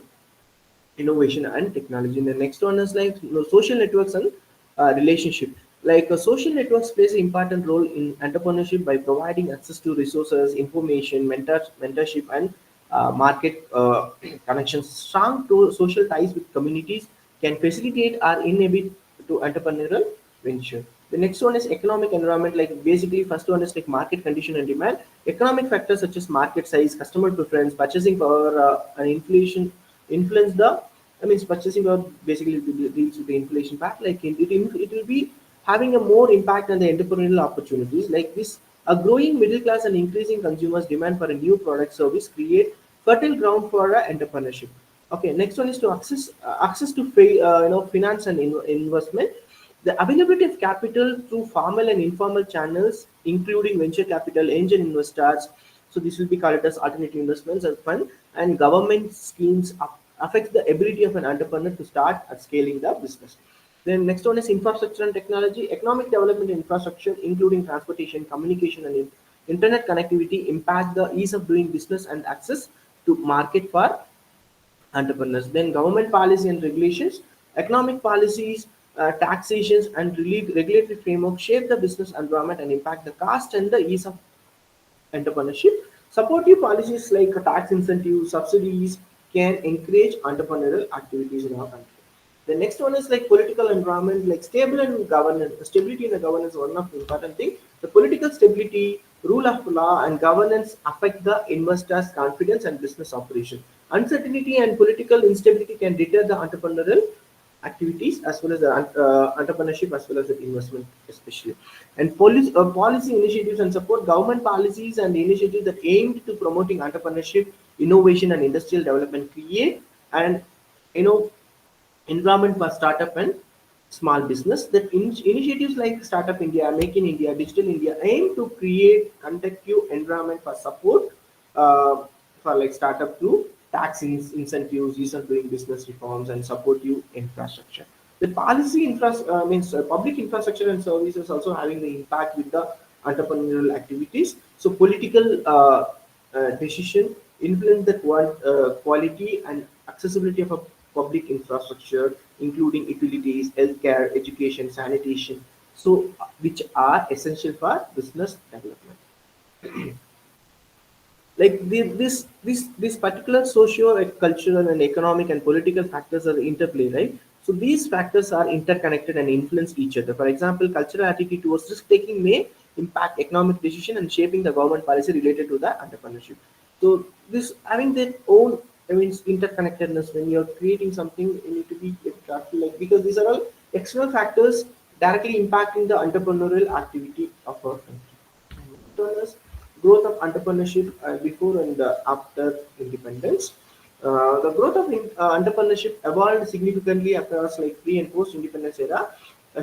innovation and technology. And the next one is like social networks and relationship. Like social networks plays an important role in entrepreneurship by providing access to resources, information, mentorship, and market connections, strong to social ties with communities can facilitate or inhibit to entrepreneurial venture. The next one is economic environment. Like basically, first one is like market condition and demand. Economic factors such as market size, customer preference, purchasing power, and inflation influence the. I mean, purchasing power basically deals with the inflation part. Like it will be having a more impact on the entrepreneurial opportunities. Like this, a growing middle class and increasing consumers' demand for a new product service create fertile ground for entrepreneurship. Okay, next one is to access to finance and investment. The availability of capital through formal and informal channels, including venture capital, angel investors. So this will be called as alternative investments as fund, and government schemes affects the ability of an entrepreneur to start at scaling the business. Then next one is infrastructure and technology. Economic development infrastructure, including transportation, communication, and internet connectivity, impact the ease of doing business and access to market for entrepreneurs. Then government policy and regulations, economic policies, taxations, and regulatory framework shape the business environment and impact the cost and the ease of entrepreneurship. Supportive policies like tax incentives, subsidies can encourage entrepreneurial activities in our country. The next one is like political environment, like stable and governance. Stability in the governance is one of the important thing. The political stability, rule of law, and governance affect the investors' confidence and business operation. Uncertainty and political instability can deter the entrepreneurial activities as well as the entrepreneurship as well as the investment especially. And policy initiatives and support government policies and initiatives that aimed to promoting entrepreneurship, innovation, and industrial development create and you know environment for startup and small business. That initiatives like Startup India, Make in India, Digital India aim to create conducive environment for support uh, for like startup through tax incentives, ease of doing business reforms, and supportive infrastructure. The policy means public infrastructure and services also having the impact with the entrepreneurial activities. So political decision influence the quality and accessibility of a public infrastructure, including utilities, healthcare, education, sanitation, so which are essential for business development. Like this particular socio cultural and economic and political factors are interplay, right? So these factors are interconnected and influence each other. For example, cultural attitude towards risk taking may impact economic decision and shaping the government policy related to the entrepreneurship. So this having their own, I mean, interconnectedness. When you're creating something, you need to be careful, like because these are all external factors directly impacting the entrepreneurial activity of a country. Entrepreneurs, growth of entrepreneurship before and after independence. The growth of entrepreneurship evolved significantly across like pre and post independence era,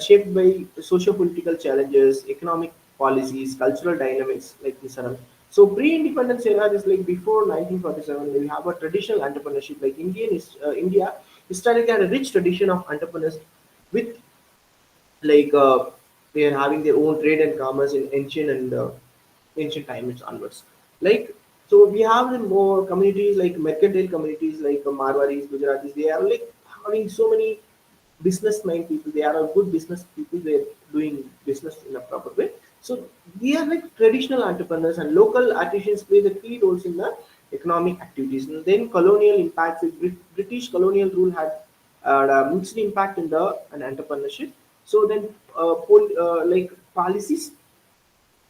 shaped by socio-political challenges, economic policies, cultural dynamics like this around. So pre-independence era is like before 1947. We have a traditional entrepreneurship. Like India historically had a rich tradition of entrepreneurs with like they are having their own trade and commerce in ancient times onwards. Like so, we have the more communities like mercantile communities like Marwaris, Gujaratis. They are like having so many businessmen people. They are a good business people. They're doing business in a proper way. So we are like traditional entrepreneurs, and local artisans play the key roles in the economic activities. And then colonial impacts. British colonial rule had a mixed impact in the an entrepreneurship. So then, like policies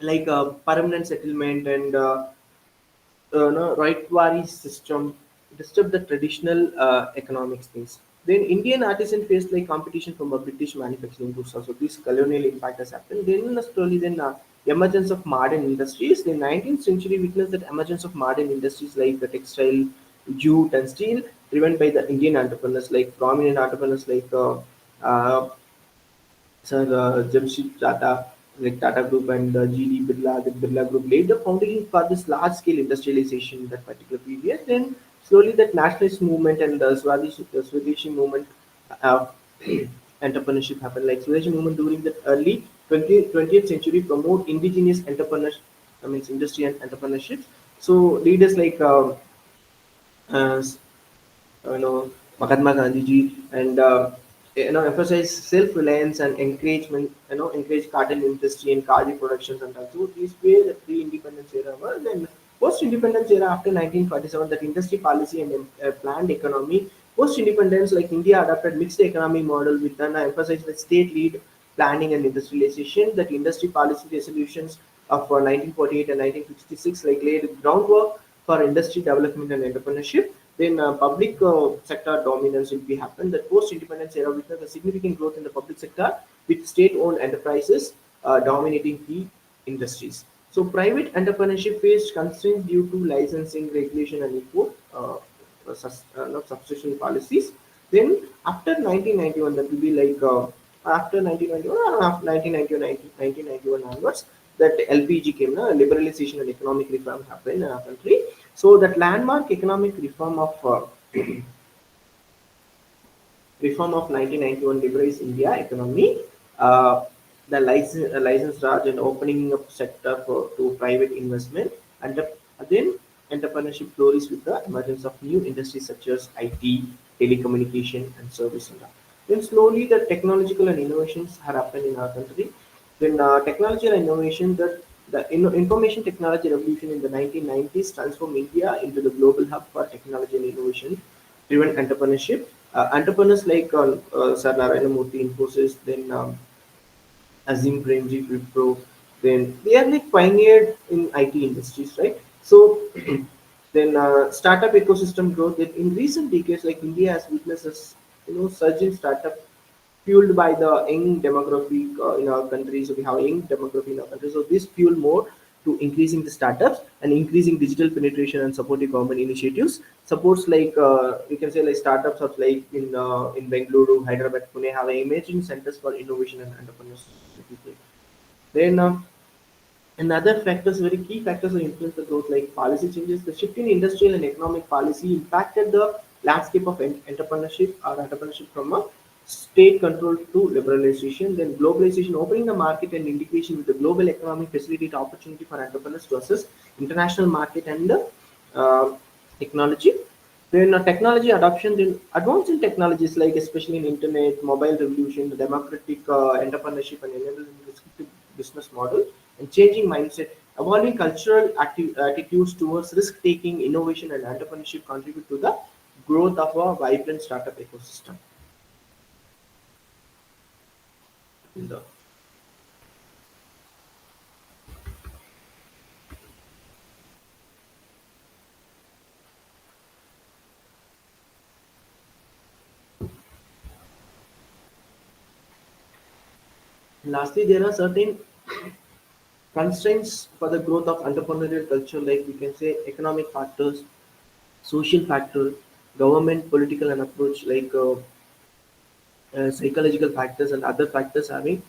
like permanent settlement and no, right system disturb the traditional economic space. Then Indian artisan faced like competition from a British manufacturing goods. Also, this colonial impact has happened. Then slowly, then emergence of modern industries. The 19th century witnessed that emergence of modern industries like the textile, jute, and steel, driven by the Indian entrepreneurs, like prominent entrepreneurs like uh, Sir Jamshid Tata, like Tata Group and GD Birla, the Birla Group laid the foundation for this large-scale industrialization in that particular period. Then slowly that nationalist movement and Swadeshi movement uh, entrepreneurship happened. Like Swadeshi movement during the early 20th century promote indigenous entrepreneurs, I mean industry and entrepreneurship. So leaders like uh, Mahatma Gandhi ji, and emphasize self-reliance and encouragement, encourage cotton industry and khadi productions and all. So these were the pre-independence era were. Then Post-independence era after 1947, that industry policy and planned economy. Post-independence, like India adopted mixed economy model with an emphasis with state-led planning and industrialization. That industry policy resolutions of 1948 and 1956 like laid groundwork for industry development and entrepreneurship. Then public sector dominance will be happened. The post-independence era witnessed a significant growth in the public sector with state-owned enterprises dominating key industries. So private entrepreneurship faced constraints due to licensing, regulation, and import not substitution policies. Then after 1991, that will be like after 1991 or after 1991 onwards, that LPG came, liberalization and economic reform happened in our country. So that landmark economic reform of 1991 liberalized India economy, uh, the license Raj and opening up sector to private investment, and then entrepreneurship flourished with the emergence of new industries such as IT, telecommunication, and service sector. Then slowly the technological and innovations have happened in our country. Then technology and innovation, information technology revolution in the 1990s transformed India into the global hub for technology and innovation driven entrepreneurship. Entrepreneurs like Sir Narayana Murthy, Infosys, then Azim Premji, Wipro, then they are like pioneered in IT industries, right? So then startup ecosystem growth. Then in recent decades, like India has witnessed a surge in startup fueled by the young demographic in our country. So we have a young demography in our country. So this fuel more to increasing the startups and increasing digital penetration and supporting government initiatives. Supports like we can say like startups of like in Bengaluru, Hyderabad, Pune have emerging centers for innovation and entrepreneurship. Then another factors, very key factors that influence the growth, like policy changes. The shift in industrial and economic policy impacted the landscape of entrepreneurship from a state control to liberalization. Then globalization, opening the market and integration with the global economy facilitate opportunity for entrepreneurs to access international market and uh, technology. Then technology adoption, then advancing technologies like especially in internet, mobile revolution, the democratic entrepreneurship and enabling descriptive business model and changing mindset, evolving cultural attitudes towards risk taking, innovation, and entrepreneurship contribute to the growth of a vibrant startup ecosystem. The- Lastly, there are certain constraints for the growth of entrepreneurial culture, like we can say economic factors, social factor, government, political, and approach, like psychological factors and other factors means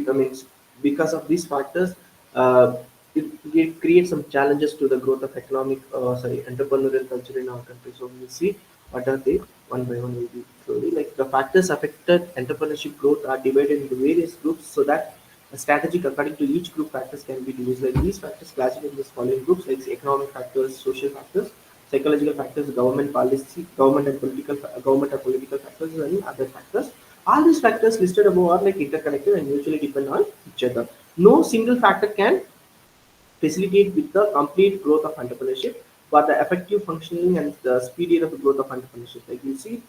I mean because of these factors, uh, it creates some challenges to the growth of economic entrepreneurial culture in our country. So we will see what are they one by one. Will be slowly, like the factors affected entrepreneurship growth are divided into various groups so that a strategic according to each group factors can be used. Like these factors classified in the following groups, like economic factors, social factors, psychological factors, government policy, government or political factors, and other factors. All these factors listed above are like interconnected and mutually depend on each other. No single factor can facilitate with the complete growth of entrepreneurship, but the effective functioning and the speed of the growth of entrepreneurship. Like you see,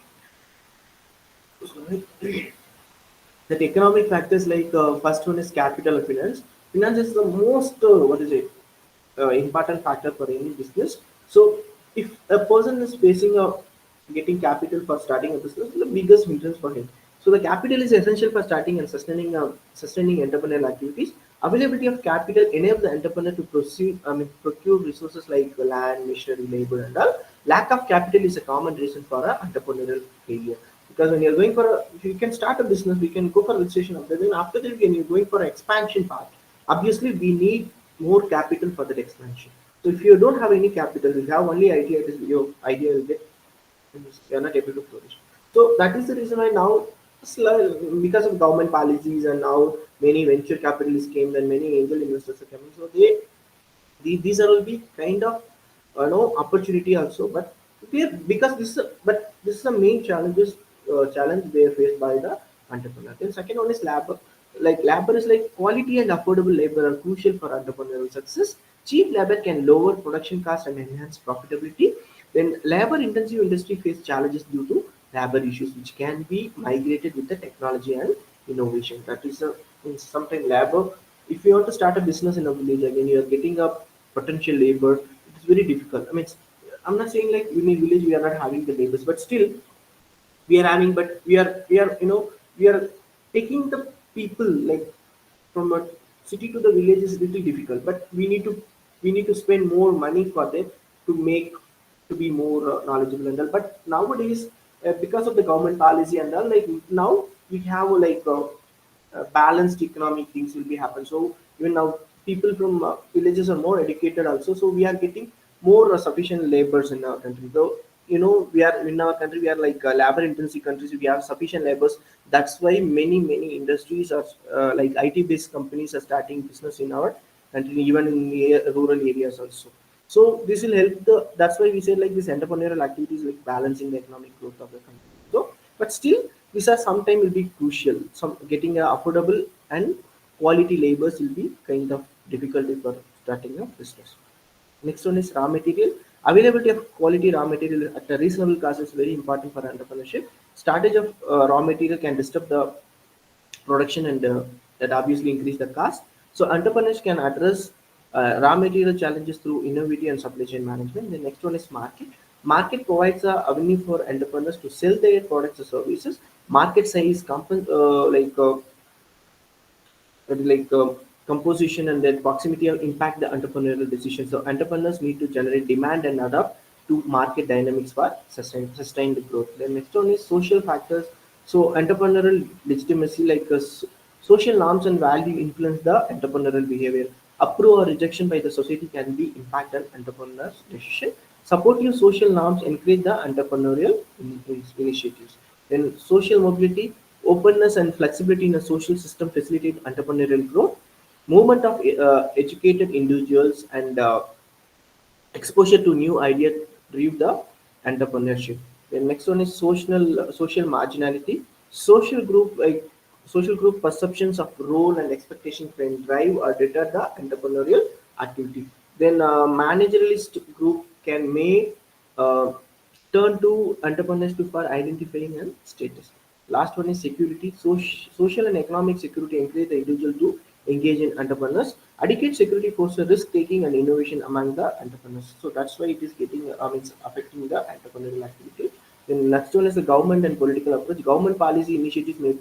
that economic factors like first one is capital and finance. Finance is the most what is it important factor for any business. So if a person is facing a getting capital for starting a business, the biggest hindrance for him. So the capital is essential for starting and sustaining entrepreneurial activities. Availability of capital enables the entrepreneur to procure resources like land, machinery, labor, and all. Lack of capital is a common reason for a entrepreneurial failure. Because when you're going for if you can start a business, we can go for registration of that. Then after that, when you're going for expansion part, obviously we need more capital for that expansion. So if you don't have any capital, you have only idea, it is your idea will get you're not able to flourish. So that is the reason why now because of government policies and now many venture capitalists came and many angel investors are coming. So these are will be kind of opportunity also, but because this is the main challenge they are faced by the entrepreneur. Then second one is like labor is like quality and affordable labor are crucial for entrepreneurial success. Cheap labor can lower production costs and enhance profitability. Then labor intensive industry face challenges due to labor issues which can be migrated with the technology and innovation. That is a sometimes labor. If you want to start a business in a village again, you are getting a potential labor. It is very difficult. I mean, I'm not saying like in a village we are not having the labors, but still we are having, but we are we are taking the people like from a city to the village is little difficult, but we need to spend more money for them to make to be more knowledgeable and all. But nowadays because of the government policy and all, like now we have like balanced economic things will be happen. So even now people from villages are more educated also, so we are getting more sufficient labors in our country. Though we are in our country, we are like labor intensive countries, we have sufficient labors. That's why many industries are like IT based companies are starting business in our country, even in the rural areas also. So this will help the, that's why we say like this entrepreneurial activities like balancing the economic growth of the country. So but still these are sometimes will be crucial. Some getting affordable and quality labors will be kind of difficulty for starting a business. Next one is raw material. Availability of quality raw material at a reasonable cost is very important for entrepreneurship. Shortage of raw material can disturb the production and that obviously increase the cost. So entrepreneurs can address raw material challenges through innovative and supply chain management. The next one is market. Market provides a avenue for entrepreneurs to sell their products or services. Market size, composition and their proximity impact the entrepreneurial decisions. So entrepreneurs need to generate demand and adapt to market dynamics for sustained growth. The next one is social factors. So entrepreneurial legitimacy, social norms and value influence the entrepreneurial behavior. Approval or rejection by the society can be impact on entrepreneurs' decision. Supportive social norms encourage the entrepreneurial initiatives. Then social mobility, openness and flexibility in a social system facilitate entrepreneurial growth. Movement of educated individuals and exposure to new ideas drive the entrepreneurship. The next one is social marginality. Social group social group perceptions of role and expectation can drive or deter the entrepreneurial activity. Then managerialist group can may uh, turn to entrepreneurs to for identifying and status. Last one is security. Social and economic security encourage the individual to engage in entrepreneurs. Adequate security fosters risk taking and innovation among the entrepreneurs. So that's why it is getting, it's affecting the entrepreneurial activity. Then next one is the government and political approach. Government policy initiatives may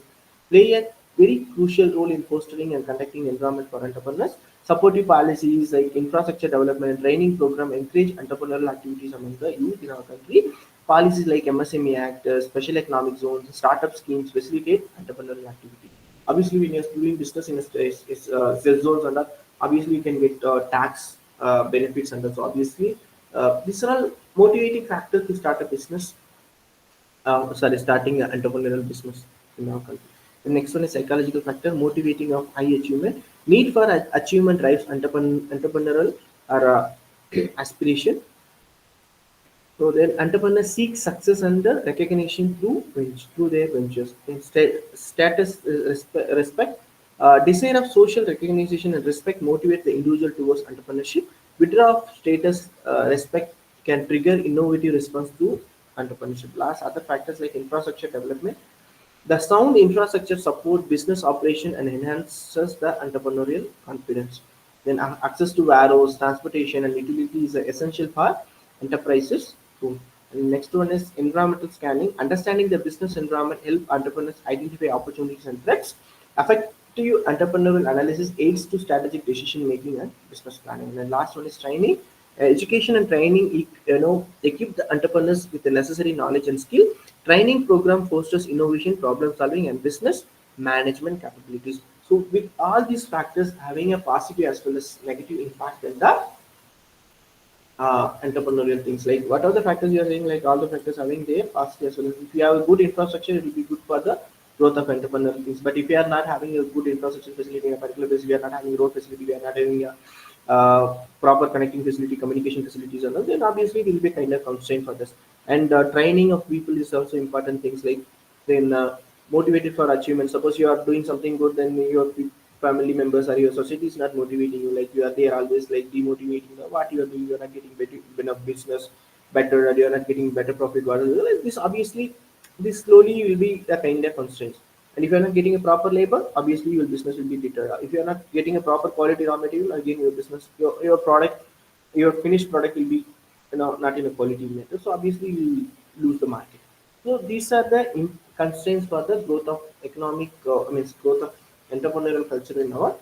play a very crucial role in fostering and conducting environment for entrepreneurs. Supportive policies like infrastructure development and training program encourage entrepreneurial activities among the youth in our country. Policies like MSME Act, special economic zones, startup schemes facilitate entrepreneurial activity. Obviously, when you're doing business in cell zones and that, obviously you can get tax benefits and that's obviously these are all motivating factors to start a business, starting an entrepreneurial business in our country. The next one is psychological factor, motivating of high achievement. Need for achievement drives entrepreneurial or aspiration. So then entrepreneurs seek success and recognition through their ventures. In status, respect, desire of social recognition and respect motivate the individual towards entrepreneurship. Withdrawal of status, respect can trigger innovative response to entrepreneurship. Last, other factors like infrastructure development. The sound infrastructure support business operation and enhances the entrepreneurial confidence. Then access to warehouse, transportation, and utility is essential for enterprises too. And next one is environmental scanning. Understanding the business environment help entrepreneurs identify opportunities and threats. Effective entrepreneurial analysis aids to strategic decision making and business planning. And then last one is training. Education and training, equip the entrepreneurs with the necessary knowledge and skill. Training program fosters innovation, problem solving, and business management capabilities. So, with all these factors having a positive as well as negative impact in the entrepreneurial things, like what are the factors you are saying, like all the factors having their positive as well as, if you have a good infrastructure, it will be good for the growth of entrepreneurial things. But if you are not having a good infrastructure facility in a particular place, we are not having road facility, we are not having a proper connecting facility, communication facilities, and all, then obviously it will be kind of constraint for this. And training of people is also important things, like then motivated for achievement. Suppose you are doing something good, then your family members or your society is not motivating you. Like you are there always like demotivating you. What you are doing, you are not getting better enough business better, or you are not getting better profit. Like this obviously, this slowly will be the kind of constraints. And if you are not getting a proper labor, obviously your business will be deterred. If you are not getting a proper quality raw material, again your business, your product, your finished product will be not in a quality matter. So obviously you will lose the market. So these are the constraints for the growth of economic, growth of entrepreneurial culture in our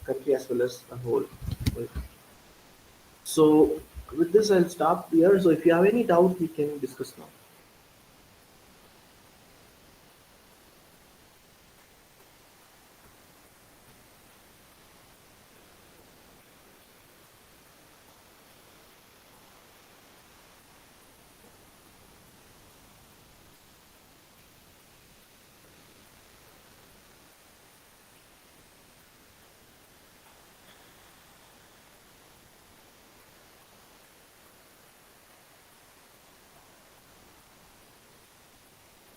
country as well as the whole. So with this, I'll stop here. So if you have any doubt, we can discuss now.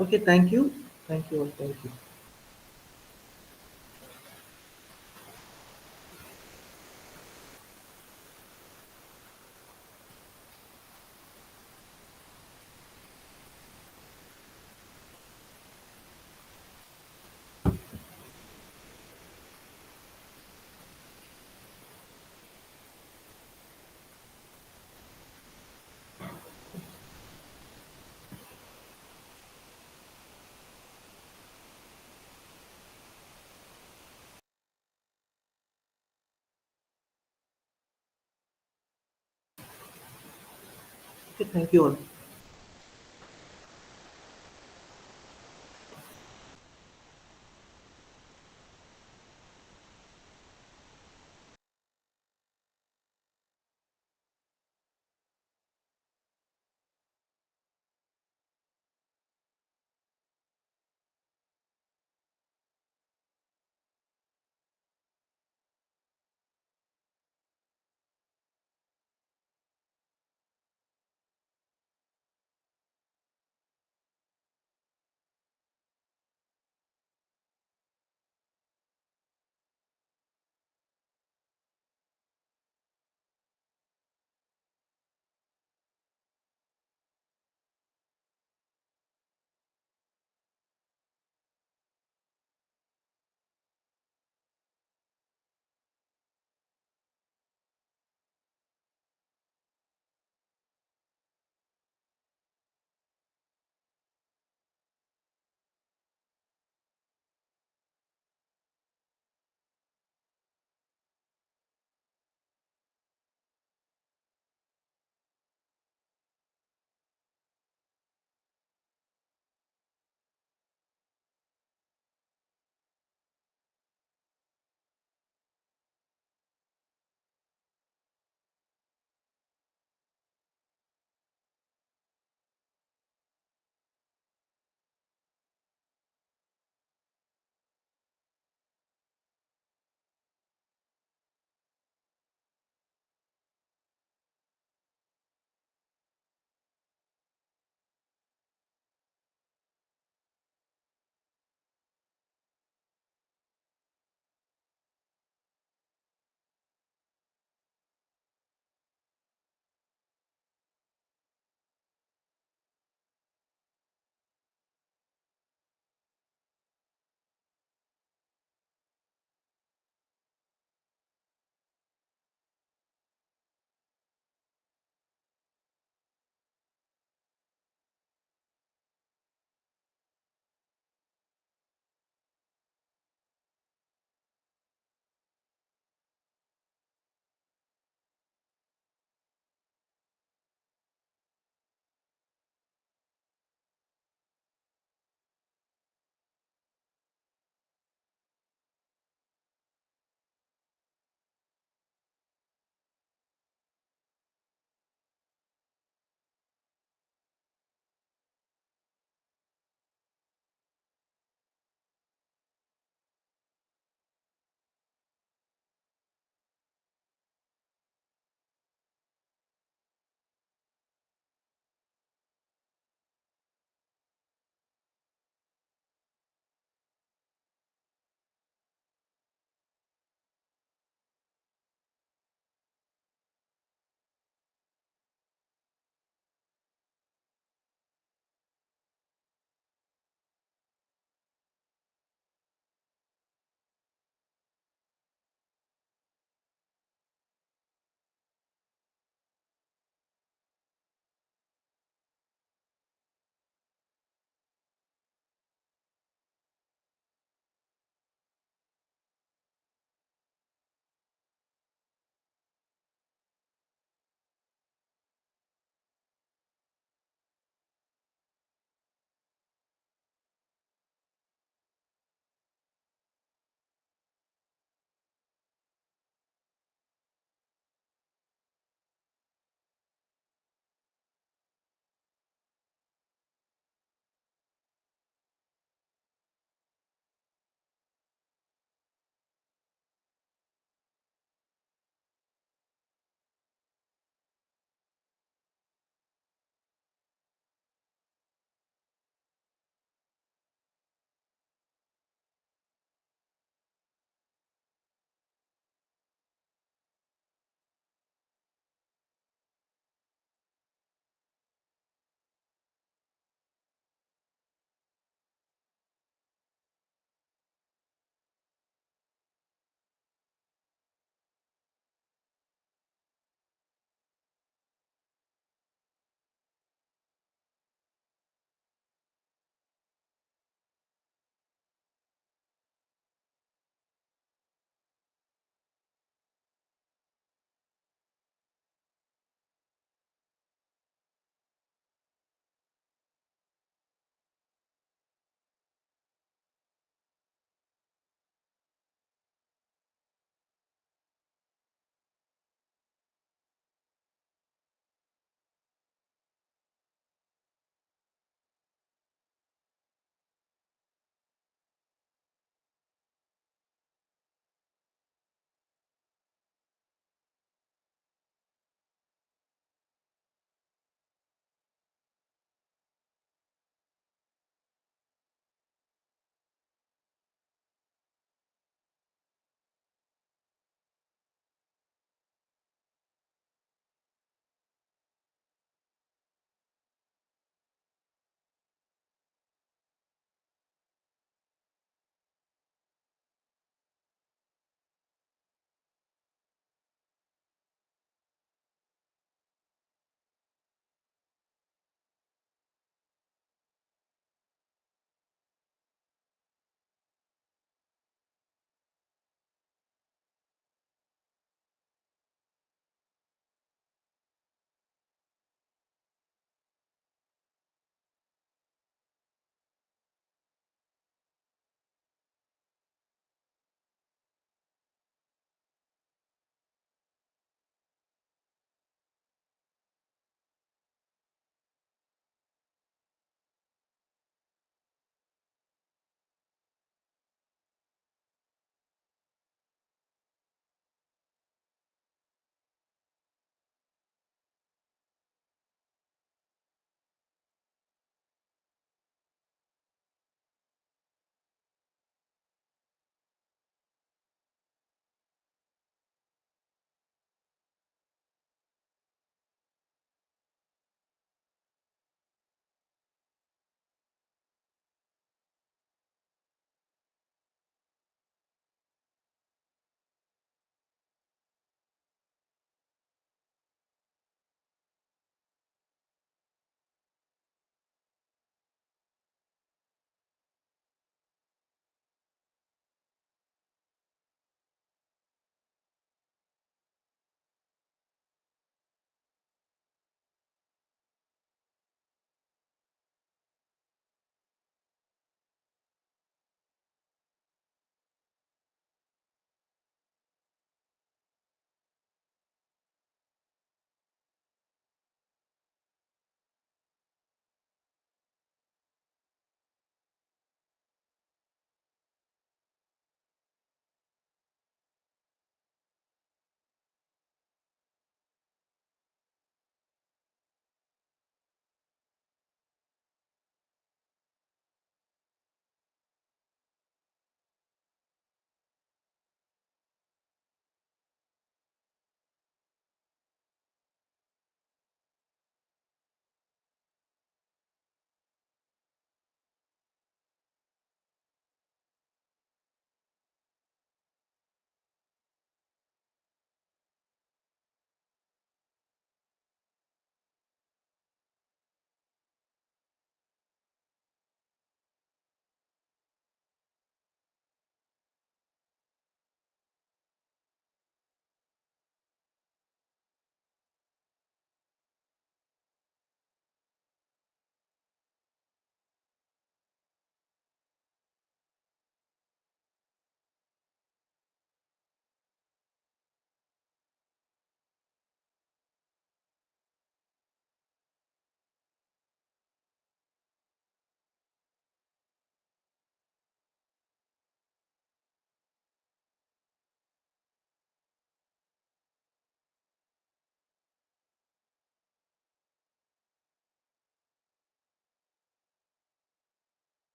Okay, thank you. Thank you all. Thank you. Okay, thank you all.